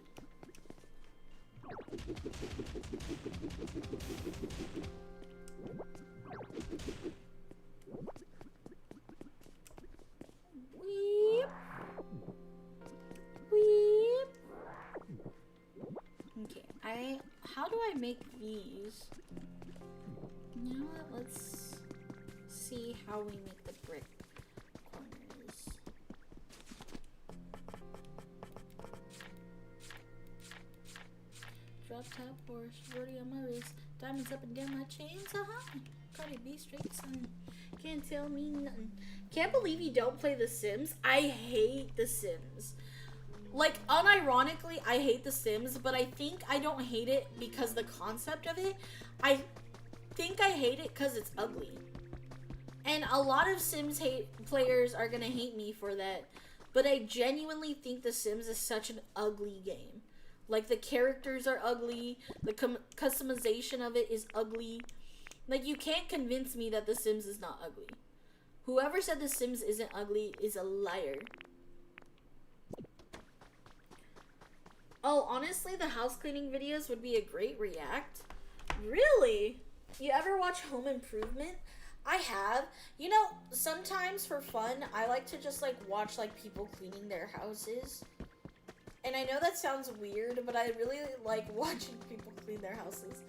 Weep. Weep. Okay, how do I make these? You know what? Let's see how we make the brick corners. Drop top horse, rotary on my wrist, diamonds up and down my chains, Cardi B straight son. Can't tell me nothing. Can't believe you don't play The Sims. I hate The Sims. Like, unironically, I hate The Sims, but I think I don't hate it because the concept of it. I think I hate it because it's ugly. And a lot of Sims players are gonna hate me for that, but I genuinely think The Sims is such an ugly game. Like, the characters are ugly, the customization of it is ugly. Like, you can't convince me that The Sims is not ugly. Whoever said The Sims isn't ugly is a liar. Oh, honestly, the house cleaning videos would be a great react. Really? You ever watch Home Improvement? I have. You know, sometimes for fun, I like to just, like, watch, like, people cleaning their houses. And I know that sounds weird, but I really like watching people clean their houses.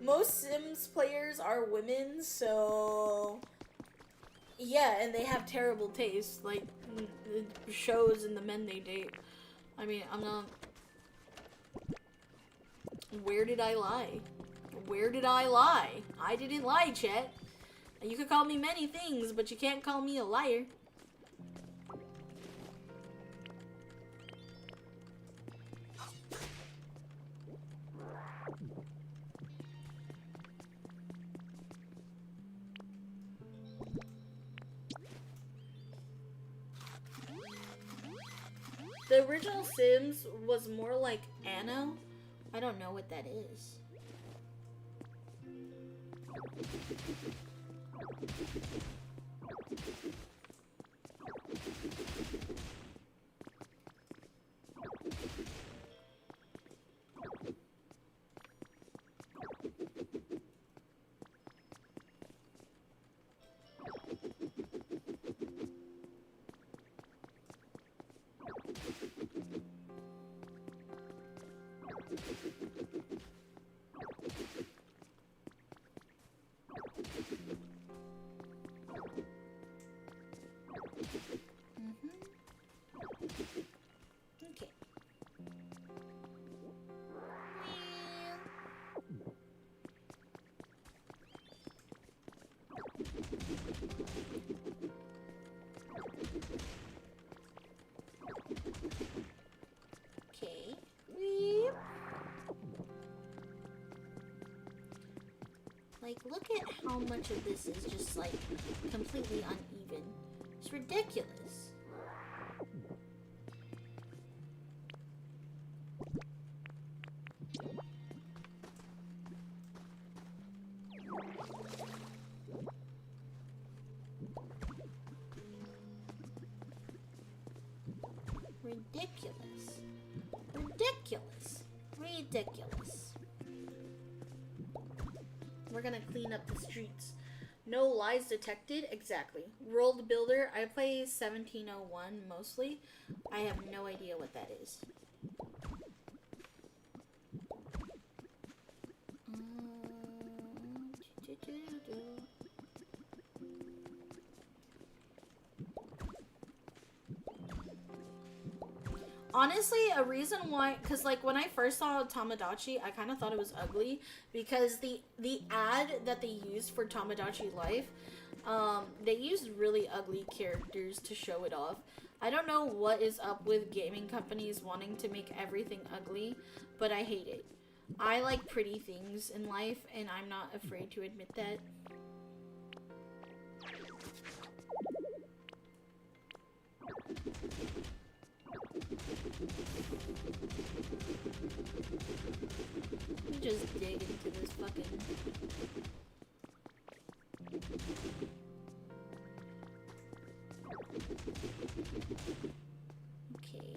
Most Sims players are women, so... yeah, and they have terrible taste. Like, it shows in the men they date. I mean, I'm not... Where did I lie? Where did I lie? I didn't lie, chat. You could call me many things, but you can't call me a liar. The original Sims was more like Anno. I don't know what that is. Okay. Okay. Weep. Like, look at how much of this is just, like, completely uneven. It's ridiculous. Ridiculous. Ridiculous. Ridiculous. We're gonna clean up the streets. No lies detected. Exactly. World Builder. I play 1701 mostly. I have no idea what that is. Honestly, a reason why, because like when I first saw Tamagotchi, I kind of thought it was ugly because the ad that they used for Tamagotchi Life, they used really ugly characters to show it off. I don't know what is up with gaming companies wanting to make everything ugly, but I hate it. I like pretty things in life, and I'm not afraid to admit that. Just dig into this fucking... Okay.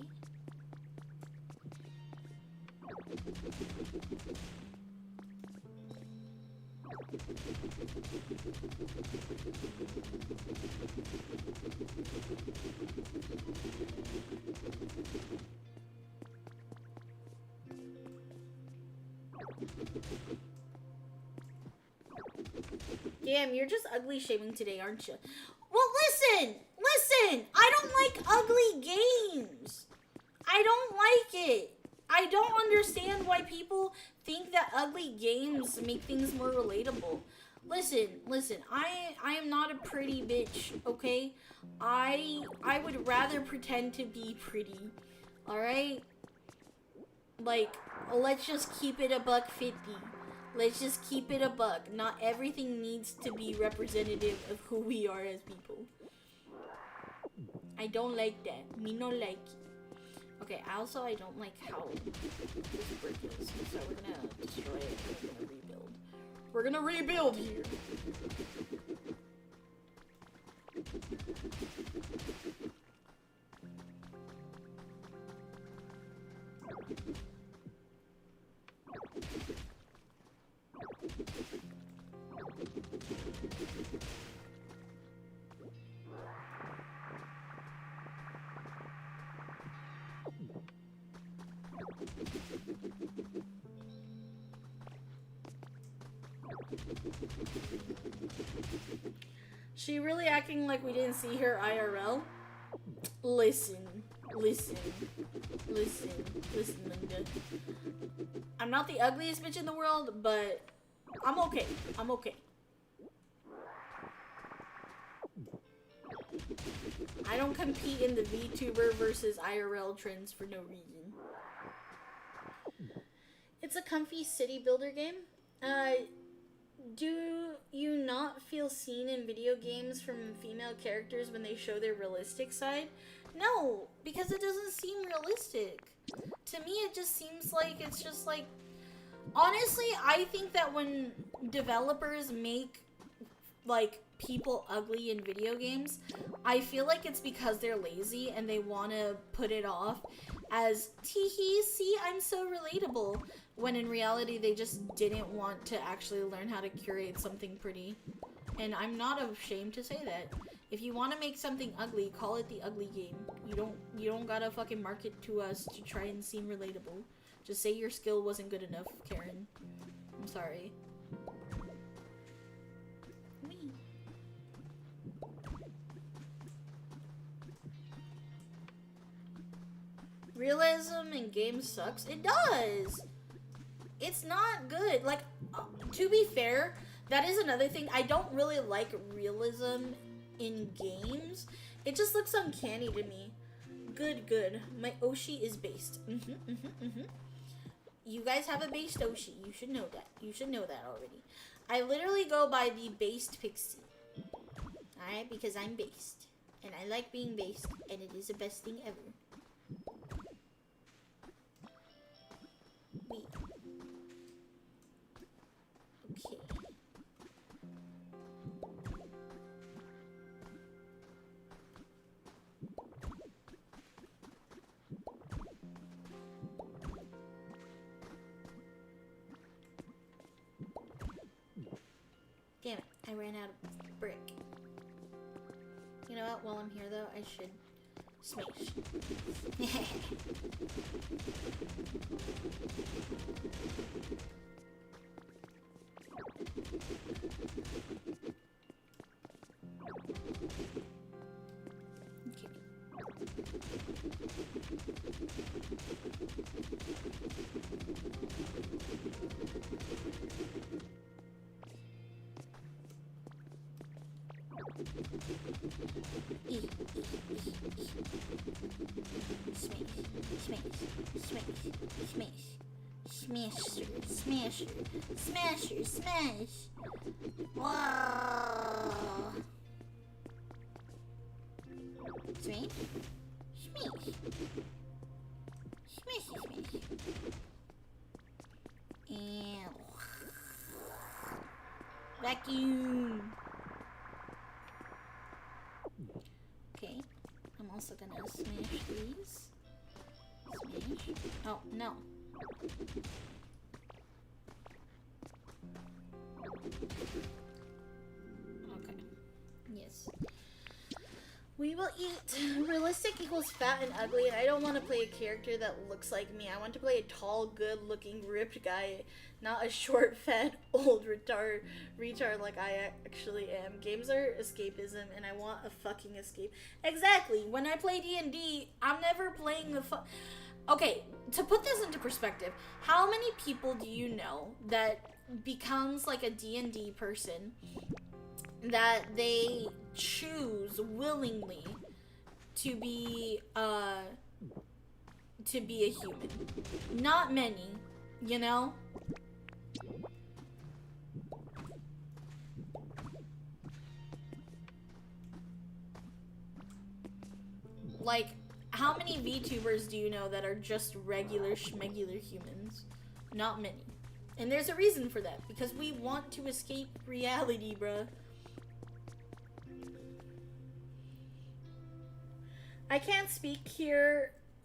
Damn, you're just ugly shaming today, aren't you? Well, listen! Listen! I don't like ugly games! I don't like it! I don't understand why people think that ugly games make things more relatable. Listen, I am not a pretty bitch, okay? I would rather pretend to be pretty, alright? Like, let's just keep it a $1.50. Let's just keep it a buck. Not everything needs to be representative of who we are as people. I don't like that. Me no like it. Okay, also I don't like how this brick is. So we're gonna destroy it and we're gonna rebuild. We're gonna rebuild here. She really acting like we didn't see her IRL? Listen, Linda. I'm not the ugliest bitch in the world, but I'm okay. I'm okay. I don't compete in the VTuber versus IRL trends for no reason. It's a comfy city builder game. Do you not feel seen in video games from female characters when they show their realistic side? No, because it doesn't seem realistic. To me, it just seems like it's just like... Honestly, I think that when developers make, like, people ugly in video games, I feel like it's because they're lazy and they want to put it off as, teehee, see, I'm so relatable. When in reality, they just didn't want to actually learn how to curate something pretty. And I'm not ashamed to say that. If you want to make something ugly, call it the ugly game. You don't gotta fucking market to us to try and seem relatable. Just say your skill wasn't good enough, Karen. I'm sorry. Whee. Realism in games sucks. It does. It's not good. Like, to be fair, that is another thing. I don't really like realism in games. It just looks uncanny to me. Good, good. My Oshi is based. You guys have a based Oshi. You should know that. You should know that already. I literally go by the based Pixie. Alright? Because I'm based. And I like being based. And it is the best thing ever. Wait. Okay. Damn it, I ran out of brick. You know what, while I'm here though, I should smash. Smasher, smash! Whoa! Smash? Smash! Smash, smash! And... vacuum! Okay, I'm also gonna smash these. Smash. Oh, no. Okay. Yes. We will eat. Realistic equals fat and ugly, and I don't want to play a character that looks like me. I want to play a tall, good-looking, ripped guy, not a short, fat, old retard like I actually am. Games are escapism, and I want a fucking escape. Exactly. When I play D&D, I'm never playing the Okay, to put this into perspective, how many people do you know that becomes like a D&D person that they choose willingly to be a human? Not many, you know? Like, how many VTubers do you know that are just regular schmegular humans? Not many. And there's a reason for that, because we want to escape reality, bruh. I can't speak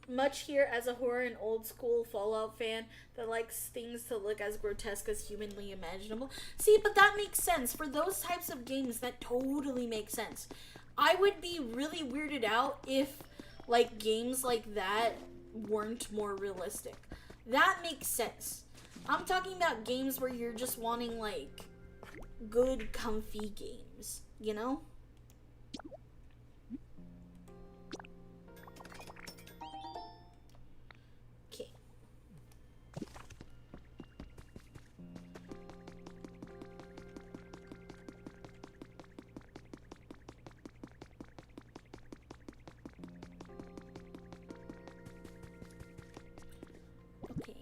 much here as a horror and old school Fallout fan that likes things to look as grotesque as humanly imaginable. See, but that makes sense. For those types of games, that totally makes sense. I would be really weirded out if, like, games like that weren't more realistic. That makes sense. I'm talking about games where you're just wanting, like, good, comfy games, you know? Okay. Okay.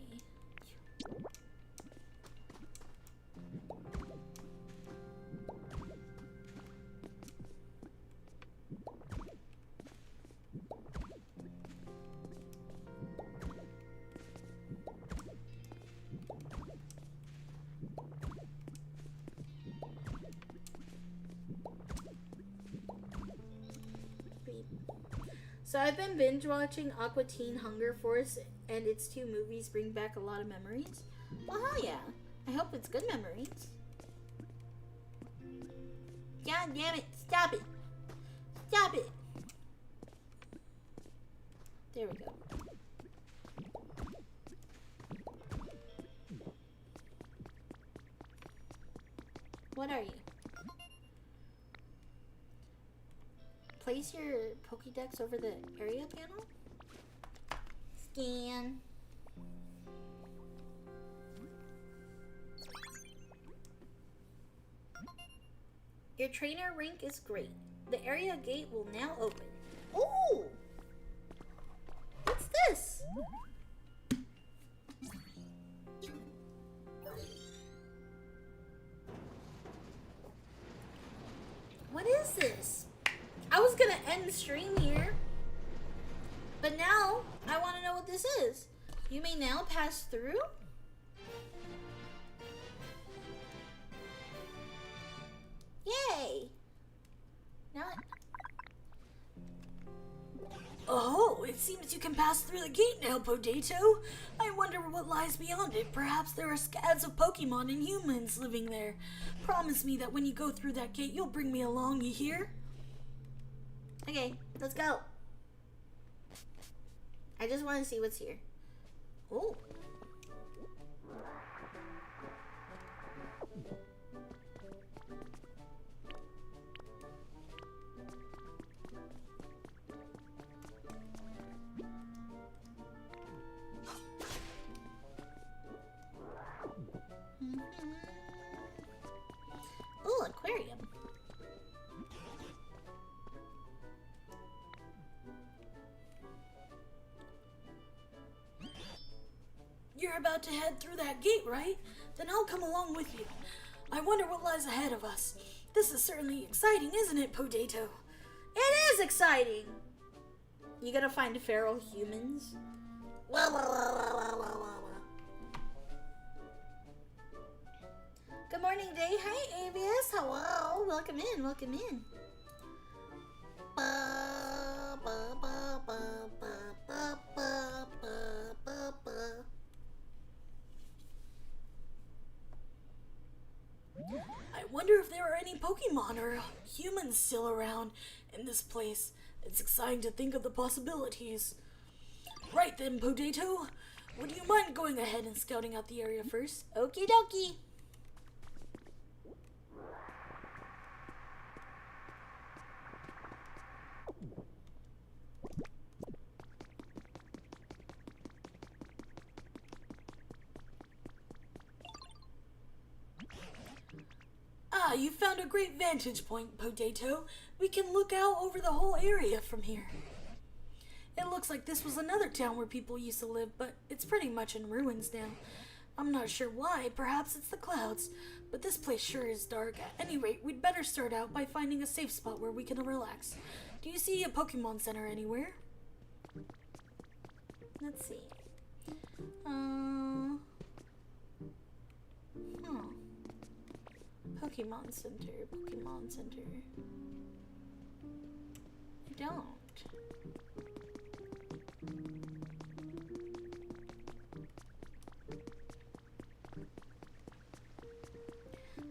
So I've been binge watching Aqua Teen Hunger Force, and its 2 movies bring back a lot of memories. Well, hell yeah. I hope it's good memories. God damn it. Stop it. Stop it. There we go. What are you? Place your Pokédex over the area panel. Scan. Your trainer rank is great. The area gate will now open. Ooh! What's this? What is this? I was gonna end the stream here, but now I want to know what this is. You may now pass through? Yay! Now Oh, it seems you can pass through the gate now, Potato. I wonder what lies beyond it. Perhaps there are scads of Pokemon and humans living there. Promise me that when you go through that gate, you'll bring me along, you hear? Okay, let's go. I just want to see what's here. Oh. Ooh, aquarium. You're about to head through that gate, right? Then I'll come along with you. I wonder what lies ahead of us. This is certainly exciting, isn't it, Potato? It is exciting! You gotta find feral humans? Good morning, Day. Hi, Avius. Hello. Welcome in. Welcome in. I wonder if there are any Pokemon or humans still around in this place. It's exciting to think of the possibilities. Right then, Potato. Would you mind going ahead and scouting out the area first? Okie dokie. Ah, you found a great vantage point, Potato. We can look out over the whole area from here. It looks like this was another town where people used to live, but it's pretty much in ruins now. I'm not sure why, perhaps it's the clouds, but this place sure is dark. At any rate, we'd better start out by finding a safe spot where we can relax. Do you see a Pokemon Center anywhere? Let's see. Pokemon Center, Pokemon Center. I don't.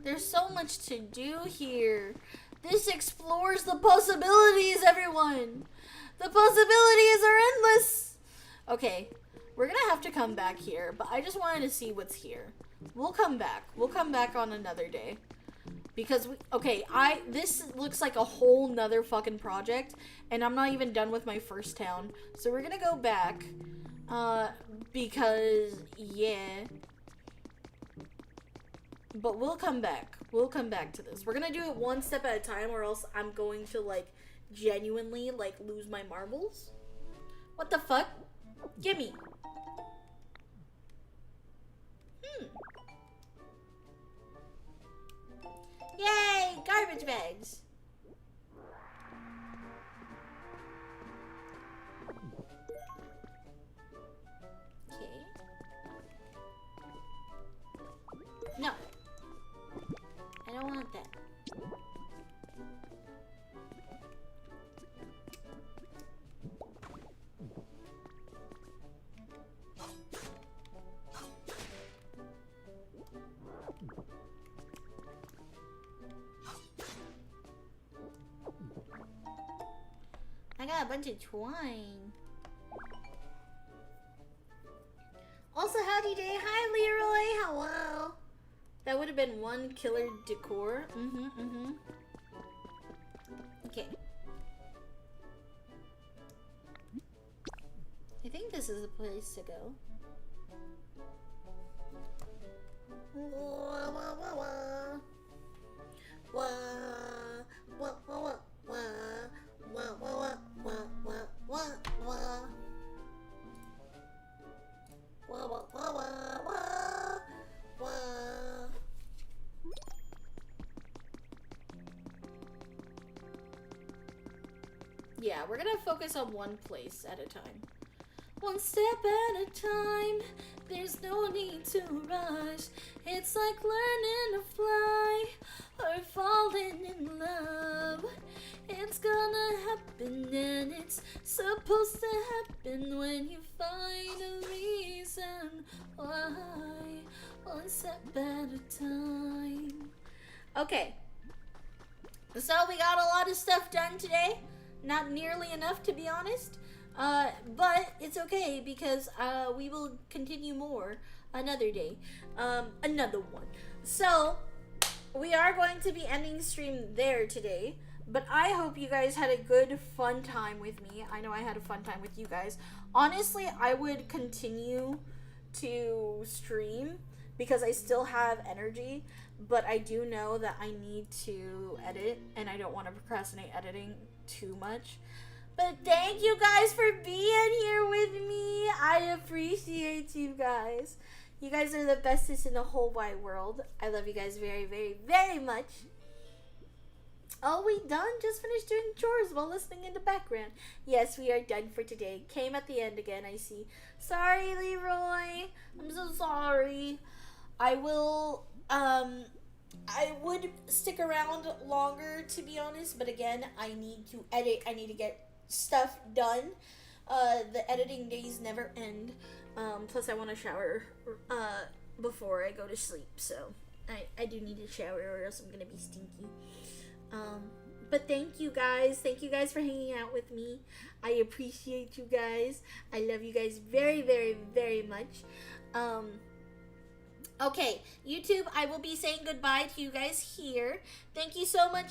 There's so much to do here. This explores the possibilities, everyone. The possibilities are endless. Okay, we're gonna have to come back here, but I just wanted to see what's here. We'll come back. We'll come back on another day. Because, this looks like a whole nother fucking project, and I'm not even done with my first town. So we're gonna go back, because, yeah. But we'll come back. We'll come back to this. We're gonna do it one step at a time, or else I'm going to, genuinely, lose my marbles. What the fuck? Gimme. Yay! Garbage bags! Okay. No. I don't want that. I got a bunch of twine. Also, howdy day. Hi, Leroy. Hello. That would have been one killer decor. Okay. I think this is the place to go. Yeah, we're gonna focus on one place at a time. One step at a time, there's no need to rush. It's like learning to fly or falling in love. It's gonna happen and it's supposed to happen when you find a reason why. One step at a time. Okay, so we got a lot of stuff done today. Not nearly enough, to be honest. But it's okay because we will continue more another day. Another one. So we are going to be ending stream there today. But I hope you guys had a good, fun time with me. I know I had a fun time with you guys. Honestly, I would continue to stream because I still have energy. But I do know that I need to edit, and I don't want to procrastinate editing too much. But thank you guys for being here with me. I appreciate you guys. You guys are the bestest in the whole wide world. I love you guys very, very, very much. Oh, we done? Just finished doing chores while listening in the background. Yes, we are done for today. Came at the end again, I see. Sorry, Leroy. I'm so sorry. I would stick around longer, to be honest, but again, I need to edit. I need to get stuff done. The editing days never end. Plus I want to shower before I go to sleep, so I do need to shower or else I'm gonna be stinky. But thank you guys. Thank you guys for hanging out with me. I appreciate you guys. I love you guys very, very, very much. Okay, YouTube, I will be saying goodbye to you guys here. Thank you so much.